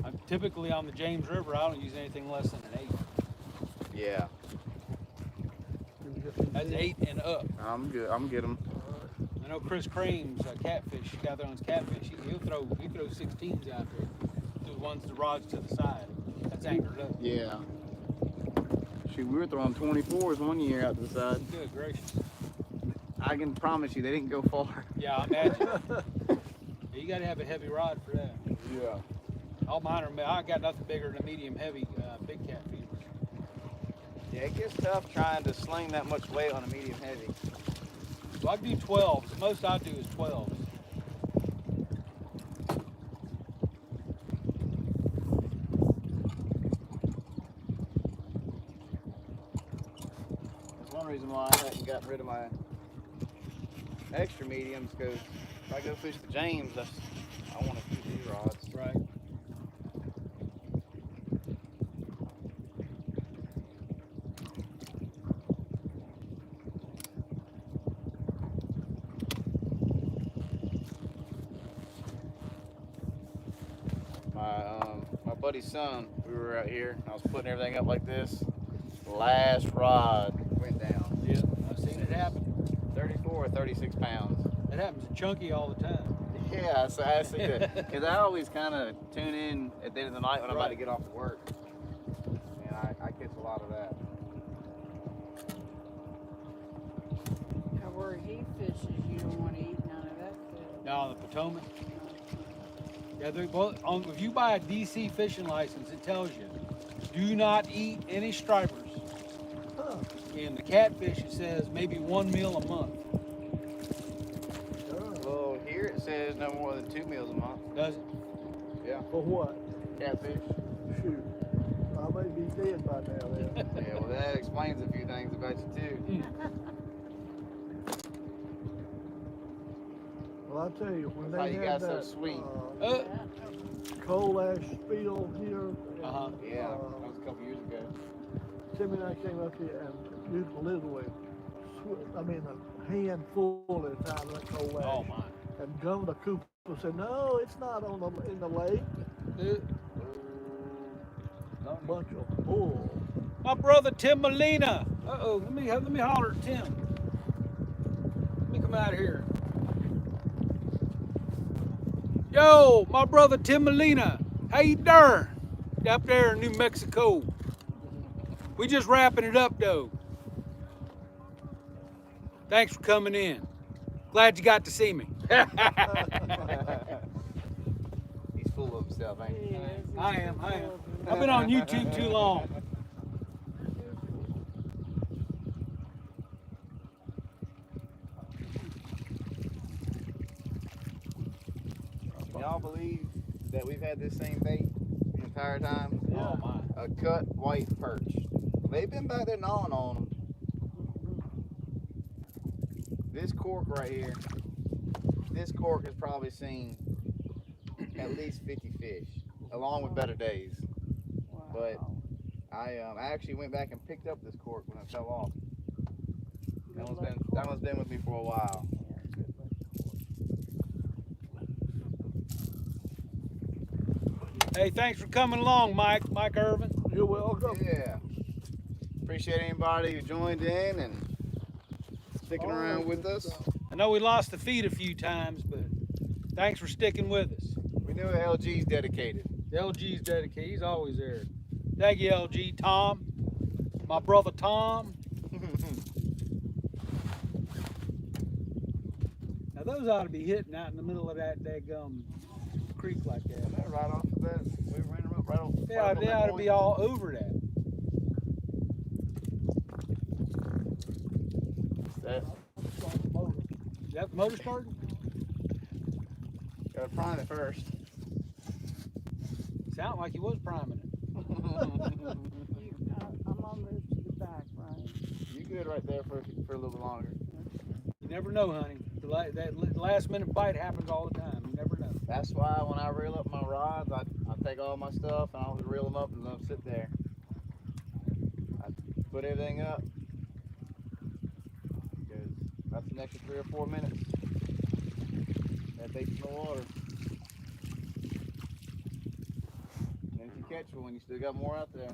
I'm typically on the James River, I don't use anything less than an 8. Yeah, You get these That's in. 8 and up. I'm good. I'm get them. I know Chris Crane's catfish, guy that owns catfish, he throw 16s out there. The ones, the rods to the side. That's anchored up. Yeah. Shoot, we were throwing 24s one year out to the side. Good gracious. I can promise you they didn't go far. Yeah, I imagine. Yeah, you got to have a heavy rod for that. Yeah. All mine are, I got nothing bigger than a medium heavy big cat feeder. Yeah, it gets tough trying to sling that much weight on a medium heavy. So I do 12s. The most I do is 12s. That's one reason why I hadn't gotten rid of my extra mediums, because if I go fish the James, I want to keep these rods. Right. My buddy's son, we were out here, I was putting everything up like this. Last rod went down. Yeah, I've seen it happen. 34 or 36 pounds. It happens to Chunky all the time. Yeah, so I see that. Because I always kind of tune in at the end of the night when I'm about to Right. get off of work. And I catch a lot of that. Now, where he fishes, you don't want to eat none of that fish. Now on the Potomac. Yeah, if you buy a DC fishing license, it tells you, do not eat any stripers. Huh. In the catfish, it says maybe 1 meal a month. Sure. Well, here it says no more than 2 meals a month. Does it? Yeah, For what? catfish. Shoot. I may be dead by now then. Yeah, well that explains a few things about you too. Well, I tell you, when That's how they you had got so that sweet. Uh, coal ash spill here, Uh-huh. Yeah, that was a couple years ago. Timmy and I came up here and used literally, a handful at a time of that coal ash. Oh my. And Governor Cooper said, no, it's not in the lake. Bunch of bull. My brother Tim Molina. Uh-oh, let me holler at Tim. Let me come out here. Yo, my brother Tim Molina. How you doing? Up there in New Mexico. We just wrapping it up though. Thanks for coming in. Glad you got to see me. He's full of himself, ain't he? I am. I've been on YouTube too long. Y'all believe that we've had this same bait the entire time? Oh my. A cut white perch. They've been back there gnawing on them. This cork right here, this cork has probably seen at least 50 fish, along with better days. Wow. But I actually went back and picked up this cork when it fell off. That one's been with me for a while. Hey, thanks for coming along, Mike Irvin. You're welcome. Yeah. Appreciate anybody who joined in and sticking around with us. I know we lost the feed a few times, but Thanks for sticking with us. We knew LG's dedicated. The LG's dedicated. He's always there. Thank you, LG. Tom, my brother Tom. Now those ought to be hitting out in the middle of that daggum creek like that. They're right off of that. We ran them up right off. They ought to be all over that. That. Is that the motor starting? Gotta prime it first. Sound like he was priming it. I'm gonna move to the back, Ryan. You good right there for a little bit longer. You never know, honey. That last minute bite happens all the time. You never know. That's why when I reel up my rods, I take all my stuff and I'll reel them up and let them sit there. I put everything up because that's an extra 3 or 4 minutes. That bait's in the water. And if you catch one, you still got more out there.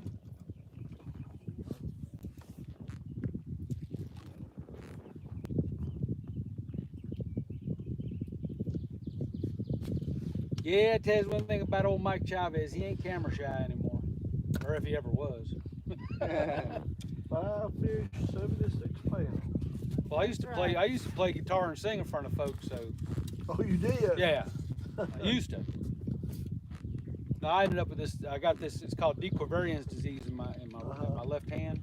Yeah, it tells one thing about old Mike Chavez. He ain't camera shy anymore. Or if he ever was. 5 fish, 76 pounds. Well, I used to play guitar and sing in front of folks, so Oh, you did? yeah. I used to. No, I ended up with this. I got this. It's called Dequivarian's disease in my left hand.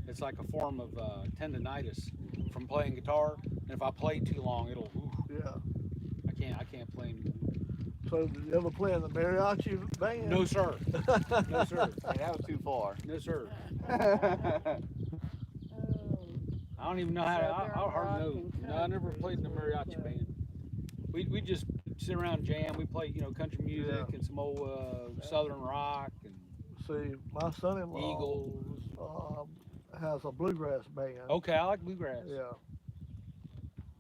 It's like a form of tendonitis from playing guitar. And if I play too long, it'll. Yeah. I can't play anymore. So did you ever play in the mariachi band? No sir. No sir. Hey, that was too far. No sir. Oh, I don't even know how to. I Southern hardly rock know. and No, I never country played in the mariachi music. band. We just sit around and jam. We play country music Yeah. and some old southern rock and See, my son-in-law Eagles. has a bluegrass band. Okay, I like bluegrass. Yeah.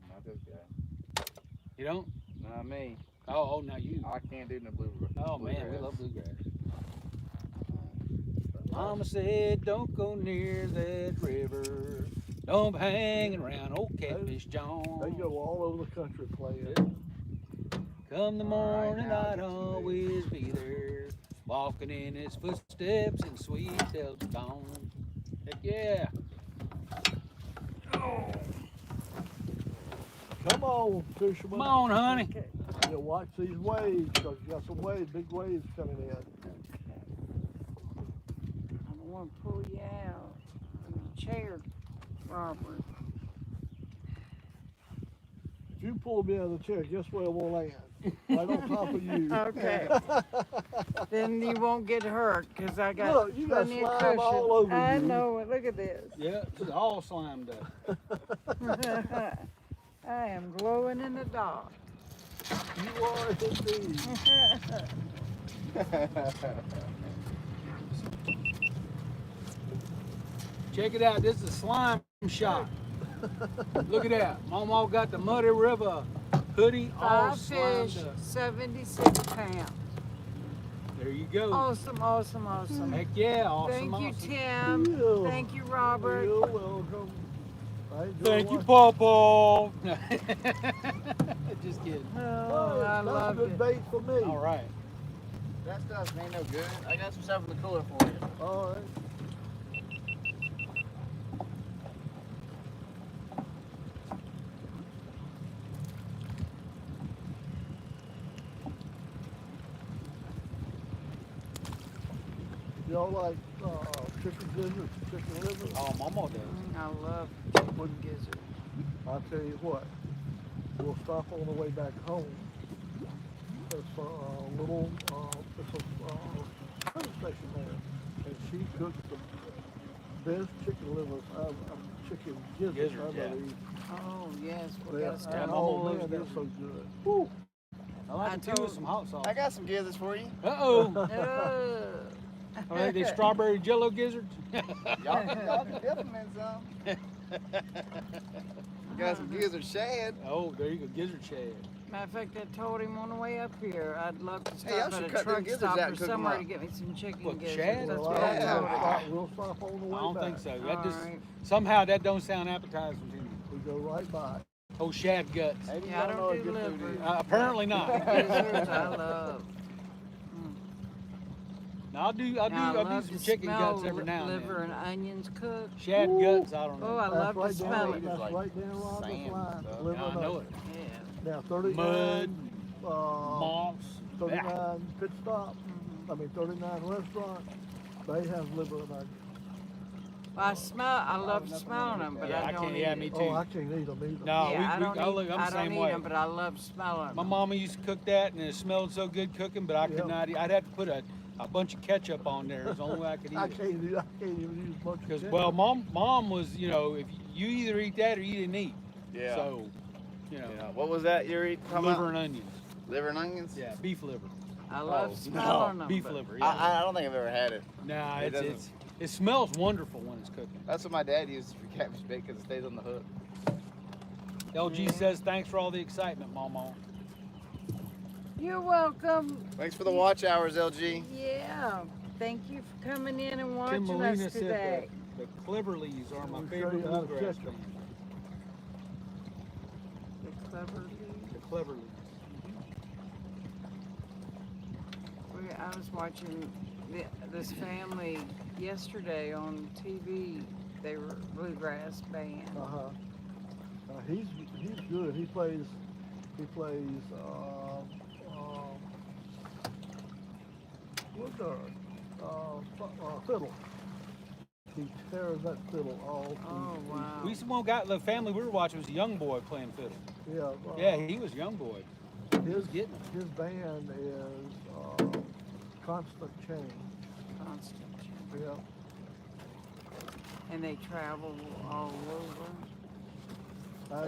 Not this guy. You don't? Not me. Oh, now you. I can't do no bluegrass. Oh man, we love bluegrass. Mama said, "Don't go near that river. Don't be hanging around old Catfish John. They go all over the country playing. Yeah. Come the All right, morning, now I I'd get some always be there, walking in his footsteps in sweet Delta dawn." Heck yeah. Come on, fisherman. Come on, honey. okay. You watch these waves, because you got some waves, big waves coming in. I don't want to pull you out of the chair, Robert. If you pull me out of the chair, guess where it will land? Right on top of you. Okay. Then you won't get hurt because I got Look, you got plenty of slime cushion. all over I you. know it. Look at this. Yeah, it's all slimed up. I am glowing in the dark. You are indeed. Check it out. This is a slime shot. Look at that. Mama got the Muddy River hoodie all 5 slimed fish, up. 76 pounds. There you go. Awesome, awesome, awesome. Heck yeah, awesome. Thank you, awesome. Tim. Yeah. Thank you, Robert. You're welcome. I enjoy Thank you, watching- Pawpaw. Just kidding. Oh, I that's a love good it. bait for me. All right. That stuff ain't no good. I got some stuff in the cooler for you. All right. Y'all like chicken gizzards, chicken liver? Oh, Mama does. I love chicken gizzard. I'll tell you what, we'll stop on the way back home. It's a little, it's a service station there, and she cooks the best chicken livers, chicken gizzards, Gizzards, I yeah. believe. Oh, yes. We Yeah, got to stop. and Mama oh loves man, they're gizzards. so good. Woo. I like I it too with told- some hot sauce. I got some gizzards for you. Uh-oh. Oh. Are they strawberry jello gizzards? Y'all can dip them in some. Got some gizzard shad. Oh, there you go. Gizzard shad. Matter of fact, I told him on the way up here, I'd love to Hey, y'all stop should at a cut them truck gizzards stop out or and cook 'em somewhere up. to get me some chicken What, gizzards. shad? That's Well, what I told him. we'll stop on the way I don't back. think so. That just All right. somehow that don't sound appetizing to me. We go right by. Oh, shad guts. Maybe Yeah, I y'all know don't what do good food liver. is. Apparently not. Gizzards I love. Now, I'll do Now, I some love to chicken smell guts every now and liver then. and onions cooked. Shad guts, I don't Oh, know. I love to That's smell right it. down, that's Like right down Rhonda's sand line. stuff. Liver Yeah, I and know onions. it. Yeah. Now 39, Mud, uh, moss. 39 pit stop. Mhm. I mean 39 restaurant. They have liver and onions. Well, I love smelling them, but Yeah, I I don't can't. eat Yeah, it. me too. Oh, I can't eat them either. No, Yeah, I don't I'm the eat same way. them, but I love smelling My them. mama used to cook that, and it smelled so good cooking, but I could Yep. not eat. I'd have to put a bunch of ketchup on there. It's the only way I could eat I it. can't even use much. Because, ketchup. well, mom was, you know, if you either eat that or you didn't eat. Yeah. So, you know, Yeah. What was that you're eating? liver and onions. Liver and onions? Yeah, beef liver. I love Oh, smelling them. Beef but liver. Yeah. I don't think I've ever had it. Nah, It it smells wonderful when it's cooking. That's what my dad uses for catfish bait because it stays on the hook. LG Yeah. says thanks for all the excitement, Mama. You're welcome. Thanks for the watch hours, LG. Yeah. Thank you for coming in and Tim watching Molina us said today. the Cleverleys are my We'll show favorite you how to bluegrass catch 'em. band. The clever The Cleverleys. I was watching this family yesterday on TV. They were a bluegrass band. He's good. He plays what's that? Fiddle. He tears that fiddle all to Oh wow. We used to one guy, the family we were watching was a young boy playing fiddle. Yeah. Yeah, he was a young boy. His getting it. his band is Constant Change. Constant. Yeah. And they travel all over.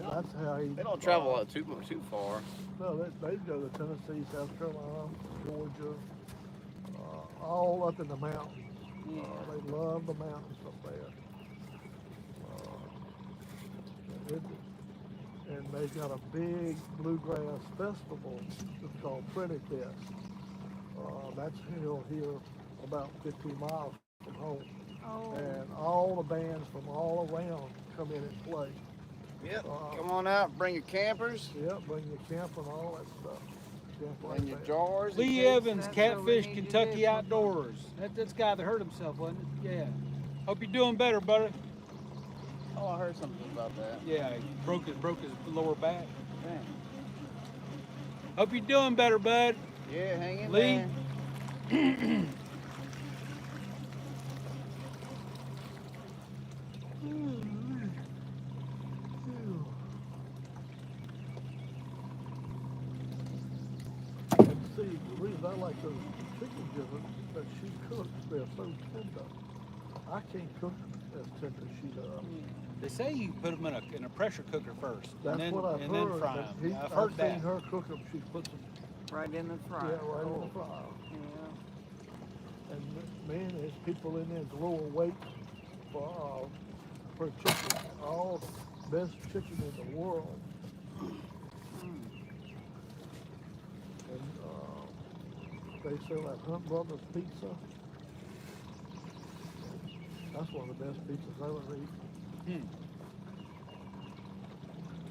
That's how he. They don't travel too far. No, they go to Tennessee, South Carolina, Georgia, all up in the mountains. Yeah. They love the mountains up there. And they've got a big bluegrass festival. It's called Pretty Fest. That's held here about 15 miles from home. Oh. And all the bands from all around come in and play. Yep. Come on out, bring your campers, Yeah, bring your camp and all that stuff. Camp like bring your that. jars. and Lee cakes. Evans, That's what we Catfish, need to Kentucky do. Outdoors. That's the guy that hurt himself, wasn't it? Yeah. Hope you're doing better, buddy. Oh, I heard something about that. Yeah, he broke his lower back. Dang. Hope you're doing better, bud. Yeah, hang in Lee? there. And see, the reason I like those chicken gizzards that she cooks, they're so tender. I can't cook as tender as she does. They say you put them in a pressure cooker first, That's and then what I've and heard. then fry but them. I've I've heard seen that. her cook them. She puts them Right in the fryer. right in Oh, the fryer. yeah. And man, there's people in there that's lower weight for chicken. All the best chicken in the world. And they sell that Hunt Brothers pizza. That's one of the best pizzas I ever eaten.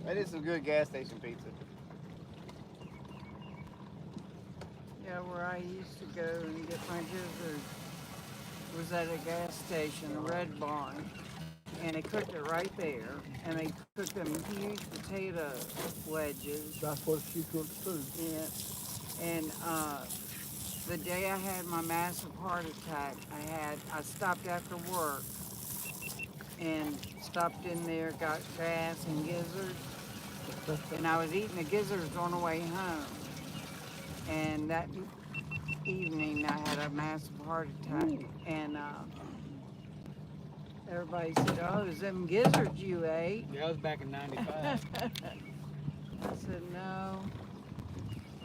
That is some good gas station pizza. Yeah, where I used to go and get my gizzard was at a gas station, a Red Barn, and they cooked it right there, and they cooked them huge potato wedges. That's what she cooks too. Yeah, and the day I had my massive heart attack, I stopped after work and stopped in there, got gas and gizzards, and I was eating the gizzards on the way home. And that evening, I had a massive heart attack, and everybody said, "Oh, those them gizzards you ate?" Yeah, that was back in '95. I said, "No."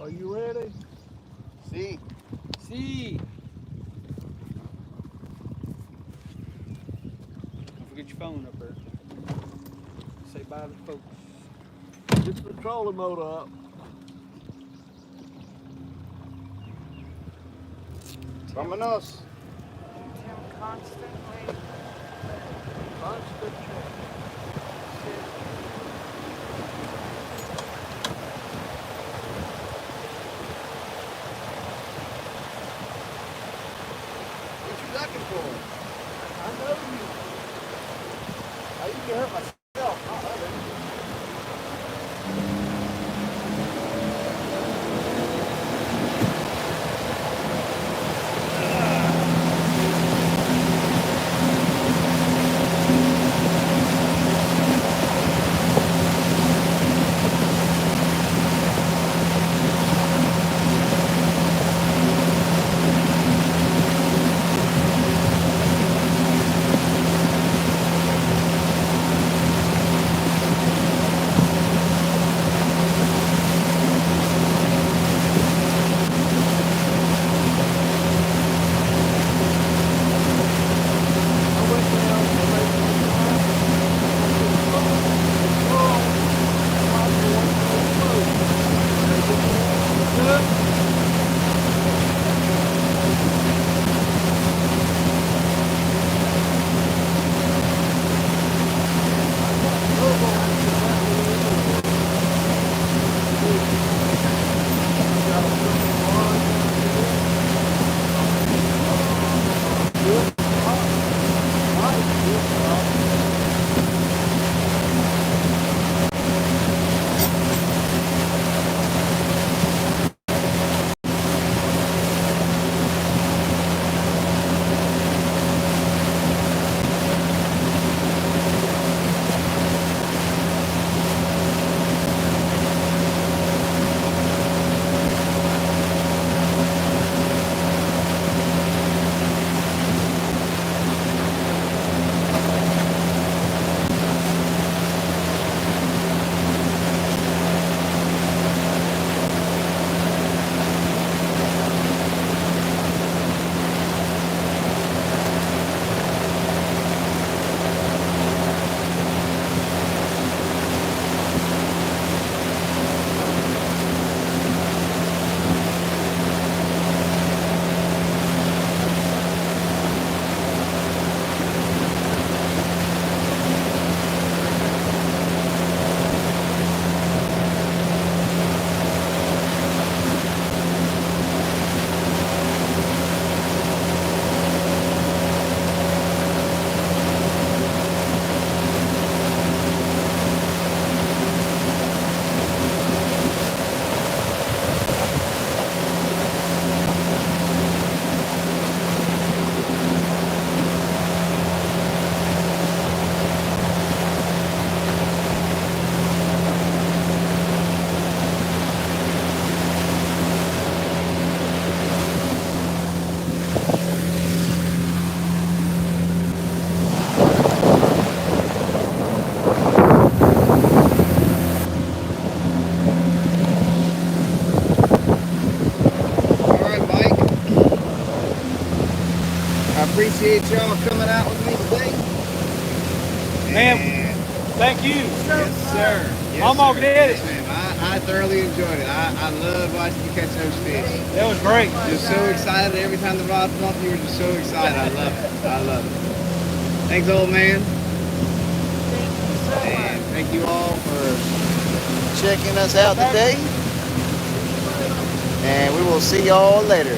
Are you ready? See, See. Don't forget your phone up there. Say bye to the folks. Get the trolling motor up. vámonos. Tim constantly Constant change. get hurt myself. Not others. Appreciate y'all coming out with me today. Man, thank you. Yes, sir. Yes, I'm gonna sir. get it. Yes, ma'am. I thoroughly enjoyed it. I love watching you catch those fish. That was great. Just so excited every time the rod come up. You were just so excited. I love it. I love it. Thanks, old man. Thank you so much. And thank you all for checking us out today. And we will see y'all later.